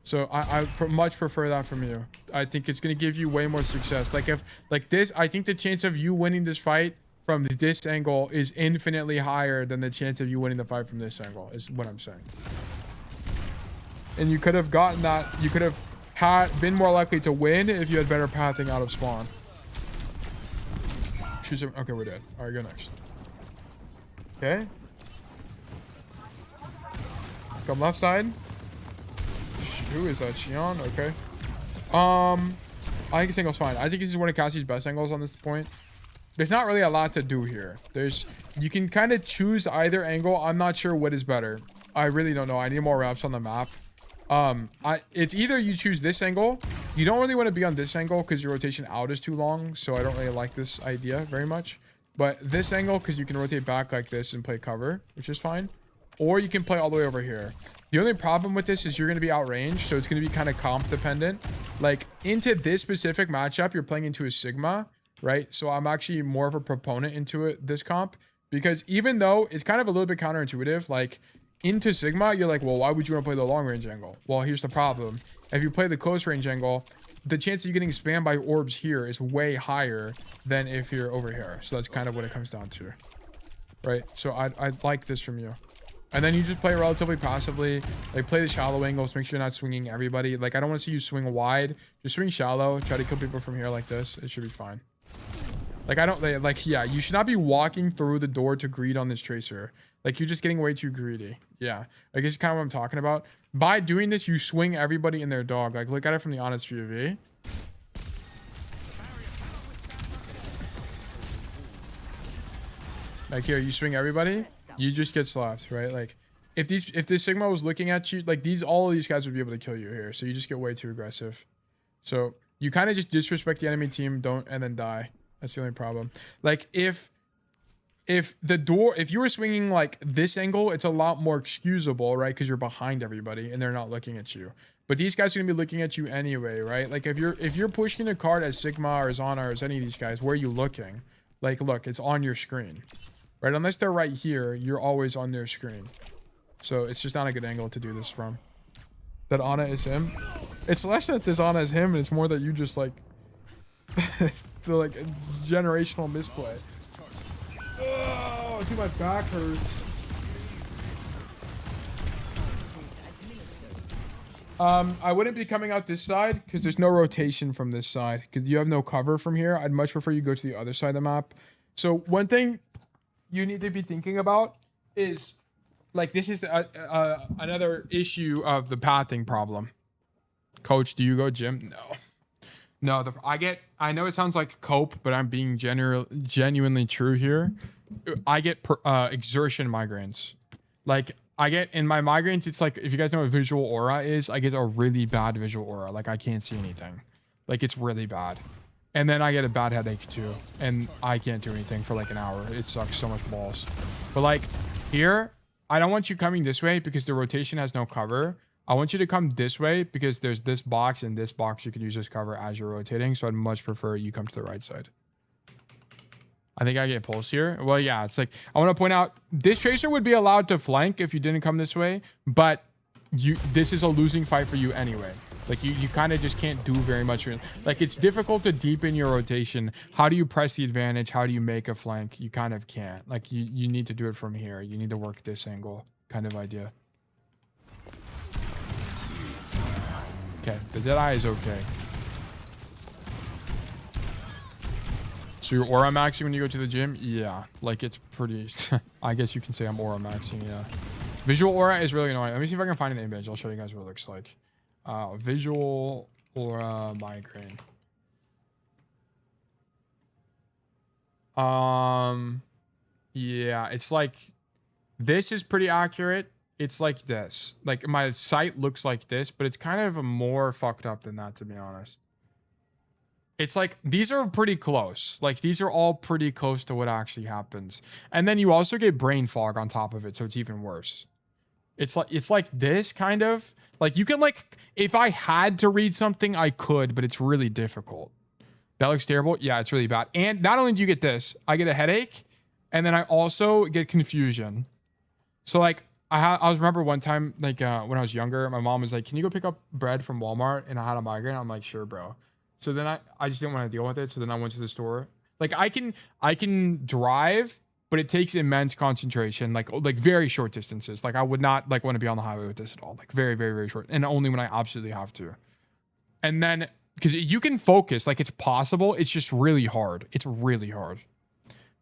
so I much prefer that from you. I think it's going to give you way more success. Like if like this, I think the chance of you winning this fight from this angle is infinitely higher than the chance of you winning the fight from this angle, is what I'm saying. And you could have gotten that. You could have been more likely to win if you had better pathing out of spawn. Okay, we're dead. All right, go next. Okay. Come left side. Who is that? Xion? Okay. I think this angle's fine. I think this is one of Cassie's best angles on this point. There's not really a lot to do here. You can kind of choose either angle. I'm not sure what is better. I really don't know. I need more reps on the map. It's either you choose this angle. You don't really want to be on this angle because your rotation out is too long, so I don't really like this idea very much. But this angle, because you can rotate back like this and play cover, which is fine. Or you can play all the way over here. The only problem with this is you're going to be outranged, so it's going to be kind of comp dependent. Like into this specific matchup, you're playing into a Sigma, right? So I'm actually more of a proponent into this comp, because even though it's kind of a little bit counterintuitive, like into Sigma, you're like, well, why would you want to play the long range angle? Well, here's the problem. If you play the close range angle, the chance of you getting spammed by orbs here is way higher than if you're over here. So that's kind of what it comes down to, right? So I like this from you. And then you just play relatively passively. Like play the shallow angles, make sure you're not swinging everybody. Like I don't want to see you swing wide. Just swing shallow, try to kill people from here like this. It should be fine. Like I don't like, yeah, you should not be walking through the door to greed on this tracer. Like you're just getting way too greedy. Yeah, I guess kind of what I'm talking about. By doing this, you swing everybody in their dog. Like look at it from the honest POV. Like here, you swing everybody, you just get slapped, right? Like if this Sigma was looking at you, like all of these guys would be able to kill you here. So you just get way too aggressive. So you kind of just disrespect the enemy team, and then die. That's the only problem. Like if you were swinging like this angle, it's a lot more excusable, right? Because you're behind everybody and they're not looking at you. But these guys are gonna be looking at you anyway, right? Like if you're pushing a card as Sigma or as Anna or as any of these guys, where are you looking? Like look, it's on your screen, right? Unless they're right here, you're always on their screen. So it's just not a good angle to do this from. That Anna is him. It's less that this Anna is him, and it's more that you just like the like generational misplay. Oh, I think my back hurts. I wouldn't be coming out this side because there's no rotation from this side because you have no cover from here. I'd much prefer you go to the other side of the map. So one thing you need to be thinking about is like this is another issue of the pathing problem. Coach, do you go gym? No. I know it sounds like cope, but I'm being genuinely true here. I get exertion migraines. Like I get in my migraines, it's like if you guys know what visual aura is, I get a really bad visual aura. Like I can't see anything. Like it's really bad. And then I get a bad headache too. And I can't do anything for like an hour. It sucks so much balls. But like here, I don't want you coming this way because the rotation has no cover. I want you to come this way because there's this box and this box you can use as cover as you're rotating. So I'd much prefer you come to the right side. I think I get pulse here. Well, yeah, it's like, I want to point out this tracer would be allowed to flank if you didn't come this way, but this is a losing fight for you anyway. Like you kind of just can't do very much. Like it's difficult to deepen your rotation. How do you press the advantage? How do you make a flank? You kind of can't. Like you need to do it from here. You need to work this angle kind of idea. Okay, the Deadeye is okay. So you're aura maxing when you go to the gym? Yeah, like it's pretty... I guess you can say I'm aura maxing, yeah. Visual aura is really annoying. Let me see if I can find an image. I'll show you guys what it looks like. Visual aura migraine. Yeah, it's like... This is pretty accurate. It's like this. Like my sight looks like this, but it's kind of more fucked up than that, to be honest. It's like these are pretty close. Like these are all pretty close to what actually happens. And then you also get brain fog on top of it, so it's even worse. It's like this kind of like you can like if I had to read something I could, but it's really difficult. That looks terrible. Yeah, it's really bad. And not only do you get this, I get a headache, and then I also get confusion. So like I remember one time like when I was younger, my mom was like, "Can you go pick up bread from Walmart?" And I had a migraine. I'm like, "Sure, bro." So then I just didn't want to deal with it. So then I went to the store. Like I can drive, but it takes immense concentration, like very short distances. Like I would not like want to be on the highway with this at all. Like very, very, very short. And only when I absolutely have to. And then because you can focus, like it's possible. It's just really hard. It's really hard.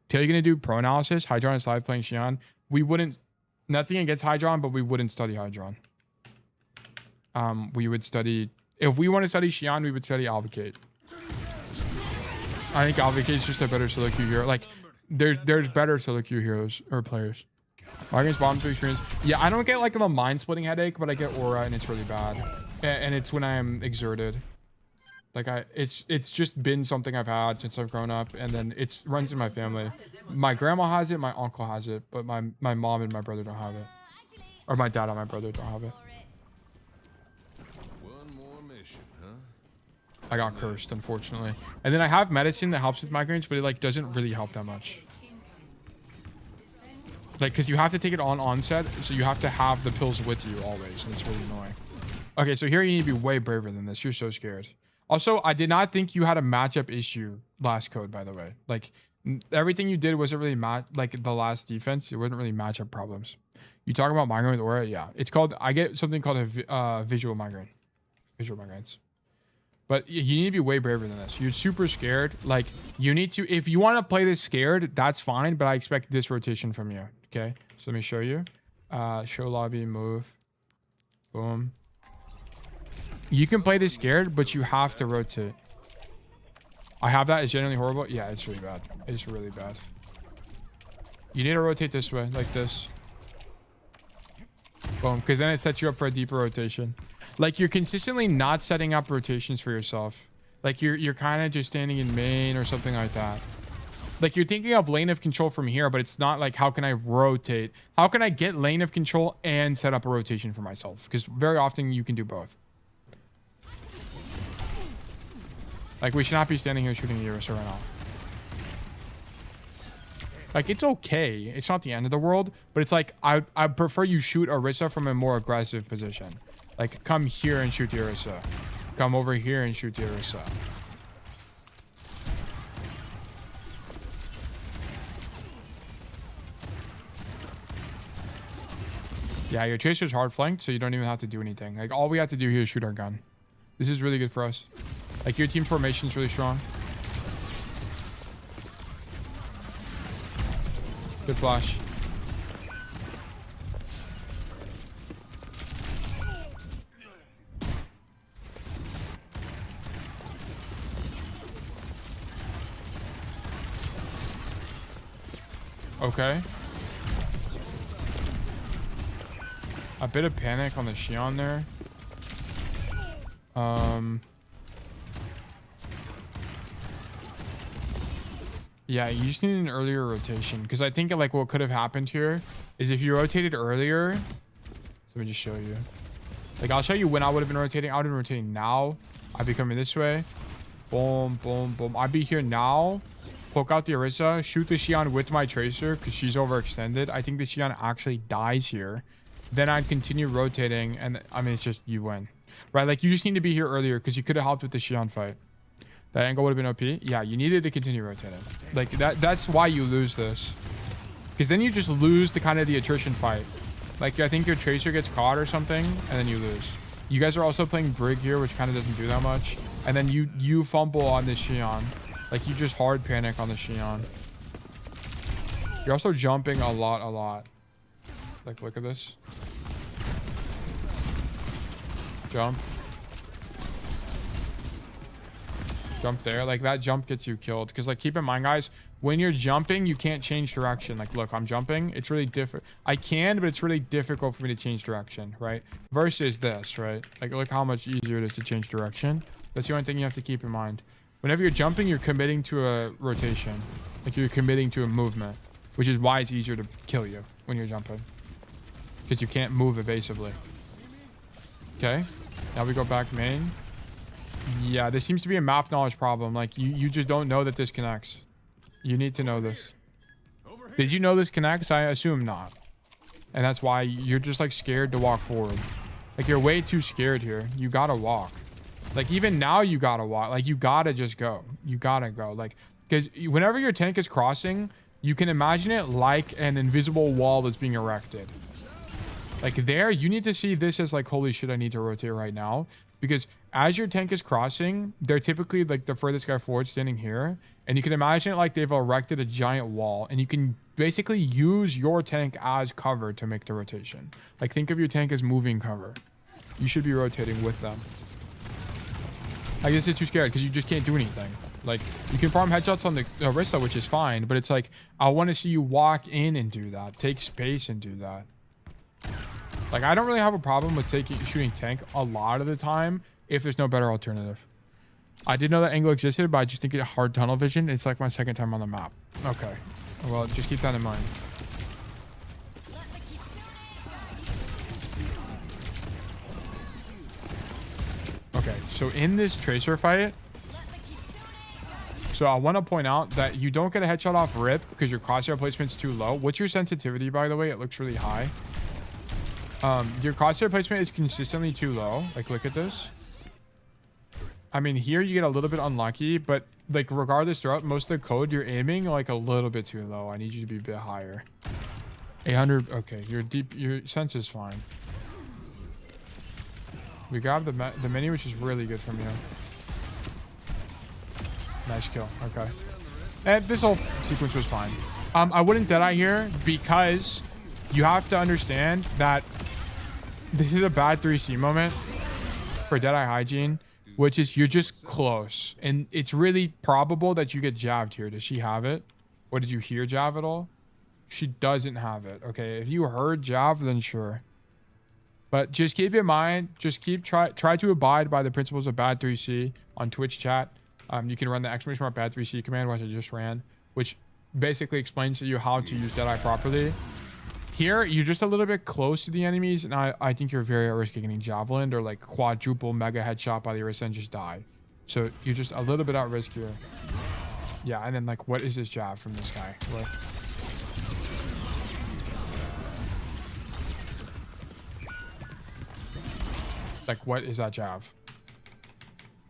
Taylor, you're gonna do pro analysis. Hydron is live playing Xian. We wouldn't, nothing against Hydron, but we wouldn't study Hydron. We would study. If we want to study Xian, we would study Alvocate. I think Alvocate is just a better solo queue hero. Like, there's better solo queue heroes or players. Migraine's bomb to experience. Yeah, I don't get like a mind-splitting headache, but I get aura and it's really bad. And it's when I'm exerted. Like it's just been something I've had since I've grown up, and then it runs in my family. My grandma has it, my uncle has it, but my mom and my brother don't have it. Or my dad and my brother don't have it. I got cursed, unfortunately. And then I have medicine that helps with migraines, but it like doesn't really help that much. Like, because you have to take it on onset, so you have to have the pills with you always, and it's really annoying. Okay, so here you need to be way braver than this. You're so scared. Also, I did not think you had a matchup issue last code, by the way. Like, everything you did wasn't really like the last defense. It wasn't really matchup problems. You talk about migraine with aura? Yeah. It's called, I get something called a visual migraine. Visual migraines. But you need to be way braver than this. You're super scared. Like, you need to, if you want to play this scared, that's fine, but I expect this rotation from you. Okay? So let me show you. Show lobby, move. Boom. You can play this scared, but you have to rotate. I have that. It's genuinely horrible. Yeah, it's really bad. It's really bad. You need to rotate this way, like this. Boom. Because then it sets you up for a deeper rotation. Like, you're consistently not setting up rotations for yourself. Like, you're kind of just standing in main or something like that. Like, you're thinking of lane of control from here, but it's not like, how can I rotate? How can I get lane of control and set up a rotation for myself? Because very often you can do both. Like, we should not be standing here shooting Ursa right now. Like, it's okay. It's not the end of the world, but it's like, I prefer you shoot Orisa from a more aggressive position. Like, come here and shoot the Orisa. Come over here and shoot the Orisa. Yeah, your Tracer's hard flanked, so you don't even have to do anything. Like, all we have to do here is shoot our gun. This is really good for us. Like, your team formation is really strong. Good flash. Okay. A bit of panic on the Xion there. Yeah, you just need an earlier rotation. Because I think like what could have happened here is if you rotated earlier. So let me just show you. Like I'll show you when I would have been rotating. I would have been rotating now. I'd be coming this way. Boom, boom, boom. I'd be here now. Poke out the Orisa. Shoot the Xion with my Tracer because she's overextended. I think the Xion actually dies here. Then I'd continue rotating. And I mean, it's just you win. Right? Like you just need to be here earlier because you could have helped with the Xion fight. That angle would have been OP. Yeah, you needed to continue rotating. Like that's why you lose this. Because then you just lose the kind of the attrition fight. Like I think your Tracer gets caught or something and then you lose. You guys are also playing Brig here, which kind of doesn't do that much. And then you fumble on this Xion. Like you just hard panic on the Xion. You're also jumping a lot. Like look at this. Jump. Jump there. Like that jump gets you killed. Because like keep in mind guys, when you're jumping, you can't change direction. Like look, I'm jumping. It's really different. I can, but it's really difficult for me to change direction, right? Versus this, right? Like look how much easier it is to change direction. That's the only thing you have to keep in mind. Whenever you're jumping, you're committing to a rotation. Like you're committing to a movement. Which is why it's easier to kill you when you're jumping. Because you can't move evasively. Okay. Now we go back main. Yeah, this seems to be a map knowledge problem. Like you just don't know that this connects. You need to know this. Did you know this connects? I assume not. And that's why you're just like scared to walk forward. Like you're way too scared here. You gotta walk. Like even now you gotta walk. Like you gotta just go. You gotta go. Like because whenever your tank is crossing, you can imagine it like an invisible wall that's being erected. Like there, you need to see this as like, holy shit, I need to rotate right now. Because as your tank is crossing, they're typically like the furthest guy forward standing here. And you can imagine it like they've erected a giant wall. And you can basically use your tank as cover to make the rotation. Like think of your tank as moving cover. You should be rotating with them. I guess it's too scared because you just can't do anything. Like you can farm headshots on the Orisa, which is fine. But it's like, I want to see you walk in and do that. Take space and do that. Like, I don't really have a problem with shooting tank a lot of the time if there's no better alternative. I did know that angle existed, but I just think it's hard tunnel vision. It's like my second time on the map. Okay. Well, just keep that in mind. Okay, so in this Tracer fight, so I want to point out that you don't get a headshot off rip because your crosshair placement's too low. What's your sensitivity, by the way? It looks really high. Your crosshair placement is consistently too low. Like, look at this. I mean, here you get a little bit unlucky, but like regardless throughout most of the code, you're aiming like a little bit too low. I need you to be a bit higher. 800. Okay, your sense is fine. We got the mini, which is really good from you. Nice kill. Okay. And this whole sequence was fine. I wouldn't Deadeye here because you have to understand that this is a bad 3C moment for Deadeye Hygiene, which is you're just close. And it's really probable that you get jabbed here. Does she have it? Or did you hear jab at all? She doesn't have it. Okay, if you heard jab, then sure. But just keep in mind, just try to abide by the principles of bad 3C on Twitch chat. You can run the exclamation mark bad 3C command, which I just ran, which basically explains to you how to use Deadeye properly. Here, you're just a little bit close to the enemies, and I think you're very at risk of getting javelined or like quadruple mega headshot by the Orisa and just die. So you're just a little bit at risk here. Yeah, and then like, what is this jab from this guy? What? Like, what is that jab?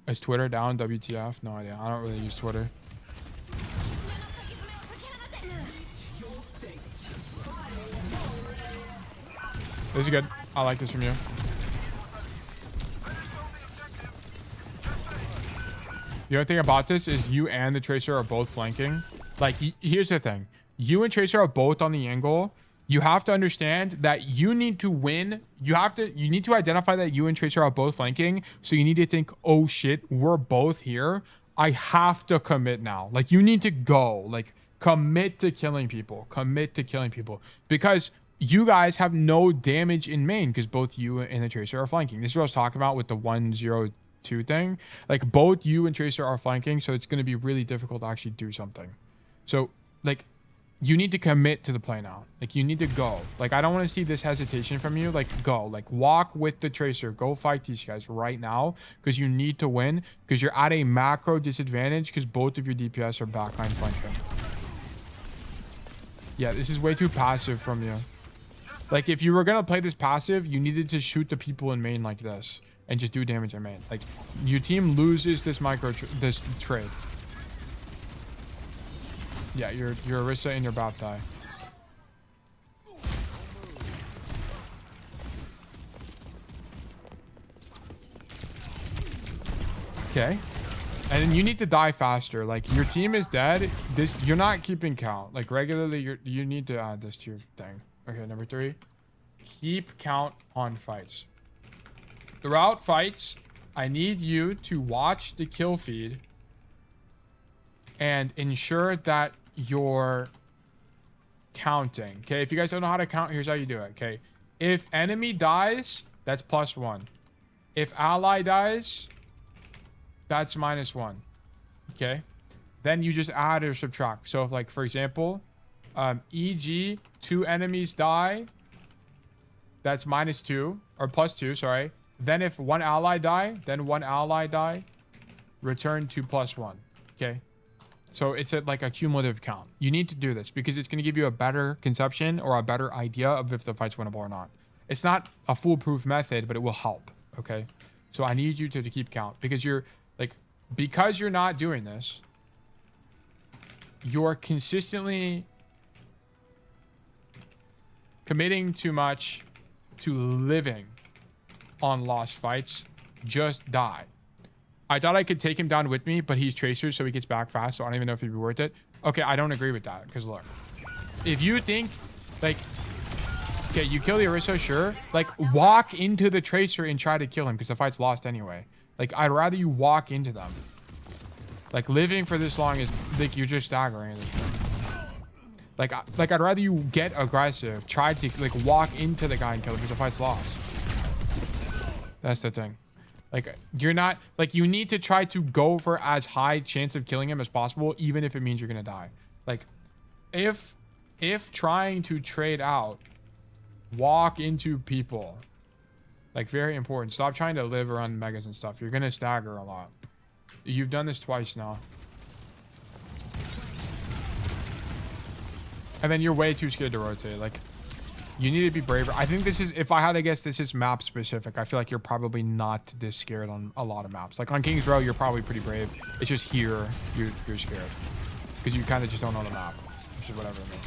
Is Twitter down? WTF? No idea. I don't really use Twitter. This is good. I like this from you. The other thing about this is you and the Tracer are both flanking. Like, here's the thing. You and Tracer are both on the angle. You have to understand that you need to win. You need to identify that you and Tracer are both flanking. So you need to think, oh shit, we're both here. I have to commit now. Like, you need to go. Like, commit to killing people. Commit to killing people. Because you guys have no damage in main because both you and the Tracer are flanking. This is what I was talking about with the 1-0-2 thing. Like, both you and Tracer are flanking, so it's going to be really difficult to actually do something. So, like, you need to commit to the play now. Like, you need to go. Like, I don't want to see this hesitation from you. Like, go. Like, walk with the Tracer. Go fight these guys right now because you need to win because you're at a macro disadvantage because both of your DPS are backline flanking. Yeah, this is way too passive from you. Like, if you were going to play this passive, you needed to shoot the people in main like this and just do damage in main. Like, your team loses this this trade. Yeah, your Orisa and your Bap die. Okay. And then you need to die faster. Like, your team is dead. You're not keeping count. Like, regularly, you need to add this to your thing. Okay, number 3. Keep count on fights. Throughout fights, I need you to watch the kill feed and ensure that you're counting. Okay, if you guys don't know how to count, here's how you do it. Okay, if enemy dies, that's +1. If ally dies, that's -1. Okay, then you just add or subtract. So if, like, for example, e.g. 2 enemies die, that's -2 or +2, sorry. Then if 1 ally die, then 1 ally die, return to +1. Okay, so it's like a cumulative count. You need to do this because it's going to give you a better conception or a better idea of if the fight's winnable or not. It's not a foolproof method, but it will help. Okay, so I need you to keep count because because you're not doing this, you're consistently committing too much to living on lost fights. Just die. I thought I could take him down with me, but he's Tracer, so he gets back fast, so I don't even know if he'd be worth it. Okay, I don't agree with that, because look. If you think, like, okay, you kill the Orisa, sure. Like, walk into the Tracer and try to kill him, because the fight's lost anyway. Like, I'd rather you walk into them. Like, living for this long is, like, you're just staggering at this point. Like, I'd rather you get aggressive, try to, like, walk into the guy and kill him, because the fight's lost. That's the thing. Like, you're not, like, you need to try to go for as high chance of killing him as possible, even if it means you're gonna die. Like, if trying to trade out, walk into people. Like, very important. Stop trying to live around megas and stuff. You're gonna stagger a lot. You've done this twice now. And then you're way too scared to rotate. Like, you need to be braver. I think this is, if I had to guess, this is map specific. I feel like you're probably not this scared on a lot of maps. Like, on King's Row, you're probably pretty brave. It's just here, you're scared. Because you kind of just don't know the map. Which is whatever it means.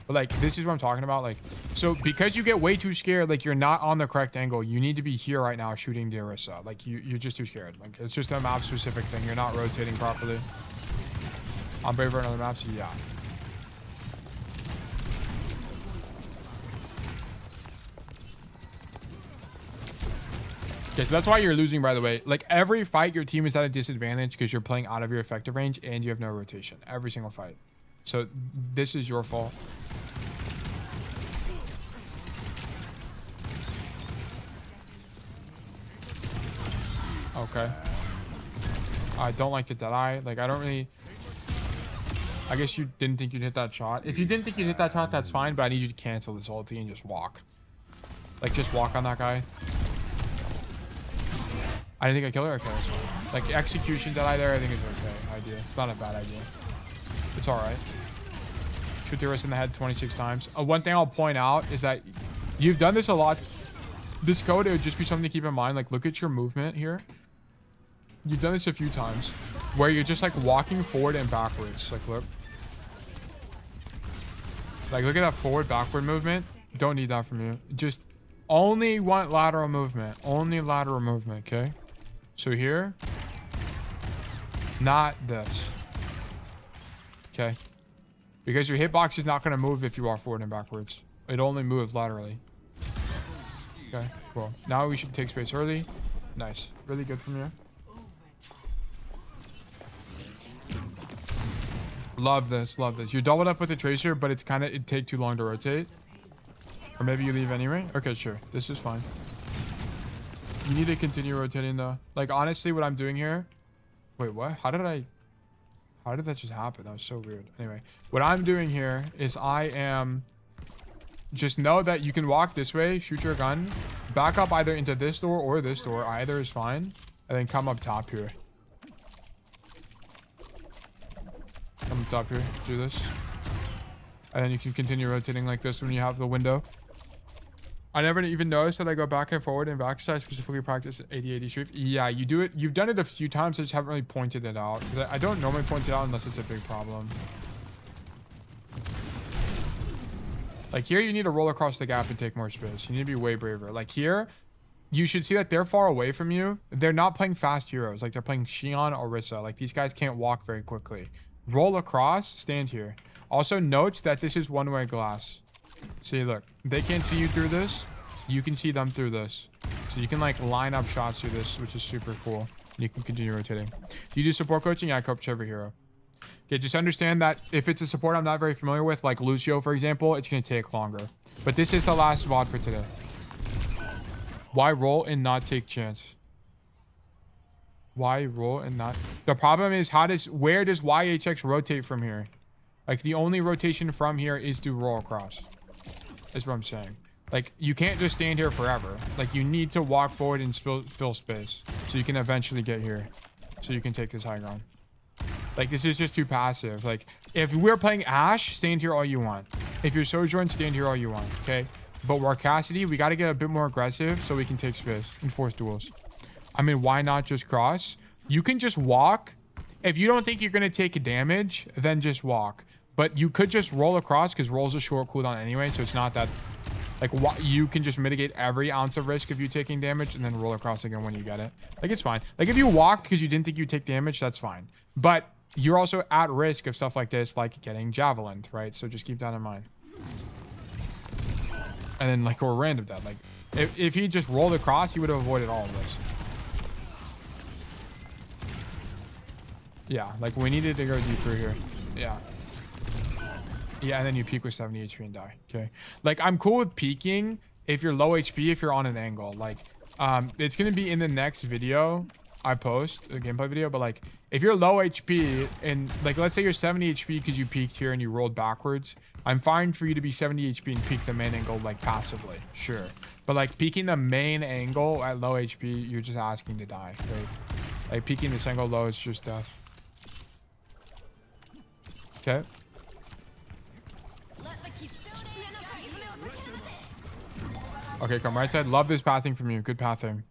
But, like, this is what I'm talking about. Like, so because you get way too scared, like, you're not on the correct angle. You need to be here right now shooting the Orisa. Like, you're just too scared. Like, it's just a map specific thing. You're not rotating properly. I'm braver on other maps, yeah. Okay, so that's why you're losing, by the way. Like, every fight, your team is at a disadvantage because you're playing out of your effective range and you have no rotation. Every single fight. So, this is your fault. Okay. I don't like the Deadeye. Like, I don't really... I guess you didn't think you'd hit that shot. If you didn't think you'd hit that shot, that's fine, but I need you to cancel this ulti and just walk. Like, just walk on that guy. I didn't think I killed her. Okay, that's fine. Like, execution Deadeye there, I think is okay idea. It's not a bad idea. It's alright. Shoot the wrist in the head 26 times. One thing I'll point out is that you've done this a lot. This code, it would just be something to keep in mind. Like, look at your movement here. You've done this a few times where you're just, like, walking forward and backwards. Like, look. Like, look at that forward, backward movement. Don't need that from you. Just only want lateral movement. Only lateral movement, okay? So here, not this. Okay? Because your hitbox is not going to move if you walk forward and backwards. It only moves laterally. Okay, cool. Now we should take space early. Nice. Really good from here. Love this, love this. You're doubled up with the tracer, but it's kind of, it'd take too long to rotate. Or maybe you leave anyway. Okay, sure. This is fine. You need to continue rotating though. Like honestly, what I'm doing here. Wait, what? How did that just happen? That was so weird. Anyway, what I'm doing here is I am just know that you can walk this way, shoot your gun, back up either into this door or this door. Either is fine. And then come up top here. Come up top here. Do this. And then you can continue rotating like this when you have the window. I never even noticed that I go back and forward and backside. I specifically practice 80-80 streak. Yeah, you do it. You've done it a few times. I just haven't really pointed it out. I don't normally point it out unless it's a big problem. Like here, you need to roll across the gap and take more space. You need to be way braver. Like here, you should see that they're far away from you. They're not playing fast heroes. Like they're playing Xion or Orisa. Like these guys can't walk very quickly. Roll across, stand here. Also note that this is one-way glass. See, look, they can't see you through this. You can see them through this. So you can like line up shots through this, which is super cool. And you can continue rotating. Do you do support coaching? Yeah, I coach every hero. Okay, just understand that if it's a support I'm not very familiar with, like Lucio, for example, it's going to take longer. But this is the last VOD for today. Why roll and not take chance? Why roll and not? The problem is where does YHX rotate from here? Like the only rotation from here is to roll across. Is what I'm saying. Like you can't just stand here forever. Like you need to walk forward and fill space so you can eventually get here. So you can take this high ground. Like this is just too passive. Like if we're playing Ashe, stand here all you want. If you're Sojourn, stand here all you want. Okay. But we're Cassidy, we got to get a bit more aggressive so we can take space and force duels. I mean, why not just cross? You can just walk. If you don't think you're going to take damage, then just walk. But you could just roll across because roll's a short cooldown anyway. So it's not that like you can just mitigate every ounce of risk of you taking damage and then roll across again when you get it. Like it's fine. Like if you walk because you didn't think you'd take damage, that's fine. But you're also at risk of stuff like this, like getting javelined, right? So just keep that in mind. And then like or random death. Like if he just rolled across, he would have avoided all of this. Yeah, like we needed to go deep through here. Yeah. Yeah, and then you peek with 70 HP and die. Okay. Like I'm cool with peeking if you're low HP, if you're on an angle. Like it's gonna be in the next video I post, the gameplay video, but like if you're low HP and like let's say you're 70 HP because you peeked here and you rolled backwards, I'm fine for you to be 70 HP and peek the main angle like passively. Sure. But like peeking the main angle at low HP, you're just asking to die, right? Like peeking this angle low is just death. Okay. Okay, come right side. Love this pathing from you. Good pathing.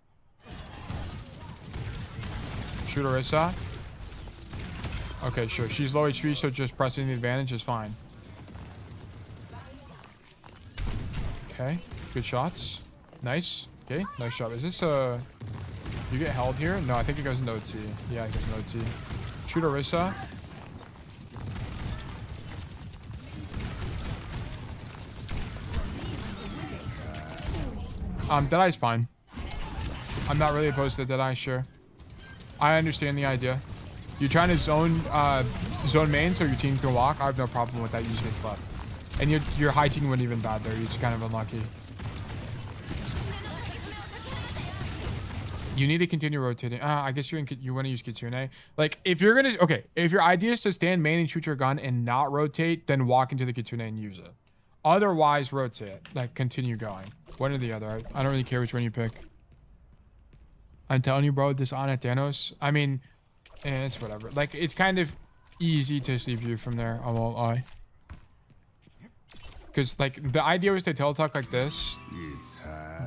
Shoot Orisa. Okay, sure. She's low HP, so just pressing the advantage is fine. Okay. Good shots. Nice. Okay. Nice shot. Is this a... You get held here? No, I think it goes no T. Yeah, it goes no T. Shoot Orisa. Deadeye's fine. I'm not really opposed to Deadeye, sure. I understand the idea. You're trying to zone main so your team can walk. I have no problem with that. You just get slept. And your hygiene wasn't even bad there. You're just kind of unlucky. You need to continue rotating. I guess you want to use Kitsune. Like, if you're going to... Okay, if your idea is to stand main and shoot your gun and not rotate, then walk into the Kitsune and use it. Otherwise, rotate. Like, continue going. One or the other. I don't really care which one you pick. I'm telling you, bro, this on at Thanos. I mean, it's whatever. Like, it's kind of easy to sleep you from there. I won't lie. Because, like, the idea was to teletalk like this.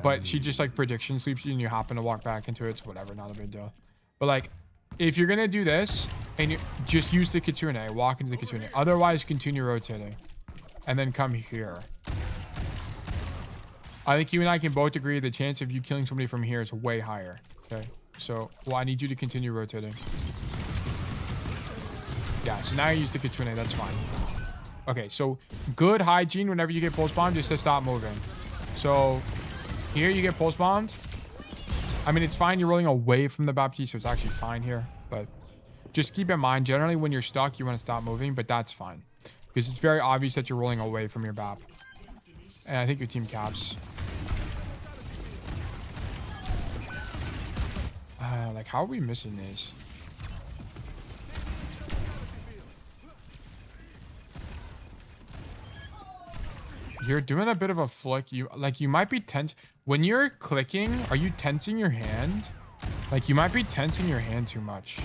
But she just, like, prediction sleeps you and you happen to walk back into it. It's whatever. Not a big deal. But, like, if you're going to do this and you just use the Kitsune, walk into the Kitsune. Otherwise, continue rotating. And then come here. I think you and I can both agree the chance of you killing somebody from here is way higher. Okay. So, well, I need you to continue rotating. Yeah, so now you use the Kitsune. That's fine. Okay, so good hygiene whenever you get pulse bombed just to stop moving. So here you get pulse bombed. I mean, it's fine. You're rolling away from the Baptiste, so it's actually fine here. But just keep in mind, generally when you're stuck, you want to stop moving, but that's fine. Because it's very obvious that you're rolling away from your BAP. And I think your team caps. Like, how are we missing these? You're doing a bit of a flick. You might be tense. When you're clicking, are you tensing your hand? Like, you might be tensing your hand too much.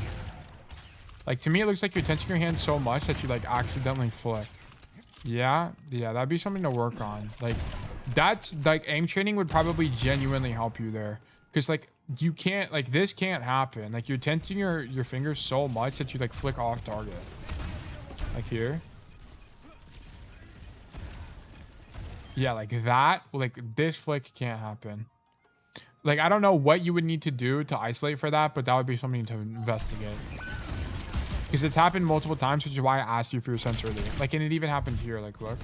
Like, to me, it looks like you're tensing your hand so much that you, like, accidentally flick. Yeah, that'd be something to work on. Like, that's, like, aim training would probably genuinely help you there. Because, like, you can't, like, this can't happen. Like, you're tensing your fingers so much that you, like, flick off target. Like, here. Yeah, like that, like this flick can't happen. Like, I don't know what you would need to do to isolate for that, but that would be something to investigate. Because it's happened multiple times, which is why I asked you for your sense earlier. Like, and it even happened here, like, look.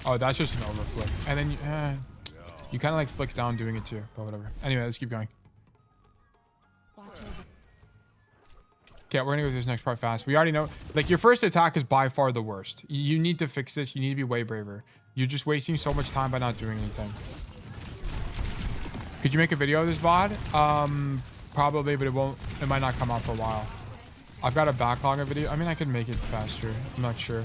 Oh, that's just an overflick. And then you kind of like flick down doing it too, but whatever. Anyway, let's keep going. Okay, we're gonna go through this next part fast. We already know, like, your first attack is by far the worst. You need to fix this. You need to be way braver. You're just wasting so much time by not doing anything. Could you make a video of this VOD? Probably, but it might not come out for a while. I've got a backlog of video. I mean, I could make it faster. I'm not sure.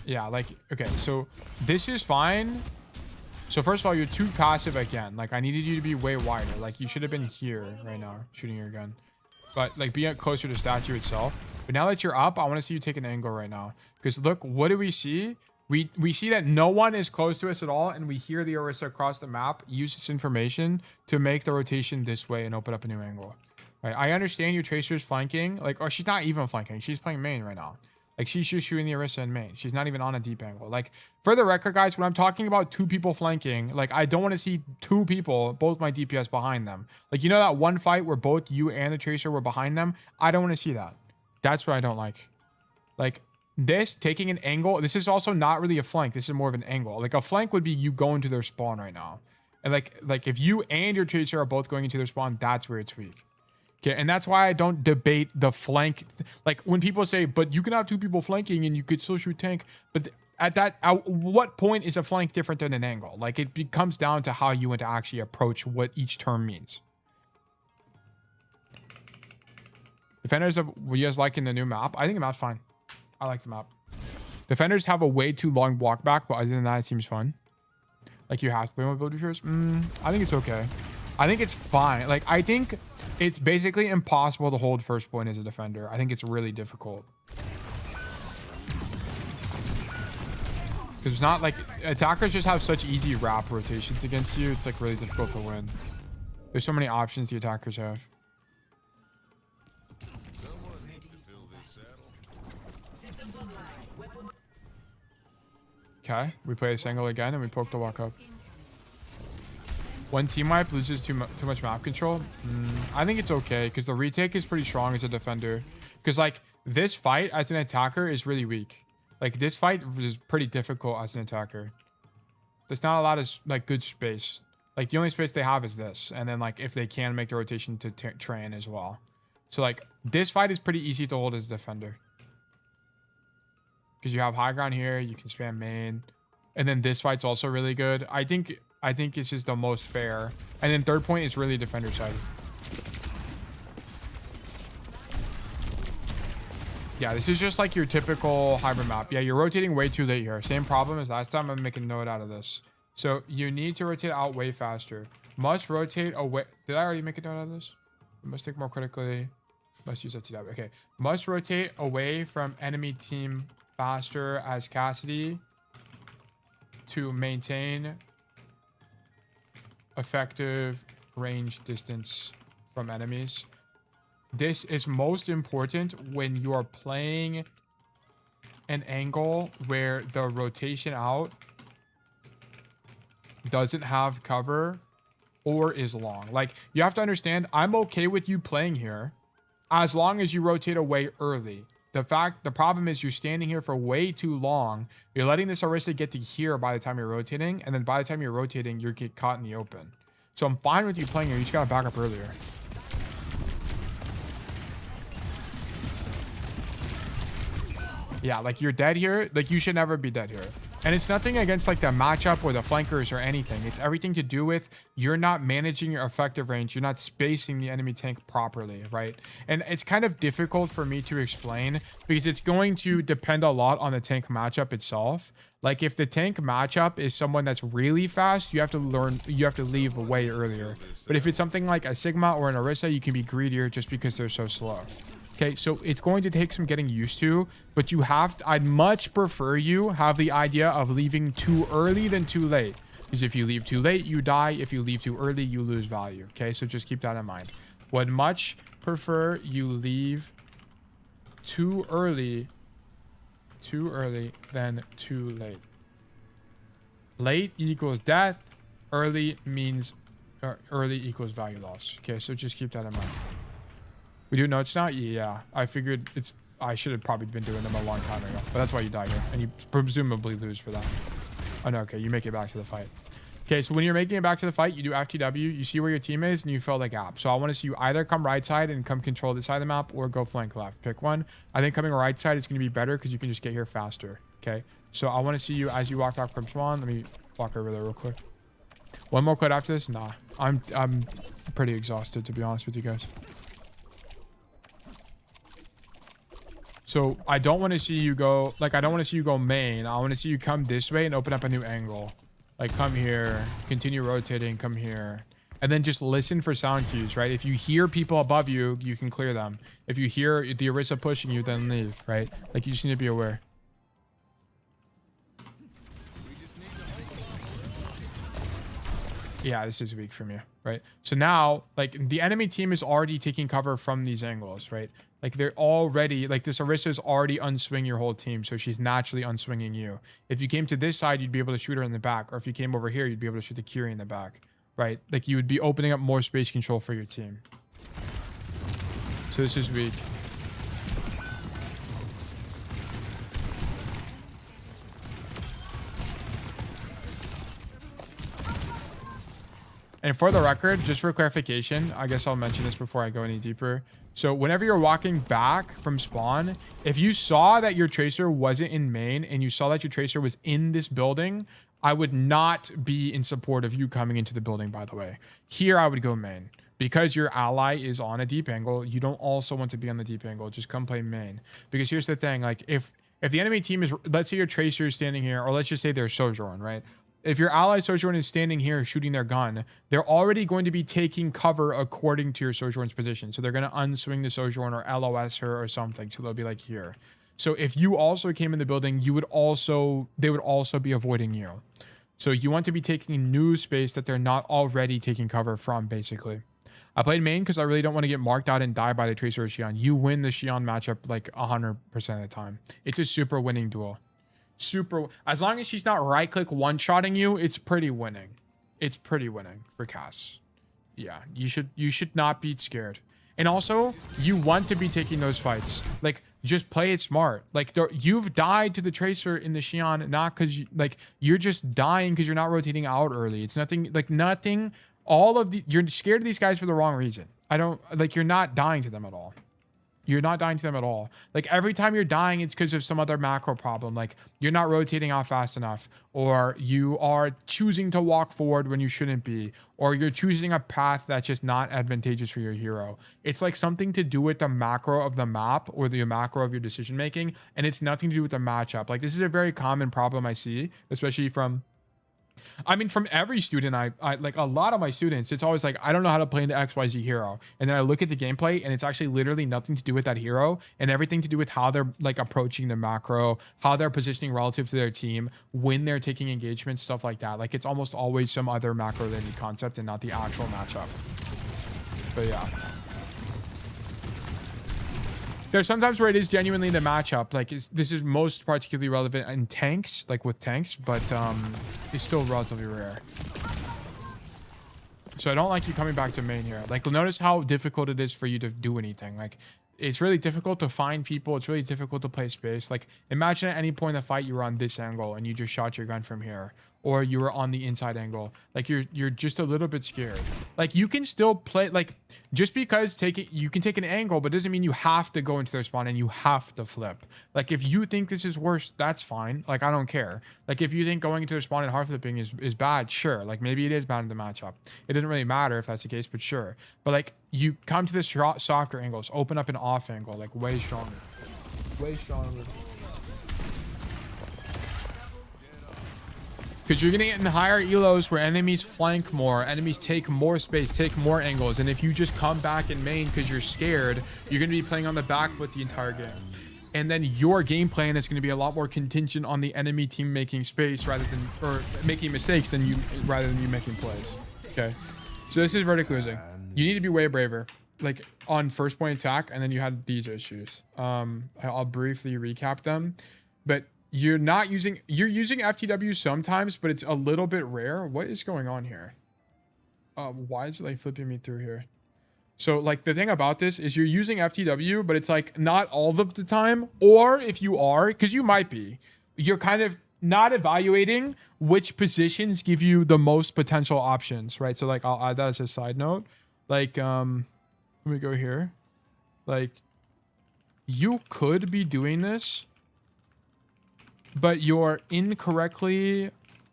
Yeah, like, okay, so this is fine. So first of all, you're too passive again. Like, I needed you to be way wider. Like, you should have been here right now, shooting your gun. But, like, be closer to statue itself. But now that you're up, I want to see you take an angle right now. Because, look, what do we see? We see that no one is close to us at all, and we hear the Orisa across the map use this information to make the rotation this way and open up a new angle. Right? I understand your Tracer's flanking. Like, or she's not even flanking. She's playing main right now. Like, she's just shooting the Orisa in main. She's not even on a deep angle. Like, for the record, guys, when I'm talking about two people flanking, like, I don't want to see two people, both my DPS behind them. Like, you know that one fight where both you and the Tracer were behind them? I don't want to see that. That's what I don't like. Like, this, taking an angle, this is also not really a flank. This is more of an angle. Like, a flank would be you going to their spawn right now. And, like if you and your Tracer are both going into their spawn, that's where it's weak. Okay, and that's why I don't debate the flank. Like, when people say, but you can have two people flanking and you could still shoot tank. But at what point is a flank different than an angle? Like, it comes down to how you want to actually approach what each term means. Defenders of, were you guys liking the new map? I think the map's fine. I like the map. Defenders have a way too long walk back, but other than that, it seems fun. Like, you have to play with builders. I think it's okay. I think it's fine. Like, I think it's basically impossible to hold first point as a defender. I think it's really difficult. Because it's not like, attackers just have such easy wrap rotations against you. It's like really difficult to win. There's so many options the attackers have. Okay, we play a single again and we poke the walk up. When team wipe loses too much map control, I think it's okay because the retake is pretty strong as a defender. Because, like, this fight as an attacker is really weak. Like, this fight is pretty difficult as an attacker. There's not a lot of, like, good space. Like, the only space they have is this. And then, like, if they can make the rotation to train as well. So, like, this fight is pretty easy to hold as a defender. Because you have high ground here, you can spam main. And then this fight's also really good. I think this is the most fair. And then third point is really defender side. Yeah, this is just like your typical hybrid map. Yeah, you're rotating way too late here. Same problem as last time. I'm making a note out of this. So you need to rotate out way faster. Must rotate away. Did I already make a note out of this? Must think more critically. Must use FTW. Okay. Must rotate away from enemy team faster as Cassidy to maintain effective range distance from enemies. This is most important when you are playing an angle where the rotation out doesn't have cover or is long. Like, you have to understand, I'm okay with you playing here as long as you rotate away early. The problem is you're standing here for way too long. You're letting this Orisa get to here by the time you're rotating, and then by the time you're rotating, you get caught in the open. So I'm fine with you playing here. You just gotta back up earlier. Yeah, like, you're dead here. Like, you should never be dead here. And it's nothing against like the matchup or the flankers or anything. It's everything to do with you're not managing your effective range. You're not spacing the enemy tank properly, right? And it's kind of difficult for me to explain because it's going to depend a lot on the tank matchup itself. Like, if the tank matchup is someone that's really fast, you have to leave way earlier. But if it's something like a Sigma or an Orisa, you can be greedier just because they're so slow. Okay, so it's going to take some getting used to, but I'd much prefer you have the idea of leaving too early than too late. Because if you leave too late, you die. If you leave too early, you lose value. Okay, so just keep that in mind. Would much prefer you leave too early than too late. Late equals death. Early means early equals value loss. Okay, so just keep that in mind. We do know it's not? Yeah. I figured I should have probably been doing them a long time ago. But that's why you die here. And you presumably lose for that. Oh, no. Okay. You make it back to the fight. Okay. So when you're making it back to the fight, you do FTW. You see where your team is and you fill the gap. So I want to see you either come right side and come control this side of the map or go flank left. Pick one. I think coming right side is going to be better because you can just get here faster. Okay. So I want to see you as you walk back from spawn. Let me walk over there real quick. One more quit after this? Nah. I'm pretty exhausted, to be honest with you guys. So I don't want to see you go, like, I don't want to see you go main. I want to see you come this way and open up a new angle. Like, come here, continue rotating, come here. And then just listen for sound cues, right? If you hear people above you, you can clear them. If you hear the Orisa pushing you, then leave, right? Like, you just need to be aware. Yeah, this is weak from you, right? So now, like, the enemy team is already taking cover from these angles, right? Like, they're already, like, this Orisa is already unswing your whole team, so she's naturally unswinging you. If you came to this side, you'd be able to shoot her in the back, or if you came over here, you'd be able to shoot the Curie in the back, right? Like, you would be opening up more space control for your team. So this is weak. And for the record, just for clarification, I guess I'll mention this before I go any deeper. So whenever you're walking back from spawn, if you saw that your tracer wasn't in main and you saw that your tracer was in this building, I would not be in support of you coming into the building, by the way. Here, I would go main. Because your ally is on a deep angle, you don't also want to be on the deep angle. Just come play main. Because here's the thing, like, if the enemy team is, let's say your tracer is standing here, or let's just say they're Sojourn, right? If your ally Sojourn is standing here shooting their gun, they're already going to be taking cover according to your Sojourn's position. So they're going to unswing the Sojourn or LOS her or something. So they'll be like here. So if you also came in the building, they would also be avoiding you. So you want to be taking new space that they're not already taking cover from, basically. I played main because I really don't want to get marked out and die by the Tracer or Xion. You win the Xion matchup like 100% of the time. It's a super winning duel. Super, as long as she's not right click one-shotting you, it's pretty winning. It's pretty winning for Cass. Yeah, you should not be scared. And also, you want to be taking those fights. Like, just play it smart. Like, you've died to the Tracer in the Xion, not because you're just dying because you're not rotating out early. It's nothing, you're scared of these guys for the wrong reason. You're not dying to them at all. You're not dying to them at all. Like, every time you're dying, it's because of some other macro problem. Like, you're not rotating out fast enough, or you are choosing to walk forward when you shouldn't be, or you're choosing a path that's just not advantageous for your hero. It's like something to do with the macro of the map or the macro of your decision making, and it's nothing to do with the matchup. Like, this is a very common problem I see, especially from I mean, from every student, I like a lot of my students, it's always like, I don't know how to play into XYZ hero. And then I look at the gameplay and it's actually literally nothing to do with that hero and everything to do with how they're like approaching the macro, how they're positioning relative to their team, when they're taking engagement, stuff like that. Like it's almost always some other macro related concept and not the actual matchup. But yeah. There's sometimes where it is genuinely the matchup. Like this is most particularly relevant in tanks, like with tanks, but it's still relatively rare. So I don't like you coming back to main here. Like notice how difficult it is for you to do anything. Like it's really difficult to find people. It's really difficult to play space. Like imagine at any point in the fight you were on this angle and you just shot your gun from here, or you were on the inside angle. Like you're just a little bit scared. Like you can still play, like just because you can take an angle, but doesn't mean you have to go into their spawn and you have to flip. Like if you think this is worse, that's fine. Like I don't care. Like if you think going into their spawn and hard flipping is bad, sure. Like maybe it is bad in the matchup. It doesn't really matter if that's the case, but sure. But like you come to this softer angles, open up an off angle, like way stronger. Way stronger. Because you're going to get in higher elos where enemies flank more, enemies take more space, take more angles. And if you just come back in main because you're scared, you're going to be playing on the back foot the entire game. And then your game plan is going to be a lot more contingent on the enemy team making space rather than, or making mistakes than you, rather than you making plays. Okay. So this is vertic losing. You need to be way braver. Like on first point attack, and then you had these issues. I'll briefly recap them. But you're using FTW sometimes, but it's a little bit rare. What is going on here? Why is it like flipping me through here? So like the thing about this is you're using FTW, but it's like not all of the time. Or if you are, because you might be, you're kind of not evaluating which positions give you the most potential options, right? So like I'll add that as a side note. Like let me go here. Like you could be doing this, but you're incorrectly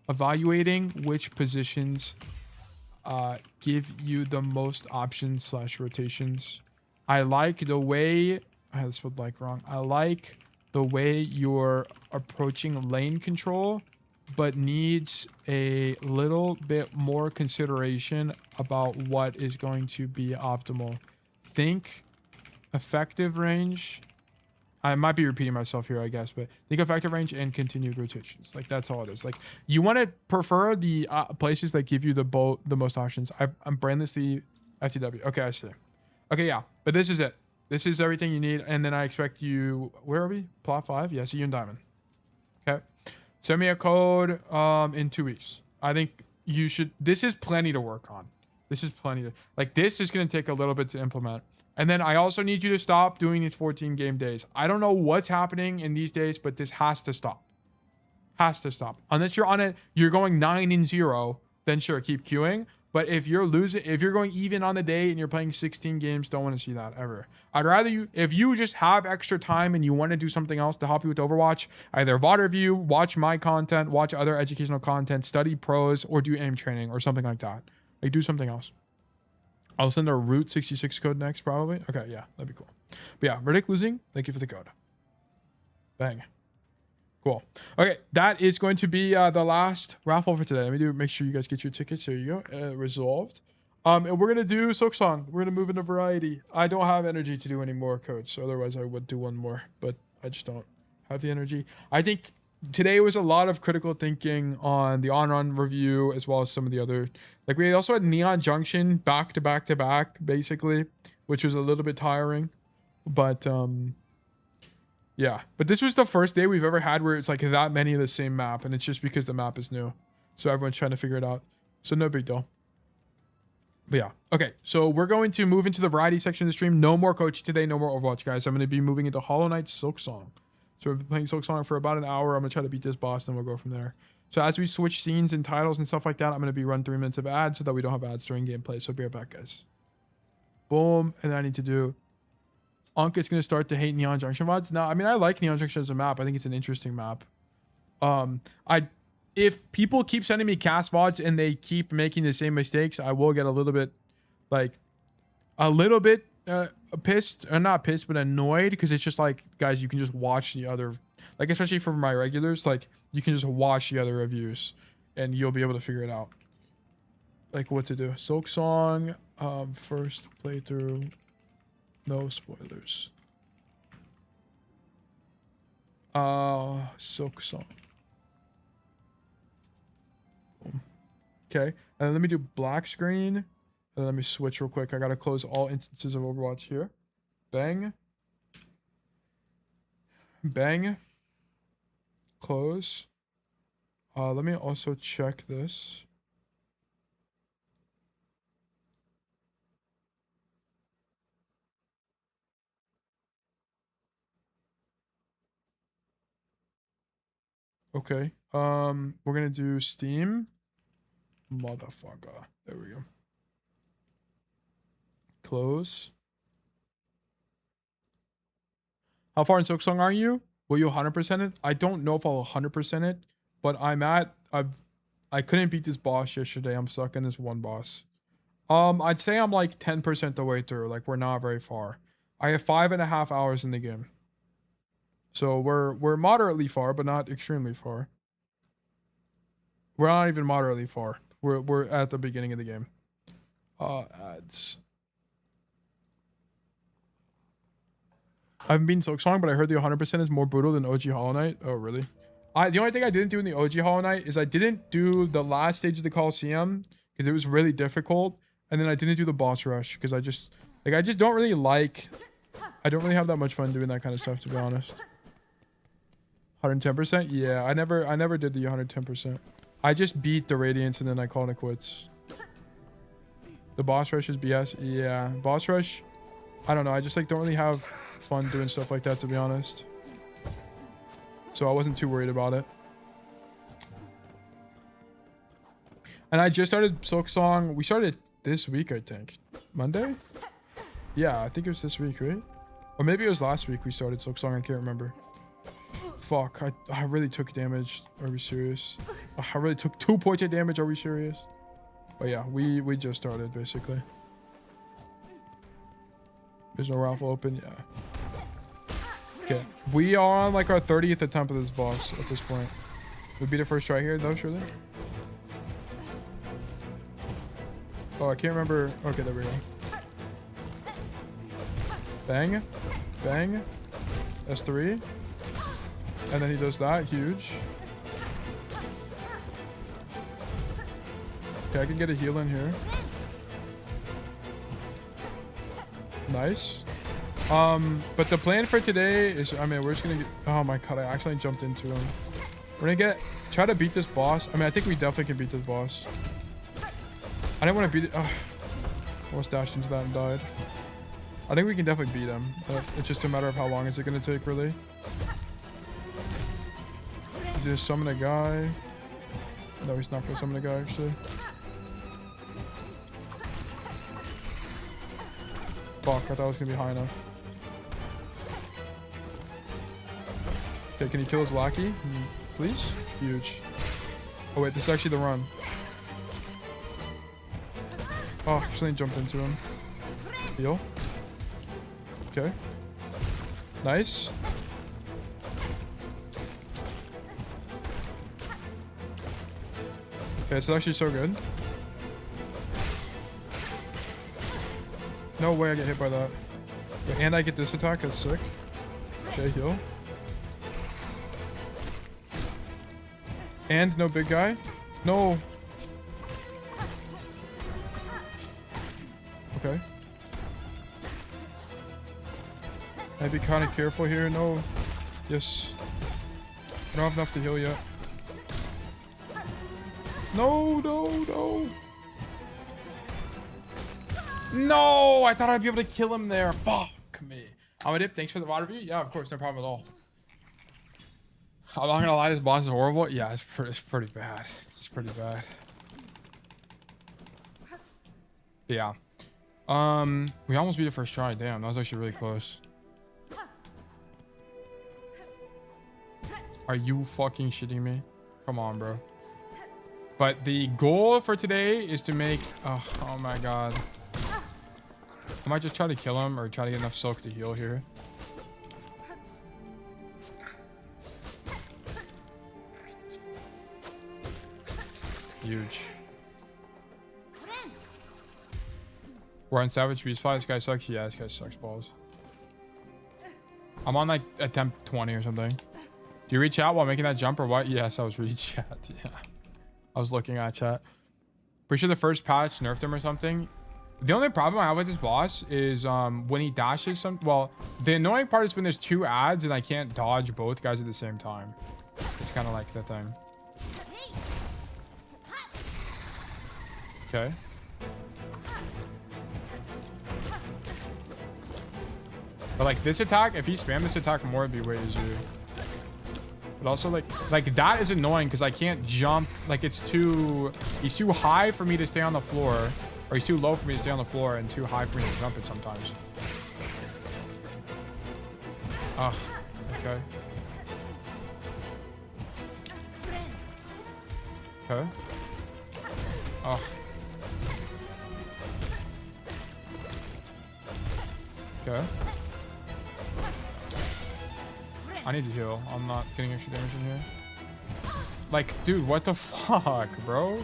evaluating which positions give you the most options / rotations. I like the way I spelled like wrong. I like the way you're approaching lane control, but needs a little bit more consideration about what is going to be optimal. Think effective range. I might be repeating myself here, I guess, but think effective range and continued rotations. Like that's all it is. Like you want to prefer the places that give you the most options. I'm brainlessly FTW. Okay, I see. Okay, yeah, but this is it. This is everything you need, and then I expect you. Where are we? Plot 5. Yeah, see you in Diamond. Okay, send me a code in 2 weeks. I think you should. This is plenty to work on. This is plenty to like. This is going to take a little bit to implement. And then I also need you to stop doing these 14 game days. I don't know what's happening in these days, but this has to stop. Has to stop. Unless you're on it, you're going 9-0, then sure, keep queuing. But if you're losing, if you're going even on the day and you're playing 16 games, don't want to see that ever. I'd rather you, if you just have extra time and you want to do something else to help you with Overwatch, either VOD review, watch my content, watch other educational content, study pros, or do aim training or something like that. Like do something else. I'll send a Route 66 code next, probably. Okay, yeah, that'd be cool. But yeah, vertic losing. Thank you for the code. Bang. Cool. Okay, that is going to be the last raffle for today. Let me make sure you guys get your tickets. Here you go. Resolved. And we're gonna do Silksong. We're gonna move into variety. I don't have energy to do any more codes, so otherwise I would do one more, but I just don't have the energy. I think today was a lot of critical thinking on the Anran review, as well as some of the other. Like we also had Neon Junction back to back, basically, which was a little bit tiring. But yeah. But this was the first day we've ever had where it's like that many of the same map, and it's just because the map is new. So everyone's trying to figure it out. So no big deal. But yeah. Okay, so we're going to move into the variety section of the stream. No more coaching today, no more Overwatch, guys. I'm going to be moving into Hollow Knight Silksong. So we've been playing Silksong for about an hour. I'm going to try to beat this boss, and we'll go from there. So as we switch scenes and titles and stuff like that, I'm going to be run 3 minutes of ads so that we don't have ads during gameplay. So be right back, guys. Boom. And then I need to do... Ankh is going to start to hate Neon Junction VODs. No, I mean, I like Neon Junction as a map. I think it's an interesting map. If people keep sending me cast VODs and they keep making the same mistakes, I will get a little bit, pissed, or not pissed, but annoyed, because it's just like, guys, you can just watch the other, like, especially for my regulars, like, you can just watch the other reviews and you'll be able to figure it out. Like what to do. Silksong, first playthrough, no spoilers. Silksong. Okay, and then let me do black screen, and let me switch real quick. I gotta close all instances of Overwatch here. Bang. Bang. Close. Let me also check this. Okay. We're gonna do Steam. Motherfucker. There we go. Close. How far in Silksong are you? Will you 100% it? I don't know if I'll 100% it, but I couldn't beat this boss yesterday. I'm stuck in this one boss. I'd say I'm like 10% the way through. Like we're not very far. I have 5.5 hours in the game. So we're moderately far, but not extremely far. We're not even moderately far. We're at the beginning of the game. Ads. I haven't been Silksong, but I heard the 100% is more brutal than OG Hollow Knight. Oh, really? The only thing I didn't do in the OG Hollow Knight is I didn't do the last stage of the Coliseum because it was really difficult, and then I didn't do the boss rush because I just don't really like. I don't really have that much fun doing that kind of stuff, to be honest. 110%? Yeah, I never did the 110%. I just beat the Radiance and then I called it quits. The boss rush is BS. Yeah, boss rush. I don't know. I just like don't really have fun doing stuff like that, to be honest. So I wasn't too worried about it. And I just started Silksong. We started this week, I think. Monday? Yeah, I think it was this week, right? Or maybe it was last week we started Silksong. I can't remember. Fuck, I really took damage. Are we serious? I really took 2 points of damage. Are we serious? But yeah, we just started, basically. There's no Raffle open. Yeah. Okay. We are on like our 30th attempt of this boss at this point. We beat it first try here, though, surely? Oh, I can't remember. Okay, there we go. Bang. Bang. S3. And then he does that. Huge. Okay, I can get a heal in here. Nice. But the plan for today is, I mean, we're just gonna get, oh my god, I actually jumped into him. We're gonna try to beat this boss. I mean, I think we definitely can beat this boss. I didn't want to beat it. Oh, almost dashed into that and died. I think we can definitely beat him. It's just a matter of how long is it gonna take, really. Is he gonna summon a guy? No, he's not gonna summon a guy, actually. Fuck, I thought it was gonna be high enough. Okay, can he kill his lackey? Please? Huge. Oh wait, this is actually the run. Oh, actually jumped into him. Heal. Okay. Nice. Okay, it's actually so good. No way I get hit by that. Wait, and I get this attack, that's sick. Okay, heal. And no big guy. No. Okay. I'd be kind of careful here. No. Yes. I don't have enough to heal yet. No, no, no. No, I thought I'd be able to kill him there. Fuck me. Amadip, thanks for the water review. Yeah, of course, no problem at all. I'm not gonna lie, this boss is horrible. Yeah, it's pretty bad. It's pretty bad. Yeah. We almost beat the first try. Damn, that was actually really close. Are you fucking shitting me? Come on, bro. But the goal for today is to make... Oh my god. I might just try to kill him or try to get enough silk to heal here. Huge. We're on Savage Beast Fly. This guy sucks. Yeah, this guy sucks balls. I'm on like attempt 20 or something. Do you read chat while making that jump or what? Yes, I was reading chat. Yeah. I was looking at chat. Pretty sure the first patch nerfed him or something. The only problem I have with this boss is when he dashes some. Well, the annoying part is when there's two ads and I can't dodge both guys at the same time. It's kind of like the thing. Okay. But like this attack, if he spammed this attack more, it'd be way easier. But also like that is annoying because I can't jump. Like he's too high for me to stay on the floor, or he's too low for me to stay on the floor, and too high for me to jump it sometimes. Ah, okay. Okay. Oh. Okay. I need to heal. I'm not getting extra damage in here. Like, dude, what the fuck, bro?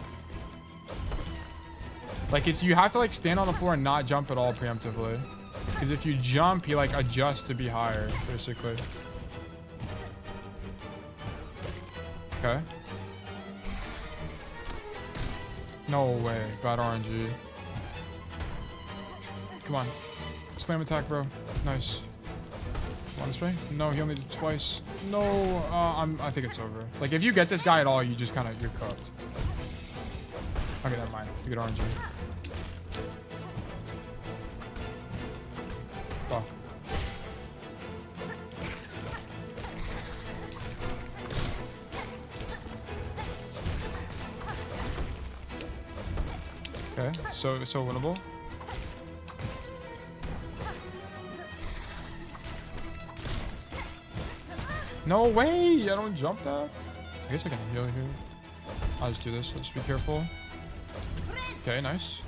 Like, it's you have to like stand on the floor and not jump at all preemptively. Because if you jump, he like adjusts to be higher, basically. Okay. No way. Bad RNG. Come on. Slam attack, bro. Nice. On this way? No, he only did twice. No, I think it's over. Like, if you get this guy at all, you just kind of, you're cooked. Okay, never mind. You get RNG. Fuck. Okay, so winnable. No way! I don't jump that. I guess I can heal here. I'll just do this. Let's be careful. Okay, nice.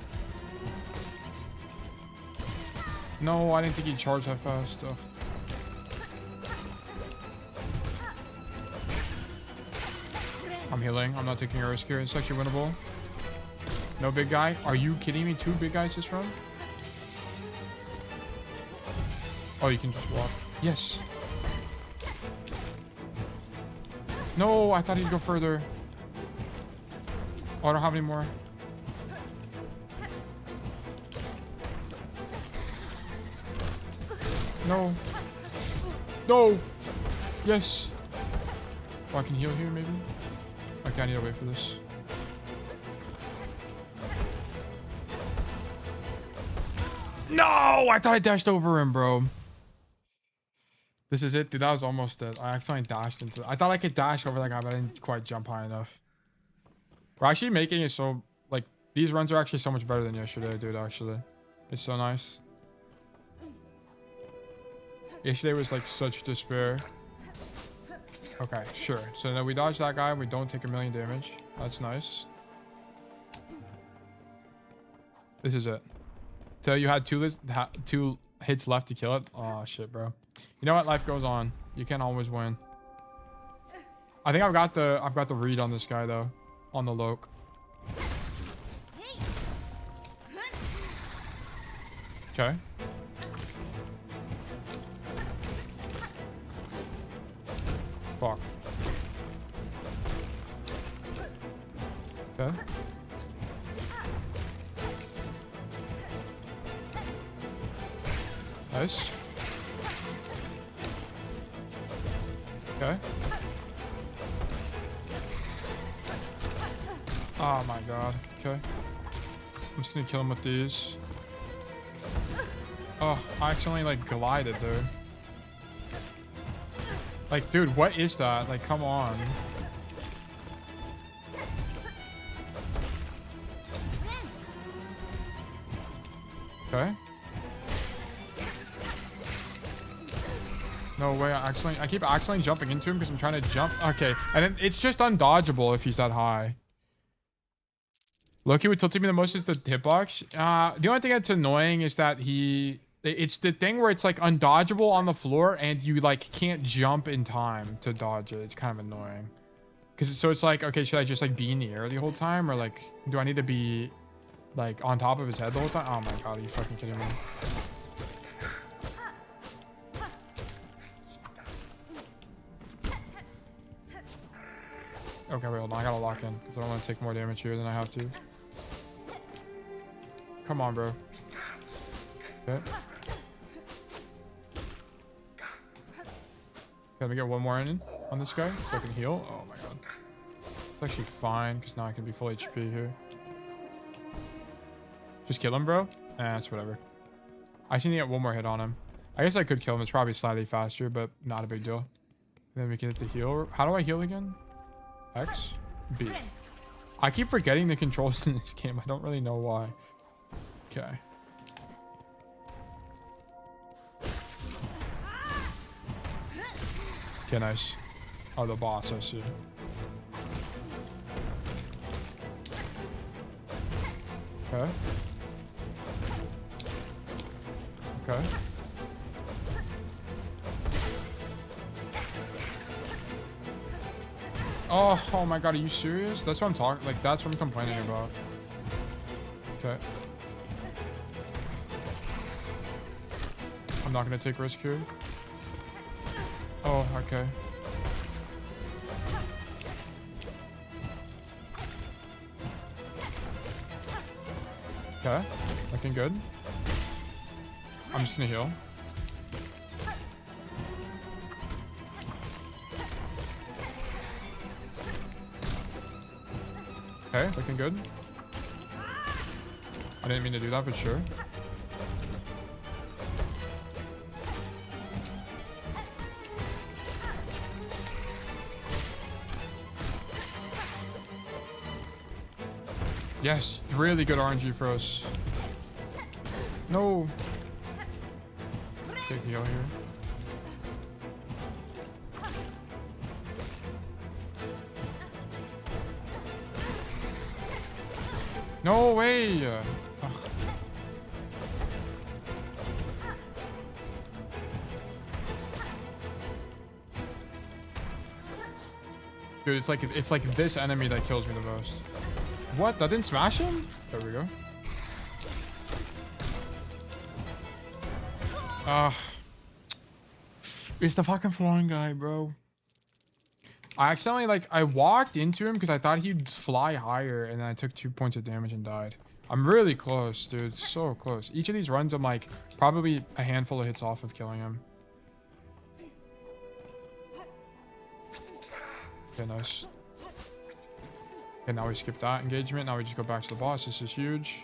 No, I didn't think he'd charge that fast. Ugh. I'm healing. I'm not taking a risk here. It's actually winnable. No big guy. Are you kidding me? 2 big guys this run? Oh, you can just walk. Yes. No, I thought he'd go further. Oh, I don't have any more. No. No. Yes. Oh, I can heal here, maybe? Okay, I need to wait for this. No! I thought I dashed over him, bro. This is it, dude. That was almost it. I accidentally dashed into. I thought I could dash over that guy, but I didn't quite jump high enough. We're actually making it so like these runs are actually so much better than yesterday, dude. Actually, it's so nice. Yesterday was like such despair. Okay, sure. So now we dodge that guy. We don't take 1,000,000 damage. That's nice. This is it. So you had two hits left to kill it. Oh shit, bro. You know what? Life goes on. You can't always win. I think I've got the read on this guy though, on the Loke. Okay. Fuck. Okay. Nice. Okay. Oh my god. Okay. I'm just gonna kill him with these. Oh, I accidentally like glided there. Like, dude, what is that? Like, come on. Okay. No way, I keep accidentally jumping into him because I'm trying to jump. Okay, and then it's just undodgeable if he's that high. Loki, what tilted me the most is the hitbox. The only thing that's annoying is that it's the thing where it's like undodgeable on the floor and you like can't jump in time to dodge it. It's kind of annoying. Cause so it's like, okay, should I just like be in the air the whole time, or like, do I need to be like on top of his head the whole time? Oh my god, are you fucking kidding me? Okay, wait, hold on. I gotta lock in because I don't want to take more damage here than I have to. Come on, bro. Okay. Let me get one more in on this guy so I can heal. Oh my god. It's actually fine because now I can be full HP here. Just kill him, bro? That's whatever. I just need to get one more hit on him. I guess I could kill him. It's probably slightly faster, but not a big deal. And then we can hit the heal. How do I heal again? X? B. I keep forgetting the controls in this game. I don't really know why. Okay. Okay, nice. Oh, the boss, I see. Okay. Okay. Oh my god, are you serious? That's what I'm talking, like, that's what I'm complaining about. Okay. I'm not gonna take risk here. Oh, okay. Okay, looking good. I'm just gonna heal. Okay, looking good. I didn't mean to do that, but sure. Yes, really good RNG for us. No. Take heal here. No way! Ugh. Dude, it's like this enemy that kills me the most. What? That didn't smash him? There we go. It's the fucking flying guy, bro. I accidentally, like, I walked into him because I thought he'd fly higher, and then I took 2 points of damage and died. I'm really close, dude. So close. Each of these runs, I'm like probably a handful of hits off of killing him. Okay, nice. Okay, now we skip that engagement. Now we just go back to the boss. This is huge.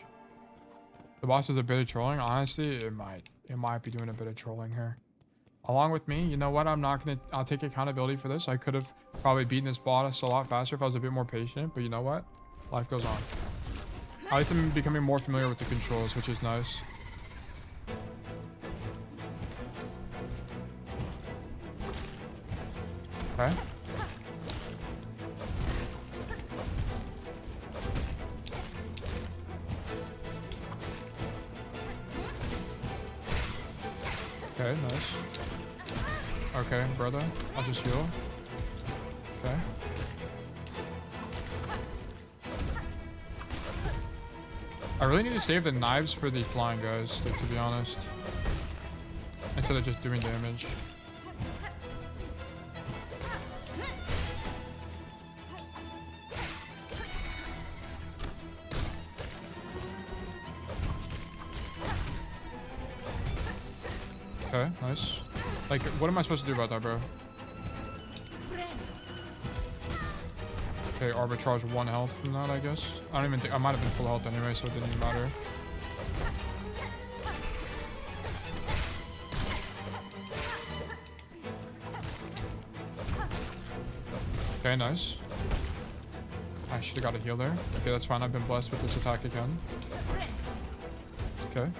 The boss is a bit of trolling. Honestly, it might be doing a bit of trolling here. Along with me, you know what? I'll take accountability for this. I could have probably beaten this boss a lot faster if I was a bit more patient, but you know what? Life goes on. At least I'm becoming more familiar with the controls, which is nice. Okay. Okay, nice. Okay, brother. I'll just heal. Okay. I really need to save the knives for the flying guys, like, to be honest. Instead of just doing damage. Okay, nice. Like, what am I supposed to do about that, bro? Okay, arbitrage 1 health from that, I guess. I don't even think... I might have been full health anyway, so it didn't even matter. Okay, nice. I should have got a heal there. Okay, that's fine. I've been blessed with this attack again. Okay.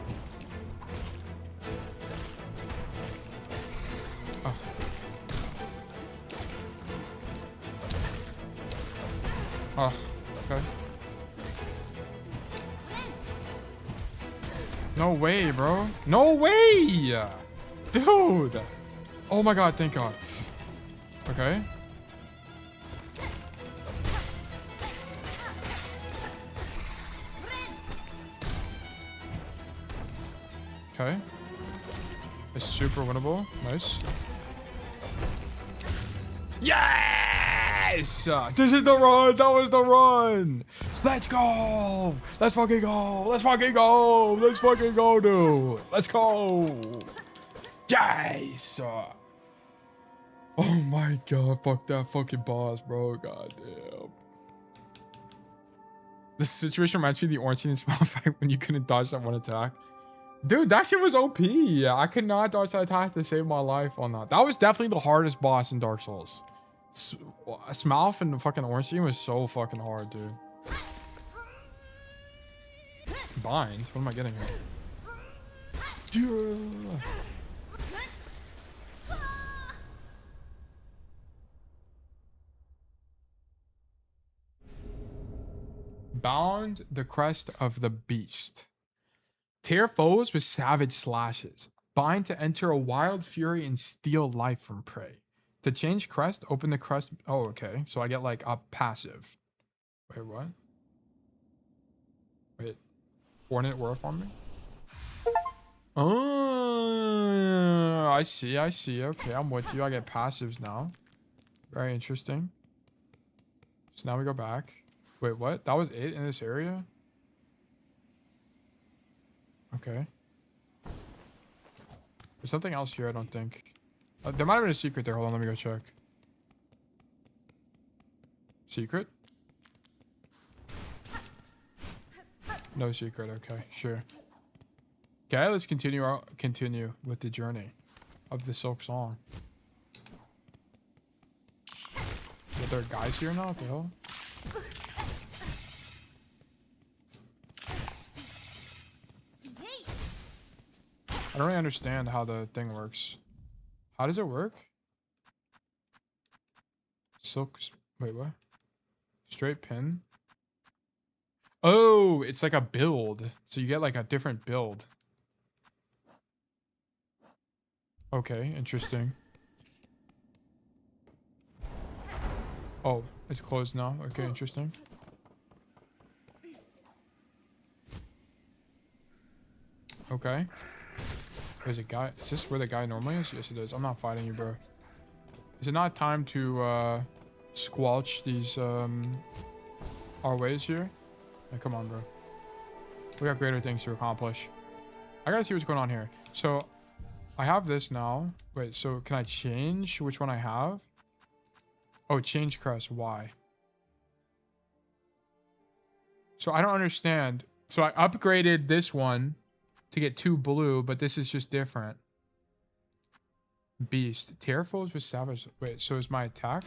Oh. Oh, okay. No way, bro. No way! Dude! Oh my god, thank god. Okay. Okay. It's super winnable. Nice. Yes! This is the run. That was the run. Let's go. Let's fucking go. Let's fucking go. Let's fucking go, dude. Let's go. Yes. Oh my god. Fuck that fucking boss, bro. God damn. This situation reminds me of the Ornstein small fight when you couldn't dodge that one attack. Dude, that shit was OP. I could not dodge that attack to save my life on that. That was definitely the hardest boss in Dark Souls. Smalf and the fucking Ornstein was so fucking hard, dude. Bind? What am I getting here? Bound the crest of the beast. Tear foes with savage slashes. Bind to enter a wild fury and steal life from prey. To change crest, open the crest. Oh, okay. So I get like a passive. Wait, what? Wait. Coordinate worth on me? Oh, I see. I see. Okay, I'm with you. I get passives now. Very interesting. So now we go back. Wait, what? That was it in this area? Okay. There's something else here, I don't think. There might have been a secret there. Hold on, let me go check. Secret? No secret. Okay, sure. Okay, let's continue with the journey of the Silksong. Are there guys here now? What the hell? I don't really understand how the thing works. How does it work? Wait, what? Straight pin? Oh, it's like a build. So you get like a different build. Okay, interesting. Oh, it's closed now. Okay, interesting. Okay. There's a guy. Is this where the guy normally is? Yes, it is. I'm not fighting you, bro. Is it not time to squelch these our ways here? Hey, come on, bro. We got greater things to accomplish. I gotta see what's going on here. So I have this now. Wait, so can I change which one I have? Oh, change crest. Why? So I don't understand. So I upgraded this one to get 2 blue, but this is just different. Beast. Tear foes with savage. Wait, so is my attack?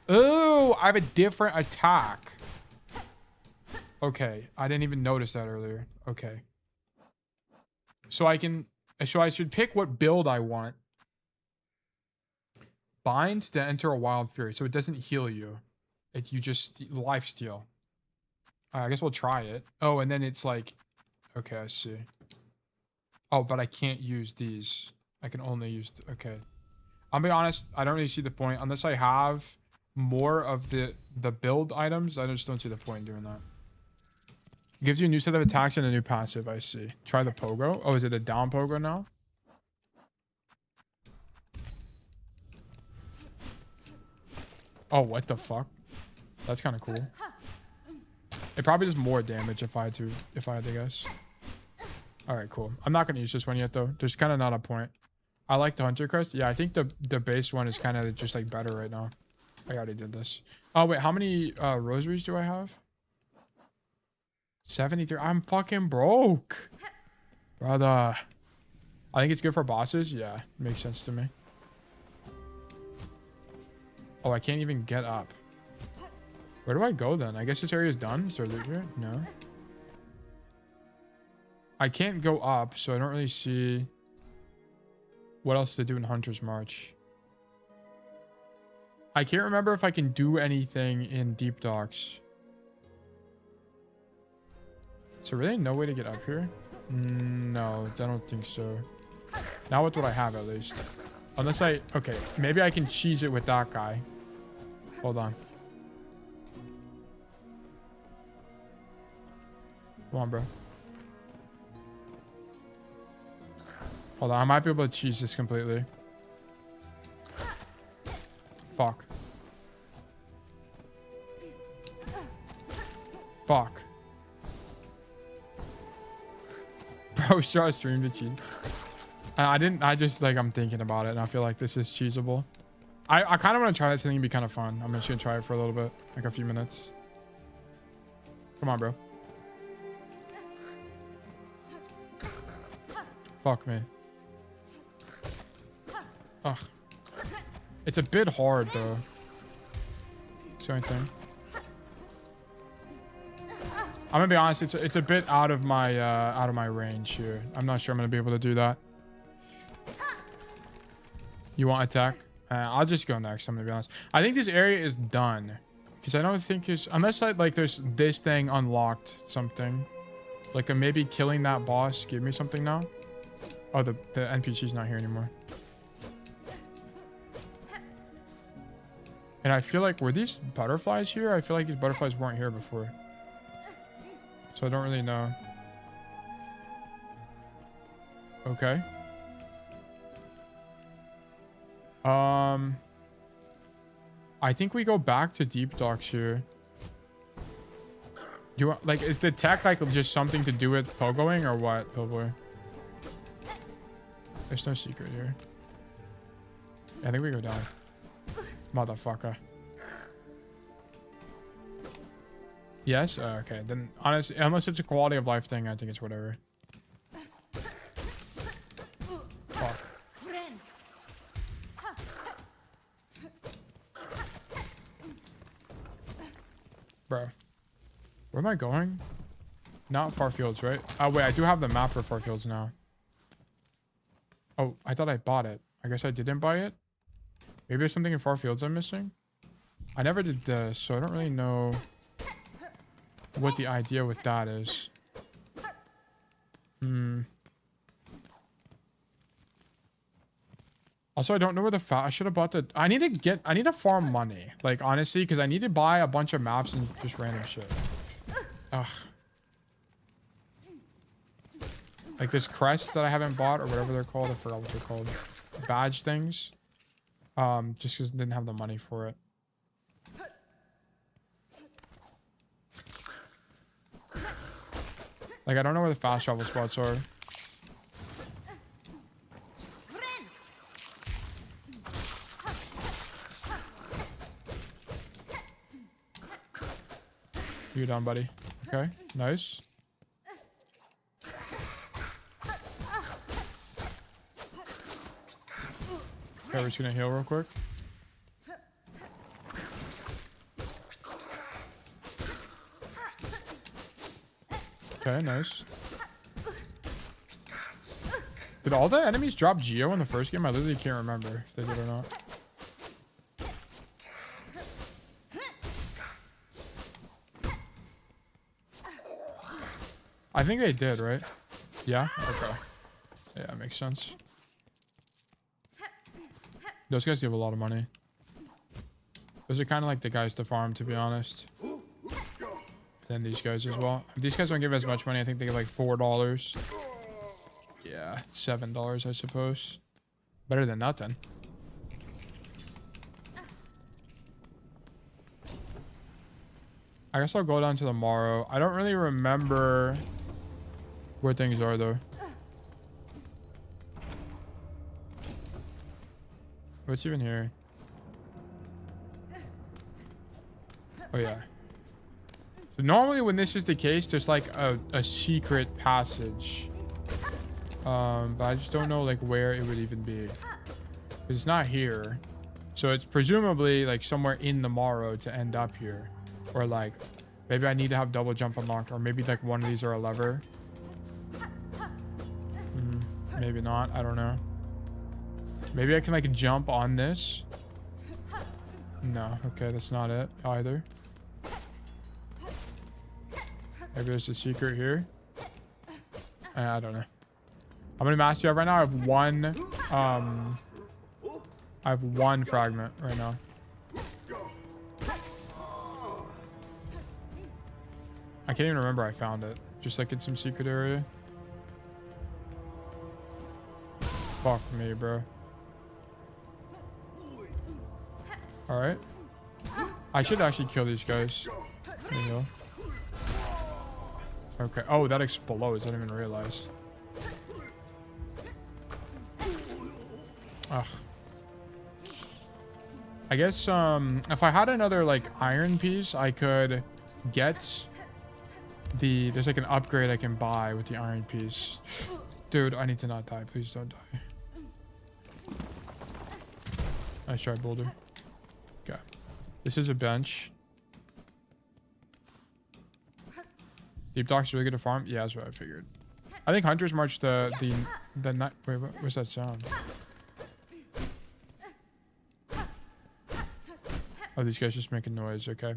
Oh, I have a different attack. Okay, I didn't even notice that earlier. Okay. So I should pick what build I want. Bind to enter a wild fury. So it doesn't heal you. You just life steal. I guess we'll try it. Oh, and then it's like, okay, I see. Oh, but I can't use these. I can only use, okay. I'll be honest, I don't really see the point. Unless I have more of the build items, I just don't see the point in doing that. Gives you a new set of attacks and a new passive, I see. Try the pogo. Oh, is it a down pogo now? Oh, what the fuck? That's kind of cool. It probably does more damage if I had to guess. All right, cool. I'm not going to use this one yet, though. There's kind of not a point. I like the Hunter Crest. Yeah, I think the base one is kind of just like better right now. I already did this. Oh, wait. How many rosaries do I have? 73. I'm fucking broke. Brother. I think it's good for bosses. Yeah, makes sense to me. Oh, I can't even get up. Where do I go then? I guess this area is done. Is there loot here? No. I can't go up, so I don't really see what else to do in Hunter's March. I can't remember if I can do anything in Deep Docks. Is there really no way to get up here? No, I don't think so. Not with what I have, at least. Unless okay, maybe I can cheese it with that guy. Hold on. Come on, bro. Hold on, I might be able to cheese this completely. Fuck. Fuck. Bro, should I stream to cheese? I just like, I'm thinking about it and I feel like this is cheesable. I kind of want to try this. I think it'd be kind of fun. I'm just gonna try it for a little bit, like a few minutes. Come on, bro. Fuck me. Ugh. It's a bit hard though. Is there anything? I'm gonna be honest. It's a bit out of my range here. I'm not sure I'm gonna be able to do that. You want attack? I'll just go next. I'm gonna be honest. I think this area is done because I don't think it's unless there's this thing unlocked something, like maybe killing that boss give me something now. Oh, the NPC's not here anymore. And I feel like were these butterflies here? I feel like these butterflies weren't here before, so I don't really know. Okay. I think we go back to deep docks here. Do you want, like, is the tech like just something to do with pogoing or what, Pillboy? There's no secret here. I think we go down. Motherfucker. Yes? Okay. Then, honestly, unless it's a quality of life thing, I think it's whatever. Fuck. Bro. Where am I going? Not Farfields, right? Oh, wait. I do have the map for Farfields now. Oh, I thought I bought it. I guess I didn't buy it. Maybe there's something in Farfields I'm missing. I never did this, so I don't really know what the idea with that is. Also, I don't know where the I should have bought the... I need to farm money. Like, honestly, because I need to buy a bunch of maps and just random shit. Ugh. Like this crest that I haven't bought or whatever they're called. I forgot what they're called. Badge things. Just because I didn't have the money for it. Like, I don't know where the fast travel spots are. You're done, buddy. Okay, nice. Okay, we're just gonna heal real quick. Okay, nice. Did all the enemies drop Geo in the first game? I literally can't remember if they did or not. I think they did, right? Yeah? Okay. Yeah, that makes sense. Those guys give a lot of money. Those are kind of like the guys to farm, to be honest. Then these guys as well. These guys don't give as much money. I think they give like $4. Yeah, $7, I suppose. Better than nothing. I guess I'll go down to the Morrow. I don't really remember where things are, though. What's even here? Oh, yeah. So normally when this is the case, there's like a secret passage. But I just don't know like where it would even be. It's not here. So it's presumably like somewhere in the Morrow to end up here. Or like, maybe I need to have double jump unlocked. Or maybe like one of these are a lever. Maybe not. I don't know. Maybe I can like jump on this. No. Okay, that's not it either. Maybe there's a secret here. I don't know. How many masks do you have right now? I have one fragment right now. I can't even remember I found it. Just like in some secret area. Fuck me, bro. Alright. I should actually kill these guys. There you go. Okay. Oh, that explodes. I didn't even realize. Ugh. I guess if I had another like iron piece, I could get the there's like an upgrade I can buy with the iron piece. Dude, I need to not die. Please don't die. Nice try, Boulder. Okay. This is a bench. Deep Dock's really good to farm? Yeah, that's what I figured. I think Hunter's March the night. Wait, what was that sound? Oh, these guys just making noise. Okay.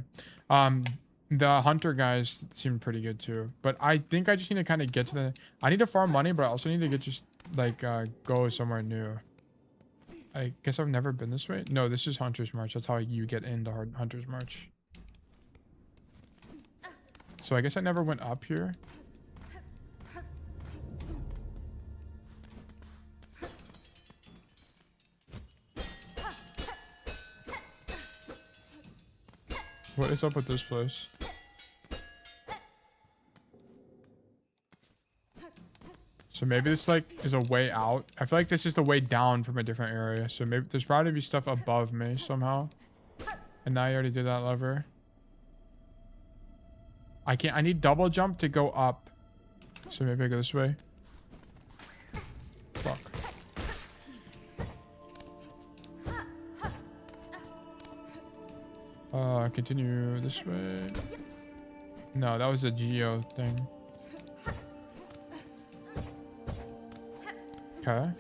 The Hunter guys seem pretty good too. But I think I just need to kind of get to the... I need to farm money, but I also need to get just like go somewhere new. I guess I've never been this way. No, this is Hunter's March. That's how you get into Hunter's March. So I guess I never went up here. What is up with this place? So maybe this like is a way out. I feel like this is the way down from a different area. So maybe there's probably be stuff above me somehow. And now I already did that lever. I can't. I need double jump to go up. So maybe I go this way. Fuck. Continue this way. No, that was a geo thing. Okay.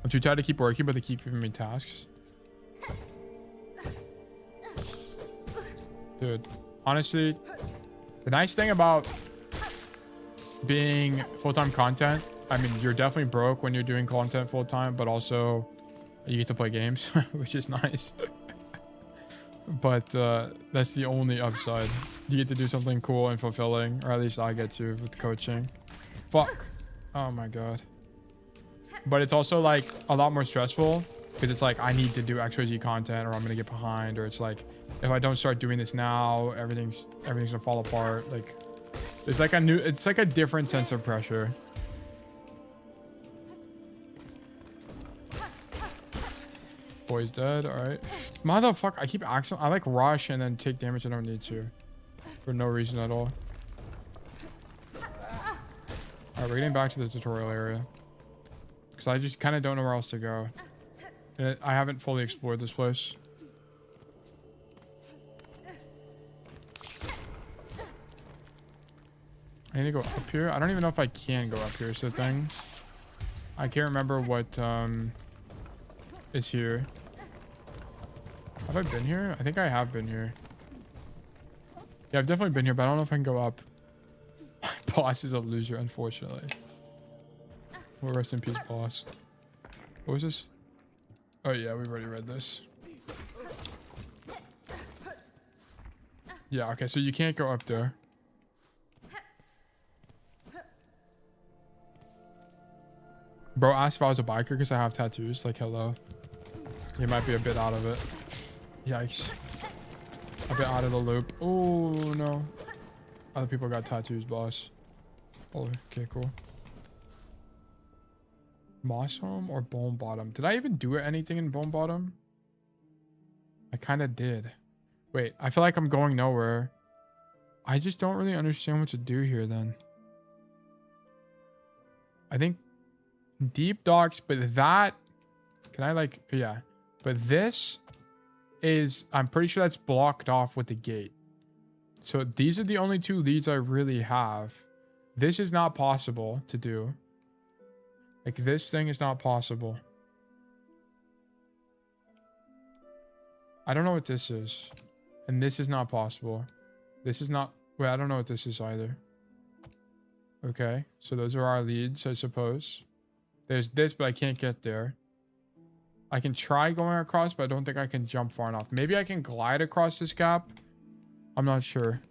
I'm too tired to keep working, but they keep giving me tasks. Dude, honestly, the nice thing about being full-time content, I mean, you're definitely broke when you're doing content full-time, but also you get to play games, which is nice. But that's the only upside. You get to do something cool and fulfilling, or at least I get to with coaching. Fuck. Oh my god. But it's also like a lot more stressful because it's like I need to do XYZ content or I'm gonna get behind, or it's like if I don't start doing this now, everything's gonna fall apart. Like it's like it's like a different sense of pressure. Boy's dead. All right. Motherfucker, I keep accident. I like rush and then take damage I don't need to for no reason at all. All right, we're getting back to the tutorial area because I just kind of don't know where else to go. And I haven't fully explored this place. I need to go up here. I don't even know if I can go up here. It's the thing. I can't remember what is here. Have I been here? I think I have been here. Yeah, I've definitely been here, but I don't know if I can go up. Boss is a loser, unfortunately. Well, rest in peace, boss. What was this? Oh yeah, we've already read this. Yeah, okay, so you can't go up there. Bro asked if I was a biker because I have tattoos. Like, hello. You might be a bit out of it. Yikes. A bit out of the loop. Oh, no. Other people got tattoos, boss. Oh, okay, cool. Moss Home or Bone Bottom? Did I even do anything in Bone Bottom? I kind of did. Wait, I feel like I'm going nowhere. I just don't really understand what to do here then. I think Deep Docks, but that... Can I like... Yeah. But this is... I'm pretty sure that's blocked off with the gate. So these are the only two leads I really have. This is not possible to do. Like, this thing is not possible. I don't know what this is. And this is not possible. This is not... Wait, I don't know what this is either. Okay. So those are our leads, I suppose. There's this, but I can't get there. I can try going across, but I don't think I can jump far enough. Maybe I can glide across this gap. I'm not sure.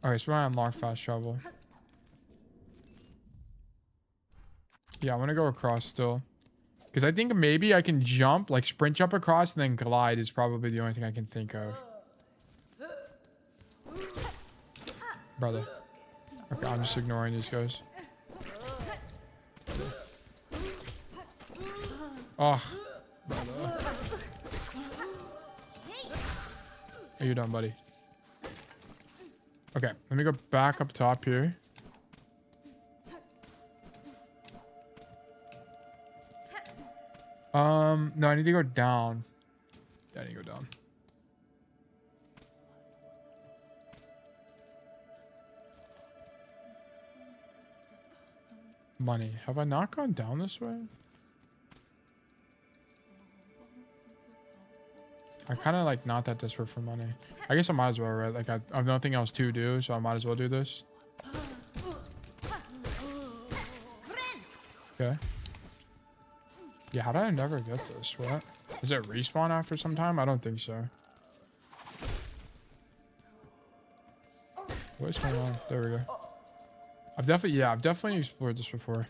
Okay, so I unlock fast travel. Yeah, I'm gonna go across still. Because I think maybe I can jump, like sprint jump across and then glide is probably the only thing I can think of. Brother. Okay, I'm just ignoring these guys. Oh. Brother. Are you done, buddy? Okay, let me go back up top here. No, I need to go down. Yeah, I need to go down. Money. Have I not gone down this way? I kind of like not that desperate for money. I guess I might as well, right? Like I have nothing else to do, so I might as well do this. Okay. Yeah, how did I never get this? What? Is it respawn after some time? I don't think so. What's going on? There we go. I've definitely explored this before.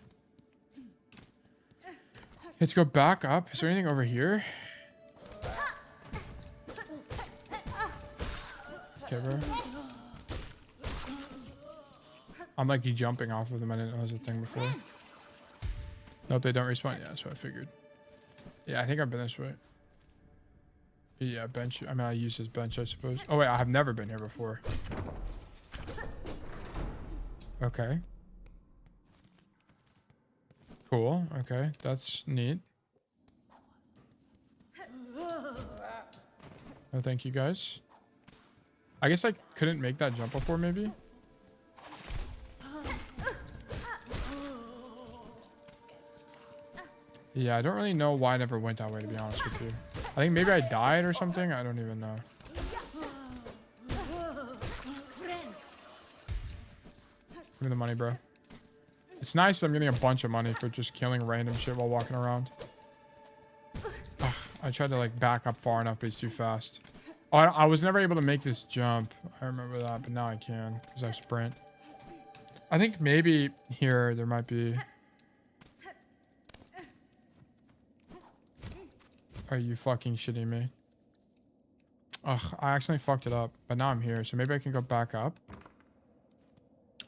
Let's go back up. Is there anything over here? Okay, bro. I'm like jumping off of them. I didn't know it was a thing before. Nope, they don't respawn. Yeah, that's what I figured. Yeah, I think I've been this way. Yeah, bench. I mean, I use this bench, I suppose. Oh, wait, I have never been here before. Okay. Cool. Okay, that's neat. Oh, thank you, guys. I guess I couldn't make that jump before, maybe? Yeah, I don't really know why I never went that way, to be honest with you. I think maybe I died or something. I don't even know. Give me the money, bro. It's nice that I'm getting a bunch of money for just killing random shit while walking around. Ugh, I tried to like back up far enough, but he's too fast. Oh, I was never able to make this jump. I remember that, but now I can because I sprint. I think maybe here there might be... Are you fucking shitting me? Ugh, I accidentally fucked it up, but now I'm here, so maybe I can go back up.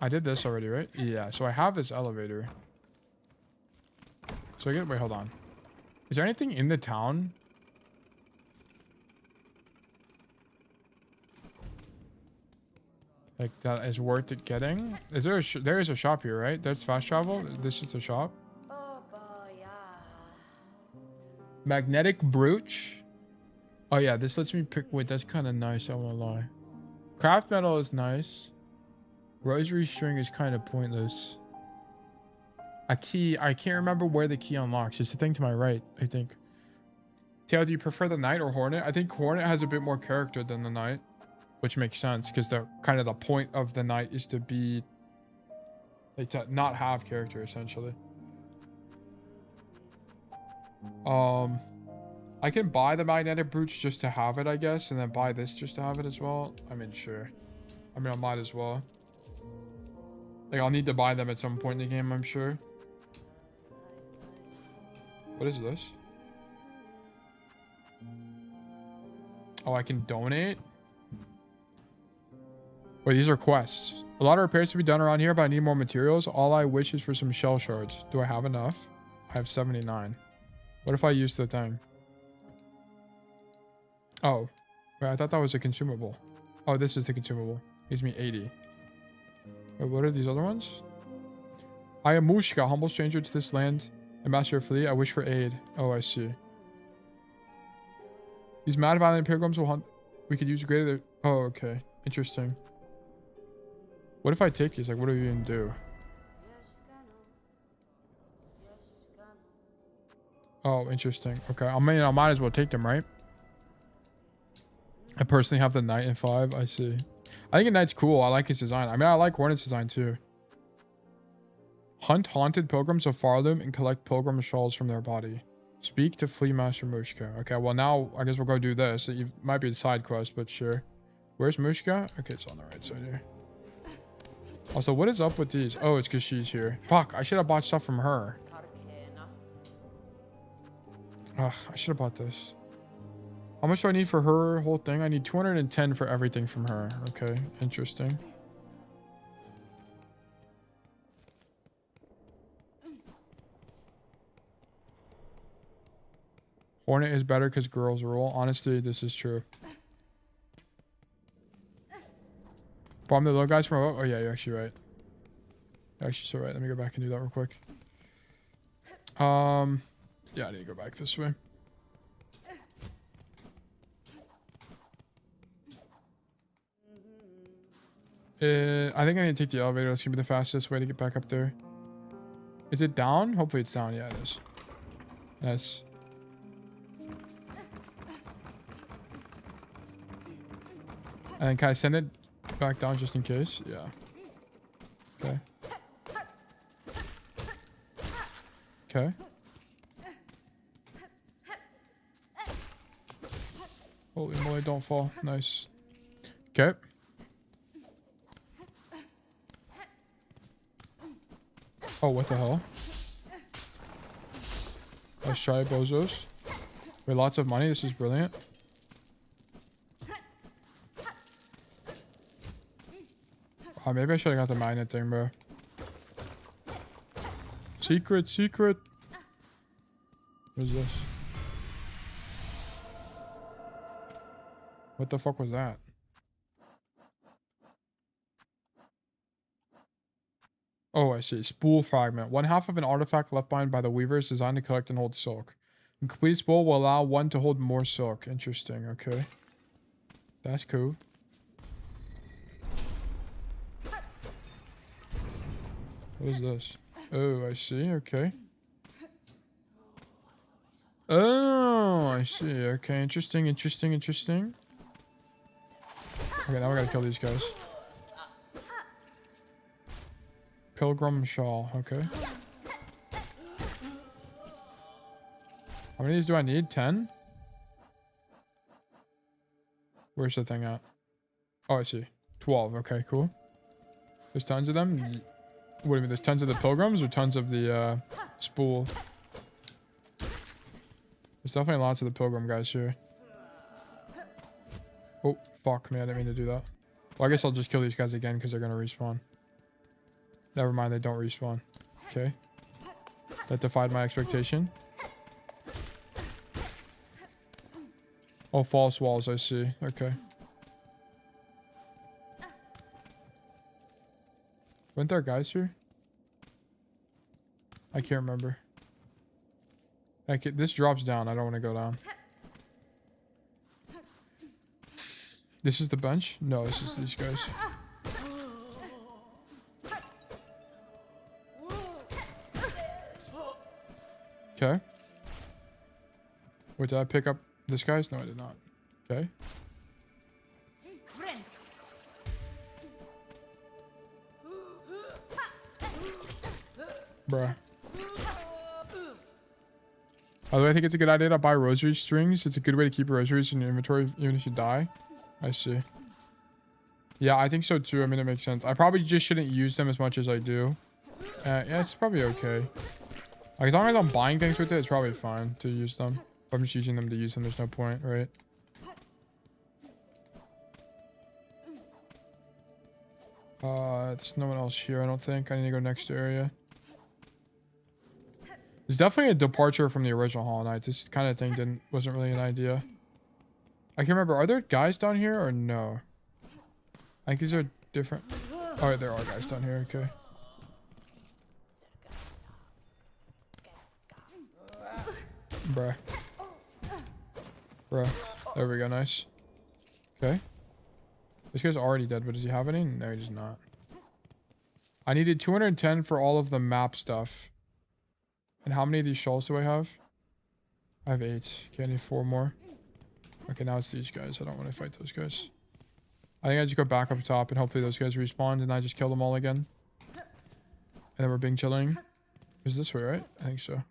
I did this already, right? Yeah, so I have this elevator. So I get... Wait, hold on. Is there anything in the town? Like, that is worth it getting? Is there a... There is a shop here, right? That's fast travel? This is the shop? Magnetic brooch. Oh yeah, this lets me pick. Wait, that's kind of nice. I won't lie. Craft metal is nice. Rosary string is kind of pointless. A key. I can't remember where the key unlocks. It's the thing to my right, I think. Tail, do you prefer the knight or hornet? I think hornet has a bit more character than the knight, which makes sense because the kind of the point of the knight is to be like to not have character essentially. I can buy the magnetic brooch just to have it, I guess, and then buy this just to have it as well. I mean, sure. I mean, I might as well. Like, I'll need to buy them at some point in the game, I'm sure. What is this? Oh, I can donate? Wait, these are quests. A lot of repairs to be done around here, but I need more materials. All I wish is for some shell shards. Do I have enough? I have 79. What if I use the thing? Oh. Wait, I thought that was a consumable. Oh, this is the consumable. Gives me 80. Wait, what are these other ones? I am Mushka, humble stranger to this land and master of fleet. I wish for aid. Oh, I see. These mad violent pilgrims will hunt. We could use greater... Oh, okay. Interesting. What if I take these? Like, what do we even do? Oh, interesting. Okay. I mean, I might as well take them, right? I personally have the knight in 5. I see. I think a knight's cool. I like his design. I mean, I like Hornet's design too. Hunt haunted pilgrims of Farloom and collect pilgrim shawls from their body. Speak to Flea Master Mushka. Okay, well now I guess we'll go do this. It might be a side quest, but sure. Where's Mushka? Okay, it's on the right side here. Also, what is up with these? Oh, it's because she's here. Fuck, I should have bought stuff from her. Ugh, I should have bought this. How much do I need for her whole thing? I need 210 for everything from her. Okay, interesting. Hornet is better because girls rule. Honestly, this is true. Bomb the little guys from above. Oh yeah, you're actually right. You're actually so right. Let me go back and do that real quick. Yeah, I need to go back this way. I think I need to take the elevator. That's gonna be the fastest way to get back up there. Is it down? Hopefully it's down. Yeah, it is. Nice. And can I send it back down just in case? Yeah. Okay. Okay. Holy moly, don't fall. Nice. Okay. Oh, what the hell? Let's try bozos. Wait, lots of money. This is brilliant. Oh, maybe I should have got the magnet thing, bro. Secret, secret. What is this? What the fuck was that? Oh, I see. Spool fragment. One half of an artifact left behind by the weaver is designed to collect and hold silk. A complete spool will allow one to hold more silk. Interesting. Okay. That's cool. What is this? Oh, I see. Okay. Oh, I see. Okay. Interesting, interesting, interesting. Okay, now we gotta kill these guys. Pilgrim shawl. Okay. How many of these do I need? 10? Where's the thing at? Oh, I see. 12. Okay, cool. There's tons of them. What do you mean? There's tons of the pilgrims or tons of the spool? There's definitely lots of the pilgrim guys here. Oh, fuck me. I didn't mean to do that. Well, I guess I'll just kill these guys again because they're going to respawn. Never mind, they don't respawn. Okay. That defied my expectation. Oh, false walls, I see. Okay. Weren't there guys here? I can't remember. This drops down. I don't want to go down. This is the bench? No, this is these guys. Okay. Wait, did I pick up this guy's? No, I did not. Okay. Bruh. By the way, I think it's a good idea to buy rosary strings. It's a good way to keep rosaries in your inventory even if you die. I see. Yeah, I think so too. I mean, it makes sense. I probably just shouldn't use them as much as I do. Yeah, it's probably okay. Like, as long as I'm buying things with it, it's probably fine to use them. If I'm just using them to use them, there's no point, right? There's no one else here, I don't think. I need to go next area. It's definitely a departure from the original Hollow Knight. This kind of thing wasn't really an idea. I can't remember. Are there guys down here or no? I think these are different. Oh, there are guys down here. Okay. Bruh. Bruh. There we go. Nice. Okay. This guy's already dead, but does he have any? No, he does not. I needed 210 for all of the map stuff. And how many of these shawls do I have? I have 8. Okay, I need 4 more. Okay, now it's these guys. I don't want to fight those guys. I think I just go back up top and hopefully those guys respawn and I just kill them all again. And then we're being chilling. Is this way, right? I think so.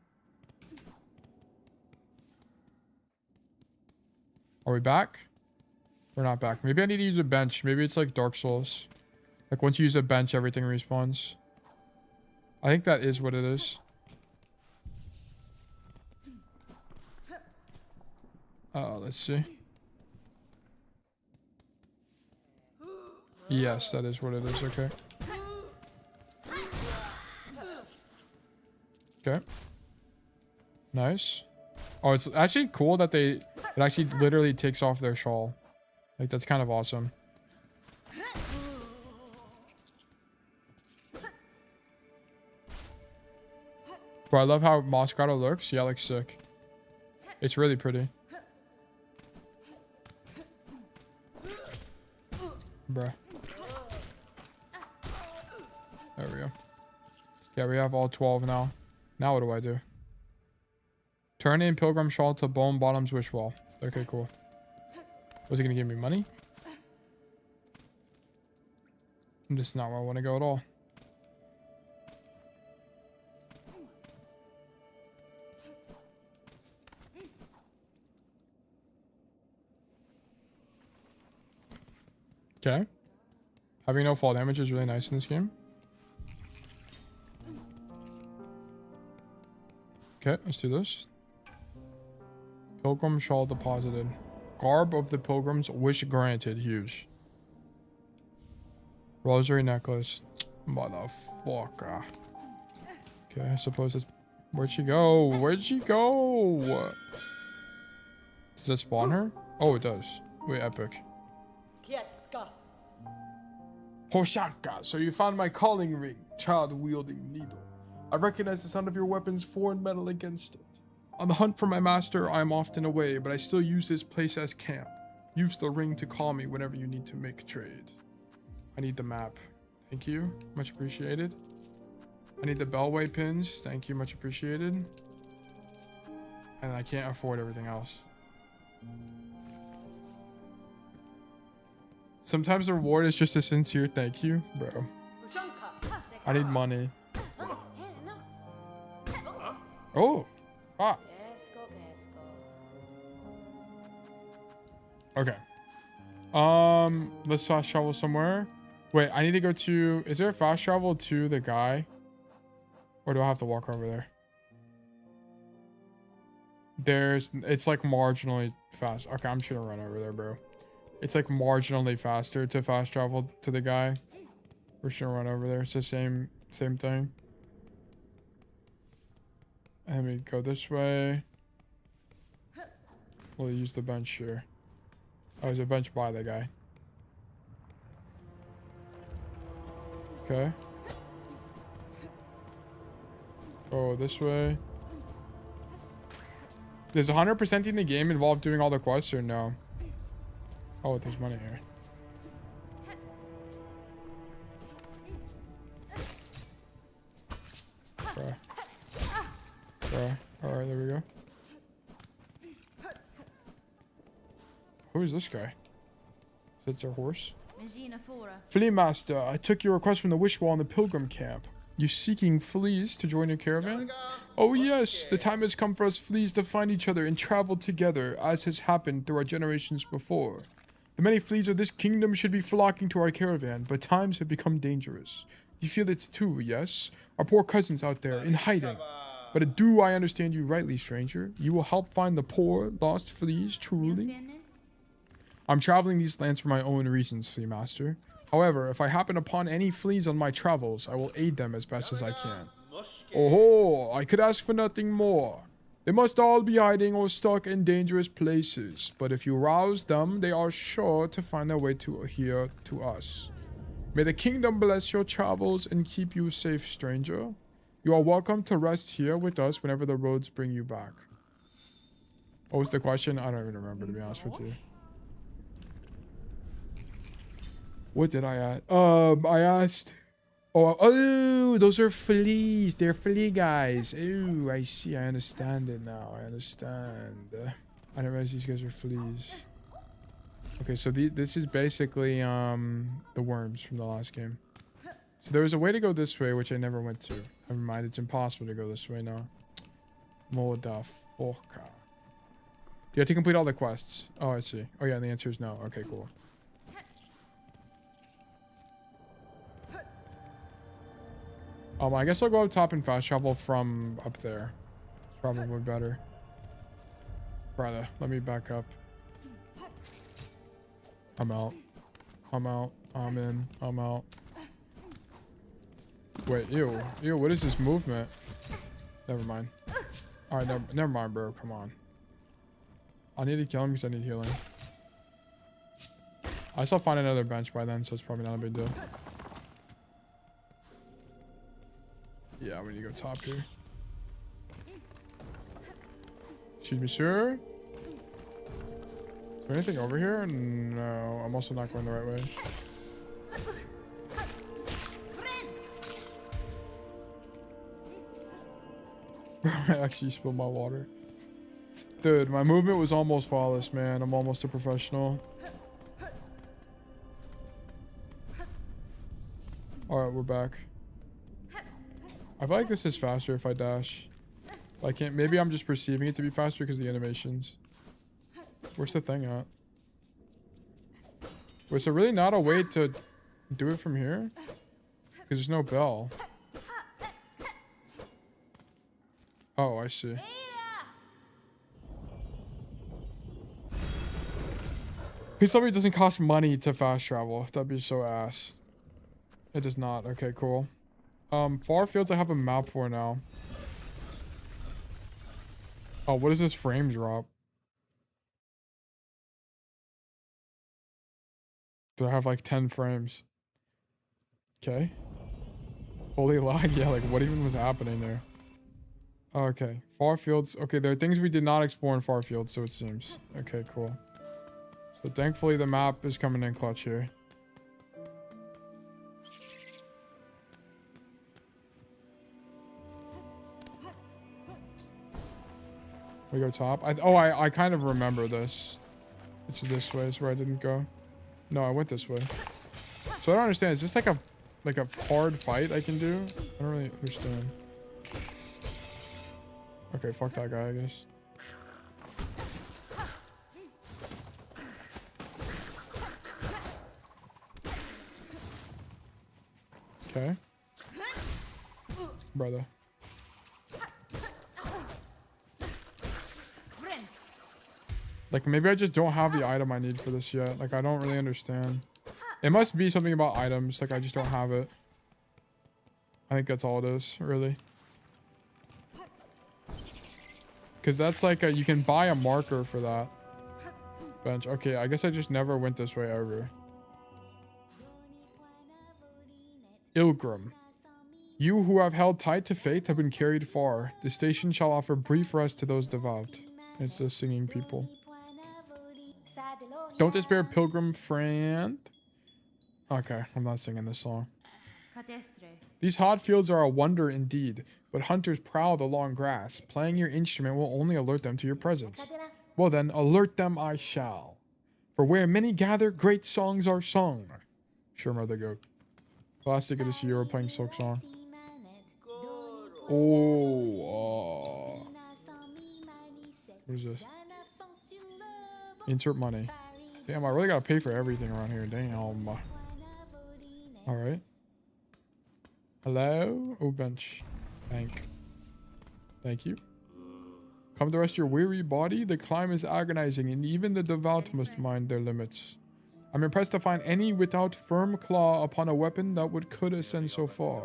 Are we back? We're not back. Maybe I need to use a bench. Maybe it's like Dark Souls. Like once you use a bench, everything respawns. I think that is what it is. Let's see. Yes, that is what it is. Okay. Okay. Nice. Oh, it's actually cool that it actually literally takes off their shawl. Like, that's kind of awesome. Bro, I love how Moscato looks. Yeah, looks sick. It's really pretty. Bruh. There we go. Yeah, we have all 12 now. Now what do I do? Turn in Pilgrim Shawl to Bone Bottom's Wish Wall. Okay, cool. Was it going to give me money? This is not where I want to go at all. Okay. Having no fall damage is really nice in this game. Okay, let's do this. Pilgrim Shawl deposited. Garb of the Pilgrims, wish granted. Huge. Rosary necklace. Motherfucker. Okay, I suppose it's... Where'd she go? Where'd she go? Does that spawn her? Oh, it does. Wait, epic. Hoshaka, so you found my calling ring, child-wielding needle. I recognize the sound of your weapon's foreign metal against it. On the hunt for my master, I am often away, but I still use this place as camp. Use the ring to call me whenever you need to make a trade. I need the map. Thank you. Much appreciated. I need the bellway pins. Thank you. Much appreciated. And I can't afford everything else. Sometimes the reward is just a sincere thank you, bro. I need money. Oh. Ah. Okay. Let's fast travel somewhere. Wait, I need to go to... Is there a fast travel to the guy? Or do I have to walk over there? It's like marginally fast. Okay, I'm just gonna run over there, bro. It's like marginally faster to fast travel to the guy. We're just gonna run over there. It's the same thing. And we go this way. We'll use the bench here. Oh, there's a bench by the guy. Okay. Oh, this way. Does 100%ing the game involve doing all the quests or no? Oh, there's money here. Alright, there we go. Who is this guy? Is that their horse? Flea Master, I took your request from the Wish Wall in the Pilgrim Camp. You seeking fleas to join your caravan? Oh yes, the time has come for us fleas to find each other and travel together, as has happened through our generations before. The many fleas of this kingdom should be flocking to our caravan, but times have become dangerous. You feel it too, yes? Our poor cousins out there, in hiding. But do I understand you rightly, stranger? You will help find the poor, lost fleas, truly? I'm traveling these lands for my own reasons, Flea Master. However, if I happen upon any fleas on my travels, I will aid them as best as I can. Oh, I could ask for nothing more. They must all be hiding or stuck in dangerous places, but if you rouse them, they are sure to find their way here to us. May the kingdom bless your travels and keep you safe, stranger. You are welcome to rest here with us whenever the roads bring you back. What was the question? I don't even remember, to be honest with you. What did I ask? I asked... Oh, those are fleas. They're flea guys. Oh, I see. I understand it now. I understand. I didn't realize these guys are fleas. Okay, so this is basically the worms from the last game. So there was a way to go this way, which I never went to. Never mind, it's impossible to go this way now. Motherfucker. Do you have to complete all the quests? Oh, I see. Oh yeah, the answer is no. Okay, cool. I guess I'll go up top and fast travel from up there. It's probably better. Brother, let me back up. I'm out. I'm out. I'm in. I'm out. Wait, ew. Ew, what is this movement? Never mind. Alright, never mind, bro. Come on. I need to kill him because I need healing. I still find another bench by then, so it's probably not a big deal. Yeah, we need to go top here. Excuse me, sir. Is there anything over here? No, I'm also not going the right way. I actually spilled my water. Dude, my movement was almost flawless, man. I'm almost a professional. Alright, we're back. I feel like this is faster if I dash. I can't. Maybe I'm just perceiving it to be faster because of the animations. Where's the thing at? Wait, so really not a way to do it from here? Because there's no bell. Oh, I see. Please tell me it doesn't cost money to fast travel. That'd be so ass. It does not. Okay, cool. Far fields I have a map for now. Oh, what is this frame drop? Do I have like 10 frames? Okay. Holy lag. Yeah, like what even was happening there? Okay. Far fields. Okay, there are things we did not explore in far fields, so it seems. Okay, cool. So thankfully the map is coming in clutch here. We go top. I kind of remember this. It's this way. It's where I didn't go. No, I went this way. So I don't understand. Is this like a hard fight I can do? I don't really understand. Okay, fuck that guy, I guess. Okay. Brother. Like, maybe I just don't have the item I need for this yet. Like, I don't really understand. It must be something about items. Like, I just don't have it. I think that's all it is, really. Because that's like you can buy a marker for that bench. Okay, I guess I just never went this way ever. Ilgrim. You who have held tight to faith have been carried far. The station shall offer brief rest to those devout. It's the singing people. Don't despair, pilgrim friend. Okay, I'm not singing this song. These hot fields are a wonder indeed, but hunters prowl the long grass. Playing your instrument will only alert them to your presence. Well then, alert them I shall. For where many gather, great songs are sung. Sure, Mother Goat. Last good to see you were playing Silksong. Oh, what is this? Insert money. Damn, I really gotta pay for everything around here. Damn. Alright. Hello? Oh, bench. Thank you. Come to rest your weary body. The climb is agonizing, and even the devout must mind their limits. I'm impressed to find any without firm claw upon a weapon that could ascend so far.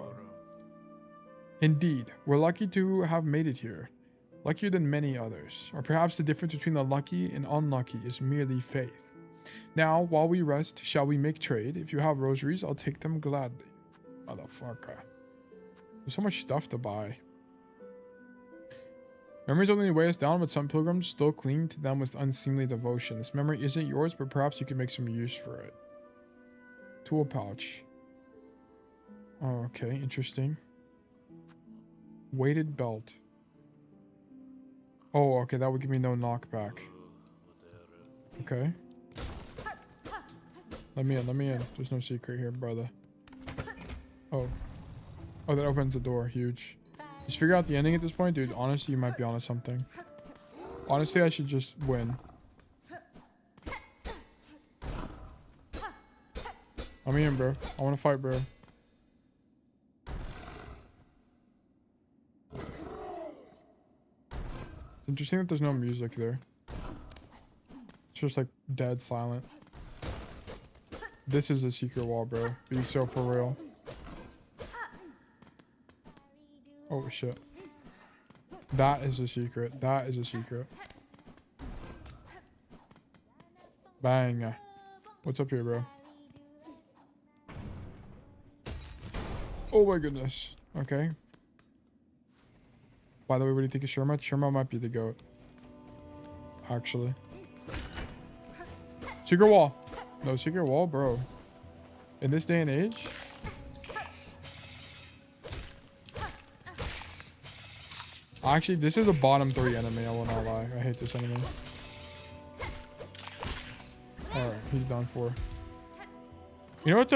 Indeed, we're lucky to have made it here. Luckier than many others. Or perhaps the difference between the lucky and unlucky is merely faith. Now, while we rest, shall we make trade? If you have rosaries, I'll take them gladly. Motherfucker. There's so much stuff to buy. Memories only weigh us down, but some pilgrims still cling to them with unseemly devotion. This memory isn't yours, but perhaps you can make some use for it. Tool pouch. Oh, okay, interesting. Weighted belt. Oh, okay, that would give me no knockback. Okay. Let me in. There's no secret here, brother. Oh. Oh, that opens the door. Huge. Just figure out the ending at this point, dude. Honestly, you might be onto something. Honestly, I should just win. Let me in, bro. I want to fight, bro. It's interesting that there's no music there. It's just like dead silent. This is a secret wall, bro. Be so for real. Oh shit. That is a secret. That is a secret. Bang. What's up here, bro? Oh my goodness. Okay. By the way, what do you think of Sherma? Sherma might be the GOAT. Actually. Secret wall. No secret wall, bro. In this day and age? Actually, this is a bottom 3 enemy, I will not lie. I hate this enemy. Alright, he's done for. You know what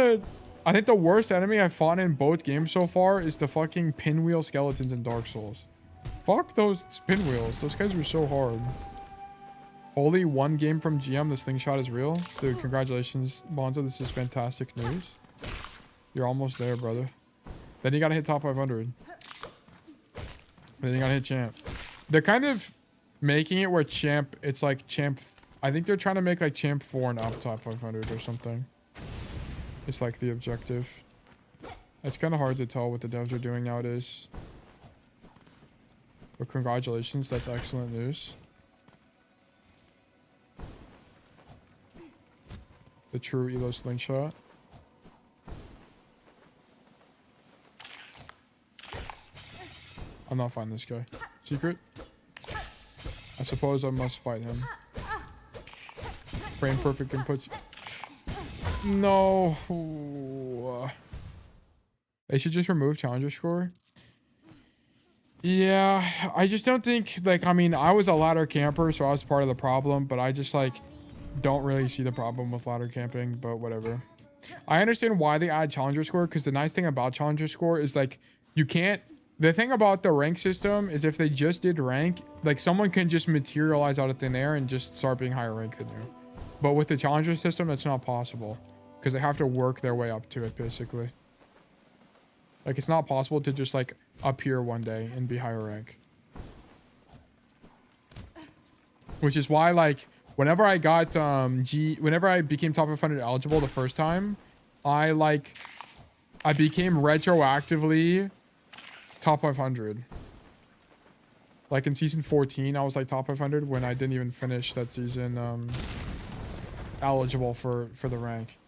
I think the worst enemy I've fought in both games so far is the fucking pinwheel skeletons in Dark Souls. Fuck those pinwheels. Those guys were so hard. Holy, 1 game from GM. The slingshot is real. Dude, congratulations, Bonzo. This is fantastic news. You're almost there, brother. Then you gotta hit top 500. Then you gotta hit champ. They're kind of making it where champ, it's like champ. I think they're trying to make like champ 4 and up top 500 or something. It's like the objective. It's kind of hard to tell what the devs are doing nowadays. But congratulations, that's excellent news. The true Elo slingshot. I'm not fighting this guy. Secret? I suppose I must fight him. Frame perfect inputs. No. They should just remove challenger score. Yeah, I just don't think, like, I mean, I was a ladder camper, so I was part of the problem, but I just, like, don't really see the problem with ladder camping, but whatever. I understand why they add challenger score, because the nice thing about challenger score is, like, you can't, the thing about the rank system is if they just did rank, like, someone can just materialize out of thin air and just start being higher rank than you. But with the challenger system, that's not possible, because they have to work their way up to it, basically. Like, it's not possible to just, like, appear one day and be higher rank. Which is why, like, whenever I got, whenever I became top 500 eligible the first time, I became retroactively top 500. Like, in season 14, I was, like, top 500 when I didn't even finish that season, eligible for the rank.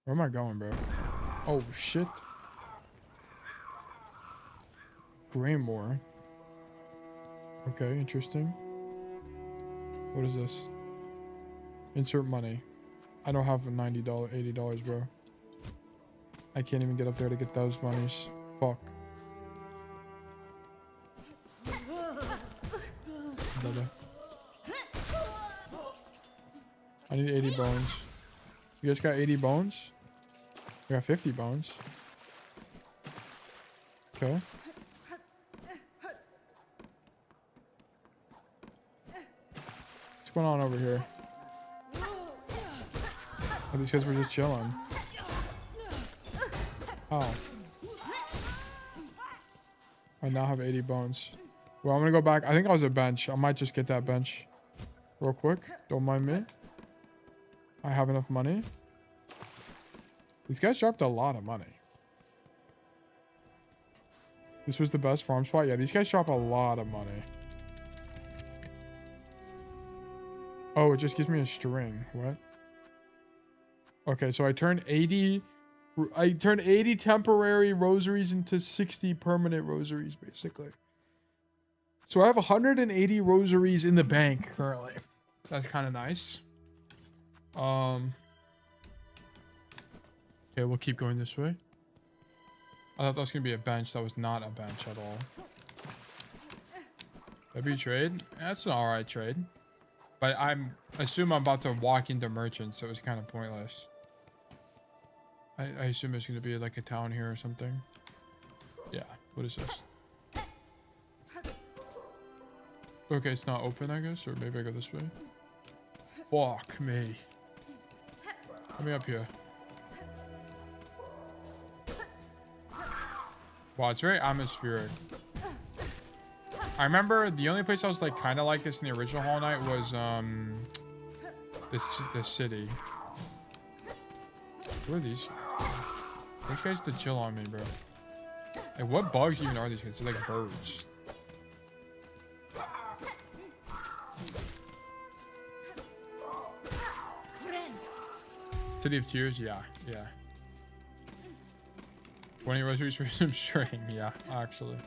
Where am I going, bro? Oh, shit. Greymore. Okay, interesting. What is this? Insert money. I don't have $90, $80, bro. I can't even get up there to get those monies. Fuck. I need 80 bones. You guys got 80 bones? I got 50 bones. Okay. What's going on over here? Oh, these guys were just chilling. Oh. I now have 80 bones. Well, I'm gonna go back. I think I was a bench. I might just get that bench real quick. Don't mind me. I have enough money. These guys dropped a lot of money. This was the best farm spot? Yeah, these guys drop a lot of money. Oh, it just gives me a string. What? Okay, so I turned 80 temporary rosaries into 60 permanent rosaries, basically. So I have 180 rosaries in the bank currently. That's kind of nice. Okay, we'll keep going this way. I thought that was gonna be a bench. That was not a bench at all. Maybe trade? That's an alright trade. But I assume I'm about to walk into merchants, so it's kind of pointless. I assume there's gonna be like a town here or something. Yeah, what is this? Okay, it's not open, I guess, or maybe I go this way. Fuck me. Let me up here. Wow, it's very atmospheric. I remember the only place I was like kind of like this in the original Hollow Knight was the city. Who are these? These guys to chill on me, bro. Like, what bugs even are these guys? They're like birds. City of Tears, yeah. 20 rosaries for some string, yeah, actually.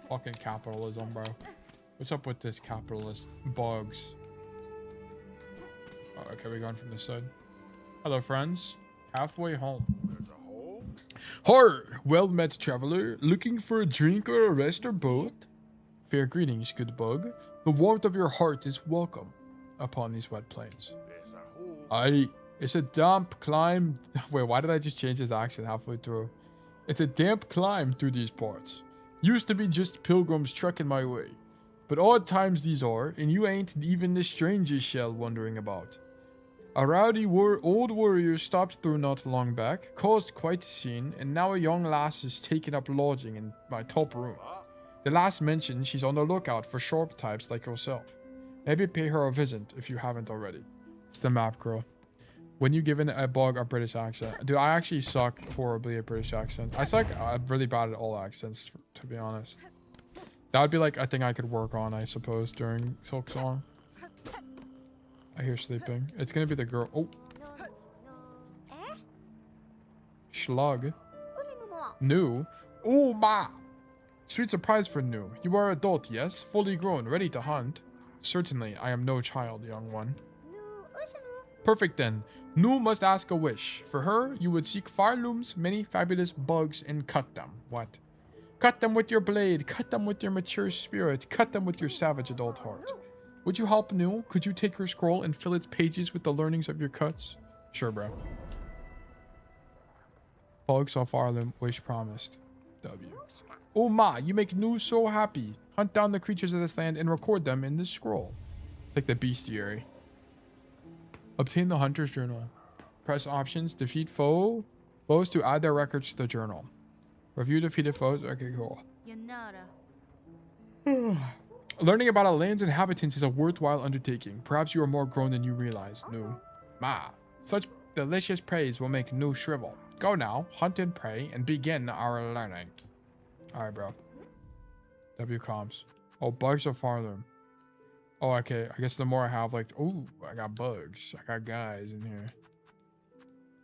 Fucking capitalism, bro. What's up with this capitalist bugs? Oh, okay, we're going from this side. Hello, friends. Halfway home. Horror! Well met, traveler. Looking for a drink or a rest or both? Fair greetings, good bug. The warmth of your heart is welcome upon these wet plains. It's a damp climb. Wait, why did I just change his accent halfway through? It's a damp climb through these parts. Used to be just pilgrims trekking my way. But odd times these are, and you ain't even the strangest shell wondering about. A rowdy old warrior stopped through not long back, caused quite a scene, and now a young lass is taking up lodging in my top room. The last mentioned she's on the lookout for sharp types like yourself. Maybe pay her a visit if you haven't already. It's the map girl. When you given a bug a British accent. Dude, I actually suck horribly at British accents. I suck really bad at all accents, to be honest. That would be like a thing I could work on, I suppose, during Silksong. I hear sleeping. It's gonna be the girl. Oh. Schlug. New. Oh, ma. Sweet surprise for New. You are adult, yes? Fully grown, ready to hunt? Certainly, I am no child, young one. Perfect then. Nu must ask a wish. For her, you would seek fire looms, many fabulous bugs, and cut them. What? Cut them with your blade. Cut them with your mature spirit. Cut them with your savage adult heart. Would you help Nu? Could you take her scroll and fill its pages with the learnings of your cuts? Sure, bro. Bugs off Arlem, wish promised. W. Oh ma, you make Nu so happy. Hunt down the creatures of this land and record them in this scroll. It's like the bestiary. Obtain the hunter's journal. Press options, defeat foes to add their records to the journal. Review defeated foes. Okay, cool. Learning about a land's inhabitants is a worthwhile undertaking. Perhaps you are more grown than you realize. No. Ma. Such delicious praise will make Nu shrivel. Go now, hunt and pray, and begin our learning. Alright, bro. W comms. Oh, bugs are farther. Oh, okay. I guess the more I have, like, oh, I got bugs. I got guys in here.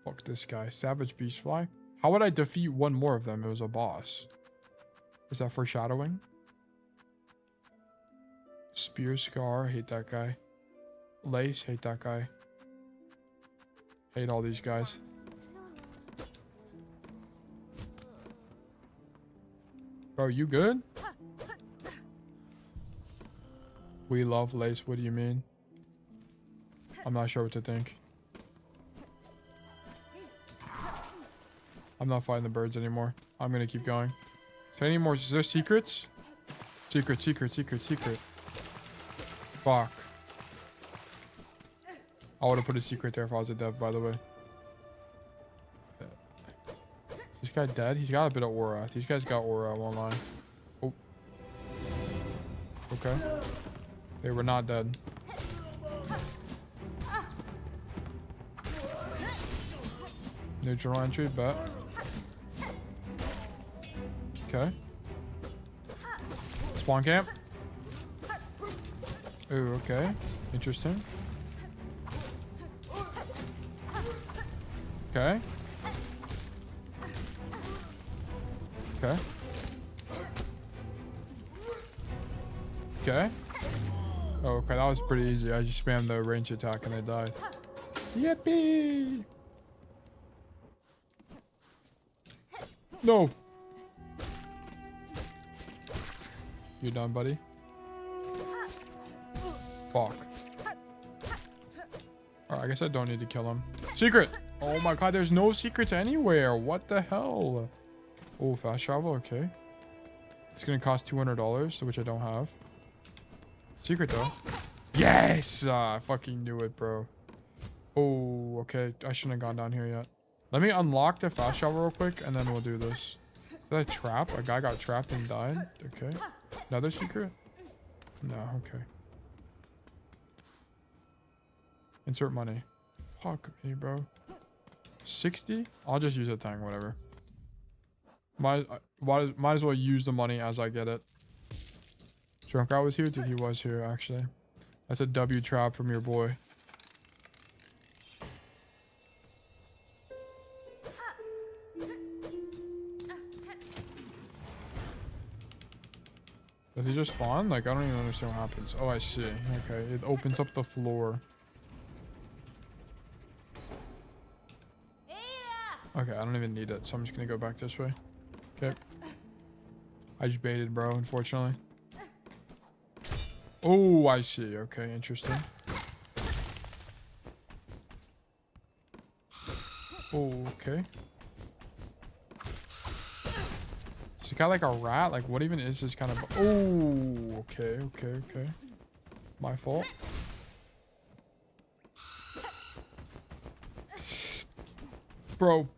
Fuck this guy. Savage beast fly. How would I defeat one more of them? It was a boss. Is that foreshadowing? Spear Scar. Hate that guy. Lace. Hate that guy. Hate all these guys. Bro, you good? We love Lace. What do you mean? I'm not sure what to think. I'm not fighting the birds anymore. I'm gonna keep going. Is there any more? Is there secrets? Secret. Fuck. I would have put a secret there if I was a dev, by the way. This guy dead? He's got a bit of aura. These guys got aura, I won't lie. Oh. Okay. They were not dead. Neutral entry, bet. Okay. Spawn camp. Ooh, okay. Interesting. Okay. Okay. Okay. Oh, okay, that was pretty easy. I just spammed the range attack and they died. Yippee! No! You done, buddy? Fuck. Alright, I guess I don't need to kill him. Secret! Oh my god, there's no secrets anywhere. What the hell? Oh, fast travel, okay. It's gonna cost $200, which I don't have. Secret though. Yes! I fucking knew it, bro. Oh, okay. I shouldn't have gone down here yet. Let me unlock the fast travel real quick, and then we'll do this. So that a trap? A guy got trapped and died? Okay. Another secret? No, okay. Insert money. Fuck me, bro. 60? I'll just use a tank, whatever. Might as well use the money as I get it. Drunk guy was here? Dude, he was here, actually. That's a W trap from your boy. Does he just spawn? Like, I don't even understand what happens. Oh, I see. Okay, it opens up the floor. Okay, I don't even need it, so I'm just gonna go back this way. Okay. I just baited, bro, unfortunately. Oh, I see. Okay, interesting. Oh, okay. Is this guy like a rat? Like, what even is this kind of... Oh, okay, okay, okay. My fault. Bro,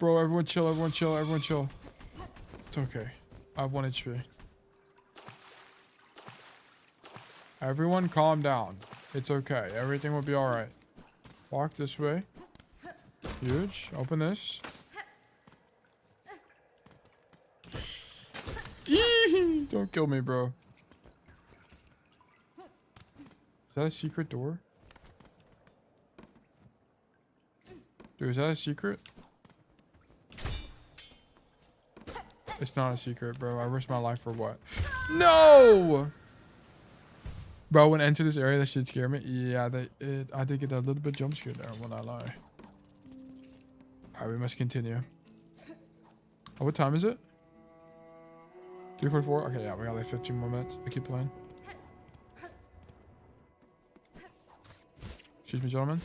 everyone chill, everyone chill, everyone chill. It's okay. I have 1 HP. Everyone calm down. It's okay. Everything will be alright. Walk this way. Huge. Open this. Eee! Don't kill me, bro. Is that a secret door? Dude, is that a secret? It's not a secret, bro. I risked my life for what? No! Bro, when I entered this area, that shit scared me. Yeah, I did get a little bit jump scared there, when I lie. Alright, we must continue. Oh, what time is it? 3:44? Okay, yeah, we got like 15 more minutes. I keep playing. Excuse me, gentlemen.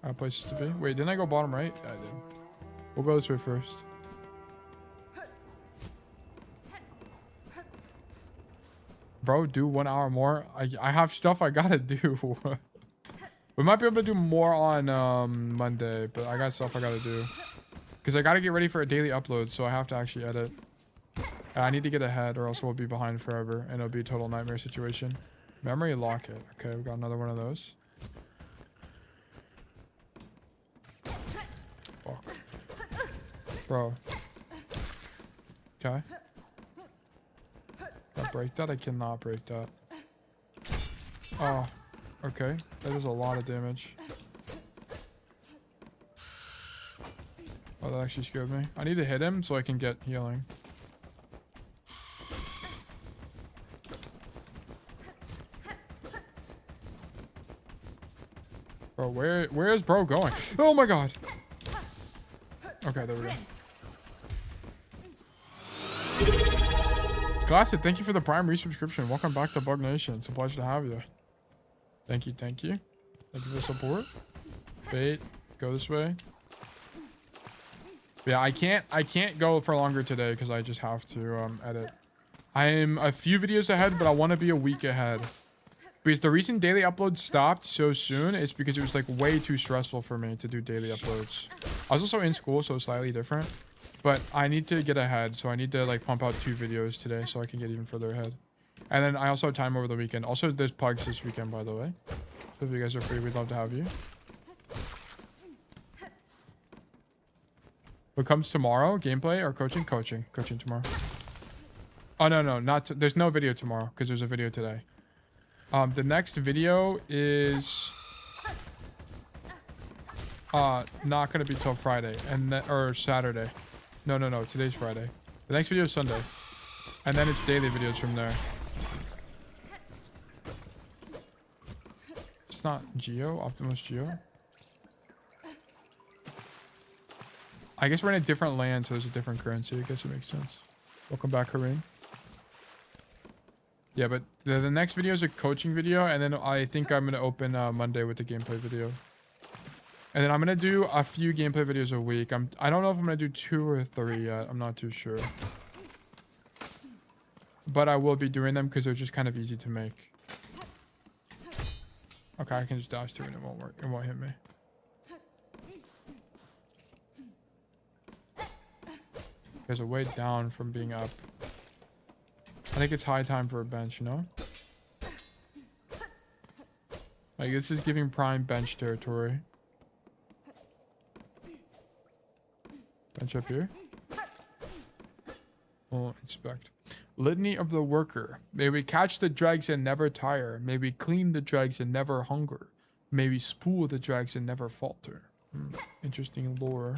I have places to be. Wait, didn't I go bottom right? Yeah, I did. We'll go this way first. Bro, do 1 hour more. I have stuff I gotta do. We might be able to do more on Monday, but I got stuff I gotta do. Because I gotta get ready for a daily upload, so I have to actually edit. I need to get ahead or else we'll be behind forever and it'll be a total nightmare situation. Memory locket. Okay, we got another one of those. Fuck. Bro. Okay. Can I break that? I cannot break that. Oh. Okay. That is a lot of damage. Oh, that actually scared me. I need to hit him so I can get healing. Bro, where is bro going? Oh my god. Okay, there we go. Classic, thank you for the Prime resubscription. Welcome back to Bug Nation. It's a pleasure to have you. Thank you, thank you. Thank you for the support. Bait, go this way. But yeah, I can't go for longer today because I just have to edit. I am a few videos ahead, but I want to be a week ahead. Because the reason daily uploads stopped so soon is because it was like way too stressful for me to do daily uploads. I was also in school, so slightly different. But I need to get ahead, so I need to like pump out 2 videos today so I can get even further ahead. And then I also have time over the weekend. Also, there's pugs this weekend, by the way. So if you guys are free, we'd love to have you. What comes tomorrow? Gameplay or coaching? Coaching. Coaching tomorrow. Oh, no. There's no video tomorrow because there's a video today. The next video is not gonna be till Friday or Saturday. No. Today's Friday. The next video is Sunday, and then it's daily videos from there. It's not Geo, Optimus Geo. I guess we're in a different land, so there's a different currency. I guess it makes sense. Welcome back, Kareem. Yeah, but the next video is a coaching video, and then I think I'm going to open Monday with the gameplay video. And then I'm going to do a few gameplay videos a week. I don't know if I'm going to do 2 or 3 yet. I'm not too sure. But I will be doing them because they're just kind of easy to make. Okay, I can just dash through and it won't work. It won't hit me. guys are way down from being up. I think it's high time for a bench, you know? Like, this is giving prime bench territory. Bench up here. Oh, inspect. Litany of the worker. May we catch the dregs and never tire. May we clean the dregs and never hunger. May we spool the dregs and never falter. Interesting lore.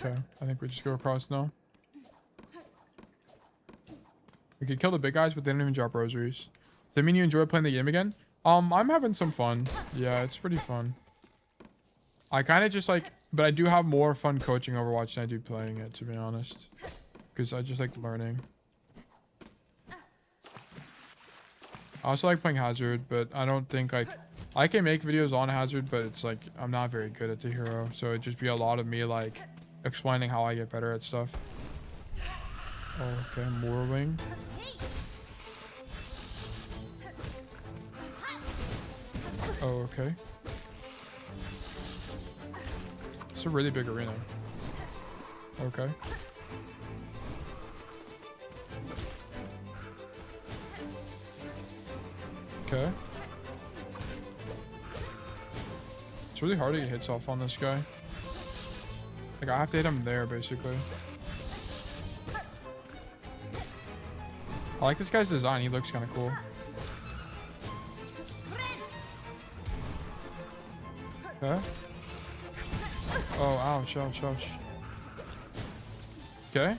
Okay, I think we just go across now. We could kill the big guys, but they don't even drop rosaries. Does that mean you enjoy playing the game again? I'm having some fun. Yeah, it's pretty fun. I kind of just like, but I do have more fun coaching Overwatch than I do playing it, to be honest. Because I just like learning. I also like playing Hazard, but I don't think like, I can make videos on Hazard, but it's like, I'm not very good at the hero. So it'd just be a lot of me like explaining how I get better at stuff. Okay, more wing. Oh, okay. It's a really big arena. Okay. Okay. It's really hard to get hits off on this guy. Like, I have to hit him there, basically. I like this guy's design. He looks kind of cool. Okay. Oh, ouch, ouch, ouch. Okay.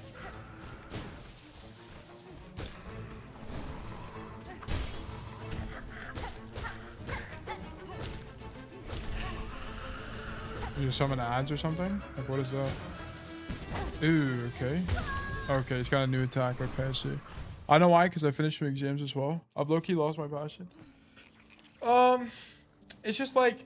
You summon ads or something? Like, what is that? Ooh, okay. Okay, he's got a new attack. Okay, I see. I know why, because I finished my exams as well. I've low-key lost my passion. It's just like,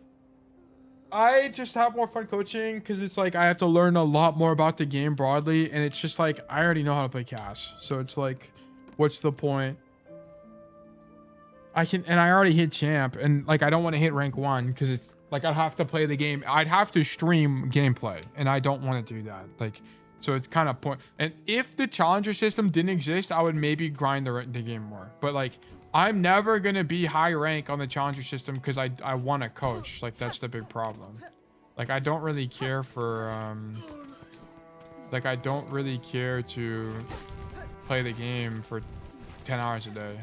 I just have more fun coaching because it's like I have to learn a lot more about the game broadly, and it's just like I already know how to play Cass, so it's like, what's the point? I already hit champ, and like I don't want to hit rank 1 because it's like I'd have to play the game. I'd have to stream gameplay, and I don't want to do that. Like, so it's kind of point. And if the challenger system didn't exist, I would maybe grind the game more. But like, I'm never gonna be high rank on the challenger system because I want to coach. Like, that's the big problem. Like, I don't really care for like, I don't really care to play the game for 10 hours a day.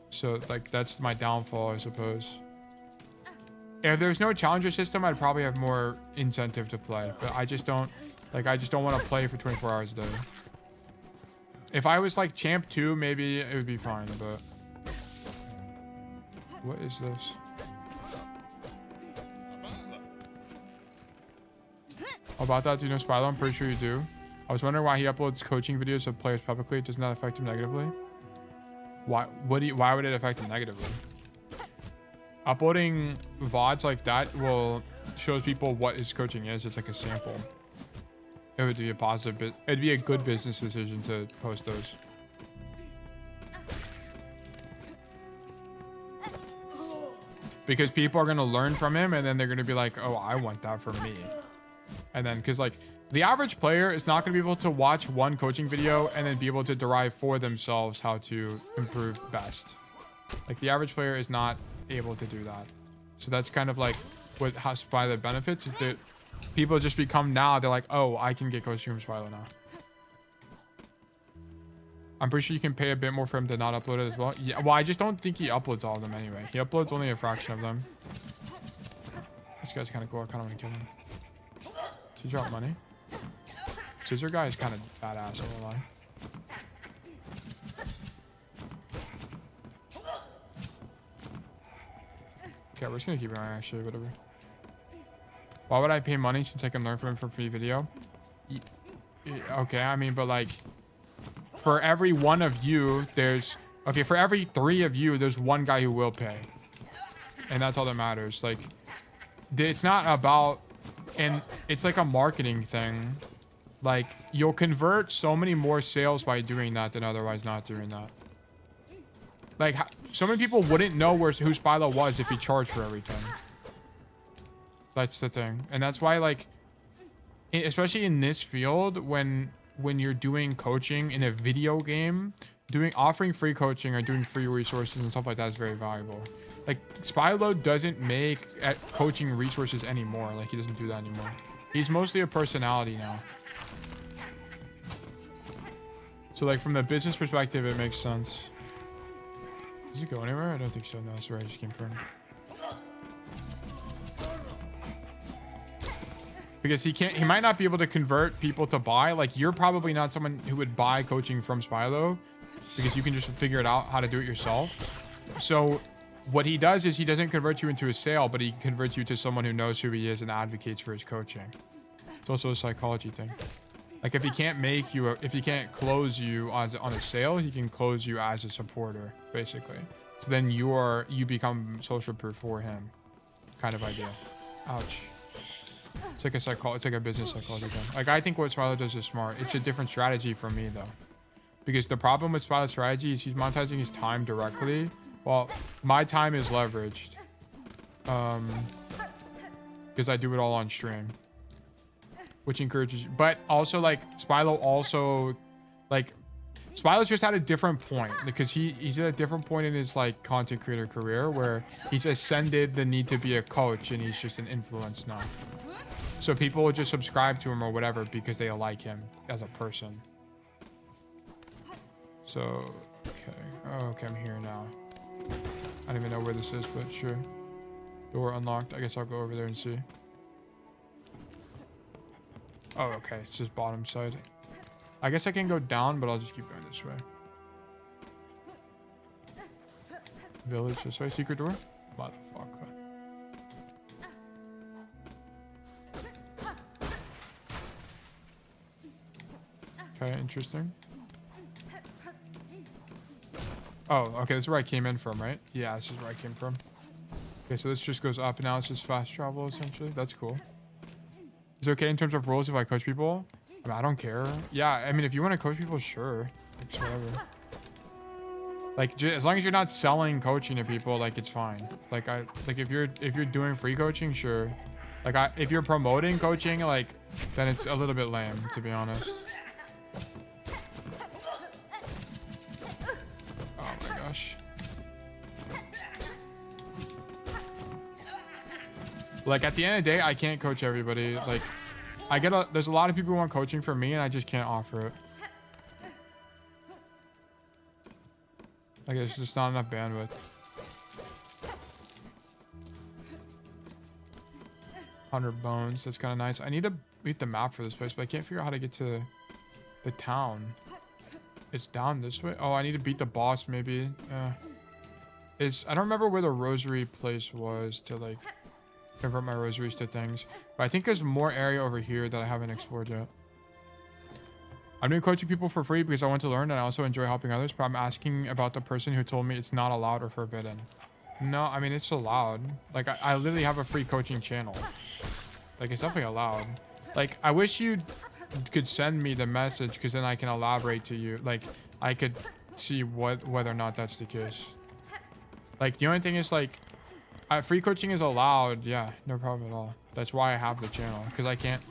So like, that's my downfall, I suppose. If there's no challenger system, I'd probably have more incentive to play, but I just don't want to play for 24 hours a day. If I was like champ 2, maybe it would be fine, but what is this? About that, do you know Spilo? I'm pretty sure you do. I was wondering why he uploads coaching videos of players publicly. Does not affect him negatively. Why would it affect him negatively? Uploading VODs like that shows people what his coaching is. It's like a sample. It would be a positive, it'd be a good business decision to post those. Because people are going to learn from him, and then they're going to be like, oh, I want that for me. And then, because like the average player is not going to be able to watch one coaching video and then be able to derive for themselves how to improve best. Like, the average player is not able to do that. So that's kind of like what Spilo benefits, is that people just become, now they're like, oh, I can get coaching from Spilo now. I'm pretty sure you can pay a bit more for him to not upload it as well. Yeah, well, I just don't think he uploads all of them anyway. He uploads only a fraction of them. This guy's kind of cool. I kind of want to kill him. Does he drop money? Scissor guy is kind of badass, I won't lie. Okay, we're just gonna keep an eye, actually, whatever. Why would I pay money since I can learn from him for free video? Okay, I mean, but like, for every one of you, for every 3 of you, there's one guy who will pay. And that's all that matters. Like, it's not about, and it's like a marketing thing. Like, you'll convert so many more sales by doing that than otherwise not doing that. Like, so many people wouldn't know who Spilo was if he charged for everything. That's the thing. And that's why, like, especially in this field, when you're doing coaching in a video game, offering free coaching or doing free resources and stuff like that is very valuable. Like, Spilo doesn't make coaching resources anymore. Like, he doesn't do that anymore. He's mostly a personality now. So, like, from the business perspective, it makes sense. Does he go anywhere? I don't think so. No, that's where I just came from. Because he might not be able to convert people to buy. Like, you're probably not someone who would buy coaching from Spilo because you can just figure it out how to do it yourself. So what he does is he doesn't convert you into a sale, but he converts you to someone who knows who he is and advocates for his coaching. It's also a psychology thing. Like, if he can't if he can't close you on a sale, he can close you as a supporter, basically. So then you become social proof for him, kind of idea. Ouch. It's like it's like a business psychology thing. Like, I think what Spilo does is smart. It's a different strategy for me though, because the problem with Spilo's strategy is he's monetizing his time directly. Well, my time is leveraged, because I do it all on stream, which encourages. But also, like, Spilo's just at a different point because he's at a different point in his, like, content creator career where he's ascended the need to be a coach and he's just an influence now. So people will just subscribe to him or whatever because they like him as a person. So, okay. Oh, okay, I'm here now. I don't even know where this is, but sure. Door unlocked. I guess I'll go over there and see. Oh, okay. It's just bottom side. I guess I can go down, but I'll just keep going this way. Village this way. Secret door? Motherfucker. Okay, interesting. Oh, okay, this is where I came in from, right? Yeah, this is where I came from. Okay, so this just goes up, and now it's just fast travel, essentially. That's cool. Is it okay in terms of rules if I coach people? I mean, I don't care. Yeah, I mean, if you want to coach people, sure. Like, whatever. Like, as long as you're not selling coaching to people, like, it's fine. Like, if you're doing free coaching, sure. Like, if you're promoting coaching, like, then it's a little bit lame, to be honest. Oh my gosh. Like, at the end of the day, I can't coach everybody. Like, there's a lot of people who want coaching from me and I just can't offer it. Like, it's just not enough bandwidth. 100 bones. That's kind of nice. I need to beat the map for this place, but I can't figure out how to get to the town. It's down this way. Oh, I need to beat the boss, maybe. I don't remember where the rosary place was to, like, convert my rosaries to things. But I think there's more area over here that I haven't explored yet. I'm doing coaching people for free because I want to learn and I also enjoy helping others, but I'm asking about the person who told me it's not allowed or forbidden. No, I mean, it's allowed. Like, I literally have a free coaching channel. Like, it's definitely allowed. Like, I wish you could send me the message because then I can elaborate to you. Like, I could see whether or not that's the case. Like, the only thing is, like, free coaching is allowed. Yeah, no problem at all. That's why I have the channel, because I can't.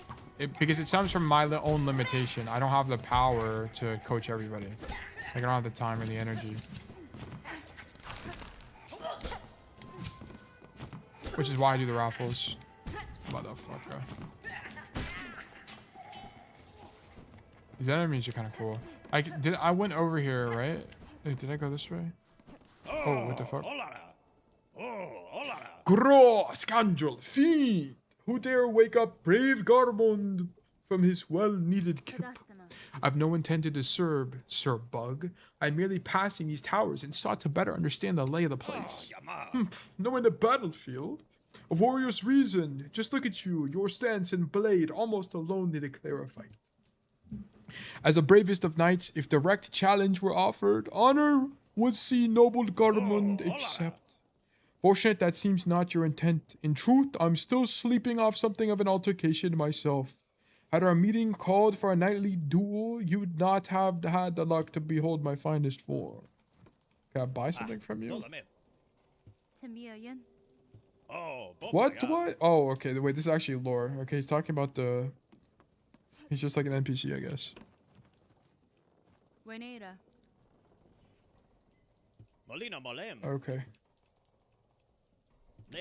Because it comes from my own limitation. I don't have the power to coach everybody. Like, I don't have the time or the energy. Which is why I do the raffles. Motherfucker. These enemies are kind of cool. I went over here, right? Wait, did I go this way? Oh, what the fuck? Gro, scoundrel, fiend! Who dare wake up brave Garmund from his well-needed kip? I've no intent to disturb, Sir Bug. I'm merely passing these towers and sought to better understand the lay of the place. Knowing the battlefield? A warrior's reason. Just look at you, your stance and blade almost alone to declare a fight. As the bravest of knights, if direct challenge were offered, honor would see noble Garmund accept. Fortunate that seems not your intent. In truth, I'm still sleeping off something of an altercation myself. Had our meeting called for a nightly duel, you'd not have had the luck to behold my finest form. Can I buy something from you? Oh, What? Oh, okay. Wait, this is actually lore. Okay, he's talking about the... He's just like an NPC, I guess. Okay.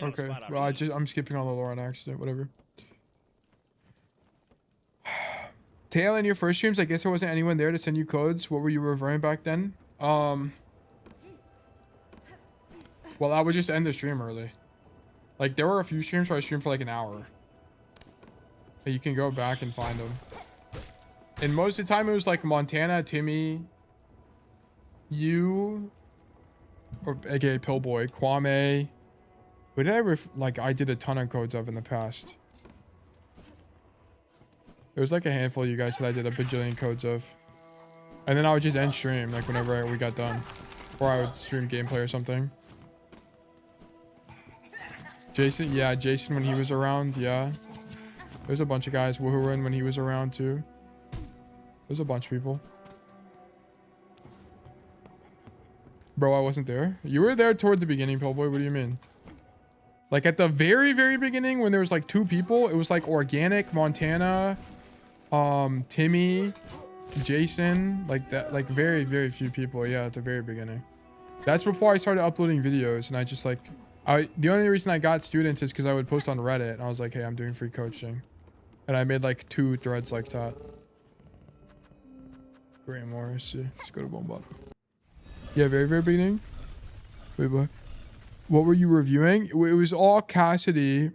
Okay. Well, I'm skipping all the lore on accident. Whatever. Tail, in your first streams, I guess there wasn't anyone there to send you codes. What were you referring back then? Well, I would just end the stream early. Like, there were a few streams where I streamed for like an hour. And you can go back and find them. And most of the time it was like Montana, Timmy, you, or aka Pillboy, Kwame. Who did I did a ton of codes of in the past. There was like a handful of you guys that I did a bajillion codes of. And then I would just end stream, like whenever we got done. Or I would stream gameplay or something. Jason, yeah, Jason when he was around, yeah. There's a bunch of guys who were in when he was around too. There's a bunch of people. Bro, I wasn't there. You were there toward the beginning, Pillboy. What do you mean? Like at the very, very beginning when there was like 2 people, it was like Organic, Montana, Timmy, Jason, like that, like very, very few people. Yeah, at the very beginning. That's before I started uploading videos, and I just like, the only reason I got students is because I would post on Reddit, and I was like, hey, I'm doing free coaching. And I made like 2 threads like that. Great more. Let's see. Let's go to Bombot. Yeah, very, very beginning. Wait, what were you reviewing? It was all Cassidy,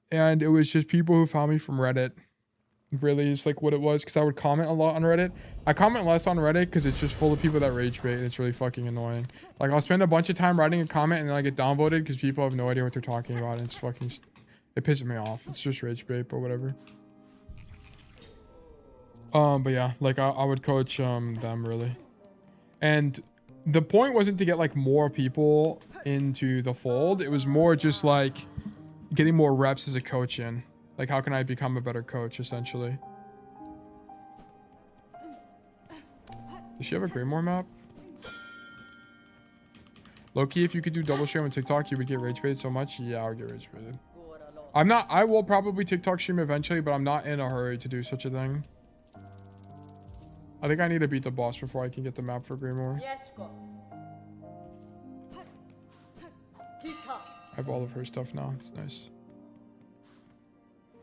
and it was just people who found me from Reddit. Really, is like what it was, because I would comment a lot on Reddit. I comment less on Reddit because it's just full of people that rage bait, and it's really fucking annoying. Like, I'll spend a bunch of time writing a comment, and then I get downvoted because people have no idea what they're talking about, and it's fucking... It pisses me off. It's just rage bait, but whatever. But yeah, like I would coach them really. And the point wasn't to get like more people into the fold. It was more just like getting more reps as a coach in. Like, how can I become a better coach, essentially? Does she have a Greymore map? Low-key, if you could do double stream on TikTok, you would get rage baited so much. Yeah, I would get rage baited. I will probably TikTok stream eventually, but I'm not in a hurry to do such a thing. I think I need to beat the boss before I can get the map for Greymore. I have all of her stuff now. It's nice.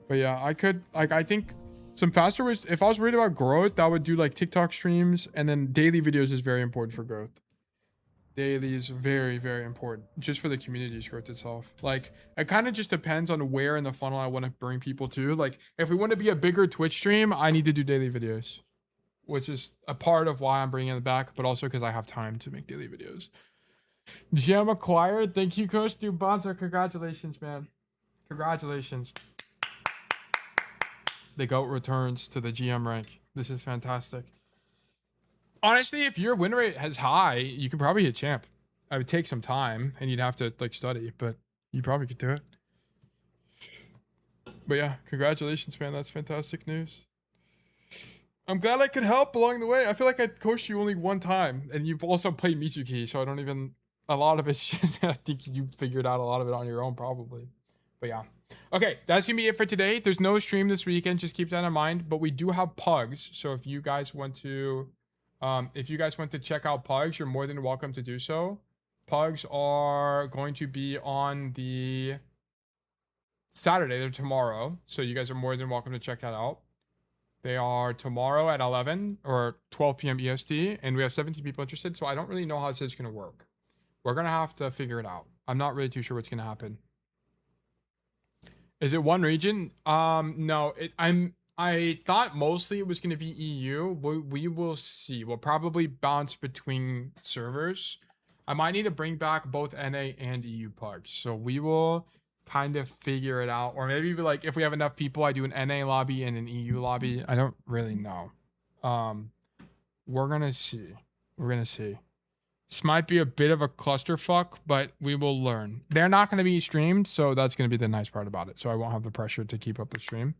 But yeah, I could, like, I think some faster ways. If I was worried about growth, I would do like TikTok streams, and then daily videos is very important for growth. Daily is very, very important just for the community's growth itself. Like, it kind of just depends on where in the funnel I want to bring people to. Like, if we want to be a bigger Twitch stream, I need to do daily videos, which is a part of why I'm bringing it back, but also because I have time to make daily videos. Gem acquired. Thank you, Coach Dude Bonzo. Congratulations, man. Congratulations. The GOAT returns to the GM rank. This is fantastic. Honestly, if your win rate is high, you could probably hit champ. I would take some time, and you'd have to like study, but you probably could do it. But yeah, congratulations, man. That's fantastic news. I'm glad I could help along the way. I feel like I coached you only one time, and you've also played Mitsuki, so I don't even... A lot of it's just... I think you figured out a lot of it on your own, probably. But yeah. Okay, that's gonna be it for today. There's no stream this weekend. Just keep that in mind. But we do have pugs, so if you guys want to... check out pugs, you're more than welcome to do so. Pugs are going to be on the Saturday. They're tomorrow, so you guys are more than welcome to check that out. They are tomorrow at 11 or 12 p.m. EST, and we have 17 people interested, so I don't really know how this is going to work. We're going to have to figure it out. I'm not really too sure what's going to happen. Is it one region? No, I thought mostly it was going to be EU. We will see. We'll probably bounce between servers. I might need to bring back both NA and EU pugs, so we will kind of figure it out. Or maybe like if we have enough people, I do an NA lobby and an EU lobby. I don't really know. We're gonna see. This might be a bit of a clusterfuck, but we will learn. They're not going to be streamed, so that's going to be the nice part about it. So I won't have the pressure to keep up the stream.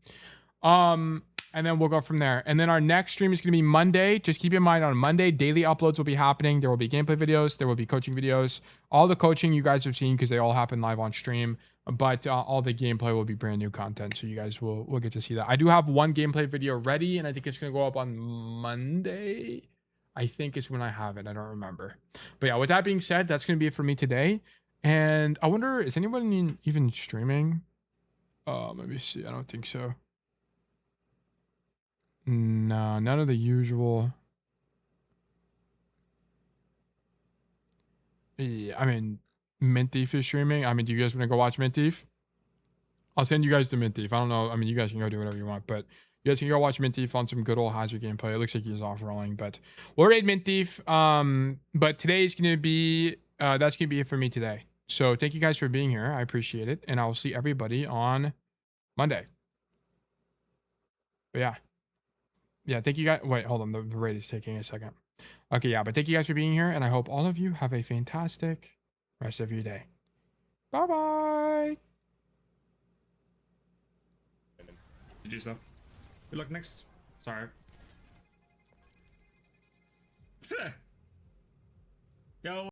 and then we'll go from there. And then our next stream is going to be Monday. Just keep in mind on Monday, daily uploads will be happening. There will be gameplay videos. There will be coaching videos. All the coaching you guys have seen because they all happen live on stream. But all the gameplay will be brand new content. So you guys will get to see that. I do have one gameplay video ready, and I think it's going to go up on Monday. I think is when I have it. I don't remember. But yeah, with that being said, that's going to be it for me today. And I wonder, is anyone even streaming? Let me see. I don't think so. No, none of the usual. Yeah, I mean, Mint Thief is streaming. I mean, do you guys want to go watch Mint Thief? I'll send you guys to Mint Thief. I don't know. I mean, you guys can go do whatever you want, but you guys can go watch Mint Thief on some good old Hazard gameplay. It looks like he's off rolling, but we'll raid Mint Thief. But today is going to be, that's going to be it for me today. So thank you guys for being here. I appreciate it. And I will see everybody on Monday. But yeah. Yeah, thank you guys. Wait, hold on. The raid is taking a second. Okay, yeah, but thank you guys for being here. And I hope all of you have a fantastic rest of your day. Bye-bye. GG stuff. Good luck next. Sorry. Yo.